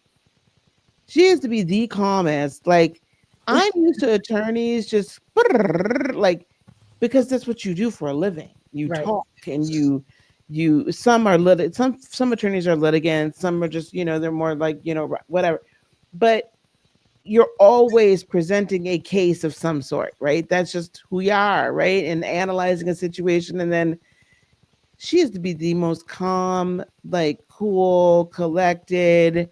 She is to be the calmest. Like I'm used to attorneys just like because that's what you do for a living. You Right. talk and you some are some attorneys are litigants, some are just, they're more like, whatever. But you're always presenting a case of some sort, right? That's just who you are, right? And analyzing a situation and then She used to be the most calm, like cool, collected,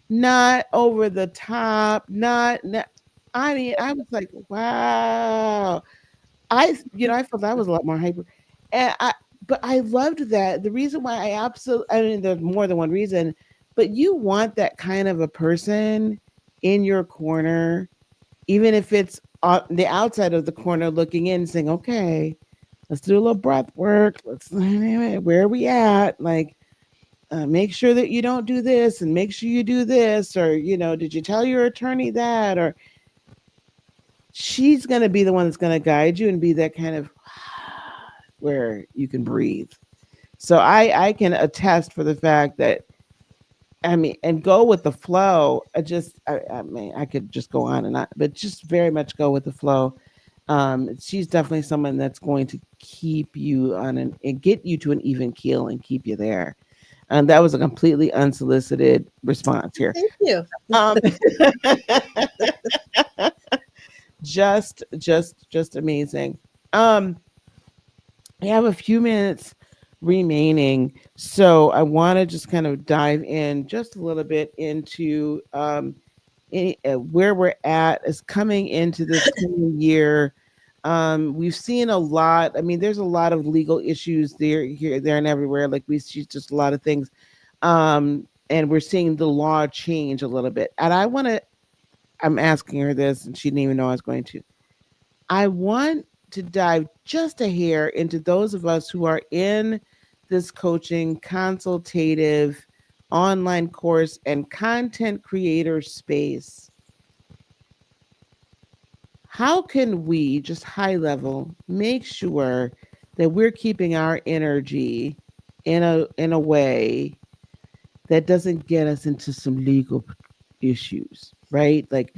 not over the top, not I mean, I was like, wow. I felt I was a lot more hyper. And but I loved that. The reason why I mean, there's more than one reason, but you want that kind of a person in your corner, even if it's on the outside of the corner looking in, saying, okay, let's do a little breath work. Let's, where are we at? Like, make sure that you don't do this and make sure you do this. Or, did you tell your attorney that? Or she's going to be the one that's going to guide you and be that kind of where you can breathe. So I can attest for the fact that, I mean, and go with the flow. I mean, I could just go on and on, but just very much go with the flow. She's definitely someone that's going to keep you on and get you to an even keel and keep you there. And that was a completely unsolicited response here. Thank you. Um, just amazing. Um, I have a few minutes remaining, so I want to just kind of dive in just a little bit into where we're at is coming into this coming year. We've seen a lot. I mean, there's a lot of legal issues there, here, there, and everywhere. Like we see just a lot of things, and we're seeing the law change a little bit. And I'm asking her this, and she didn't even know I was going to. I want to dive just a hair into those of us who are in this coaching, consultative, online course, and content creator space. How can we, just high level, make sure that we're keeping our energy in a way that doesn't get us into some legal issues, right? Like,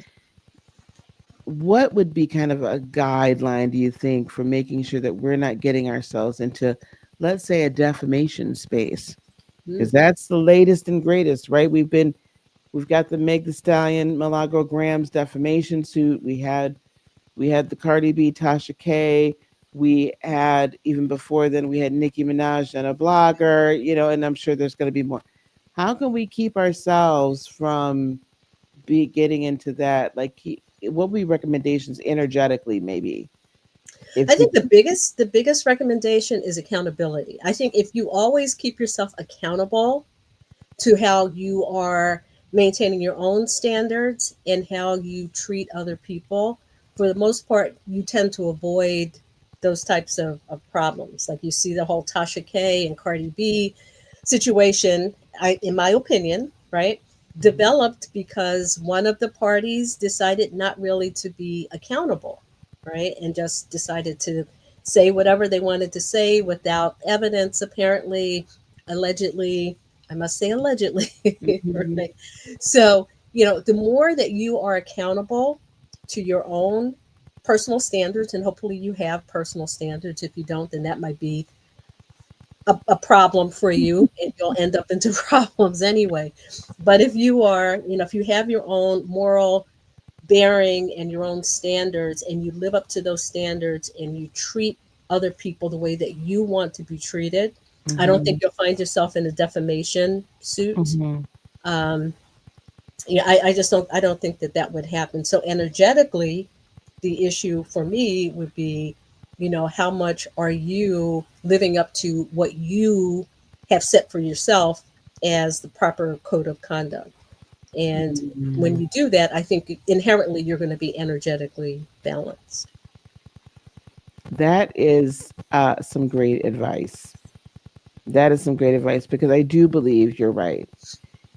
what would be kind of a guideline, do you think, for making sure that we're not getting ourselves into, let's say, a defamation space? Because that's the latest and greatest, right? We've got the Meg the Stallion, Milagro Graham's defamation suit. We had the Cardi B, Tasha K. We had, even before then, we had Nicki Minaj and a blogger, and I'm sure there's going to be more. How can we keep ourselves from getting into that? Like, what would be recommendations energetically, maybe? I think the biggest recommendation is accountability. I think if you always keep yourself accountable to how you are maintaining your own standards and how you treat other people, for the most part, you tend to avoid those types of problems. Like you see the whole Tasha K and Cardi B situation, in my opinion, right, developed because one of the parties decided not really to be accountable, right, and just decided to say whatever they wanted to say without evidence, apparently, allegedly. I must say allegedly. Mhm. Right? So, the more that you are accountable to your own personal standards, and hopefully you have personal standards. If you don't, then that might be a problem for you, and you'll end up into problems anyway. But if you are, if you have your own moral bearing and your own standards, and you live up to those standards, and you treat other people the way that you want to be treated, I don't think Mhm. you'll find yourself in a defamation suit. Mhm. Um, yeah, I don't think that that would happen. So energetically, the issue for me would be, how much are you living up to what you have set for yourself as the proper code of conduct? And when Mhm. you do that, I think inherently you're going to be energetically balanced. That is some great advice. That is some great advice, because I do believe you're right.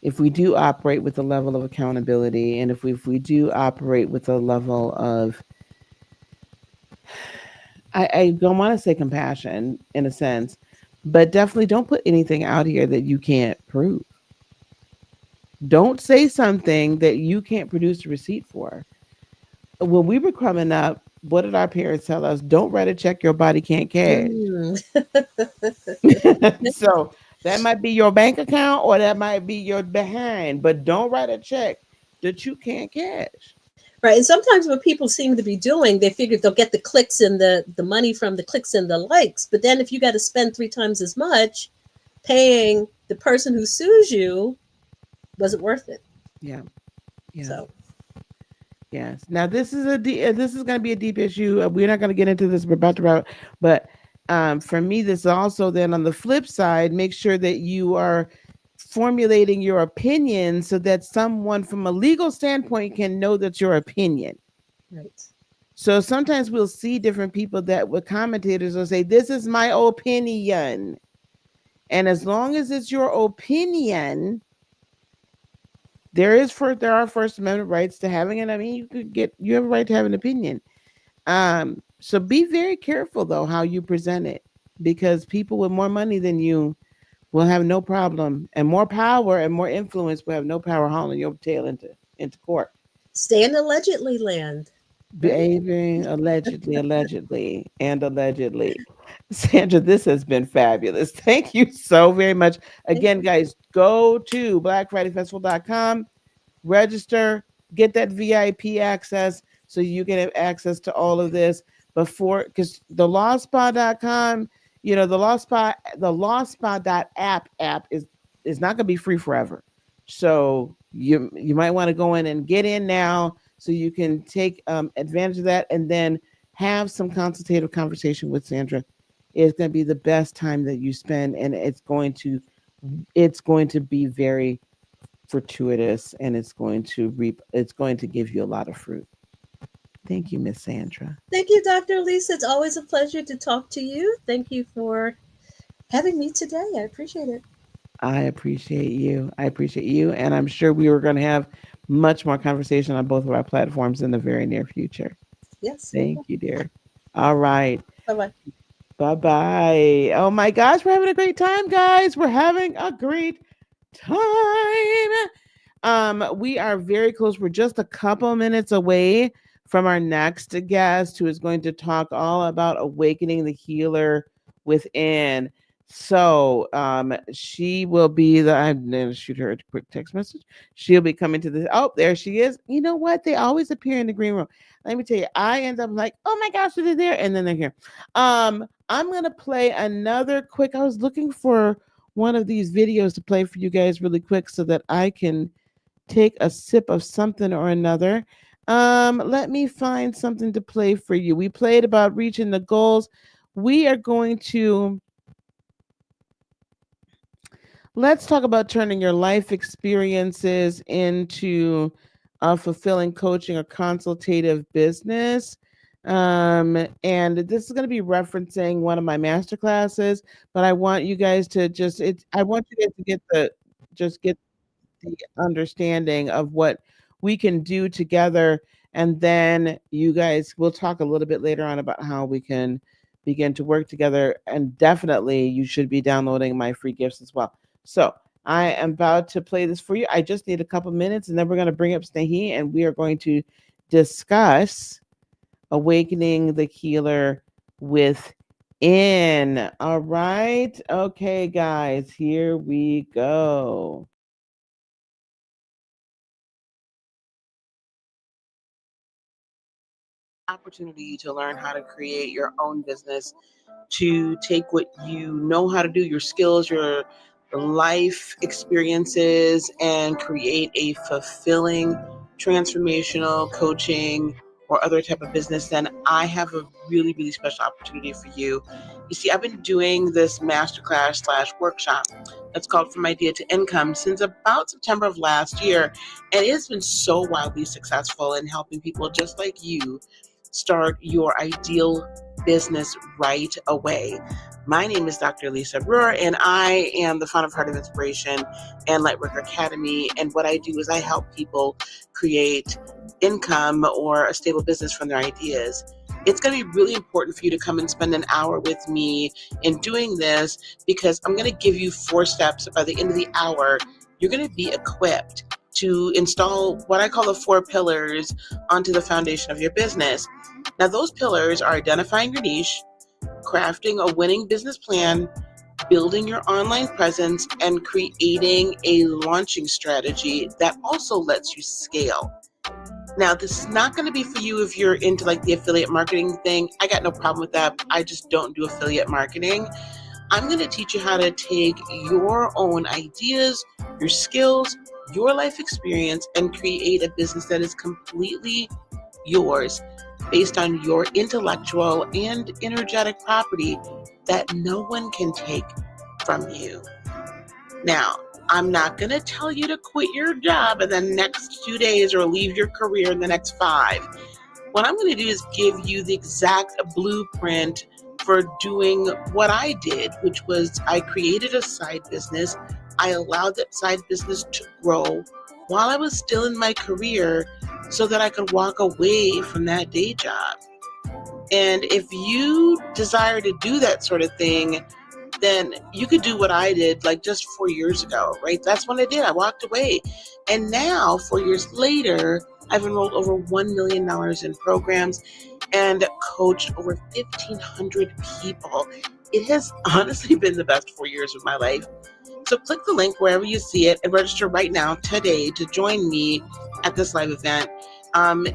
If we do operate with a level of accountability, and if we do operate with a level of, I don't want to say compassion in a sense, but definitely don't put anything out here that you can't prove. Don't say something that you can't produce a receipt for. When we were coming up, what did our parents tell us? Don't write a check your body can't cash. Mm. So that might be your bank account or that might be your behind, but don't write a check that you can't cash. Right. And sometimes what people seem to be doing, they figure they'll get the clicks and the money from the clicks and the likes. But then if you got to spend 3 times as much paying the person who sues you, was it worth it? Yeah. Yeah. So Yes. Now this is going to be a deep issue. We're not going to get into this. We're about to wrap, but for me, this is also then on the flip side, make sure that you are formulating your opinion so that someone from a legal standpoint can know that's your opinion. right. So sometimes we'll see different people that with commentators will say, "This is my opinion," and as long as it's your opinion, there are First Amendment rights to having it. I mean, you have a right to have an opinion. So be very careful though how you present it, because people with more money than you will have no problem, and more power and more influence will have no power hauling your tail into court. Stay in allegedly land. Right? Behaving and allegedly. Sandra, this has been fabulous. Thank you so very much. Again, guys, go to blackfridayfestival.com, register, get that VIP access so you can have access to all of this before, because the lawspa.com, the lawspa.app is not going to be free forever. So you might want to go in and get in now so you can take advantage of that, and then have some consultative conversation with Sandra. It's going to be the best time that you spend, and it's going to be very fortuitous, and it's going to give you a lot of fruit. Thank you, Miss Sandra. Thank you, Dr. Lisa. It's always a pleasure to talk to you. Thank you for having me today. I appreciate it. I appreciate you. And I'm sure we were going to have much more conversation on both of our platforms in the very near future. Yes. Thank you, dear. All right. Bye-bye. Bye-bye. Oh my gosh, we're having a great time, guys. We're having a great time. We are very close. We're just a couple minutes away from our next guest, who is going to talk all about awakening the healer within. So she will be I'm going to shoot her a quick text message. She'll be coming to this. Oh, there she is. You know what? They always appear in the green room. Let me tell you, I end up like, oh my gosh, they're there. And then they're here. I'm going to play another quick. I was looking for one of these videos to play for you guys really quick so that I can take a sip of something or another. Let me find something to play for you. We played about reaching the goals. We are going to let's talk about turning your life experiences into a fulfilling coaching or consultative business. And this is going to be referencing one of my master classes, but I want you guys to I want you guys to get the understanding of what we can do together. And then you guys, we'll talk a little bit later on about how we can begin to work together. And definitely you should be downloading my free gifts as well. So I am about to play this for you. I just need a couple minutes, and then we're going to bring up Snehi, and we are going to discuss awakening the healer within. All right. Okay, guys, here we go. Opportunity to learn how to create your own business, to take what you know how to do, your skills, your life experiences, and create a fulfilling, transformational coaching or other type of business, then I have a really, really special opportunity for you. You see, I've been doing this masterclass / workshop that's called From Idea to Income since about September of last year. And it has been so wildly successful in helping people just like you start your ideal business right away. My name is Dr. Lisa Brewer, and I am the founder of Heart of Inspiration and Lightworker Academy. And what I do is I help people create income or a stable business from their ideas. It's going to be really important for you to come and spend an hour with me in doing this, because I'm going to give you 4 steps. By the end of the hour, you're going to be equipped to install what I call the 4 pillars onto the foundation of your business. Now, those pillars are identifying your niche, crafting a winning business plan, building your online presence, and creating a launching strategy that also lets you scale. Now, this is not going to be for you if you're into like the affiliate marketing thing. I got no problem with that. I just don't do affiliate marketing. I'm going to teach you how to take your own ideas, your skills, your life experience, and create a business that is completely yours based on your intellectual and energetic property that no one can take from you. Now, I'm not going to tell you to quit your job in the next 2 days or leave your career in the next 5. What I'm going to do is give you the exact blueprint for doing what I did, which was I created a side business. I allowed that side business to grow while I was still in my career so that I could walk away from that day job. And if you desire to do that sort of thing, then you could do what I did like just 4 years ago, right? That's what I did. I walked away. And now, 4 years later, I've enrolled over $1 million in programs and coached over 1,500 people. It has honestly been the best 4 years of my life. So click the link wherever you see it and register right now today to join me at this live event.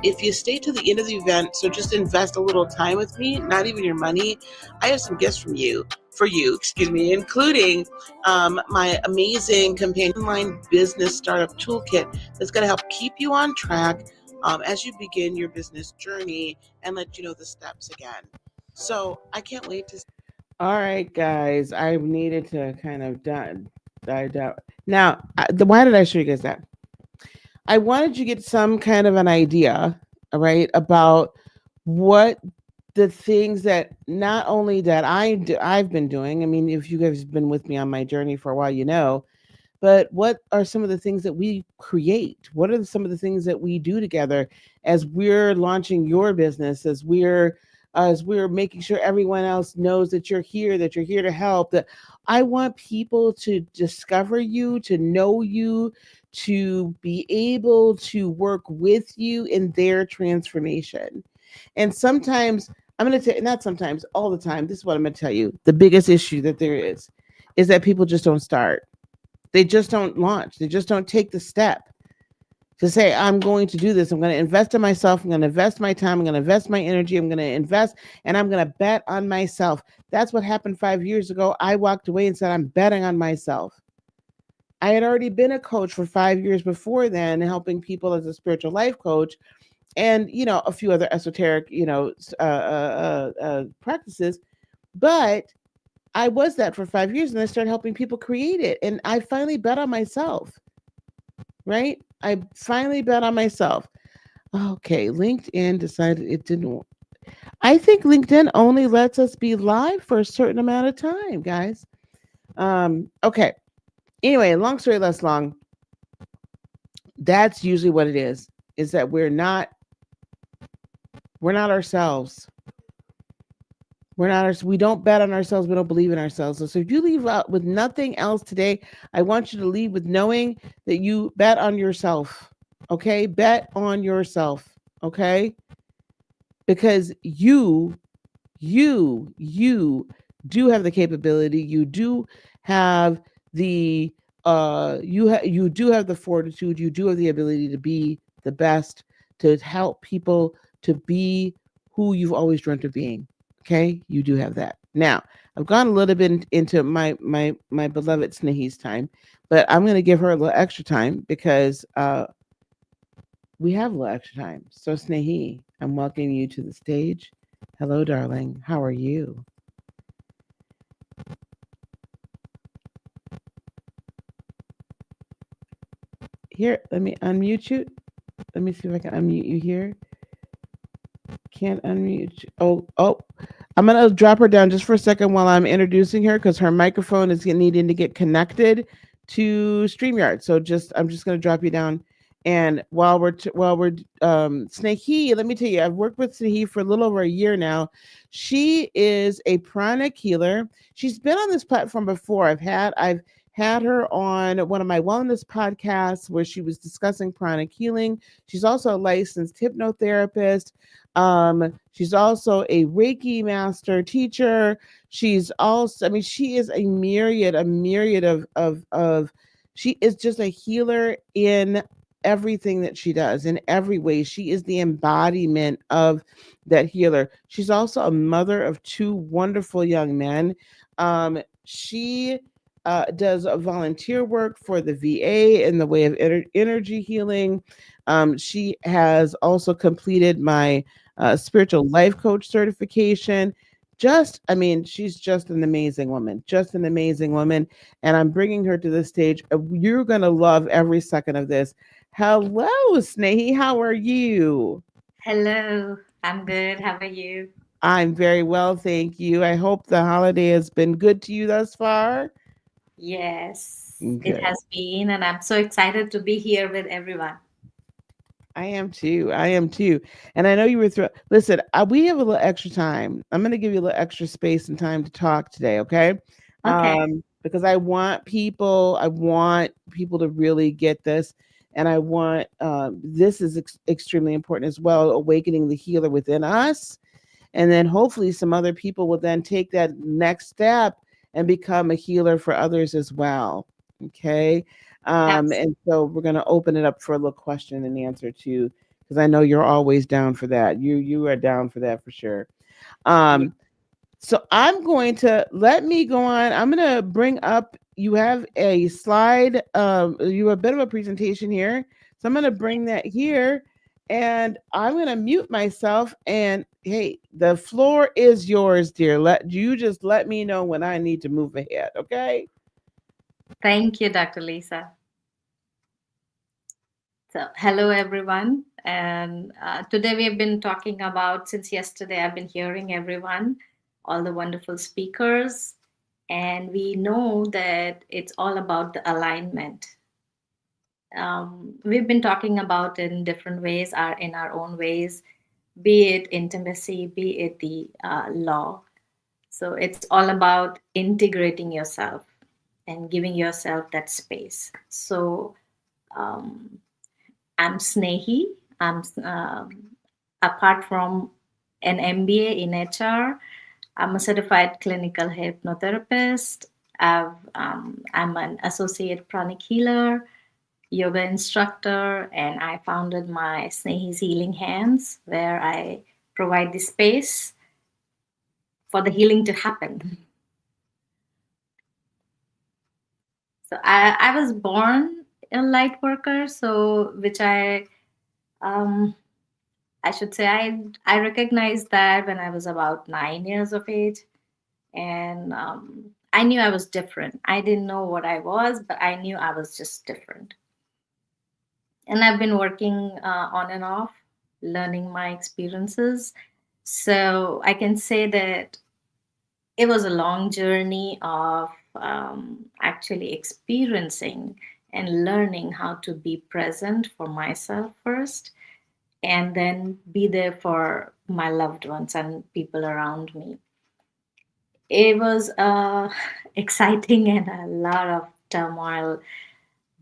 If you stay to the end of the event, so just invest a little time with me, not even your money, I have some gifts for you, including my amazing companion online business startup toolkit that's going to help keep you on track as you begin your business journey and let you know the steps again. So I can't wait to. All right, guys, I needed to kind of dive down. Now, why did I show you guys that? I wanted you to get some kind of an idea, all right, about what the things that not only that I've been doing. I mean, if you guys have been with me on my journey for a while, you know, but what are some of the things that we create? What are some of the things that we do together as we're launching your business, as we're making sure everyone else knows that you're here to help. That I want people to discover you, to know you, to be able to work with you in their transformation. And sometimes I'm going to tell, not sometimes, all the time, this is what I'm going to tell you. The biggest issue that there is that people just don't start. They just don't launch. They just don't take the step to say, I'm going to do this. I'm going to invest in myself. I'm going to invest my time. I'm going to invest my energy. I'm going to invest and I'm going to bet on myself. That's what happened 5 years ago. I walked away and said, I'm betting on myself. I had already been a coach for 5 years before then, helping people as a spiritual life coach and, you know, a few other esoteric, practices. But I was that for 5 years and I started helping people create it. And I finally bet on myself, right? I finally bet on myself. Okay, LinkedIn decided it didn't. I think LinkedIn only lets us be live for a certain amount of time, guys. Okay. Anyway, long story less long. That's usually what it is that we're not ourselves. We don't bet on ourselves. We don't believe in ourselves. So if you leave out with nothing else today, I want you to leave with knowing that you bet on yourself. Okay. Bet on yourself. Okay. Because you do have the capability. You do have the, you do have the fortitude. You do have the ability to be the best, to help people to be who you've always dreamt of being. Okay, you do have that. Now, I've gone a little bit into my beloved Snehi's time, but I'm going to give her a little extra time because we have a little extra time. So, Snehi, I'm welcoming you to the stage. Hello, darling. How are you? Here, let me unmute you. Let me see if I can unmute you here. Can't unmute. Oh, I'm going to drop her down just for a second while I'm introducing her because her microphone is needing to get connected to StreamYard. So I'm just going to drop you down. And while we're Snehi, let me tell you, I've worked with Snehi for a little over a year now. She is a pranic healer. She's been on this platform before. I've had her on one of my wellness podcasts where she was discussing pranic healing. She's also a licensed hypnotherapist. She's also a Reiki master teacher. She's also, I mean, she is a myriad of she is just a healer in everything that she does in every way. She is the embodiment of that healer. She's also a mother of two wonderful young men. She does a volunteer work for the VA in the way of energy healing. She has also completed my spiritual life coach certification. Just, I mean, she's just an amazing woman, just an amazing woman. And I'm bringing her to the stage. You're going to love every second of this. Hello, Snehi. How are you? Hello, I'm good. How are you? I'm very well, thank you. I hope the holiday has been good to you thus far. Yes, it Good. has been, and I'm so excited to be here with everyone. I am too. I am too. And I know you were Listen, we have a little extra time. I'm going to give you a little extra space and time to talk today, okay? Okay, Because I want people to really get this, and I want this is extremely important as well, awakening the healer within us, and then hopefully some other people will then take that next step and become a healer for others as well. Okay. that's And so we're going to open it up for a little question and answer too, because I know you're always down for that. You are down for that for sure. yeah. um so I'm going to let me go on. I'm going to bring up, you have a slide, you have a bit of a presentation here. So I'm going to bring that here, and I'm going to mute myself, and hey, the floor is yours, dear. Let me know when I need to move ahead, okay? Thank you, Dr. Lisa. So, hello everyone. And today we have been talking about, since yesterday, I've been hearing everyone, all the wonderful speakers, and we know that it's all about the alignment. We've been talking about in different ways, in our own ways, be it intimacy, be it the law. So it's all about integrating yourself and giving yourself that space. So um, I'm Snehi. Apart from an MBA in HR, I'm a certified clinical hypnotherapist. I'm an associate pranic healer, yoga instructor, and I founded my Snehi's Healing Hands, where I provide the space for the healing to happen. So I was born a light worker, so which um, I should say I recognized that when I was about 9 years of age, and I knew I was different. I didn't know what I was, but I knew I was just different. And I've been working on and off, learning my experiences. So I can say that it was a long journey of actually experiencing and learning how to be present for myself first, and then be there for my loved ones and people around me. It was exciting and a lot of turmoil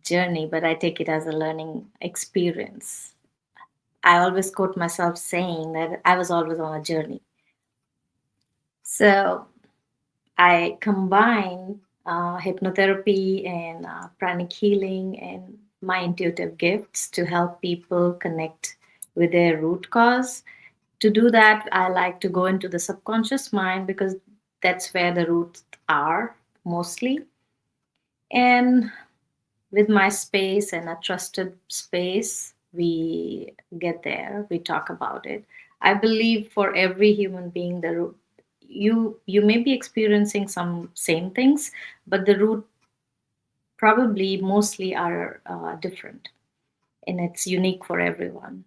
journey, but I take it as a learning experience. I always quote myself saying that I was always on a journey. So I combine hypnotherapy and pranic healing and my intuitive gifts to help people connect with their root cause. To do that, I like to go into the subconscious mind because that's where the roots are mostly. And with my space and a trusted space, we get there, we talk about it. I believe for every human being, the root, you may be experiencing some same things, but the root probably mostly are different, and it's unique for everyone.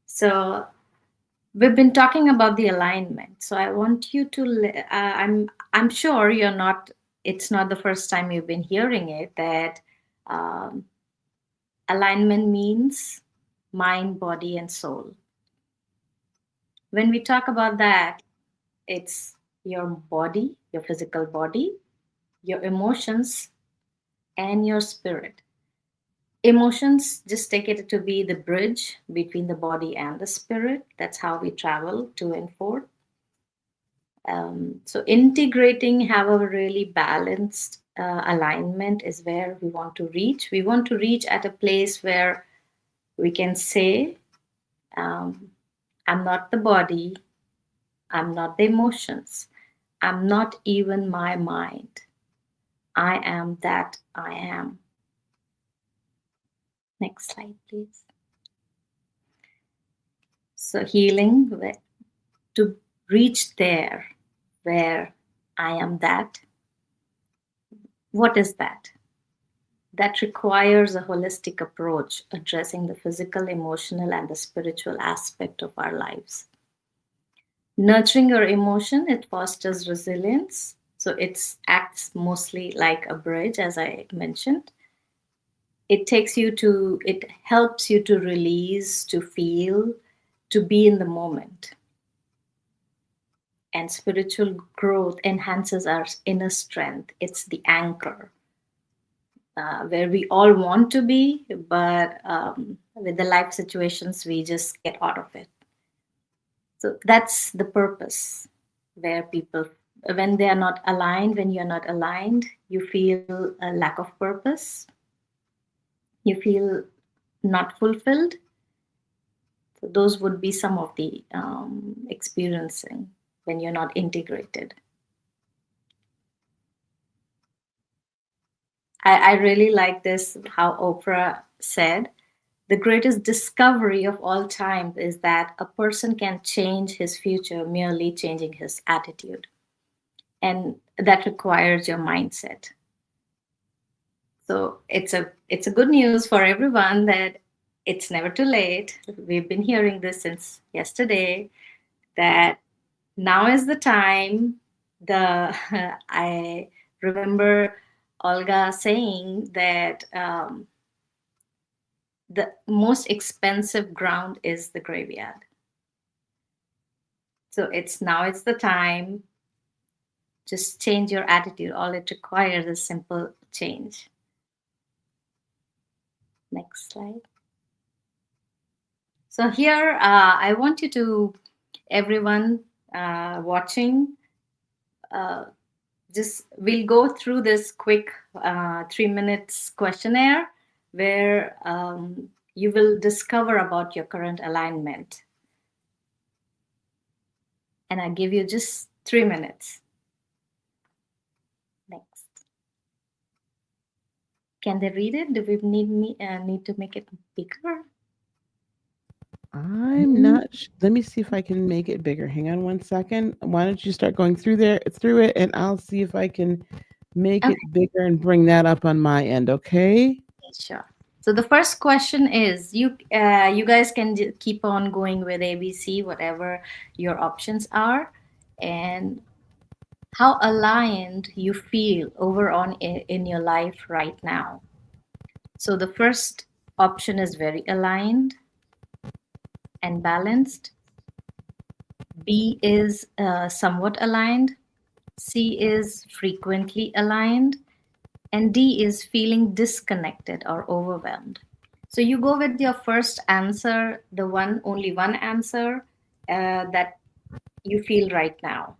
So we've been talking about the alignment. So I want you to I'm sure you're not, it's not the first time you've been hearing it, that um, alignment means mind, body, and soul. When we talk about that, it's your body, your physical body, your emotions, and your spirit. Emotions, just take it to be the bridge between the body and the spirit. That's how we travel to and forth. So integrating, have a really balanced alignment is where we want to reach. We want to reach at a place where we can say, I'm not the body, I'm not the emotions, I'm not even my mind. I am that I am. Next slide, please. So, healing to reach there where I am that. What is that? That requires a holistic approach addressing the physical, emotional, and the spiritual aspect of our lives. Nurturing your emotion, it fosters resilience. So it acts mostly like a bridge, as I mentioned. It helps you to release, to feel, to be in the moment. And spiritual growth enhances our inner strength. It's the anchor where we all want to be, but with the life situations, we just get out of it. So that's the purpose where people, when they are not aligned, when you're not aligned, you feel a lack of purpose, you feel not fulfilled. So those would be some of the experiencing when you're not integrated. I really like this, how Oprah said, the greatest discovery of all time is that a person can change his future merely changing his attitude. And that requires your mindset. So it's a good news for everyone that it's never too late. We've been hearing this since yesterday that now is the time. The I remember Olga saying that the most expensive ground is the graveyard. So it's the time. Just change your attitude. All it requires is simple change. Next slide. So here, I want you to, everyone watching, just we'll go through this quick 3 minutes questionnaire where you will discover about your current alignment. And I give you just 3 minutes. Next. Can they read it? Do we need to make it bigger? I'm not. Let me see if I can make it bigger. Hang on one second. Why don't you start going through it, and I'll see if I can make Okay. it bigger and bring that up on my end. Okay. Sure. So the first question is, you guys can keep on going with ABC, whatever your options are, and how aligned you feel over on in your life right now. So the first option is very aligned and balanced. B is somewhat aligned. C is frequently aligned. And D is feeling disconnected or overwhelmed. So you go with your first answer, only one answer that you feel right now.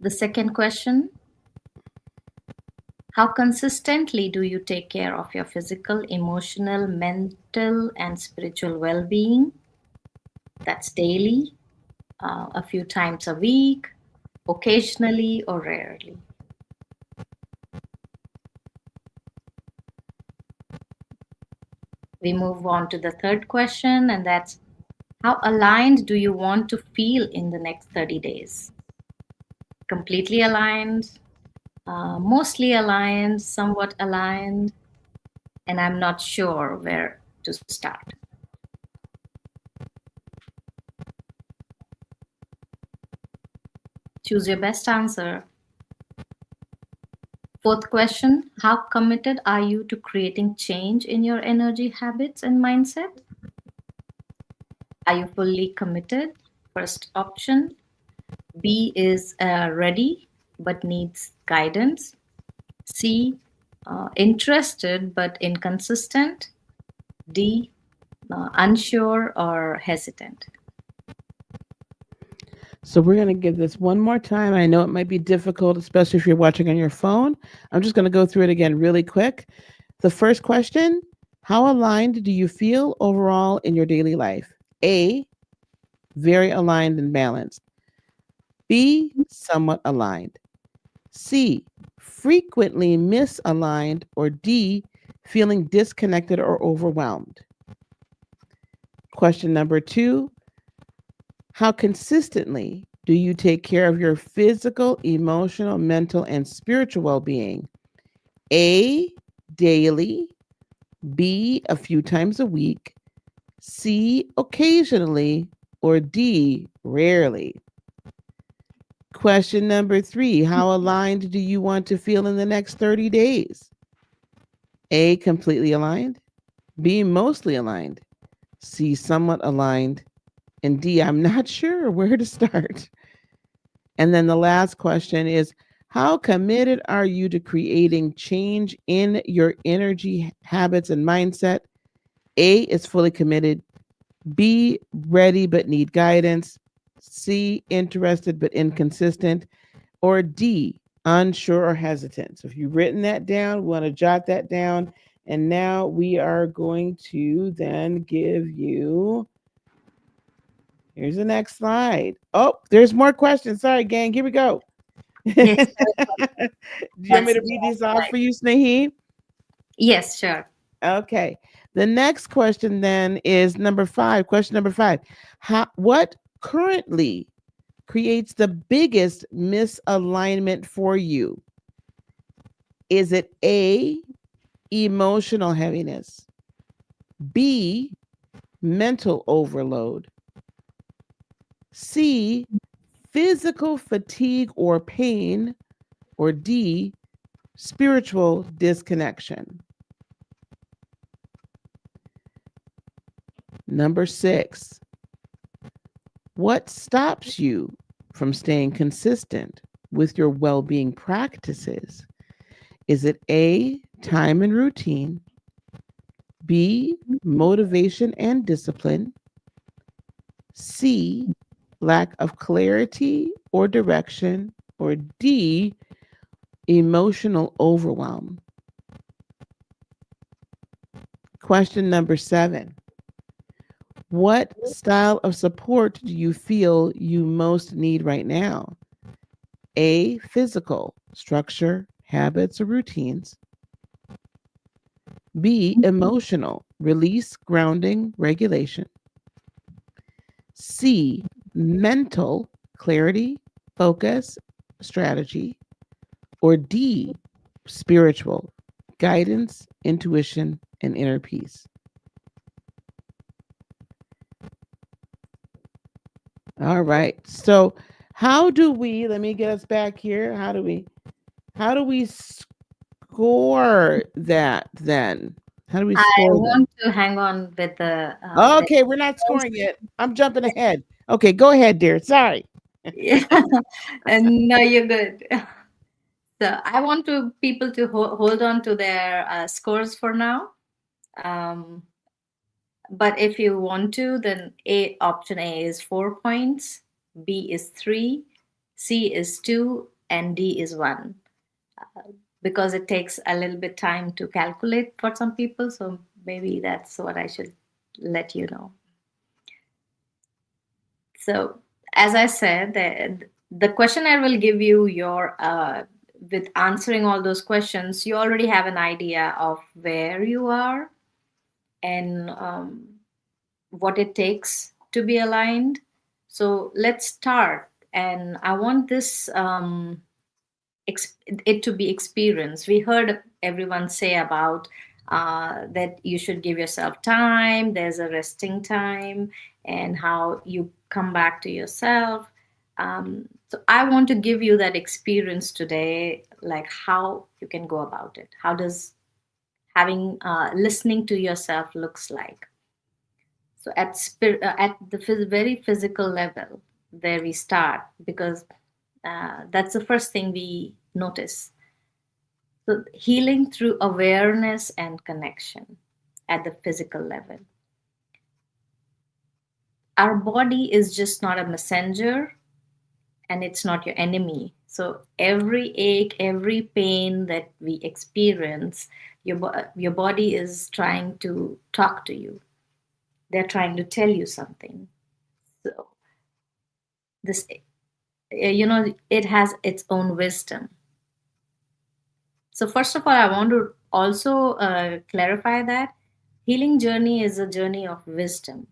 The second question, how consistently do you take care of your physical, emotional, mental, and spiritual well-being? That's daily, a few times a week, occasionally, or rarely. We move on to the third question, and that's, how aligned do you want to feel in the next 30 days? Completely aligned, mostly aligned, somewhat aligned, and I'm not sure where to start. Choose your best answer. Fourth question, how committed are you to creating change in your energy habits and mindset? Are you fully committed? First option. B is ready but needs guidance. C, interested but inconsistent. D, unsure or hesitant. So we're going to give this one more time. I know it might be difficult, especially if you're watching on your phone. I'm just going to go through it again really quick. The first question: how aligned do you feel overall in your daily life? A, very aligned and balanced. B, somewhat aligned. C, frequently misaligned. Or D, feeling disconnected or overwhelmed. Question number 2: how consistently do you take care of your physical, emotional, mental, and spiritual well being? A, daily. B, a few times a week. C, occasionally. Or D, rarely. Question number 3: how aligned do you want to feel in the next 30 days? A, completely aligned. B, mostly aligned. C, somewhat aligned. And D, I'm not sure where to start. And then the last question is: how committed are you to creating change in your energy, habits, and mindset? A is fully committed. B, ready but need guidance. C, interested but inconsistent. Or D, unsure or hesitant. So if you've written that down, we want to jot that down. And now we are going to then give you, here's the next slide. Oh, there's more questions. Sorry, gang. Here we go. Do Yes, you want me that's to read these off for you, Snehi? yes, sure. Okay. The next question then is number 5. Question number 5. What currently creates the biggest misalignment for you? Is it A, emotional heaviness, B, mental overload, C, physical fatigue or pain, or D, spiritual disconnection? Number 6, what stops you from staying consistent with your well being practices? Is it A, time and routine, B, motivation and discipline, C, lack of clarity or direction, or D, emotional overwhelm? Question number 7. What style of support do you feel you most need right now? A, physical, structure, habits, or routines. B, emotional, release, grounding, regulation. C, mental, clarity, focus, strategy. Or D, spiritual, guidance, intuition, and inner peace. All right. So how do we, let me get us back here. How do we score that then? How do we I score that? want to hang on with the Okay, we're not scoring yet. I'm jumping ahead. Okay, go ahead, dear. Sorry. yeah. And no, you're good. So I want to people to hold on to their scores for now. Um, but if you want to, then option A is 4 points, B is 3, C is 2, and D is 1. Because it takes a little bit time to calculate for some people, so maybe that's what I should let you know. So, as I said, the questionnaire will give you your, with answering all those questions, you already have an idea of where you are and what it takes to be aligned. So, let's start. And I want this it to be experienced. We heard everyone say about that you should give yourself time, there's a resting time, and how you come back to yourself. So I want to give you that experience today, like how you can go about it. How does having listening to yourself looks like? So at the very physical level, where we start, because that's the first thing we notice. So, healing through awareness and connection at the physical level. Our body is just not a messenger, and it's not your enemy. So every ache, every pain that we experience, your body is trying to talk to you. They're trying to tell you something. So this, it has its own wisdom. So first of all, I want to also clarify that healing journey is a journey of wisdom.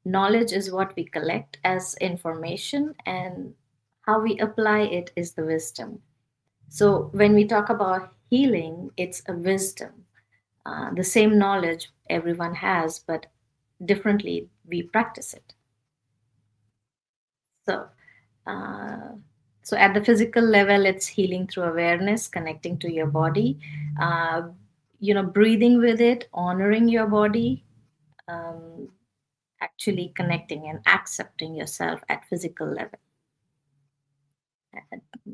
Knowledge is what we collect as information, and how we apply it is the wisdom. So when we talk about healing, it's a wisdom. The same knowledge everyone has, but differently we practice it. So, uh, so at the physical level, it's healing through awareness, connecting to your body, uh, breathing with it, honoring your body, um, actually connecting and accepting yourself at physical level.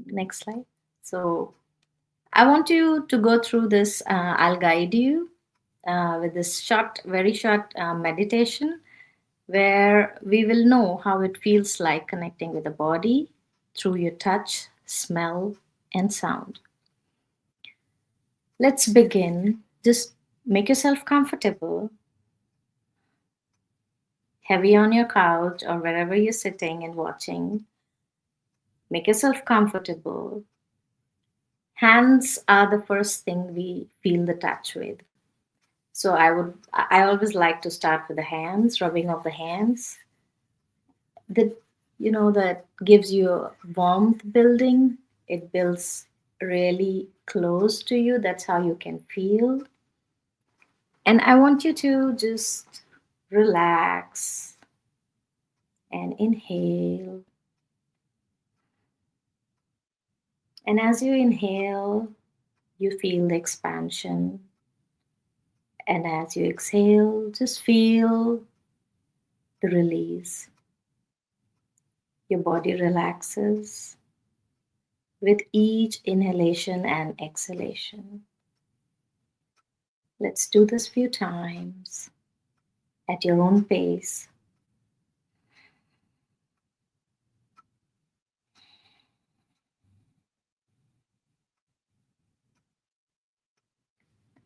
Next slide. So I want you to go through this. I'll guide you with this very short meditation where we will know how it feels like connecting with the body through your touch, smell, and sound. Let's begin. Just make yourself comfortable, heavy on your couch or wherever you're sitting and watching. Make yourself comfortable. Hands are the first thing we feel the touch with. So I always like to start with the hands, rubbing of the hands. That that gives you warmth building. It builds really close to you. That's how you can feel. And I want you to just relax and inhale. And as you inhale, you feel the expansion. And as you exhale, just feel the release. Your body relaxes with each inhalation and exhalation. Let's do this few times at your own pace.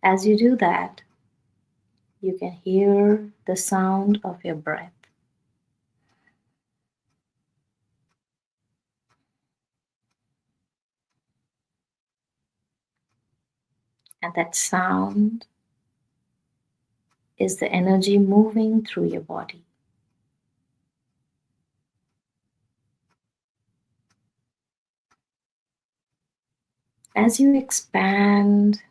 As you do that, you can hear the sound of your breath. And that sound is the energy moving through your body. As you expand,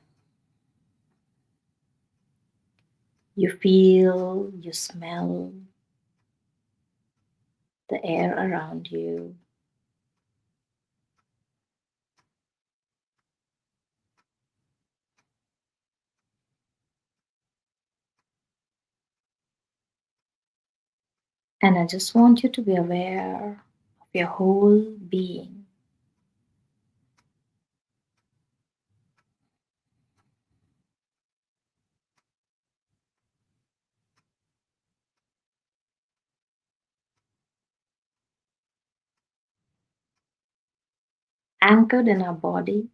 you feel, you smell the air around you. And I just want you to be aware of your whole being. Anchored in our body,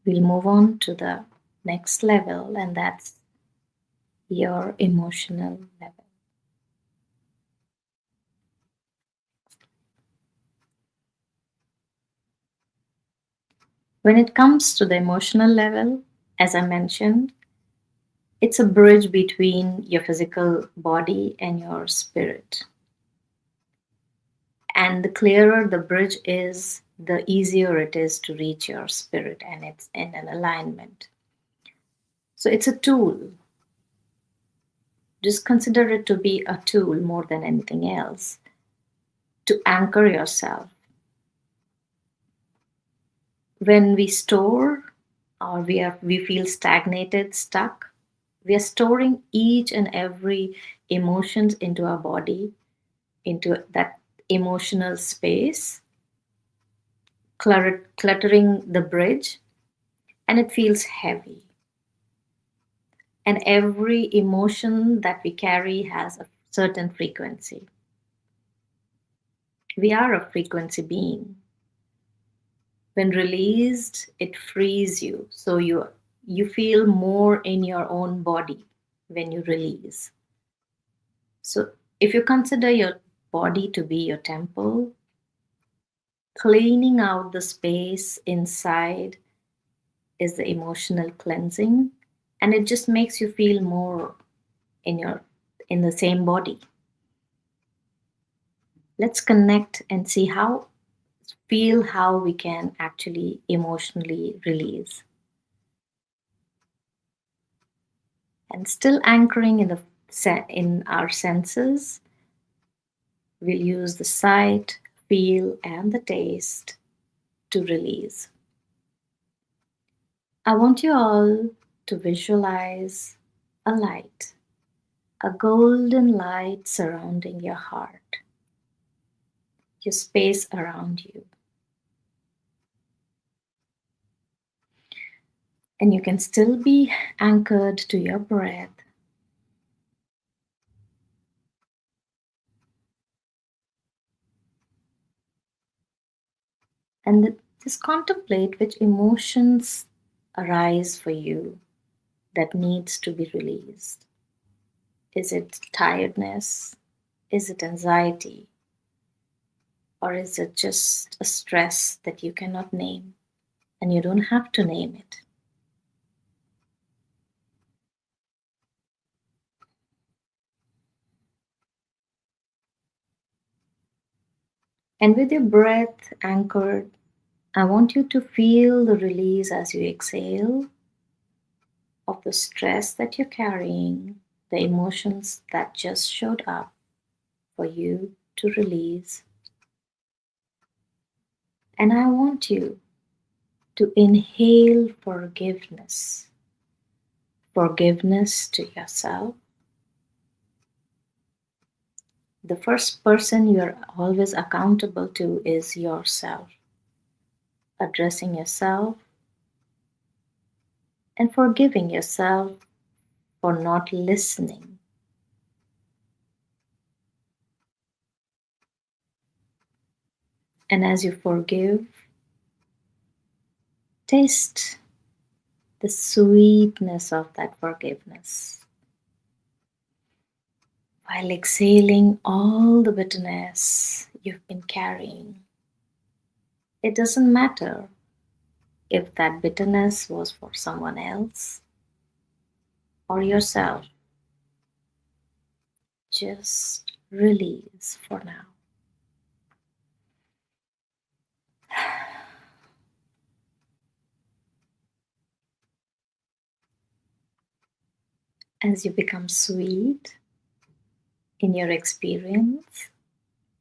we'll move on to the next level, and that's your emotional level. When it comes to the emotional level, as I mentioned, it's a bridge between your physical body and your spirit. And the clearer the bridge is, the easier it is to reach your spirit, and it's in an alignment. So it's a tool. Just consider it to be a tool more than anything else to anchor yourself. When we store or we feel stagnated, stuck, we are storing each and every emotions into our body, into that emotional space, cluttering the bridge, and it feels heavy. And every emotion that we carry has a certain frequency. We are a frequency being. When released, it frees you. So you feel more in your own body when you release. So if you consider your body to be your temple, cleaning out the space inside is the emotional cleansing, and it just makes you feel more in your in the same body. Let's connect and see how feel how we can actually emotionally release. And still anchoring in our senses, we'll use the sight, feel, and the taste to release. I want you all to visualize a light, a golden light surrounding your heart, your space around you. And you can still be anchored to your breath. And just contemplate which emotions arise for you that needs to be released. Is it tiredness? Is it anxiety? Or is it just a stress that you cannot name? And you don't have to name it. And with your breath anchored, I want you to feel the release as you exhale of the stress that you're carrying, the emotions that just showed up for you to release. And I want you to inhale forgiveness. Forgiveness to yourself. The first person you're always accountable to is yourself. Addressing yourself and forgiving yourself for not listening. And as you forgive, taste the sweetness of that forgiveness while exhaling all the bitterness you've been carrying. It doesn't matter if that bitterness was for someone else or yourself. Just release for now. As you become sweet in your experience,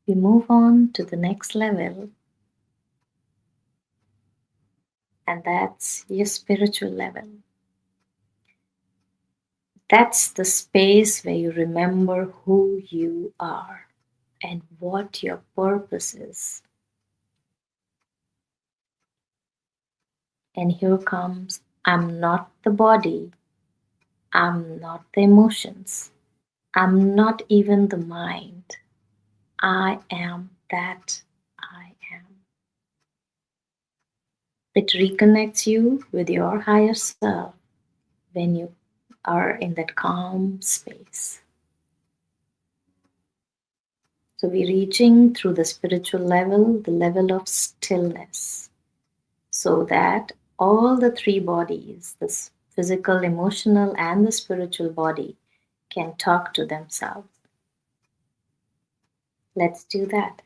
we move on to the next level, and that's your spiritual level. That's the space where you remember who you are and what your purpose is. And here comes, I'm not the body, I'm not the emotions, I'm not even the mind. I am that I am. It reconnects you with your higher self when you are in that calm space. So we're reaching through the spiritual level, the level of stillness, so that all the three bodies, the physical, emotional, and the spiritual body, can talk to themselves. Let's do that.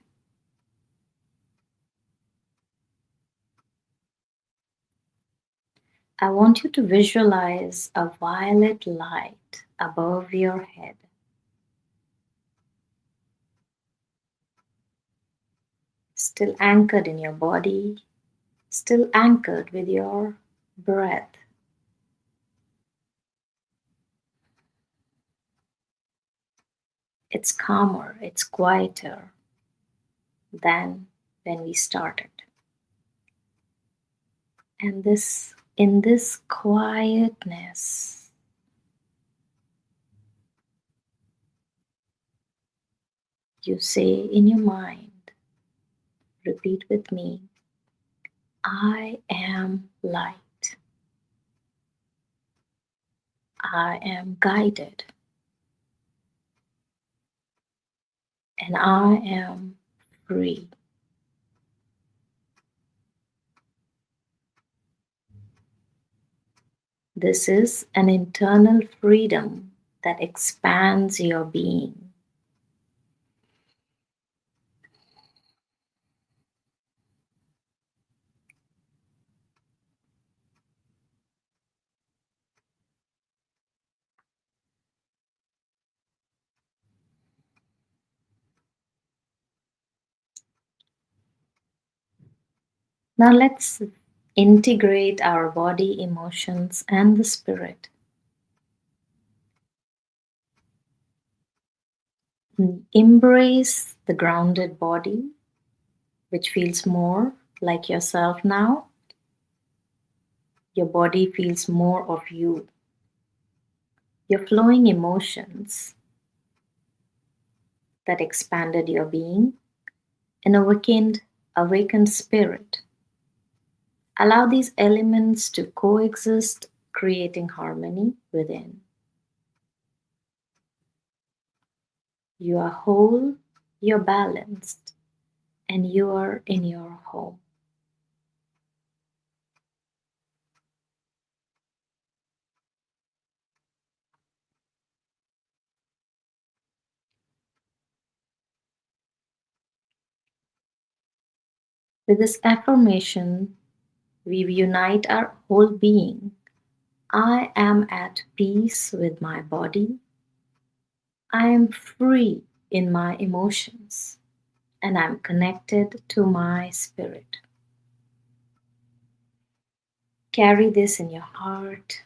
I want you to visualize a violet light above your head. Still anchored in your body, still anchored with your breath. It's calmer, it's quieter than when we started. And in this quietness, you say in your mind, Repeat with me. I am light. I am guided. And I am free. This is an internal freedom that expands your being. Now let's integrate our body, emotions, and the spirit. Embrace the grounded body, which feels more like yourself now. Your body feels more of you. Your flowing emotions that expanded your being, an awakened spirit. Allow these elements to coexist, creating harmony within. You are whole, you're balanced, and you are in your home. With this affirmation, we unite our whole being. I am at peace with my body. I am free in my emotions, and I'm connected to my spirit. Carry this in your heart.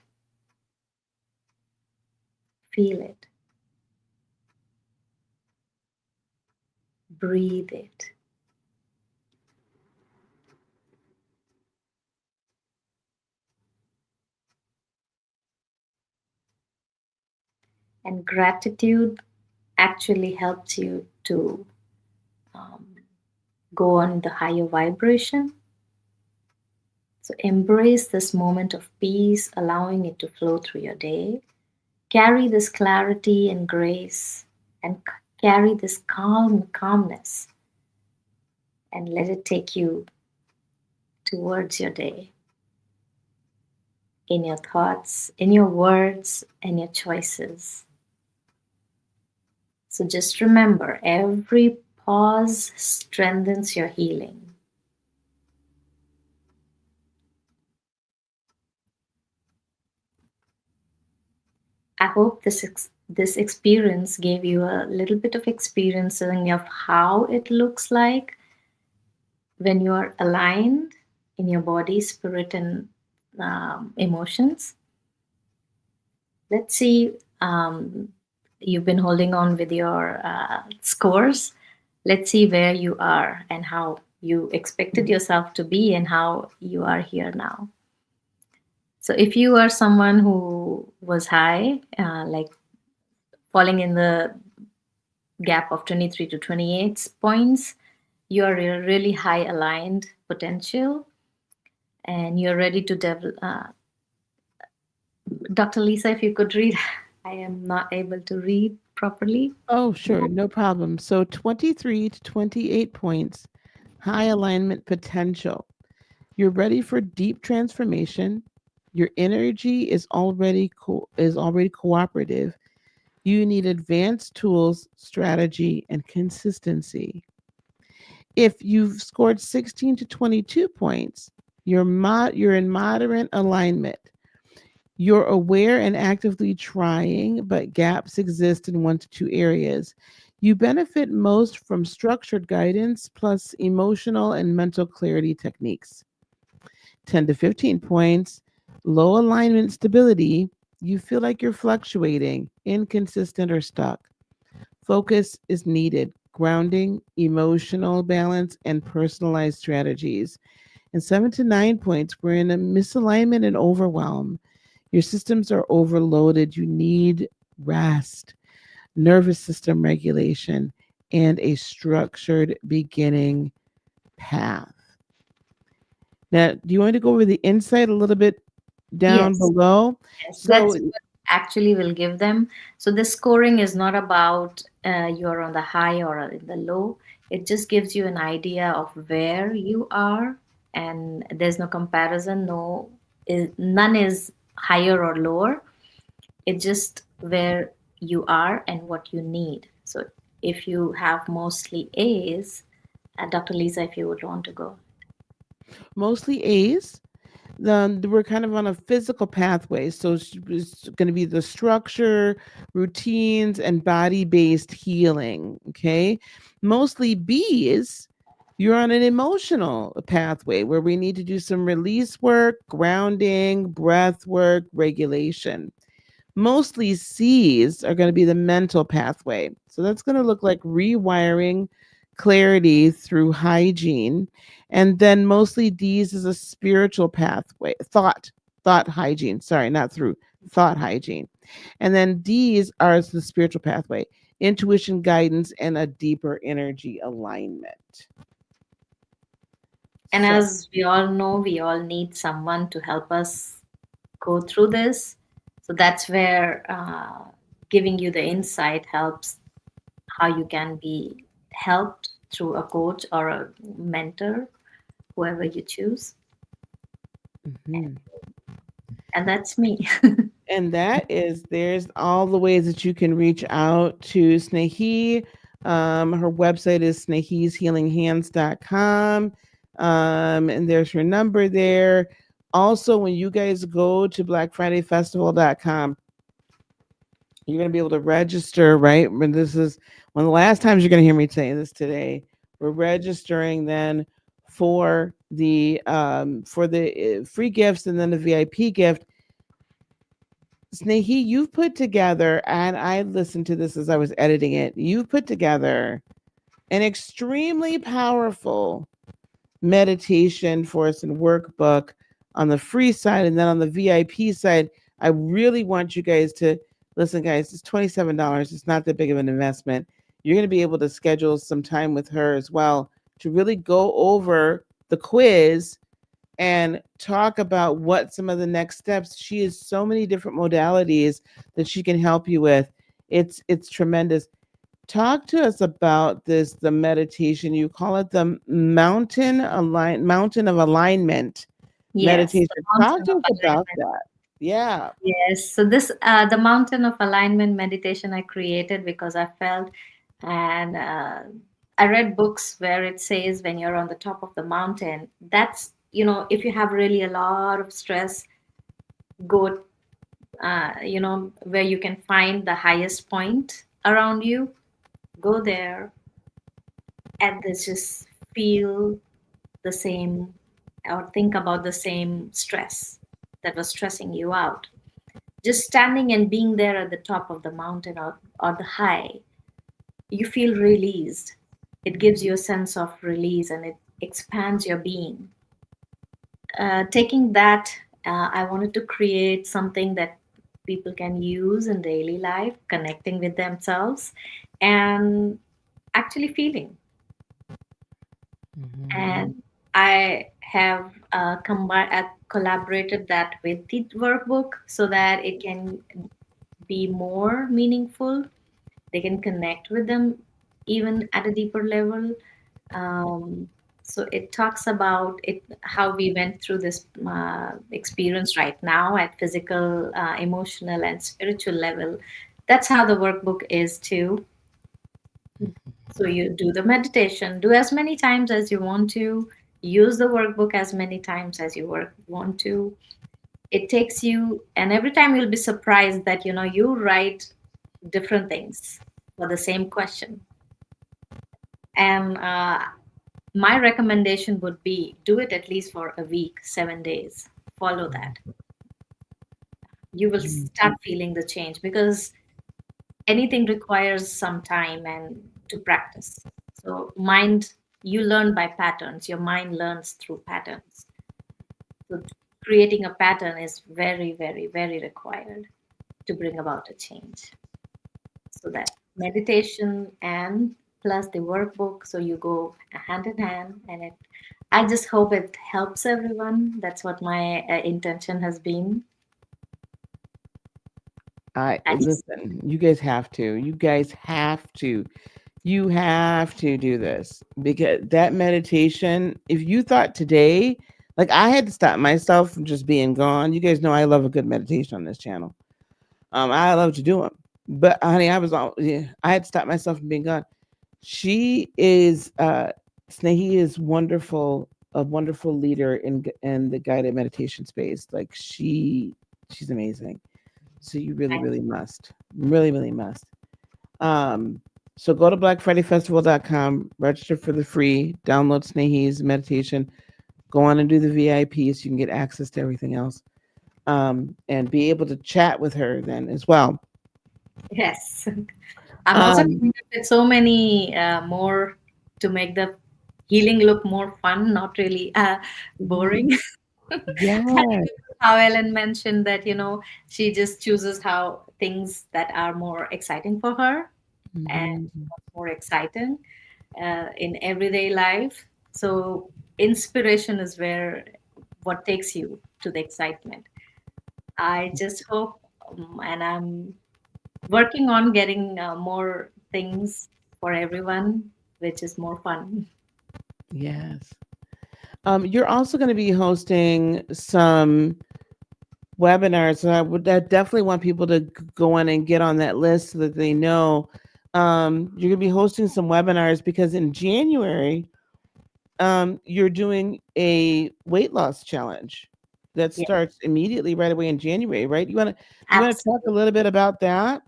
Feel it. Breathe it. And gratitude actually helps you to um, go on the higher vibration. So embrace this moment of peace, allowing it to flow through your day. Carry this clarity and grace, and carry this calmness, and let it take you towards your day, in your thoughts, in your words, and your choices. So just remember, every pause strengthens your healing. I hope this experience gave you a little bit of experiencing of how it looks like when you are aligned in your body, spirit, and emotions. Let's see, you've been holding on with your scores. Let's see where you are and how you expected yourself to be and how you are here now. So if you are someone who was high, like falling in the gap of 23 to 28 points, you are a really high aligned potential and you're ready to develop. Dr. Lisa, if you could read, I am not able to read properly. Oh, sure, no problem. So 23 to 28 points, high alignment potential. You're ready for deep transformation. Your energy is already cooperative. You need advanced tools, strategy, and consistency. If you've scored 16 to 22 points, you're in moderate alignment. You're aware and actively trying, but gaps exist in 1 to 2 areas. You benefit most from structured guidance plus emotional and mental clarity techniques. 10 to 15 points, low alignment stability. You feel like you're fluctuating, inconsistent, or stuck. Focus is needed, grounding, emotional balance, and personalized strategies. And 7 to 9 points, we're in a misalignment and overwhelm. Your systems are overloaded. You need rest, nervous system regulation, and a structured beginning path. Now, do you want to go over the insight a little bit down Yes. below? Yes, So, that's what actually will give them. So the scoring is not about you're on the high or in the low. It just gives you an idea of where you are, and there's no comparison. No, none is higher or lower. It's just where you are and what you need. So if you have mostly A's, Dr. Lisa, if you would want to go. mostly A's. We're kind of on a physical pathway. So it's going to be the structure, routines, and body based healing. Okay. Mostly B's, you're on an emotional pathway where we need to do some release work, grounding, breath work, regulation. Mostly C's are going to be the mental pathway. So that's going to look like rewiring, clarity through hygiene. And then mostly D's is a spiritual pathway, thought hygiene. Sorry, not through thought hygiene. And then D's are the spiritual pathway, intuition, guidance, and a deeper energy alignment. And So, as we all know, we all need someone to help us go through this. So that's where giving you the insight helps how you can be helped through a coach or a mentor, whoever you choose. mhm. And that's me. And there's all the ways that you can reach out to Snehi. Her website is snehishealinghands.com. And there's her number there. Also, when you guys go to blackfridayfestival.com, you're going to be able to register, right? When this is one of the last times you're going to hear me say this today. We're registering then for the free gifts and then the VIP gift. Snehi, you've put together, and I listened to this as I was editing it. You've put together an extremely powerful meditation for us and workbook on the free side, and then on the VIP side. I really want you guys to listen, guys. It's $27. It's not that big of an investment. You're going to be able to schedule some time with her as well to really go over the quiz and talk about what some of the next steps. She has so many different modalities that she can help you with. It's tremendous. Talk to us about the meditation. You call it the mountain of alignment Yes, meditation. the Talk mountain to of us about alignment. that. Yeah. Yes, so this the mountain of alignment meditation I created because I felt, and I read books where it says when you're on the top of the mountain, that's, if you have really a lot of stress, go, where you can find the highest point around you, go there and just feel the same, or think about the same stress that was stressing you out. Just standing and being there at the top of the mountain, or the high, you feel released. It gives you a sense of release and it expands your being. Taking that, I wanted to create something that people can use in daily life, connecting with themselves and actually feeling. Mhm. And I have collaborated that with the workbook so that it can be more meaningful. They can connect with them even at a deeper level. Um, so it talks about it, how we went through this experience right now at physical, emotional, and spiritual level. That's how the workbook is too. So you do the meditation, do as many times as you want to, use the workbook as many times as you want to. It takes you, and every time you'll be surprised that you write different things for the same question. And my recommendation would be do it at least for a week, 7 days. Follow that. You will start feeling the change because anything requires some time and to practice. So mind, you learn by patterns. Your mind learns through patterns. So creating a pattern is very, very, very required to bring about a change. So that meditation and plus the workbook. So you go hand in hand, and I just hope it helps everyone. That's what my intention has been. I I just listen, you guys have to. You guys have to. You have to do this because that meditation, if you thought today, like I had to stop myself from just being gone. You guys know I love a good meditation on this channel. I love to do them. But honey, I was all yeah, I had to stop myself from being gone. She is Snehi is wonderful, a wonderful leader in the guided meditation space. Like she's amazing. So you really, thank really must. Really, really must. Um, so go to blackfridayfestival.com, register for the free, download Snehi's meditation, go on and do the VIP so you can get access to everything else. And be able to chat with her then as well. yes. I'm also Um, coming up with so many more to make the healing look more fun, not really boring. yes. How Ellen mentioned that, she just chooses how things that are more exciting for her and Mhm. what's more exciting in everyday life. So inspiration is where what takes you to the excitement. I just hope, and I'm working on getting more things for everyone, which is more fun. Yes. You're also going to be hosting some webinars. So I definitely want people to go in and get on that list so that they know. You're going to be hosting some webinars because in January, you're doing a weight loss challenge that Yeah, starts immediately right away in January, right? You want to talk a absolutely. little bit about that?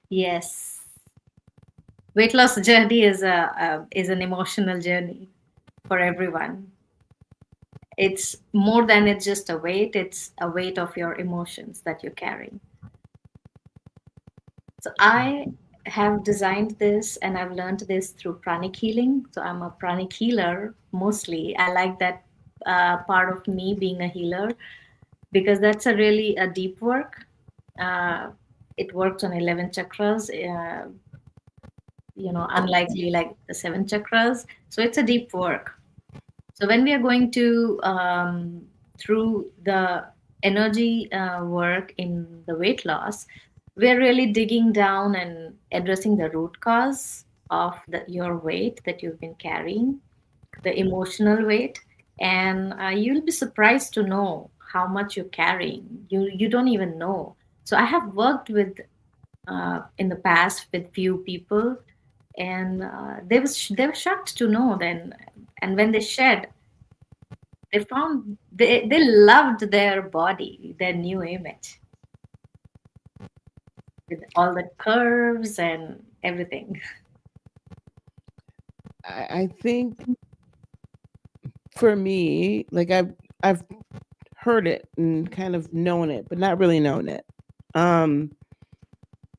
Yes. Weight loss journey is an emotional journey for everyone. It's more than it's just a weight, it's a weight of your emotions that you're carrying. So I have designed this and I've learned this through pranic healing. So I'm a pranic healer mostly. I like that part of me being a healer because that's a really a deep work. Uh, it works on 11 chakras, unlikely like the seven chakras. So it's a deep work. So when we are going to through the energy work in the weight loss, we're really digging down and addressing the root cause of your weight that you've been carrying, the emotional weight, and you'll be surprised to know how much you're carrying. You don't even know. So I have worked with in the past with few people, and they were shocked to know then, and when they shed they found they loved their body, their new image with all the curves and everything. I think for me, like I've heard it and kind of known it, but not really known it. Um,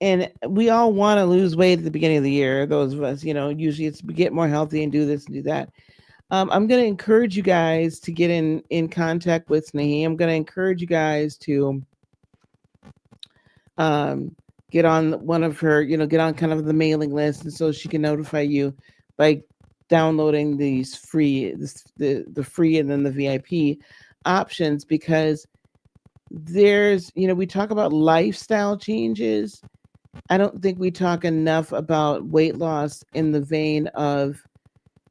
and we all want to lose weight at the beginning of the year. Those of us, usually it's get more healthy and do this and do that. I'm going to encourage you guys to get in contact with Snehi. I'm going to encourage you guys to um, get on one of her, get on kind of the mailing list, and so she can notify you by downloading these free, the free and then the VIP options because we talk about lifestyle changes. I don't think we talk enough about weight loss in the vein of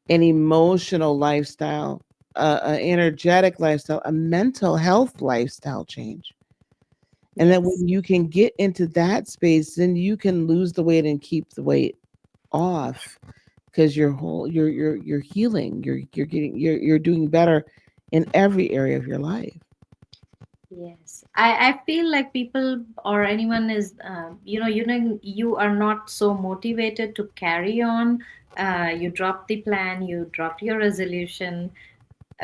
an emotional lifestyle, an energetic lifestyle, a mental health lifestyle change. And then Yes, when you can get into that space, then you can lose the weight and keep the weight off because you're healing. You're doing better in every area of your life. yes. I feel like people or anyone is, you are not so motivated to carry on. You drop the plan, you drop your resolution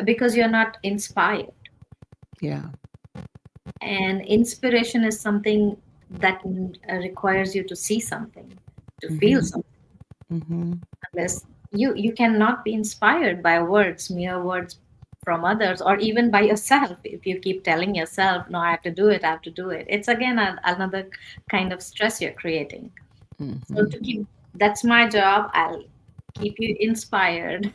because you're not inspired. Yeah. And inspiration is something that requires you to see something, to feel Mhm. something. Mhm. Unless you cannot be inspired by words, mere words from others, or even by yourself. If you keep telling yourself, no, I have to do it, I have to do it, it's again another kind of stress you're creating. So Mhm. to keep, that's my job. I'll keep you inspired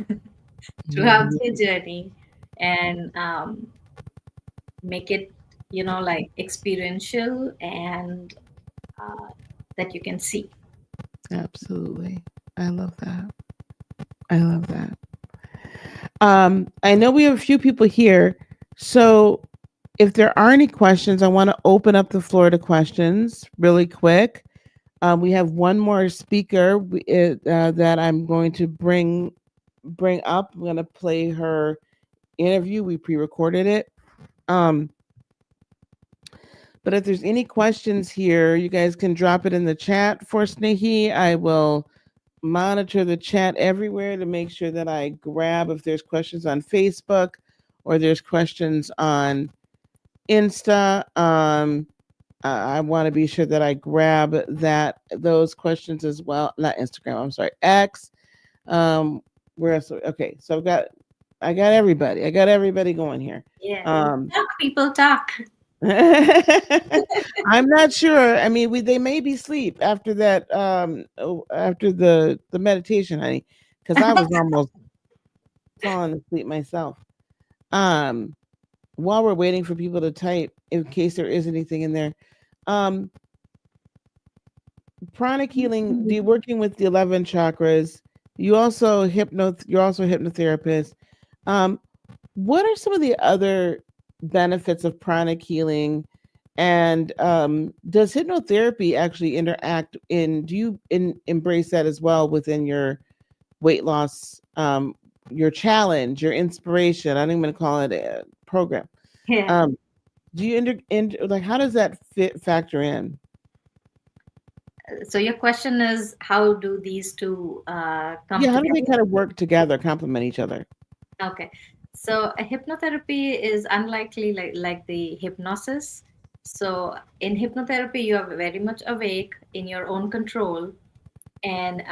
throughout Mhm. the journey, and make it, like experiential, and uh, that you can see. Absolutely. I love that. I love that. I know we have a few people here, so if there are any questions, I want to open up the floor to questions really quick. We have one more speaker that I'm going to bring up. I'm going to play her interview. We pre-recorded it. Um, but if there's any questions here, you guys can drop it in the chat for Snehi. I will monitor the chat everywhere to make sure that I grab if there's questions on Facebook or there's questions on Insta. I want to be sure that I grab those questions as well. Not Instagram. I'm sorry, X. Um, where else? Okay, so I got everybody. I got everybody going here. Yeah, Um, talk, people talk. I'm not sure. I mean, they may be asleep after that. After the meditation, honey, because I was almost falling asleep myself. Um, while we're waiting for people to type, in case there is anything in there, um, pranic healing. Do you working with the 11 chakras? You're also a hypnotherapist. Um, what are some of the other benefits of pranic healing? And does hypnotherapy actually interact in? Do you embrace that as well within your weight loss, your challenge, your inspiration? I don't even want to call it a program. Yeah. Um, do you like how does that factor in? So your question is, how do these two come Yeah, how do they together? kind of work together, complement each other? Okay. So a hypnotherapy is unlikely like the hypnosis. So in hypnotherapy, you are very much awake in your own control, and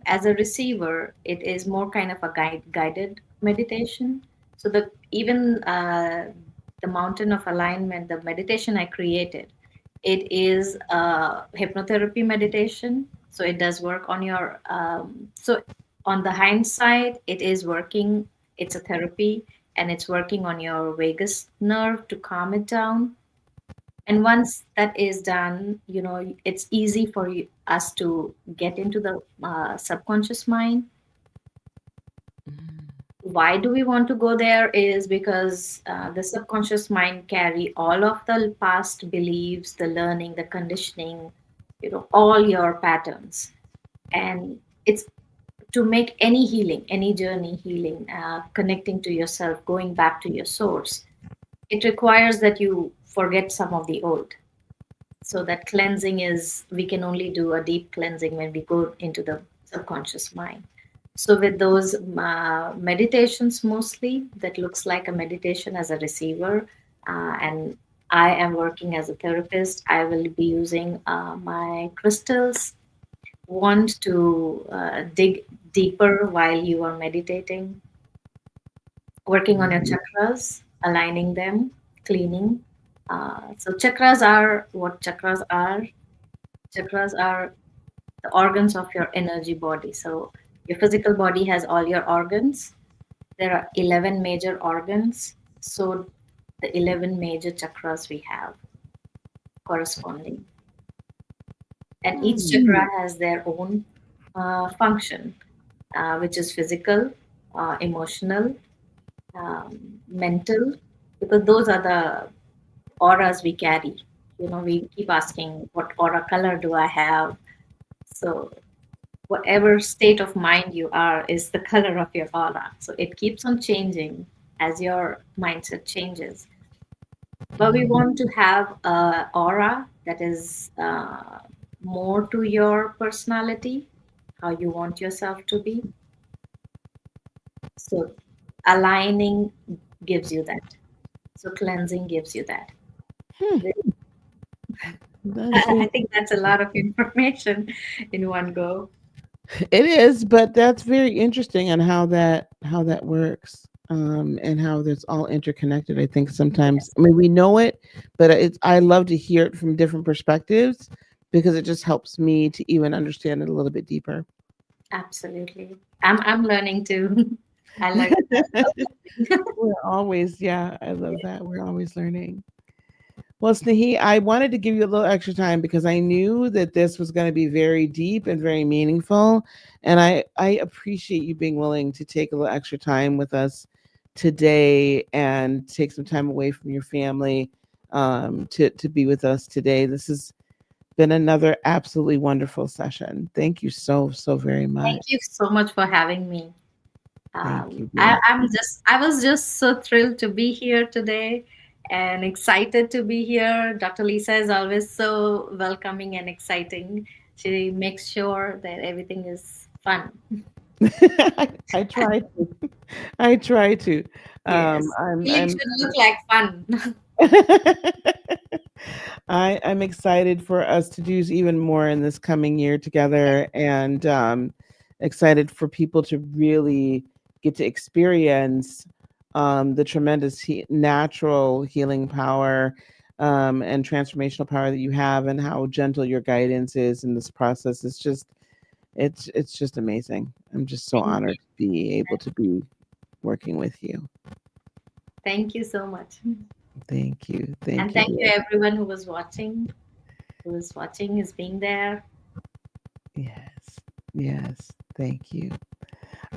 as a receiver, it is more kind of a guided meditation. So the even the mountain of alignment, the meditation I created, it is a hypnotherapy meditation. So it does work on your so on the hindsight, it is working. It's a therapy, and it's working on your vagus nerve to calm it down. And once that is done, it's easy for us to get into the subconscious mind. Why do we want to go there is because the subconscious mind carry all of the past beliefs, the learning, the conditioning, all your patterns. And it's to make any healing, any journey healing, connecting to yourself, going back to your source, it requires that you forget some of the old. So that cleansing is, we can only do a deep cleansing when we go into the subconscious mind. So with those meditations, mostly that looks like a meditation as a receiver, and I am working as a therapist. I will be using my crystals wand to dig deeper while you are meditating, working on your chakras, aligning them, cleaning. So chakras are what chakras are. Chakras are the organs of your energy body. So your physical body has all your organs. There are 11 major organs. So the 11 major chakras we have corresponding. And each chakra has their own function, which is physical, emotional, mental, because those are the auras we carry. We keep asking, what aura color do I have? So whatever state of mind you are is the color of your aura. So it keeps on changing as your mindset changes. But we want to have a aura that is more to your personality, how you want yourself to be. So aligning gives you that. So cleansing gives you that. Hmm, that's I very, think that's a lot of information in one go. it is, but that's very interesting on how that works. And how that's all interconnected. I think sometimes, Yes. I mean, we know it, but I love to hear it from different perspectives because it just helps me to even understand it a little bit deeper. Absolutely. I'm learning too. I like that. We're always, yeah, I love that. We're always learning. Well, Snehi, I wanted to give you a little extra time because I knew that this was going to be very deep and very meaningful. And I appreciate you being willing to take a little extra time with us today and take some time away from your family to be with us today. This has been another absolutely wonderful session. Thank you so, so very Thank much. you so much for having me. Thank you, dear. I was just so thrilled to be here today and excited to be here. Dr. Lisa is always so welcoming and exciting. She makes sure that everything is fun. I try to. I try to. Yes. Healing I'm should look like fun. I'm excited for us to do even more in this coming year together, and excited for people to really get to experience the tremendous natural healing power and transformational power that you have, and how gentle your guidance is in this process. It's just amazing. I'm just so Thank you. honored to be able to be working with you. Thank you so much. Thank you. And Thank you, thank dear. you everyone who was watching, is being there. Yes. Yes. Thank you.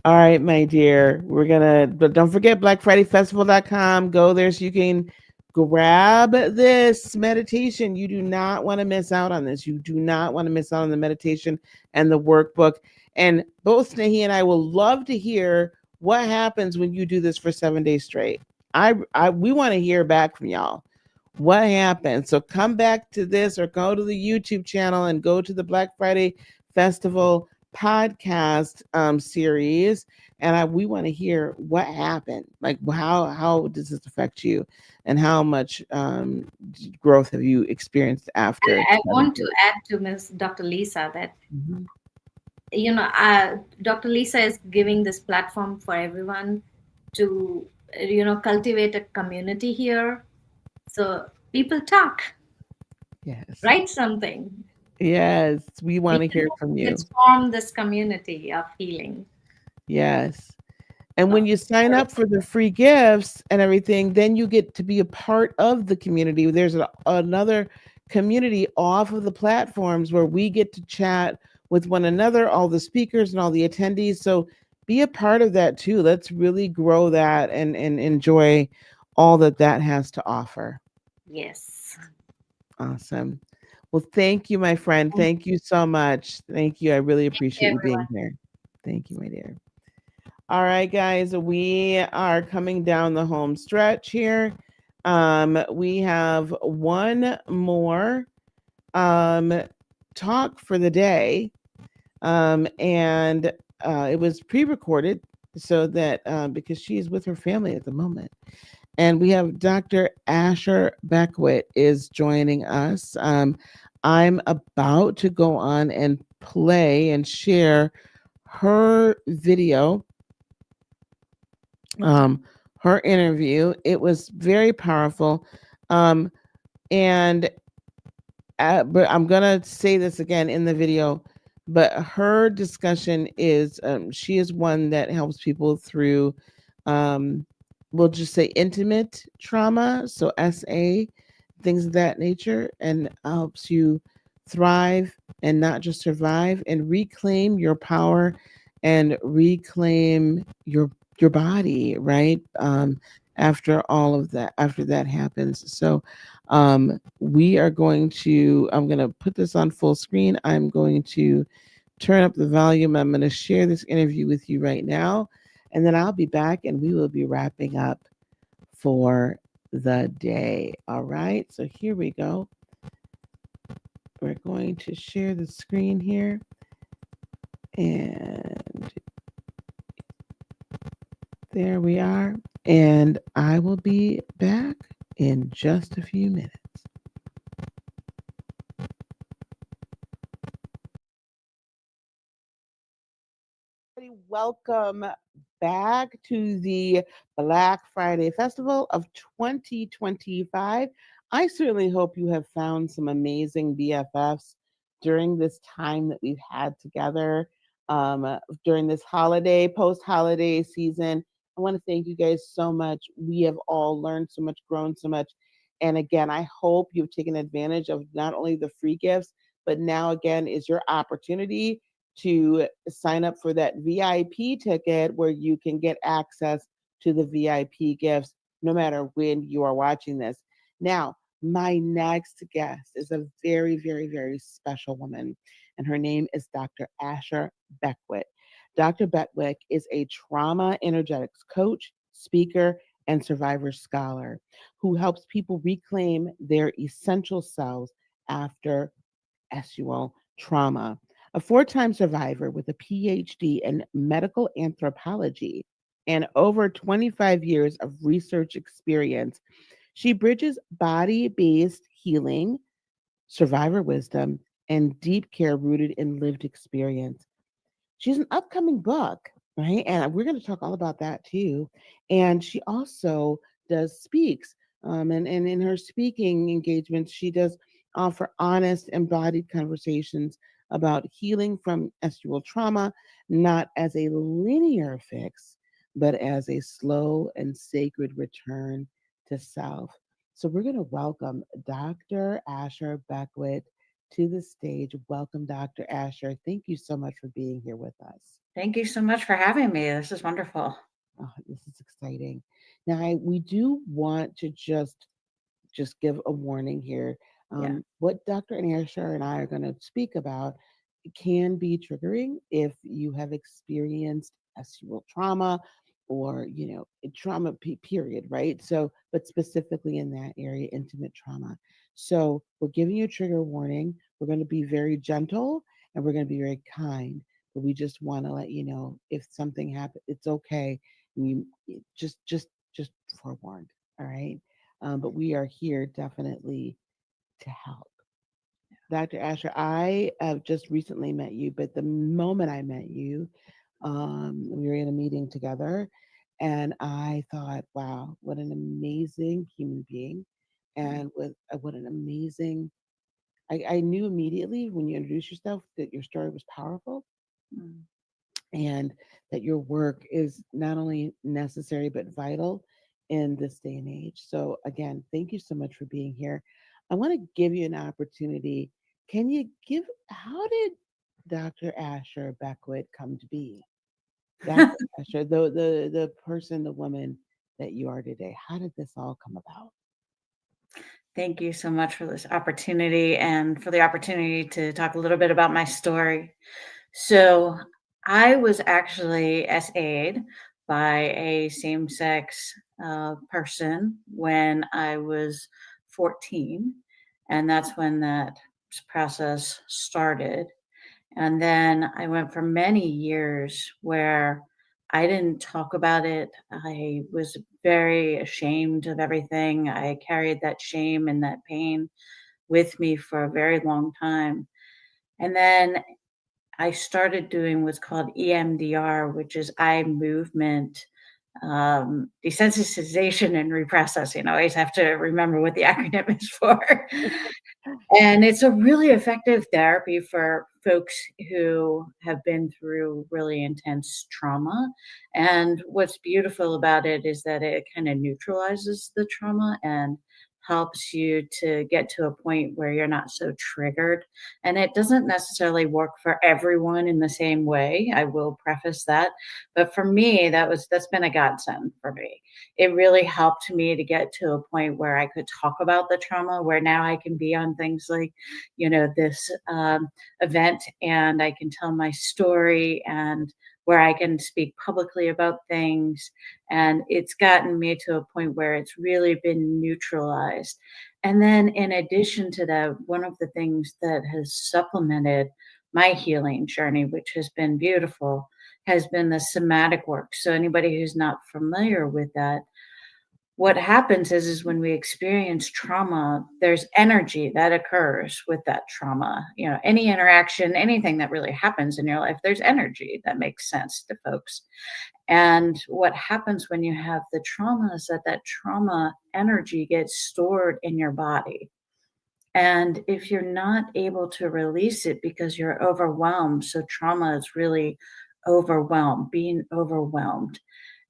All right, my dear. But don't forget blackfridayfestival.com. Go there so you can grab this meditation. You do not want to miss out on this. You do not want to miss out on the meditation and the workbook. And both Snehi and I will love to hear what happens when you do this for 7 days straight. We want to hear back from y'all. What happened? So come back to this or go to the YouTube channel and go to the Black Friday Festival podcast series, and we want to hear what happened. Like how does this affect you, and how much growth have you experienced after I seven want to days? add to Miss Dr. Lisa that Mhm. Dr. Lisa is giving this platform for everyone to cultivate a community here. So people talk, Yes, write something. yes, we want to hear from you. Let's form this community of healing. Yes. And Of when you sign up for the free gifts and everything, then you get to be a part of the community. There's another community off of the platforms where we get to chat with one another, all the speakers and all the attendees. So be a part of that too. Let's really grow that and enjoy all that that has to offer. yes. Awesome. Well, thank you, my friend. Thank Thank you so much. Thank you. I really you, appreciate you everyone. being here. Thank you, my dear. All right, guys, we are coming down the home stretch here. We have one more talk for the day, and it was pre-recorded so that because she is with her family at the moment, and we have Dr. Asher Beckwith is joining us. I'm about to go on and play and share her video, um, her interview. It was very powerful. Um, and but I'm gonna say this again in the video. But her discussion is she is one that helps people through we'll just say intimate trauma, so SA, things of that nature, and helps you thrive and not just survive, and reclaim your power and reclaim your body, right? After all of that, after that happens. So we are going to, I'm going to put this on full screen. I'm going to turn up the volume. I'm going to share this interview with you right now, and then I'll be back and we will be wrapping up for the day. All right, so here we go. We're going to share the screen here, and there we are. And I will be back in just a few minutes. Welcome back to the Black Friday Festival of 2025. I certainly hope you have found some amazing BFFs during this time that we've had together. during this post-holiday season. I want to thank you guys so much. We have all learned so much, grown so much. And again, I hope you've taken advantage of not only the free gifts, but now again is your opportunity to sign up for that VIP ticket where you can get access to the VIP gifts no matter when you are watching this. Now, my next guest is a very, very, very special woman, and her name is Dr. Asher Beckwith. Dr. Beckwith is a trauma energetics coach, speaker, and survivor scholar who helps people reclaim their essential selves after SUL trauma. A 4-time survivor with a PhD in medical anthropology and over 25 years of research experience, she bridges body based healing, survivor wisdom, and deep care rooted in lived experience. She's an upcoming book, right? And we're going to talk all about that too. And she also does speaks. And in her speaking engagements, she does offer honest, embodied conversations about healing from SUL trauma, not as a linear fix, but as a slow and sacred return to self. So we're going to welcome Dr. Asher Beckwith to the stage. Welcome, Dr. Asher. Thank you so much for being here with us. Thank you so much for having me. This is wonderful. Oh, this is exciting. Now, we do want to just give a warning here. Yeah. What Dr. Asher and I are going to speak about can be triggering if you have experienced SUL trauma or trauma period, right? So but specifically in that area, intimate trauma. So we're giving you a trigger warning. We're going to be very gentle and we're going to be very kind, but we just want to let you know if something happens, it's okay. Just forewarned. All right. But we are here definitely to help. Dr. Asher, I have just recently met you, but the moment I met you, we were in a meeting together, and I thought, wow, what an amazing human being. And what an amazing, I knew immediately when you introduced yourself that your story was powerful Mm. and that your work is not only necessary but vital in this day and age. So again, thank you so much for being here. I want to give you an opportunity. Can you give how did Dr. Asher Beckwith come to be? Dr. Asher, the person, the woman that you are today. How did this all come about? Thank you so much for this opportunity and for the opportunity to talk a little bit about my story. So, I was actually SA'd by a same sex person when I was 14. And that's when that process started. And then I went for many years where I didn't talk about it. I was very ashamed of everything. I carried that shame and that pain with me for a very long time. And then I started doing what's called EMDR, which is eye movement desensitization and reprocessing. I always have to remember what the acronym is for. And it's a really effective therapy for folks who have been through really intense trauma. And what's beautiful about it is that it kind of neutralizes the trauma and helps you to get to a point where you're not so triggered. And it doesn't necessarily work for everyone in the same way. I will preface that. But for me, that's been a godsend for me. It really helped me to get to a point where I could talk about the trauma, where now I can be on things like, this event and I can tell my story and where I can speak publicly about things. And it's gotten me to a point where it's really been neutralized. And then in addition to that, one of the things that has supplemented my healing journey, which has been beautiful, has been the somatic work. So anybody who's not familiar with that, what happens is when we experience trauma, there's energy that occurs with that trauma. Any interaction, anything that really happens in your life, there's energy that makes sense to folks. And what happens when you have the trauma is that trauma energy gets stored in your body. And if you're not able to release it because you're overwhelmed, so trauma is really overwhelmed, being overwhelmed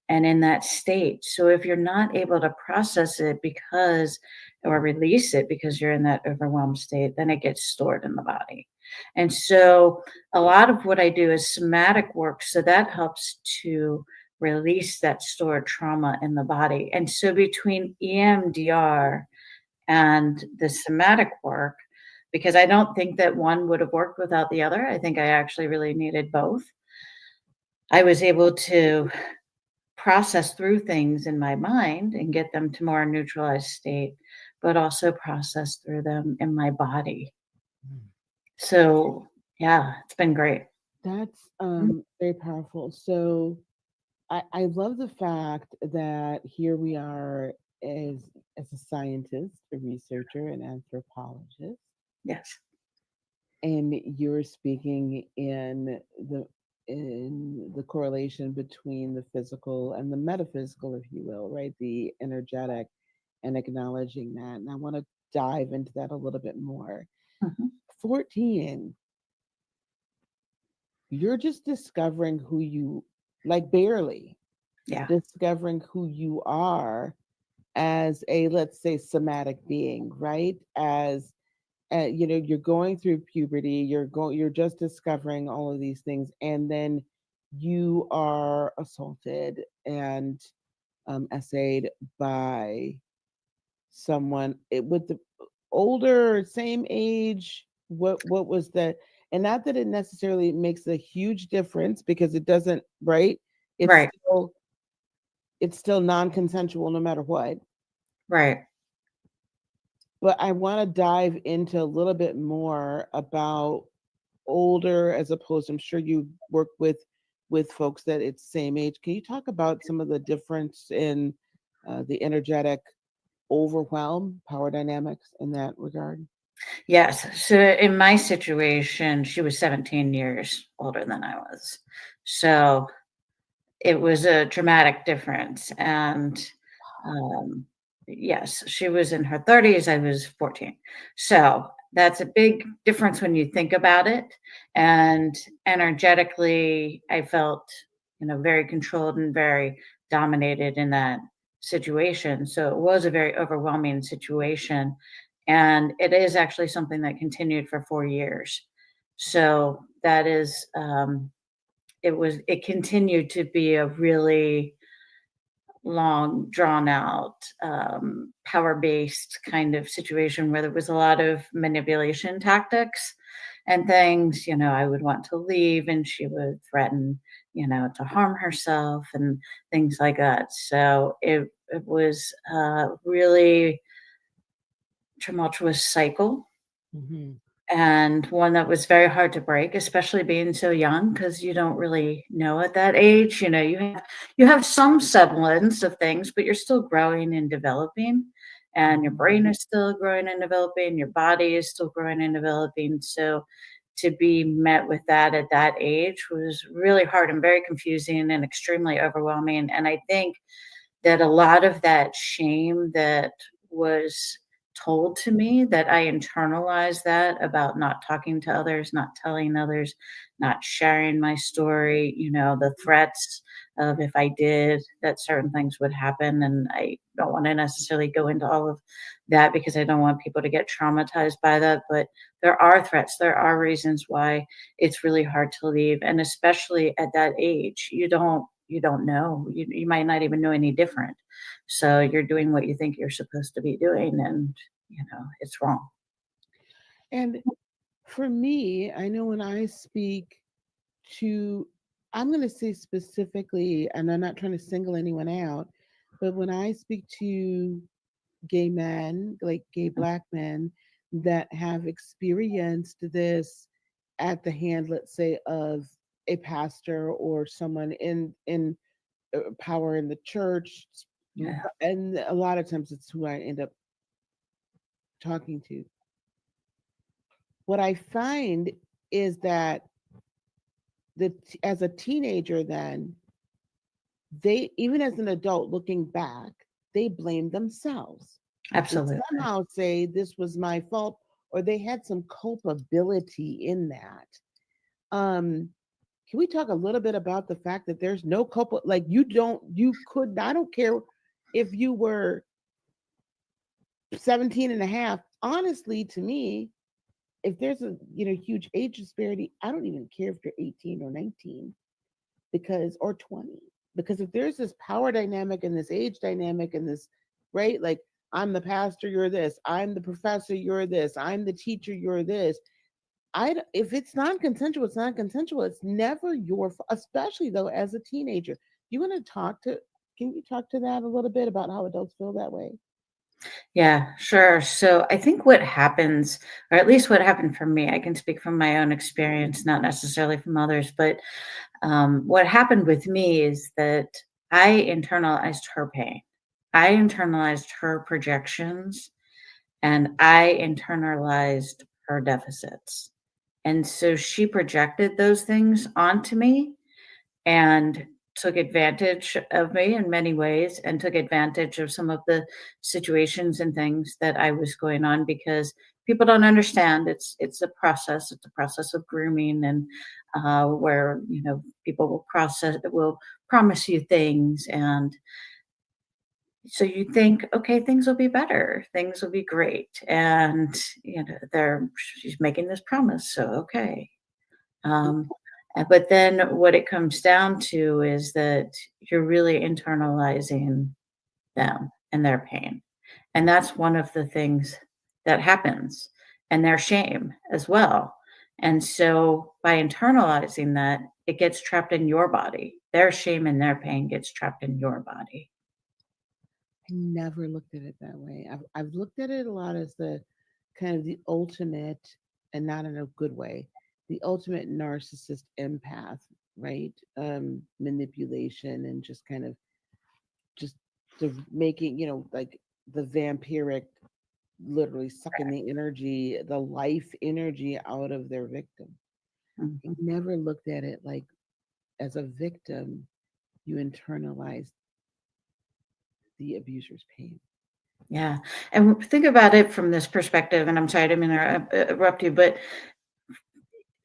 and in that state. So if you're not able to process it because, or release it because you're in that overwhelmed state, then it gets stored in the body. And so a lot of what I do is somatic work. So that helps to release that stored trauma in the body. And so between EMDR and the somatic work, because I don't think that one would have worked without the other, I think I actually really needed both. I was able to process through things in my mind and get them to more neutralized state, but also process through them in my body. So yeah, it's been great. That's very powerful. So I love the fact that here we are as a scientist, a researcher, an anthropologist, Yes. and you're speaking in the correlation between the physical and the metaphysical, if you will, right? The energetic, and acknowledging that. And I want to dive into that a little bit more. Mhm. 14, you're just discovering who you, like barely Yeah. discovering who you are as a, let's say, somatic being, right? As you're going through puberty, you're just discovering all of these things, and then you are assaulted and essayed by someone with the older, same age. What was that? And not that it necessarily makes a huge difference, because it doesn't, right? It's Right. still it's still non-consensual no matter what. Right. But I want to dive into a little bit more about older, as opposed, I'm sure you work with folks that it's same age. Can you talk about some of the difference in the energetic overwhelm, power dynamics in that regard? Yes. So in my situation, she was 17 years older than I was. So it was a dramatic difference. And um, yes, she was in her 30s, I was 14. So that's a big difference when you think about it. And energetically, I felt, very controlled and very dominated in that situation. So it was a very overwhelming situation. And it is actually something that continued for 4 years. So that is, it continued to be a really long, drawn out, power based kind of situation where there was a lot of manipulation tactics and things. I would want to leave and she would threaten, to harm herself and things like that. So it was a really tumultuous cycle, Mm-hmm. and one that was very hard to break, especially being so young, because you don't really know at that age. You have some semblance of things, but you're still growing and developing, and your brain is still growing and developing, your body is still growing and developing. So to be met with that at that age was really hard and very confusing and extremely overwhelming. And I think that a lot of that shame that was told to me, that I internalized that about not talking to others, not telling others, not sharing my story, the threats of if I did, that certain things would happen. And I don't want to necessarily go into all of that because I don't want people to get traumatized by that. But there are threats, there are reasons why it's really hard to leave. And especially at that age, you don't know. You might not even know any different. So you're doing what you think you're supposed to be doing, and it's wrong. And for me, I know when I speak to, I'm going to say specifically, and I'm not trying to single anyone out, but when I speak to gay men, like gay Black men, that have experienced this at the hand, let's say, of a pastor or someone in power in the church, Yeah. and a lot of times it's who I end up talking to. What I find is that as a teenager, then they, even as an adult looking back, they blame themselves and Absolutely. somehow say this was my fault, or they had some culpability in that. Um, can we talk a little bit about the fact that there's no culpa, like you could, I don't care if you were 17 and a half. Honestly, to me, if there's a huge age disparity, I don't even care if you're 18 or 19, because or 20, because if there's this power dynamic and this age dynamic and this, right, like I'm the pastor, you're this, I'm the professor, you're this, I'm the teacher, you're this. If it's non-consensual, it's non-consensual. It's never your fault, especially though as a teenager. You want to talk to? Can you talk to that a little bit about how adults feel that way? Yeah, sure. So I think what happens, or at least what happened for me, I can speak from my own experience, not necessarily from others, but what happened with me is that I internalized her pain. I internalized her projections, and I internalized her deficits. And so she projected those things onto me and took advantage of me in many ways, and took advantage of some of the situations and things that I was going on, because people don't understand it's a process. It's a process of grooming, and where people will promise you things, and so you think, okay, things will be better, things will be great, and she's making this promise, so okay. But then what it comes down to is that you're really internalizing them and their pain. And that's one of the things that happens, and their shame as well. And so by internalizing that, it gets trapped in your body. Their shame and their pain gets trapped in your body. I never looked at it that way. I've looked at it a lot as the kind of the ultimate, and not in a good way, the ultimate narcissist empath, right? Manipulation and just kind of just the making, like the vampiric, literally sucking the energy, the life energy out of their victim. I Mhm. never looked at it like as a victim, you internalize the abuser's pain. Yeah. And think about it from this perspective, and I'm sorry to interrupt you, but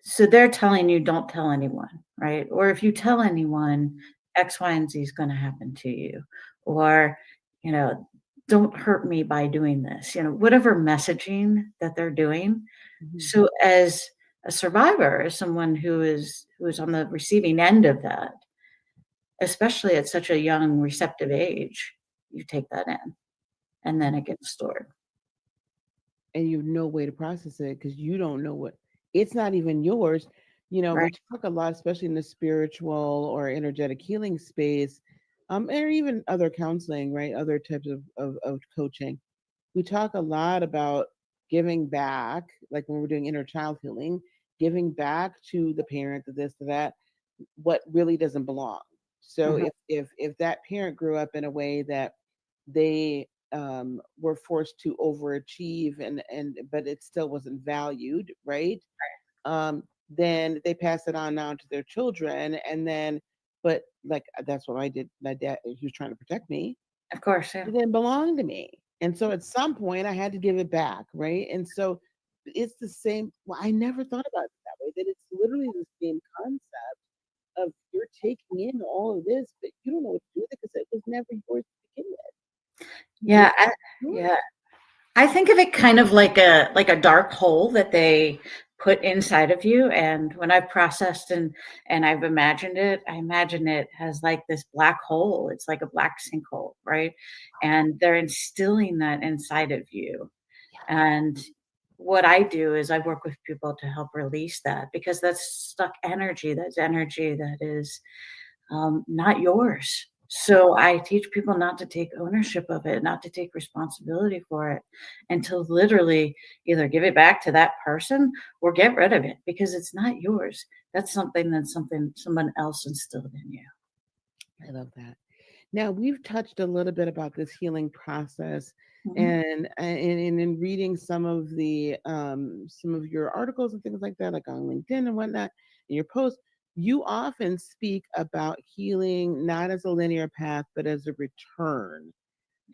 so they're telling you don't tell anyone, right? Or if you tell anyone, X, Y, and Z is going to happen to you. Or, you know, don't hurt me by doing this, whatever messaging that they're doing. Mhm. So as a survivor, as someone who is on the receiving end of that, especially at such a young receptive age, you take that in, and then it gets stored. And you have no way to process it because you don't know what, it's not even yours. We Right. talk a lot, especially in the spiritual or energetic healing space, or even other counseling, right? Other types of coaching. We talk a lot about giving back, like when we're doing inner child healing, giving back to the parent, to this, to that, what really doesn't belong. So Mhm. if that parent grew up in a way that they were forced to overachieve, and but it still wasn't valued, right? Then they pass it on now to their children, and then, but like that's what I did. My dad, he was trying to protect me. Of course, yeah. It didn't belong to me, and so at some point I had to give it back, right? And so it's the same. Well, I never thought about it that way. That it's literally the same concept of you're taking in all of this, but you don't know what to do with it because it was never yours to begin with. Yeah, It's yours. yeah. I think of it kind of like a dark hole that they put inside of you. And when I've processed and I've imagined it, I imagine it has like this black hole. It's like a black sinkhole, right? And they're instilling that inside of you. And what I do is I work with people to help release that, because that's stuck energy. That's energy that is not yours. So I teach people not to take ownership of it, not to take responsibility for it, and to literally either give it back to that person or get rid of it, because it's not yours. That's something someone else instilled in you. I love that. Now we've touched a little bit about this healing process, Mhm. and in reading some of your articles and things like that, like on LinkedIn and whatnot, in your posts, you often speak about healing not as a linear path, but as a return.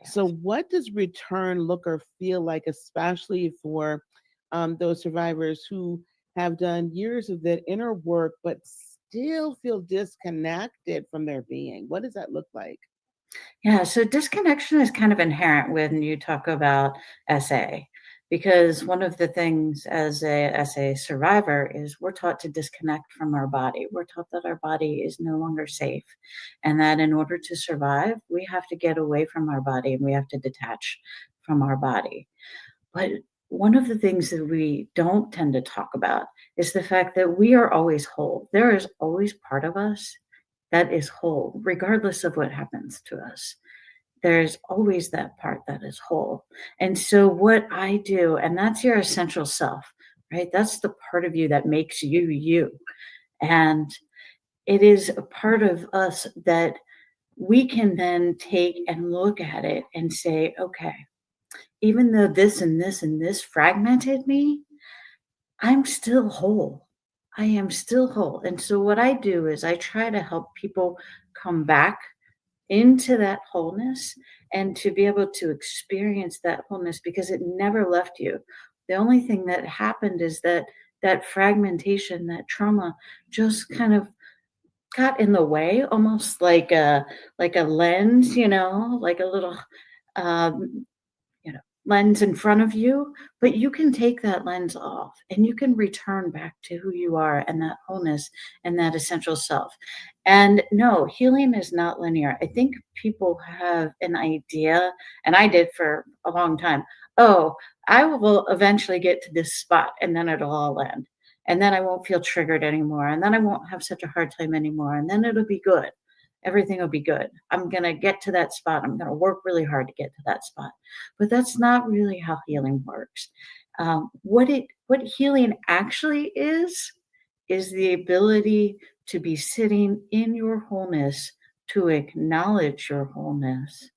So, Yes. what does return look or feel like, especially for those survivors who have done years of that inner work, but still feel disconnected from their being? What does that look like? Yeah, so disconnection is kind of inherent when you talk about SA, because one of the things as a SA survivor is we're taught to disconnect from our body. We're taught that our body is no longer safe, and that in order to survive, we have to get away from our body and we have to detach from our body. But one of the things that we don't tend to talk about is the fact that we are always whole. There is always part of us that is whole, regardless of what happens to us. There's always that part that is whole. And so, what I do, and that's your essential self, right? That's the part of you that makes you you. And it is a part of us that we can then take and look at it and say, okay, even though this and this and this fragmented me, I'm still whole. I am still whole. And so what I do is I try to help people come back into that wholeness and to be able to experience that wholeness because it never left you. The only thing that happened is that that fragmentation, that trauma just kind of got in the way, almost like a lens, like a little um, lens in front of you, but you can take that lens off and you can return back to who you are and that wholeness and that essential self. And no, healing is not linear. I think people have an idea, and I did for a long time. Oh, I will eventually get to this spot and then it'll all end. And then I won't feel triggered anymore. And then I won't have such a hard time anymore. And then it'll be good. Everything will be good. I'm going to get to that spot. I'm going to work really hard to get to that spot. But that's not really how healing works. What healing actually is the ability to be sitting in your wholeness, to acknowledge your wholeness,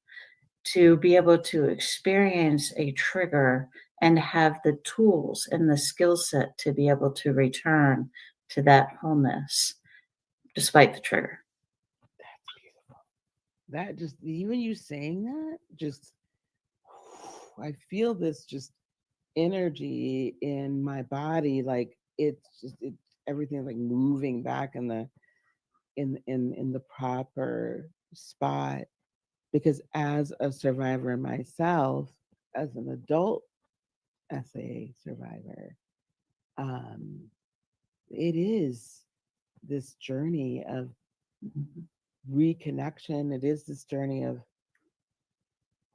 to be able to experience a trigger and have the tools and the skill set to be able to return to that wholeness despite the trigger. That just, even you saying that, just, I feel this just energy in my body, like it's everything like moving back in the proper spot. Because as a survivor myself, as an adult SA survivor, it is this journey of reconnection. It is this journey of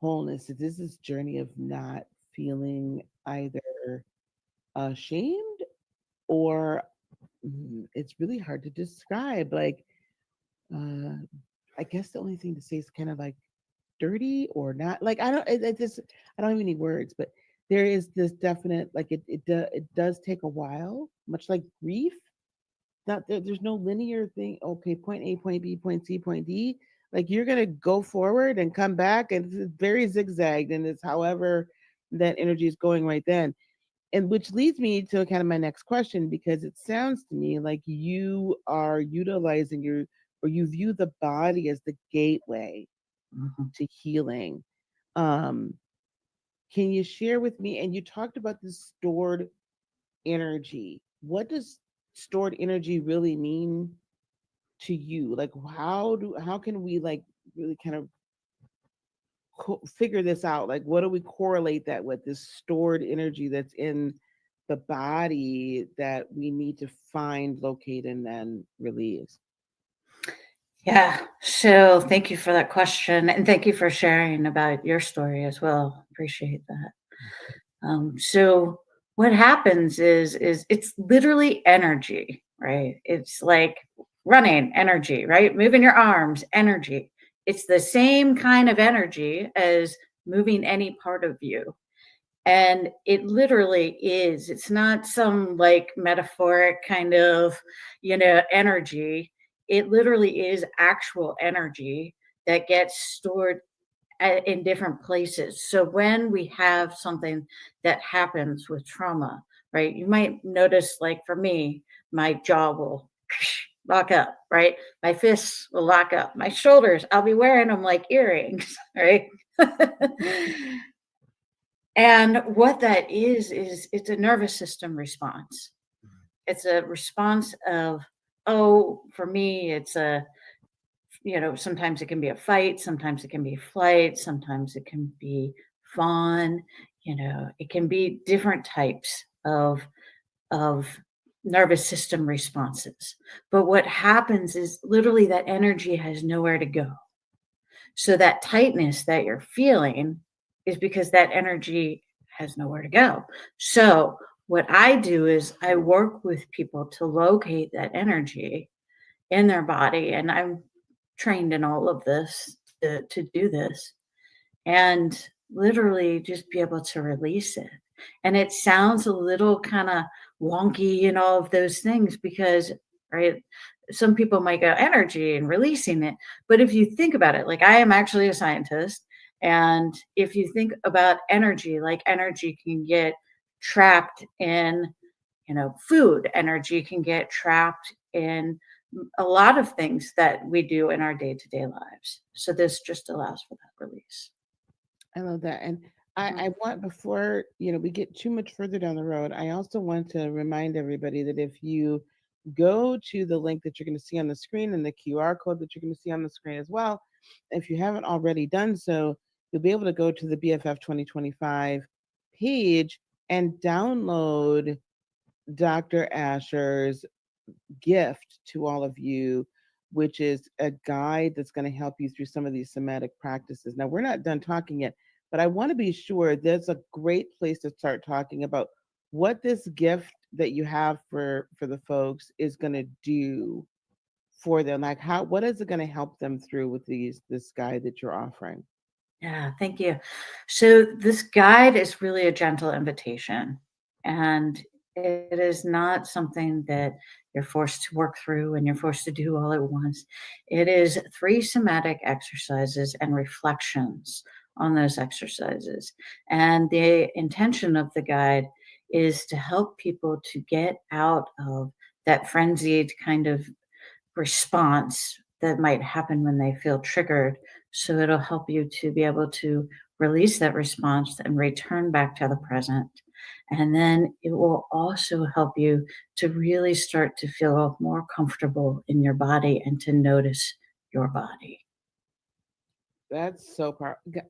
wholeness. It is this journey of not feeling either ashamed or it's really hard to describe. Like, I guess the only thing to say is kind of like dirty or not. Like, I don't, it just, I don't have any words, but there is this definite, like, it does take a while, much like grief. Not there's no linear thing. Okay, point A, point B, point C, point D. Like you're gonna go forward and come back, and it's very zigzagged, and it's however that energy is going right then. And which leads me to kind of my next question, because it sounds to me like you are utilizing or you view the body as the gateway to healing. Um, can you share with me? And you talked about the stored energy. What does stored energy really mean to you? Like how can we like really kind of figure this out? Like what do we correlate that with, this stored energy that's in the body that we need to find, locate, and then release? Yeah. So thank you for that question. And thank you for sharing about your story as well. Appreciate that. So what happens is it's literally energy, right? It's like running energy, right? Moving your arms, energy. It's the same kind of energy as moving any part of you. And it literally is. It's not some like metaphoric kind of, energy. It literally is actual energy that gets stored in different places. So when we have something that happens with trauma, right, you might notice, like for me, my jaw will lock up, right? My fists will lock up. My shoulders, I'll be wearing them like earrings, right? And what that is it's a nervous system response. It's a response of, oh, for me, it's a, sometimes it can be a fight, sometimes it can be flight, sometimes it can be fawn, it can be different types of nervous system responses. But what happens is literally that energy has nowhere to go. So that tightness that you're feeling is because that energy has nowhere to go. So what I do is I work with people to locate that energy in their body. And I'm trained in all of this to do this and literally just be able to release it. And it sounds a little kind of wonky and all of those things because, right, some people might go energy and releasing it. But if you think about it, like I am actually a scientist. And if you think about energy, like energy can get trapped in, food, energy can get trapped in a lot of things that we do in our day-to-day lives. So this just allows for that release. I love that. And Mhm. I want, before we get too much further down the road, I also want to remind everybody that if you go to the link that you're going to see on the screen and the QR code that you're going to see on the screen as well, if you haven't already done so, you'll be able to go to the BFF 2025 page and download Dr. Asher's gift to all of you, which is a guide that's going to help you through some of these somatic practices. Now, we're not done talking yet, but I want to be sure there's a great place to start talking about what this gift that you have for the folks is going to do for them. Like, what is it going to help them through with this guide that you're offering? Yeah, thank you. So this guide is really a gentle invitation, and it is not something that you're forced to work through and you're forced to do all at once. It is 3 somatic exercises and reflections on those exercises. And the intention of the guide is to help people to get out of that frenzied kind of response that might happen when they feel triggered. So it'll help you to be able to release that response and return back to the present. And then it will also help you to really start to feel more comfortable in your body and to notice your body. That's so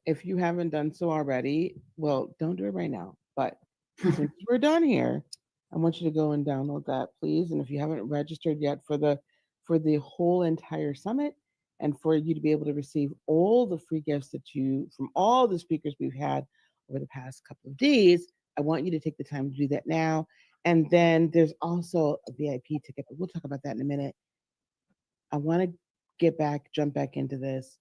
If you haven't done so already, well, don't do it right now. But since we're done here, I want you to go and download that, please. And if you haven't registered yet for the whole entire summit, and for you to be able to receive all the free gifts that you from all the speakers we've had over the past couple of days, I want you to take the time to do that now. And then there's also a VIP ticket, but we'll talk about that in a minute. I want to jump back into this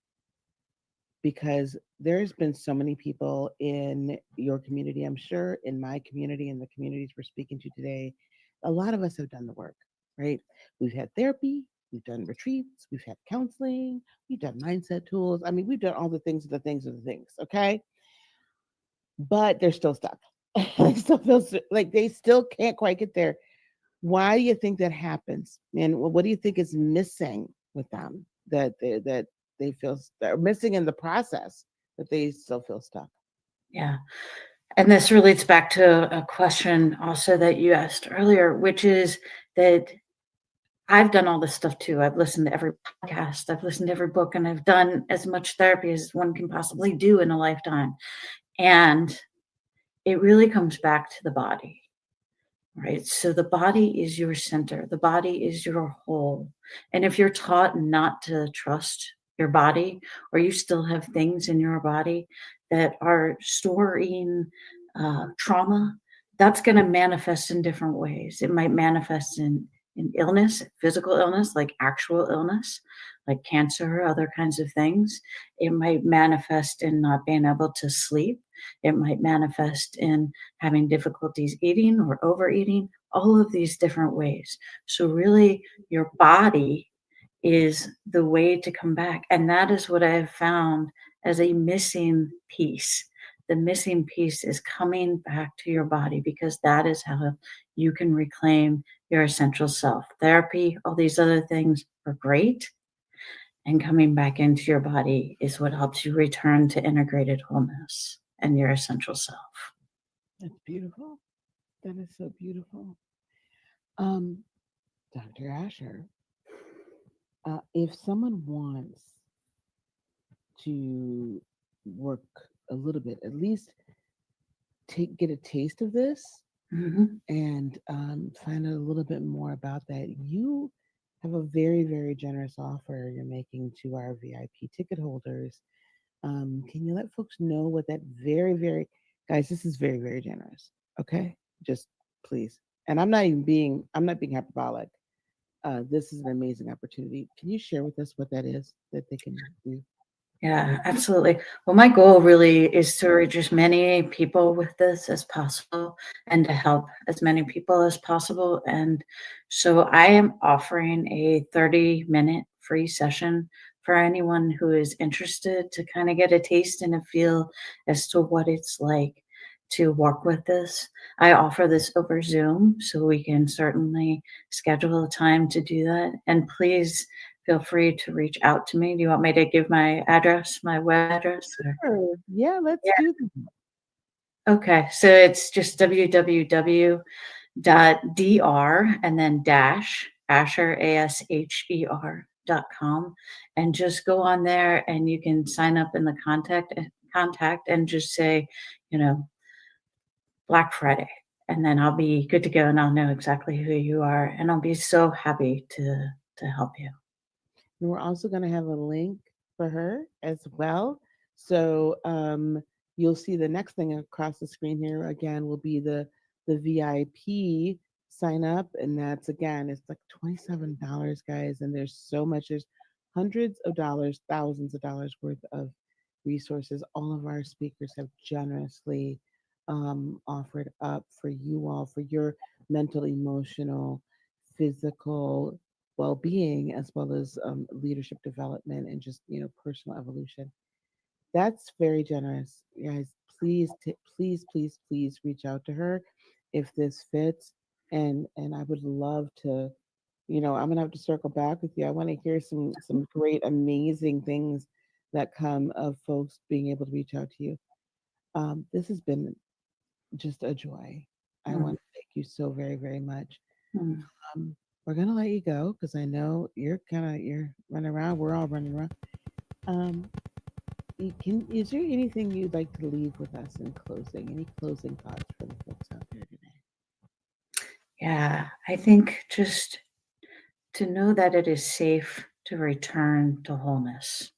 because there's been so many people in your community, I'm sure, in my community and the communities we're speaking to today. A lot of us have done the work, right? We've had therapy, we've done retreats, we've had counseling, we've done mindset tools. I mean, we've done all the things of the things of the things, okay? But they're still stuck. They still feel like they still can't quite get there. Why do you think that happens? And what do you think is missing with them that they feel they're missing in the process that they still feel stuck? Yeah. And this relates back to a question also that you asked earlier, which is that I've done all this stuff too. I've listened to every podcast, I've listened to every book, and I've done as much therapy as one can possibly do in a lifetime. And it really comes back to the body, right? So the body is your center, the body is your whole. And if you're taught not to trust your body, or you still have things in your body that are storing trauma, that's going to manifest in different ways. It might manifest in illness, physical illness, like actual illness, like cancer, other kinds of things. It might manifest in not being able to sleep. It might manifest in having difficulties eating or overeating, all of these different ways. So really, your body is the way to come back. And that is what I have found as a missing piece. The missing piece is coming back to your body, because that is how you can reclaim your essential self. Therapy, all these other things are great. And coming back into your body is what helps you return to integrated wholeness. and your essential self. That's beautiful. That is so beautiful. Um, Dr. Asher, if someone wants to work a little bit, at least get a taste of this Mhm. and find out a little bit more about that, you have a very, very generous offer you're making to our VIP ticket holders. Can you let folks know what that very, very, guys, this is very, very generous. Okay. Just please. And I'm not being hyperbolic. This is an amazing opportunity. Can you share with us what that is that they can do? Yeah, absolutely. Well, my goal really is to reach as many people with this as possible and to help as many people as possible. And so I am offering a 30-minute free session for anyone who is interested to kind of get a taste and a feel as to what it's like to work with this. I offer this over Zoom, so we can certainly schedule a time to do that. And please feel free to reach out to me. Do you want me to give my address, my web address? Or? Sure. Yeah, let's Yeah. do that. Okay, so it's just www.dr and then dash Asher, ASHER.com, and just go on there and you can sign up in the contact and just say, you know, Black Friday, and then I'll be good to go and I'll know exactly who you are, and I'll be so happy to help you. And we're also going to have a link for her as well. So you'll see the next thing across the screen here again will be the VIP sign up, and that's again it's like $27, guys, and there's so much. There's hundreds of dollars, thousands of dollars worth of resources. All of our speakers have generously offered up for you all for your mental, emotional, physical well-being as well as leadership development and just personal evolution. That's very generous, you guys. Please please please please reach out to her if this fits, and I would love to, I'm gonna have to circle back with you. I want to hear some great amazing things that come of folks being able to reach out to you. This has been just a joy. I Mm, want to thank you so very, very much. mm. Um, we're gonna let you go because I know you're running around. We're all running around. Um, is there anything you'd like to leave with us in closing? Any closing thoughts for the folks out there today? Yeah, I think just to know that it is safe to return to wholeness.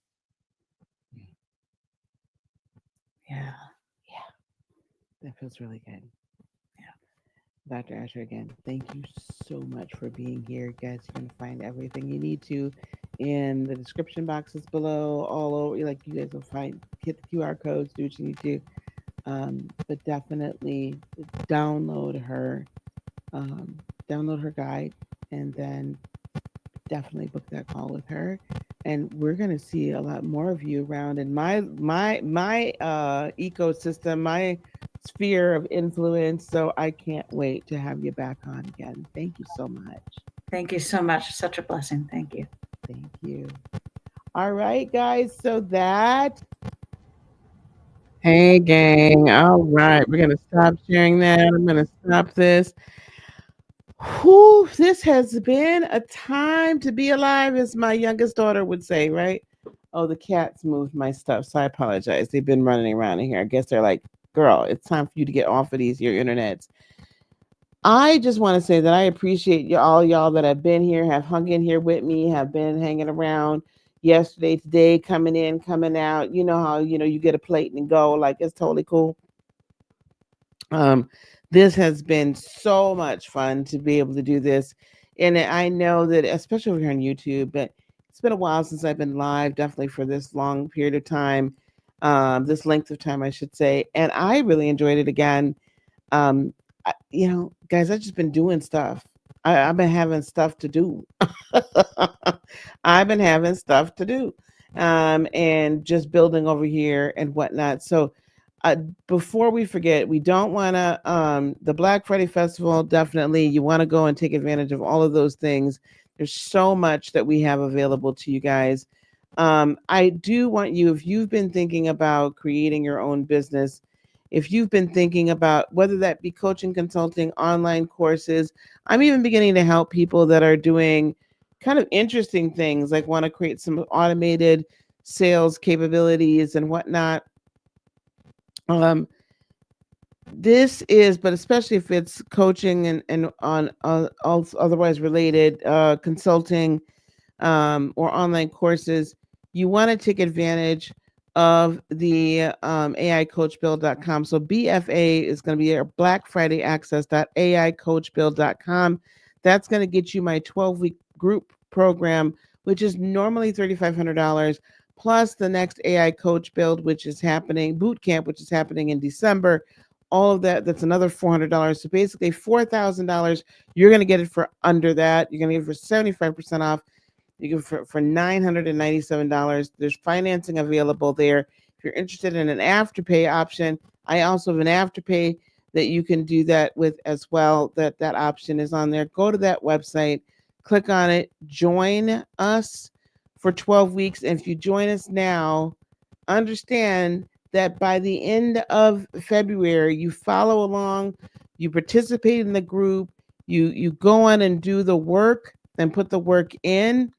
Yeah. Yeah, that feels really good. Yeah. Dr. Asher, again, thank you so much for being here. Guys, you can find everything you need to in the description boxes below, all over. Like you guys will find, hit the QR codes, do what you need to. But definitely download her, um, download her guide, and then definitely book that call with her. And we're gonna see a lot more of you around in my ecosystem, my sphere of influence. So I can't wait to have you back on again. Thank you so much. Thank you so much. Such a blessing. Thank you. Thank you. All right, guys. So that. Hey, gang. All right, we're gonna stop sharing that. I'm gonna stop this. Whew, this has been a time to be alive, as my youngest daughter would say, right? Oh, the cats moved my stuff, so I apologize. They've been running around in here. I guess they're like, girl, it's time for you to get off of your internets. I just want to say that I appreciate all y'all that have been here, have hung in here with me, have been hanging around yesterday, today, coming in, coming out. You know how, you get a plate and go, like it's totally cool. Um, this has been so much fun to be able to do this. And I know that, especially over here on YouTube, but it's been a while since I've been live, definitely for this long period of time, this length of time, I should say. And I really enjoyed it again. Guys, I've just been doing stuff. I've been having stuff to do. I've been having stuff to do, and just building over here and whatnot. So, before we forget, we don't want to, the Black Friday Festival, definitely, you want to go and take advantage of all of those things. There's so much that we have available to you guys. I do want you, if you've been thinking about creating your own business, if you've been thinking about whether that be coaching, consulting, online courses, I'm even beginning to help people that are doing kind of interesting things, like want to create some automated sales capabilities and whatnot. This is, but especially if it's coaching and on otherwise related consulting or online courses, you want to take advantage of the AIcoachbuild.com. So BFA is going to be your Black Friday access.aicoachbuild.com. That's going to get you my 12-week group program, which is normally $3,500, plus the next AI Coach Build, which is happening, boot camp, which is happening in December. All of that, that's another $400. So basically $4,000, you're going to get it for under that. You're going to get it for 75% off. You can for $997. There's financing available there. If you're interested in an afterpay option, I also have an afterpay that you can do that with as well. That option is on there. Go to that website, click on it, join us for 12 weeks. And if you join us now, understand that by the end of February, you follow along, you participate in the group, you go on and do the work and put the work in.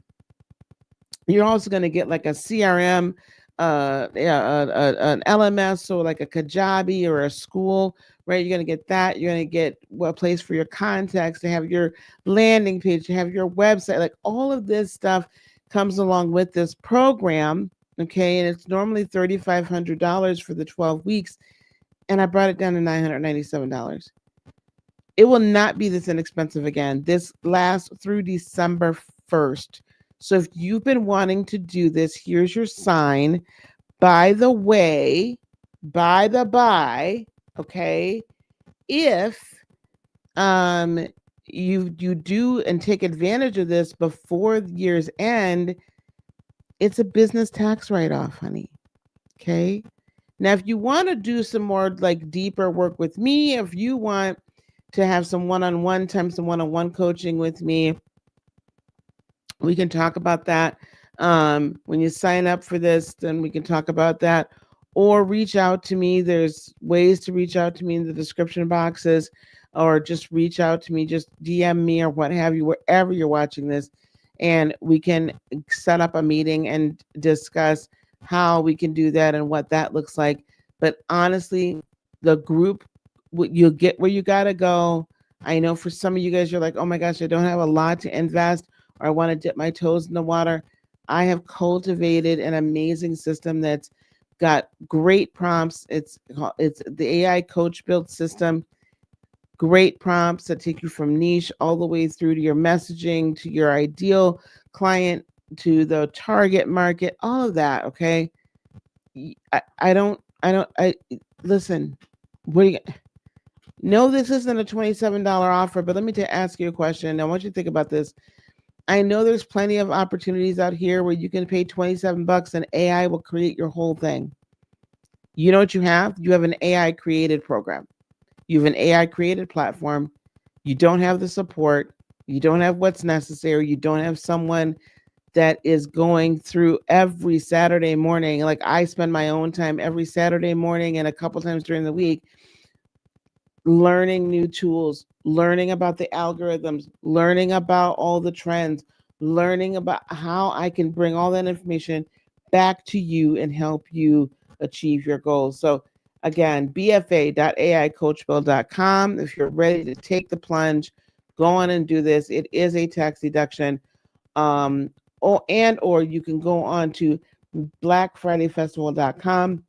You're also going to get like a CRM, an LMS, so like a Kajabi or a school, right? You're going to get that. You're going to get a place for your contacts, to have your landing page, to have your website. Like all of this stuff comes along with this program. Okay. And it's normally $3,500 for the 12 weeks. And I brought it down to $997. It will not be this inexpensive again. This lasts through December 1st. So if you've been wanting to do this, here's your sign. By the way, by the by, okay, if you do and take advantage of this before the year's end, it's a business tax write-off, honey. Okay. Now, if you want to do some more like deeper work with me, if you want to have some one-on-one time, some one-on-one coaching with me, we can talk about that. When you sign up for this, then we can talk about that. Or reach out to me. There's ways to reach out to me in the description boxes, or just reach out to me, just DM me or what have you, wherever you're watching this. And we can set up a meeting and discuss how we can do that and what that looks like. But honestly, the group, you'll get where you got to go. I know for some of you guys, you're like, oh my gosh, I don't have a lot to invest, or I want to dip my toes in the water. I have cultivated an amazing system that's got great prompts. It's the AI Coach Build system. Great prompts that take you from niche all the way through to your messaging, to your ideal client, to the target market, all of that. Okay. I listen, what do you, no, this isn't a $27 offer, but let me ask you a question. I want you to think about this. I know there's plenty of opportunities out here where you can pay $27 and AI will create your whole thing. You know what you have? You have an AI created program. You have an AI created platform. You don't have the support. You don't have what's necessary. You don't have someone that is going through every Saturday morning. Like I spend my own time every Saturday morning and a couple times during the week learning new tools, learning about the algorithms, learning about all the trends, learning about how I can bring all that information back to you and help you achieve your goals. So again, bfa.aicoachbuild.com. If you're ready to take the plunge, go on and do this. It is a tax deduction. Or you can go on to blackfridayfestival.com.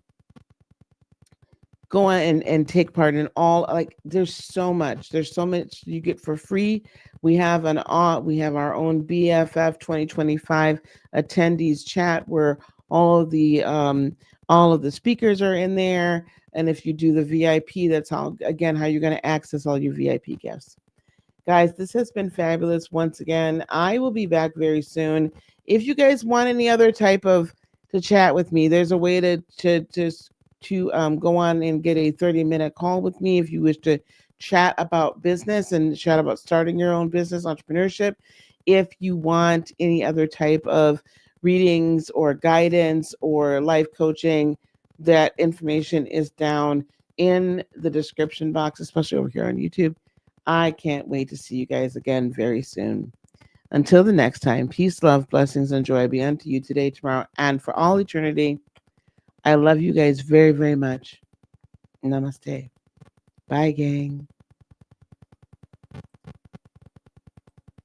Go on and take part in all, like there's so much you get for free. We have our own BFF 2025 attendees chat where all of the speakers are in there. And if you do the VIP, that's how you're going to access all your VIP gifts. Guys, this has been fabulous. Once again, I will be back very soon. If you guys want any other type of to chat with me, there's a way to go on and get a 30-minute call with me if you wish to chat about business and chat about starting your own business, entrepreneurship. If you want any other type of readings or guidance or life coaching, that information is down in the description box, especially over here on YouTube. I can't wait to see you guys again very soon. Until the next time, peace, love, blessings, and joy be unto you today, tomorrow, and for all eternity. I love you guys very, very much. Namaste. Bye, gang.